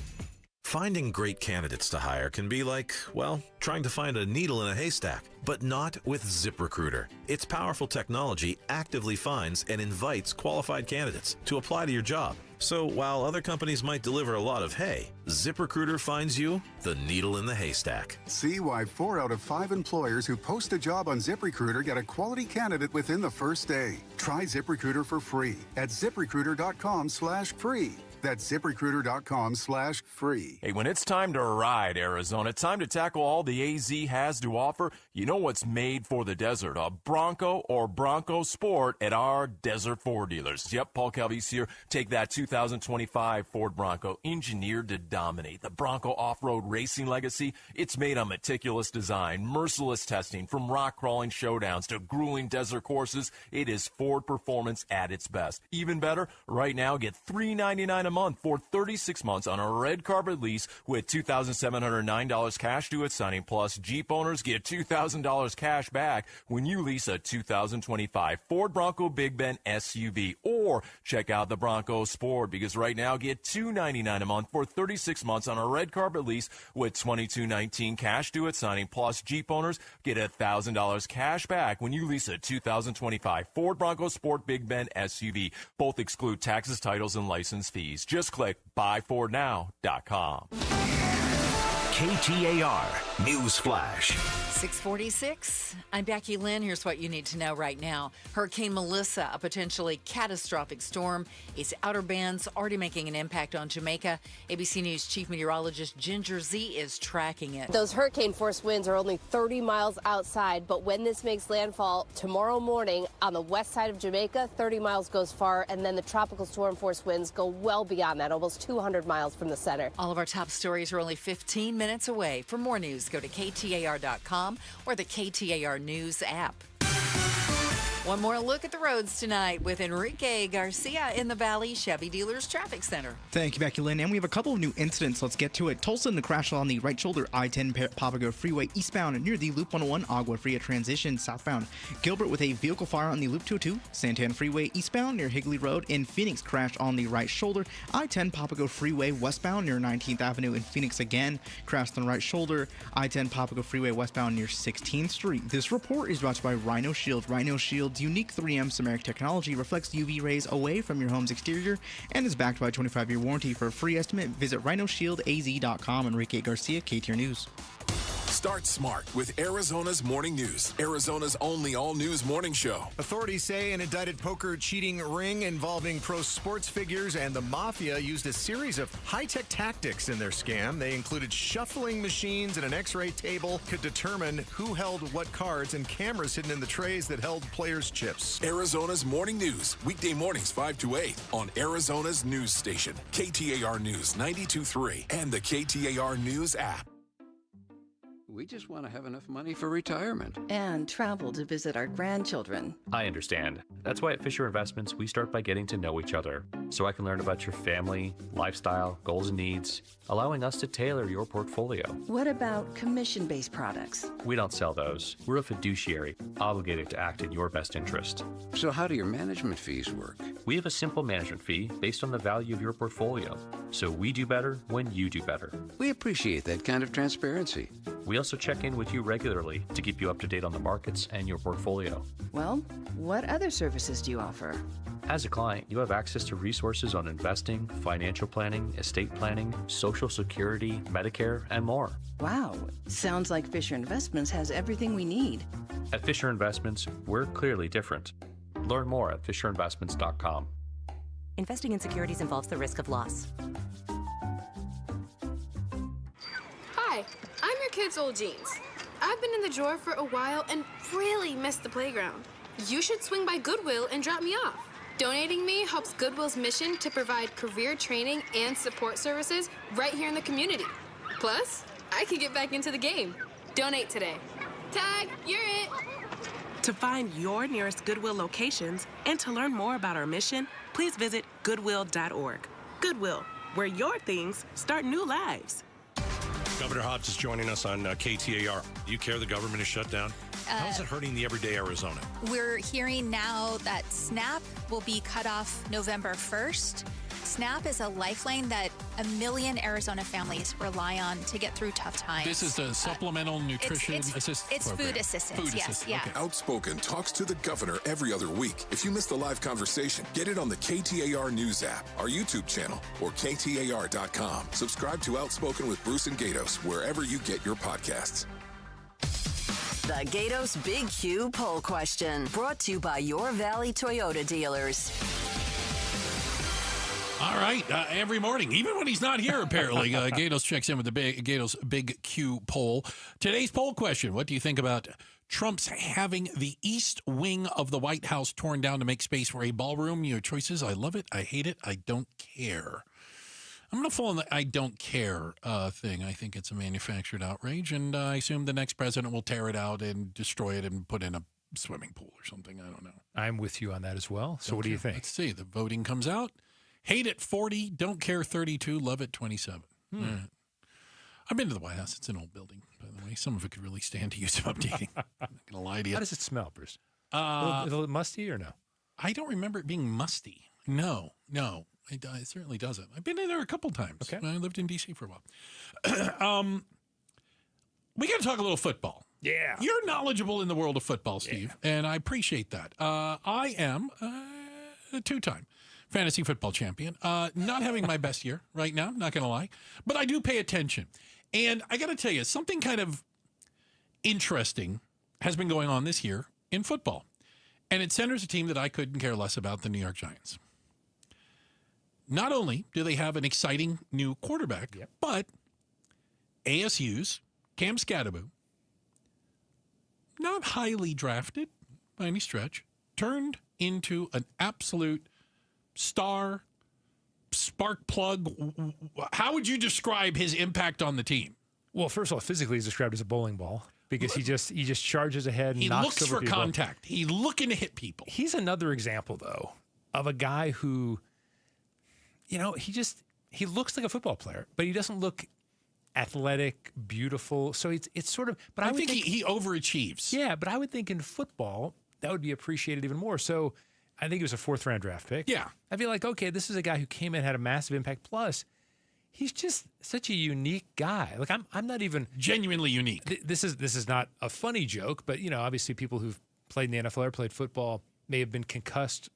S14: Finding great candidates to hire can be like, well, trying to find a needle in a haystack, but not with ZipRecruiter. Its powerful technology actively finds and invites qualified candidates to apply to your job. So while other companies might deliver a lot of hay, ZipRecruiter finds you the needle in the haystack.
S15: See why 4 out of 5 employers who post a job on ZipRecruiter get a quality candidate within the first day. Try ZipRecruiter for free at ZipRecruiter.com/free. That's ZipRecruiter.com/free.
S16: Hey, when it's time to ride, Arizona, time to tackle all the AZ has to offer. You know what's made for the desert, a Bronco or Bronco Sport at our Desert Ford dealers. Yep, Paul Calvi's here. Take that 2025 Ford Bronco, engineered to dominate. The Bronco off-road racing legacy, it's made on meticulous design, merciless testing, from rock-crawling showdowns to grueling desert courses. It is Ford performance at its best. Even better, right now, get $399 a month for 36 months on a red carpet lease with $2,709 cash due at signing. Plus, Jeep owners get $2,000 cash back when you lease a 2025 Ford Bronco Big Bend SUV. Or check out the Bronco Sport, because right now get $299 a month for 36 months on a red carpet lease with $2,219 cash due at signing. Plus, Jeep owners get $1,000 cash back when you lease a 2025 Ford Bronco Sport Big Bend SUV. Both exclude taxes, titles, and license fees. Just click buyfordnow.com.
S22: KTAR News Flash.
S3: 646. I'm Becky Lynn. Here's what you need to know right now. Hurricane Melissa, a potentially catastrophic storm. Its outer bands already making an impact on Jamaica. ABC News Chief Meteorologist Ginger Z is tracking it.
S17: Those hurricane force winds are only 30 miles outside, but when this makes landfall tomorrow morning on the west side of Jamaica, 30 miles goes far, and then the tropical storm force winds go well beyond that, almost 200 miles from the center.
S3: All of our top stories are only 15 minutes away. For more news, go to KTAR.com or the KTAR News app. One more look at the roads tonight with Enrique Garcia in the Valley Chevy Dealers Traffic Center.
S11: Thank you, Becky Lynn. And we have a couple of new incidents. Let's get to it. Tulsa in the crash on the right shoulder, I-10 Papago Freeway eastbound near the Loop 101 Agua Fria transition southbound. Gilbert with a vehicle fire on the Loop 202. Santan Freeway eastbound near Higley Road. In Phoenix, crash on the right shoulder. I-10 Papago Freeway westbound near 19th Avenue. In Phoenix again, crashed on the right shoulder. I-10 Papago Freeway westbound near 16th Street. This report is brought to you by Rhino Shield. Rhino Shield's unique 3M ceramic technology reflects UV rays away from your home's exterior and is backed by a 25-year warranty. For a free estimate, visit rhinoshieldaz.com. Enrique Garcia, KTAR News.
S18: Start smart with Arizona's Morning News, Arizona's only all-news morning show.
S19: Authorities say an indicted poker cheating ring involving pro sports figures and the mafia used a series of high-tech tactics in their scam. They included shuffling machines and an X-ray table could determine who held what cards, and cameras hidden in the trays that held players' chips.
S18: Arizona's Morning News, weekday mornings 5 to 8 on Arizona's news station, KTAR News 92.3 and the KTAR News app.
S21: We just want to have enough money for retirement.
S28: And travel to visit our grandchildren.
S29: I understand. That's why at Fisher Investments, we start by getting to know each other, so I can learn about your family, lifestyle, goals and needs, allowing us to tailor your portfolio.
S28: What about commission-based products?
S29: We don't sell those. We're a fiduciary, obligated to act in your best interest.
S21: So how do your management fees work?
S29: We have a simple management fee based on the value of your portfolio, so we do better when you do better.
S21: We appreciate that kind of transparency.
S29: We also check in with you regularly to keep you up to date on the markets and your portfolio.
S28: Well, what other services do you offer?
S29: As a client, you have access to resources on investing, financial planning, estate planning, Social Security, Medicare, and more.
S28: Wow, sounds like Fisher Investments has everything we need.
S29: At Fisher Investments, we're clearly different. Learn more at fisherinvestments.com.
S30: Investing in securities involves the risk of loss.
S31: Hi, I'm your kid's old jeans. I've been in the drawer for a while and really missed the playground. You should swing by Goodwill and drop me off. Donating me helps Goodwill's mission to provide career training and support services right here in the community. Plus, I can get back into the game. Donate today. Tag, you're it.
S32: To find your nearest Goodwill locations and to learn more about our mission, please visit goodwill.org. Goodwill, where your things start new lives.
S1: Governor Hobbs is joining us on KTAR. Do you care the government is shut down? How is it hurting the everyday Arizona?
S2: We're hearing now that SNAP will be cut off November 1st. SNAP is a lifeline that 1 million Arizona families rely on to get through tough times.
S8: This is the supplemental nutrition assistance
S2: It's
S8: program.
S2: food assistance,
S8: Food
S2: yes.
S8: assistance,
S2: Yeah.
S8: okay.
S18: Outspoken talks to the governor every other week. If you missed the live conversation, get it on the KTAR News app, our YouTube channel, or KTAR.com. Subscribe to Outspoken with Bruce and Gatos wherever you get your podcasts.
S4: The Gatos Big Q poll question, brought to you by your Valley Toyota dealers.
S8: All right, every morning, even when he's not here, apparently, Gatos checks in with the Gatos Big Q poll. Today's poll question: what do you think about Trump's having the east wing of the White House torn down to make space for a ballroom? Your choices: I love it, I hate it, I don't care. I'm going to fall on the I don't care thing. I think it's a manufactured outrage, and I assume the next president will tear it out and destroy it and put in a swimming pool or something. I don't know.
S10: I'm with you on that as well. So what do you think?
S8: Let's see. The voting comes out. Hate it 40, don't care 32, love it 27. All right. I've been to the White House. It's an old building, by the way. Some of it could really stand to use some updating. I'm not going to lie to you.
S10: How does it smell, Bruce? A little musty or no?
S8: I don't remember it being musty. No. It certainly doesn't. I've been in there a couple times. Okay. I lived in D.C. for a while. We got to talk a little football.
S10: Yeah.
S8: You're knowledgeable in the world of football, Steve, and I appreciate that. I am a two-time fantasy football champion. Not having my best year right now, not going to lie, but I do pay attention. And I got to tell you, something kind of interesting has been going on this year in football. And it centers a team that I couldn't care less about, the New York Giants. Not only do they have an exciting new quarterback, but ASU's Cam Scadaboo, not highly drafted by any stretch, turned into an absolute star, spark plug. How would you describe his impact on the team?
S10: Well, first of all, physically he's described as a bowling ball because he just charges ahead and
S8: he
S10: knocks
S8: looks
S10: over
S8: for
S10: people.
S8: Contact. He's looking to hit people.
S10: He's another example, though, of a guy who, he looks like a football player, but he doesn't look athletic, beautiful. So it's sort of. But
S8: I think he overachieves.
S10: Yeah, but I would think in football that would be appreciated even more. So I think he was a 4th-round draft pick.
S8: Yeah.
S10: I feel like, okay, this is a guy who came in, had a massive impact. Plus, he's just such a unique guy. Like I'm not even
S8: genuinely unique.
S10: This is not a funny joke, but obviously people who've played in the NFL or played football may have been concussed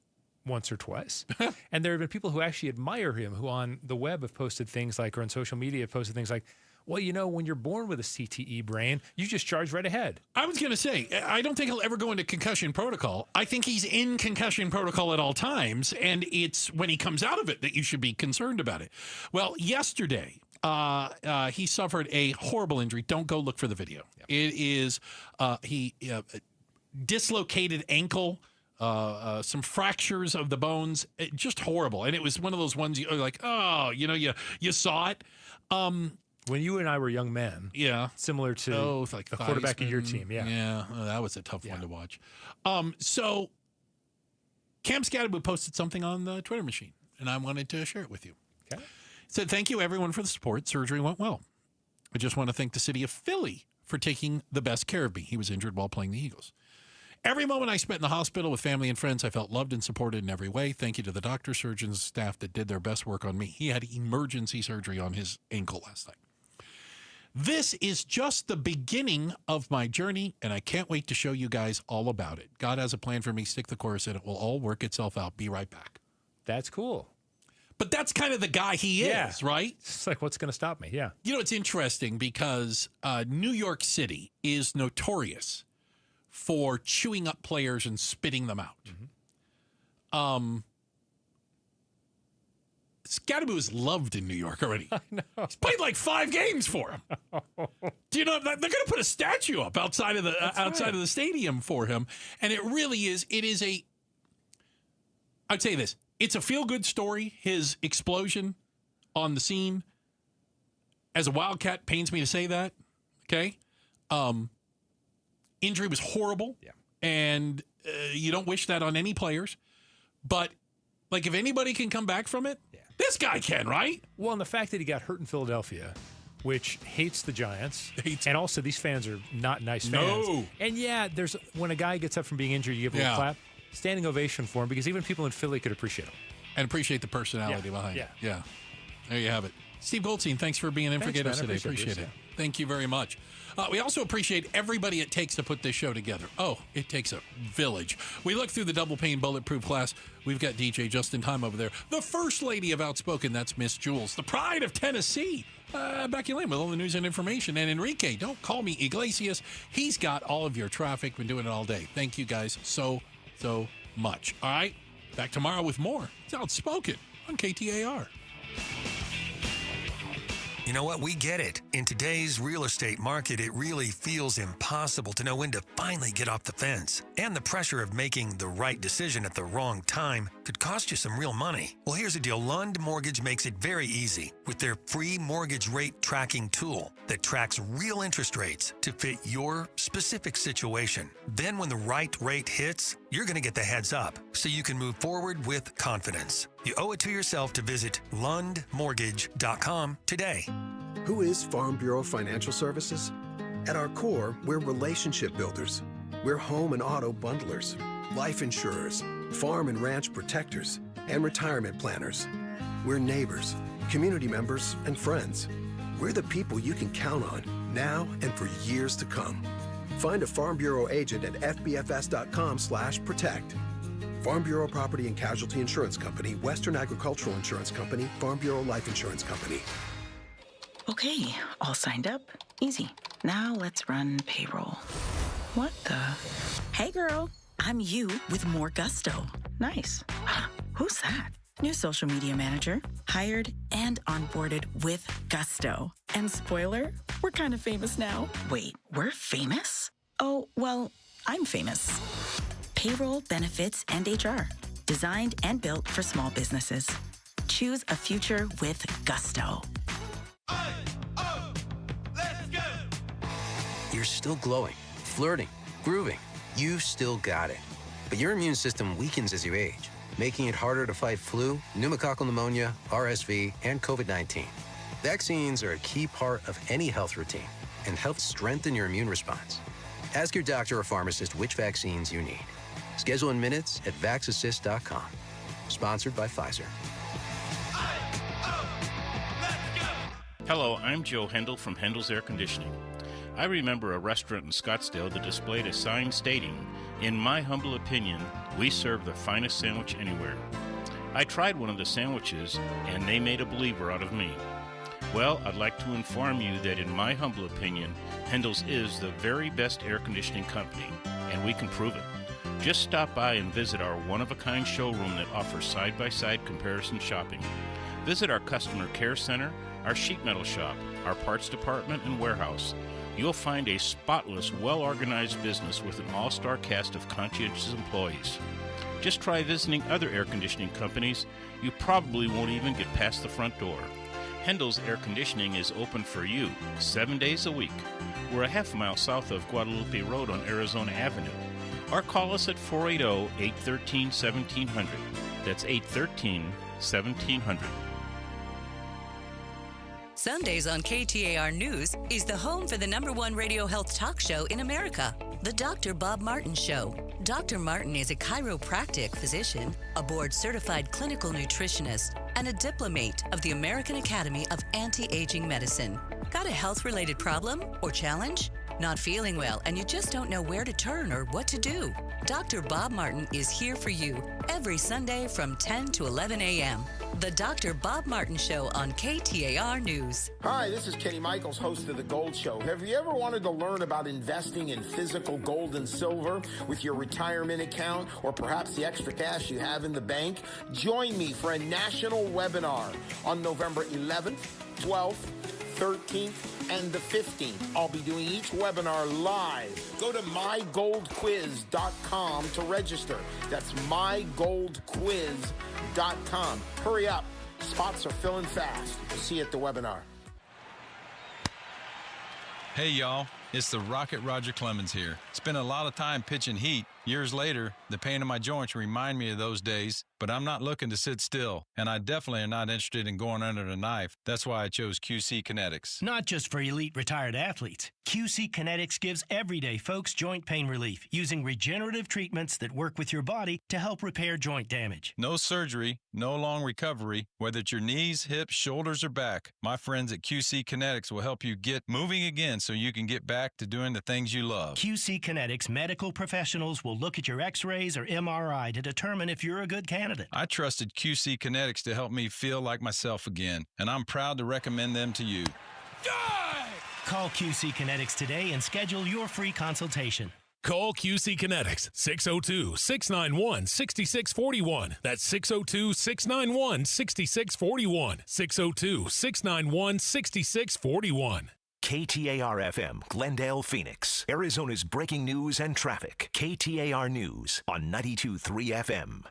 S10: once or twice. And there have been people who actually admire him, who on the web have posted things like, or on social media have posted things like, well, when you're born with a CTE brain, you just charge right ahead.
S8: I was going to say, I don't think he'll ever go into concussion protocol. I think he's in concussion protocol at all times, and it's when he comes out of it that you should be concerned about it. Well, yesterday, he suffered a horrible injury. Don't go look for the video. Yep. It is he dislocated ankle, some fractures of the bones, just horrible. And it was one of those ones you're like, you saw it.
S10: When you and I were young men, similar to
S8: like
S10: a quarterback of your team,
S8: that was a tough one to watch. So Cam Scadaboo posted something on the Twitter machine, and I wanted to share it with you.
S10: Okay.
S8: It said, "Thank you everyone for the support. Surgery went well. I just want to thank the city of Philly for taking the best care of me. He was injured while playing the Eagles. Every moment I spent in the hospital with family and friends, I felt loved and supported in every way. Thank you to the doctors, surgeons, staff that did their best work on me. He had emergency surgery on his ankle last night. This is just the beginning of my journey, and I can't wait to show you guys all about it. God has a plan for me. Stick the course, and it will all work itself out. Be right back."
S10: That's cool.
S8: But that's kind of the guy he is, right?
S10: It's like, what's going to stop me? Yeah.
S8: It's interesting because New York City is notorious for chewing up players and spitting them out. Mm-hmm. Scadaboo is loved in New York already. I know. He's played like 5 games for him. Do you know they're going to put a statue up outside of the stadium for him? And it really is. It is I'd say this. It's a feel-good story. His explosion on the scene as a Wildcat pains me to say that. Okay. Injury was horrible.
S10: Yeah.
S8: And you don't wish that on any players. But if anybody can come back from it, this guy can, right?
S10: Well, and the fact that he got hurt in Philadelphia which hates the Giants. And also, these fans are not nice fans.
S8: No.
S10: And yeah, when a guy gets up from being injured, you give him a clap. Standing ovation for him, because even people in Philly could appreciate him.
S8: And appreciate the personality behind it. Yeah. There you have it. Steve Goldstein, thanks for being in for Gators today. Appreciate it. Thank you very much. We also appreciate everybody it takes to put this show together. Oh, it takes a village. We look through the double pane bulletproof class. We've got DJ just in time over there. The first lady of Outspoken, that's Miss Jules. The pride of Tennessee, Becky Lynn with all the news and information. And Enrique, don't call me Iglesias. He's got all of your traffic. Been doing it all day. Thank you guys so much. All right, back tomorrow with more. It's Outspoken on KTAR.
S5: You know what? We get it. In today's real estate market, it really feels impossible to know when to finally get off the fence. And the pressure of making the right decision at the wrong time could cost you some real money. Well, here's the deal. Lund Mortgage makes it very easy with their free mortgage rate tracking tool that tracks real interest rates to fit your specific situation. Then when the right rate hits, you're going to get the heads up so you can move forward with confidence. You owe it to yourself to visit lundmortgage.com today.
S6: Who is Farm Bureau Financial Services? At our core, we're relationship builders. We're home and auto bundlers, life insurers, farm and ranch protectors, and retirement planners. We're neighbors, community members, and friends. We're the people you can count on now and for years to come. Find a Farm Bureau agent at fbfs.com/protect. Farm Bureau Property and Casualty Insurance Company, Western Agricultural Insurance Company, Farm Bureau Life Insurance Company.
S7: Okay, all signed up. Easy. Now let's run payroll. What the? Hey girl, I'm you with more gusto. Nice. Who's that? New social media manager, hired and onboarded with gusto. And spoiler, we're kind of famous now. Wait, we're famous? Oh, well, I'm famous. Payroll, benefits, and HR. Designed and built for small businesses. Choose a future with gusto.
S9: You're still glowing, flirting, grooving. You've still got it. But your immune system weakens as you age, making it harder to fight flu, pneumococcal pneumonia, RSV, and COVID-19. Vaccines are a key part of any health routine and help strengthen your immune response. Ask your doctor or pharmacist which vaccines you need. Schedule in minutes at vaxassist.com. Sponsored by Pfizer.
S12: Hello, I'm Joe Hendel from Hendel's Air Conditioning. I remember a restaurant in Scottsdale that displayed a sign stating, "In my humble opinion, we serve the finest sandwich anywhere." I tried one of the sandwiches, and they made a believer out of me. Well, I'd like to inform you that in my humble opinion, Hendel's is the very best air conditioning company, and we can prove it. Just stop by and visit our one-of-a-kind showroom that offers side-by-side comparison shopping. Visit our customer care center, our sheet metal shop, our parts department, and warehouse. You'll find a spotless, well-organized business with an all-star cast of conscientious employees. Just try visiting other air conditioning companies. You probably won't even get past the front door. Hendel's Air Conditioning is open for you 7 days a week. We're a half mile south of Guadalupe Road on Arizona Avenue. Or call us at 480-813-1700. That's 813-1700.
S13: Sundays on KTAR News is the home for the #1 radio health talk show in America, The Dr. Bob Martin Show. Dr. Martin is a chiropractic physician, a board-certified clinical nutritionist, and a diplomate of the American Academy of Anti-Aging Medicine. Got a health-related problem or challenge? Not feeling well and you just don't know where to turn or what to do? Dr. Bob Martin is here for you every Sunday from 10 to 11 a.m. The Dr. Bob Martin Show on KTAR News.
S20: Hi, this is Kenny Michaels, host of The Gold Show. Have you ever wanted to learn about investing in physical gold and silver with your retirement account or perhaps the extra cash you have in the bank? Join me for a national webinar on November 11th, 12th, 13th, and the 15th. I'll be doing each webinar live. Go to mygoldquiz.com to register. That's mygoldquiz.com. Hurry up. Spots are filling fast. We'll see you at the webinar.
S23: Hey, y'all. It's the Rocket Roger Clemens here. Spent a lot of time pitching heat,
S3: Years later, the pain in my joints remind me of those days, but I'm not looking to sit still, and I definitely am not interested in going under the knife. That's why I chose QC Kinetics.
S11: Not just for elite retired athletes. QC Kinetics gives everyday folks joint pain relief using regenerative treatments that work with your body to help repair joint damage.
S3: No surgery, no long recovery, whether it's your knees, hips, shoulders, or back. My friends at QC Kinetics will help you get moving again so you can get back to doing the things you love.
S11: QC Kinetics medical professionals will look at your x-rays or MRI to determine if you're a good candidate.
S3: I trusted QC Kinetics to help me feel like myself again, and I'm proud to recommend them to you.
S11: Call QC Kinetics today and schedule your free consultation.
S14: Call QC Kinetics, 602-691-6641. That's 602-691-6641. 602-691-6641.
S15: KTAR-FM, Glendale, Phoenix, Arizona's breaking news and traffic. KTAR News on 92.3 FM.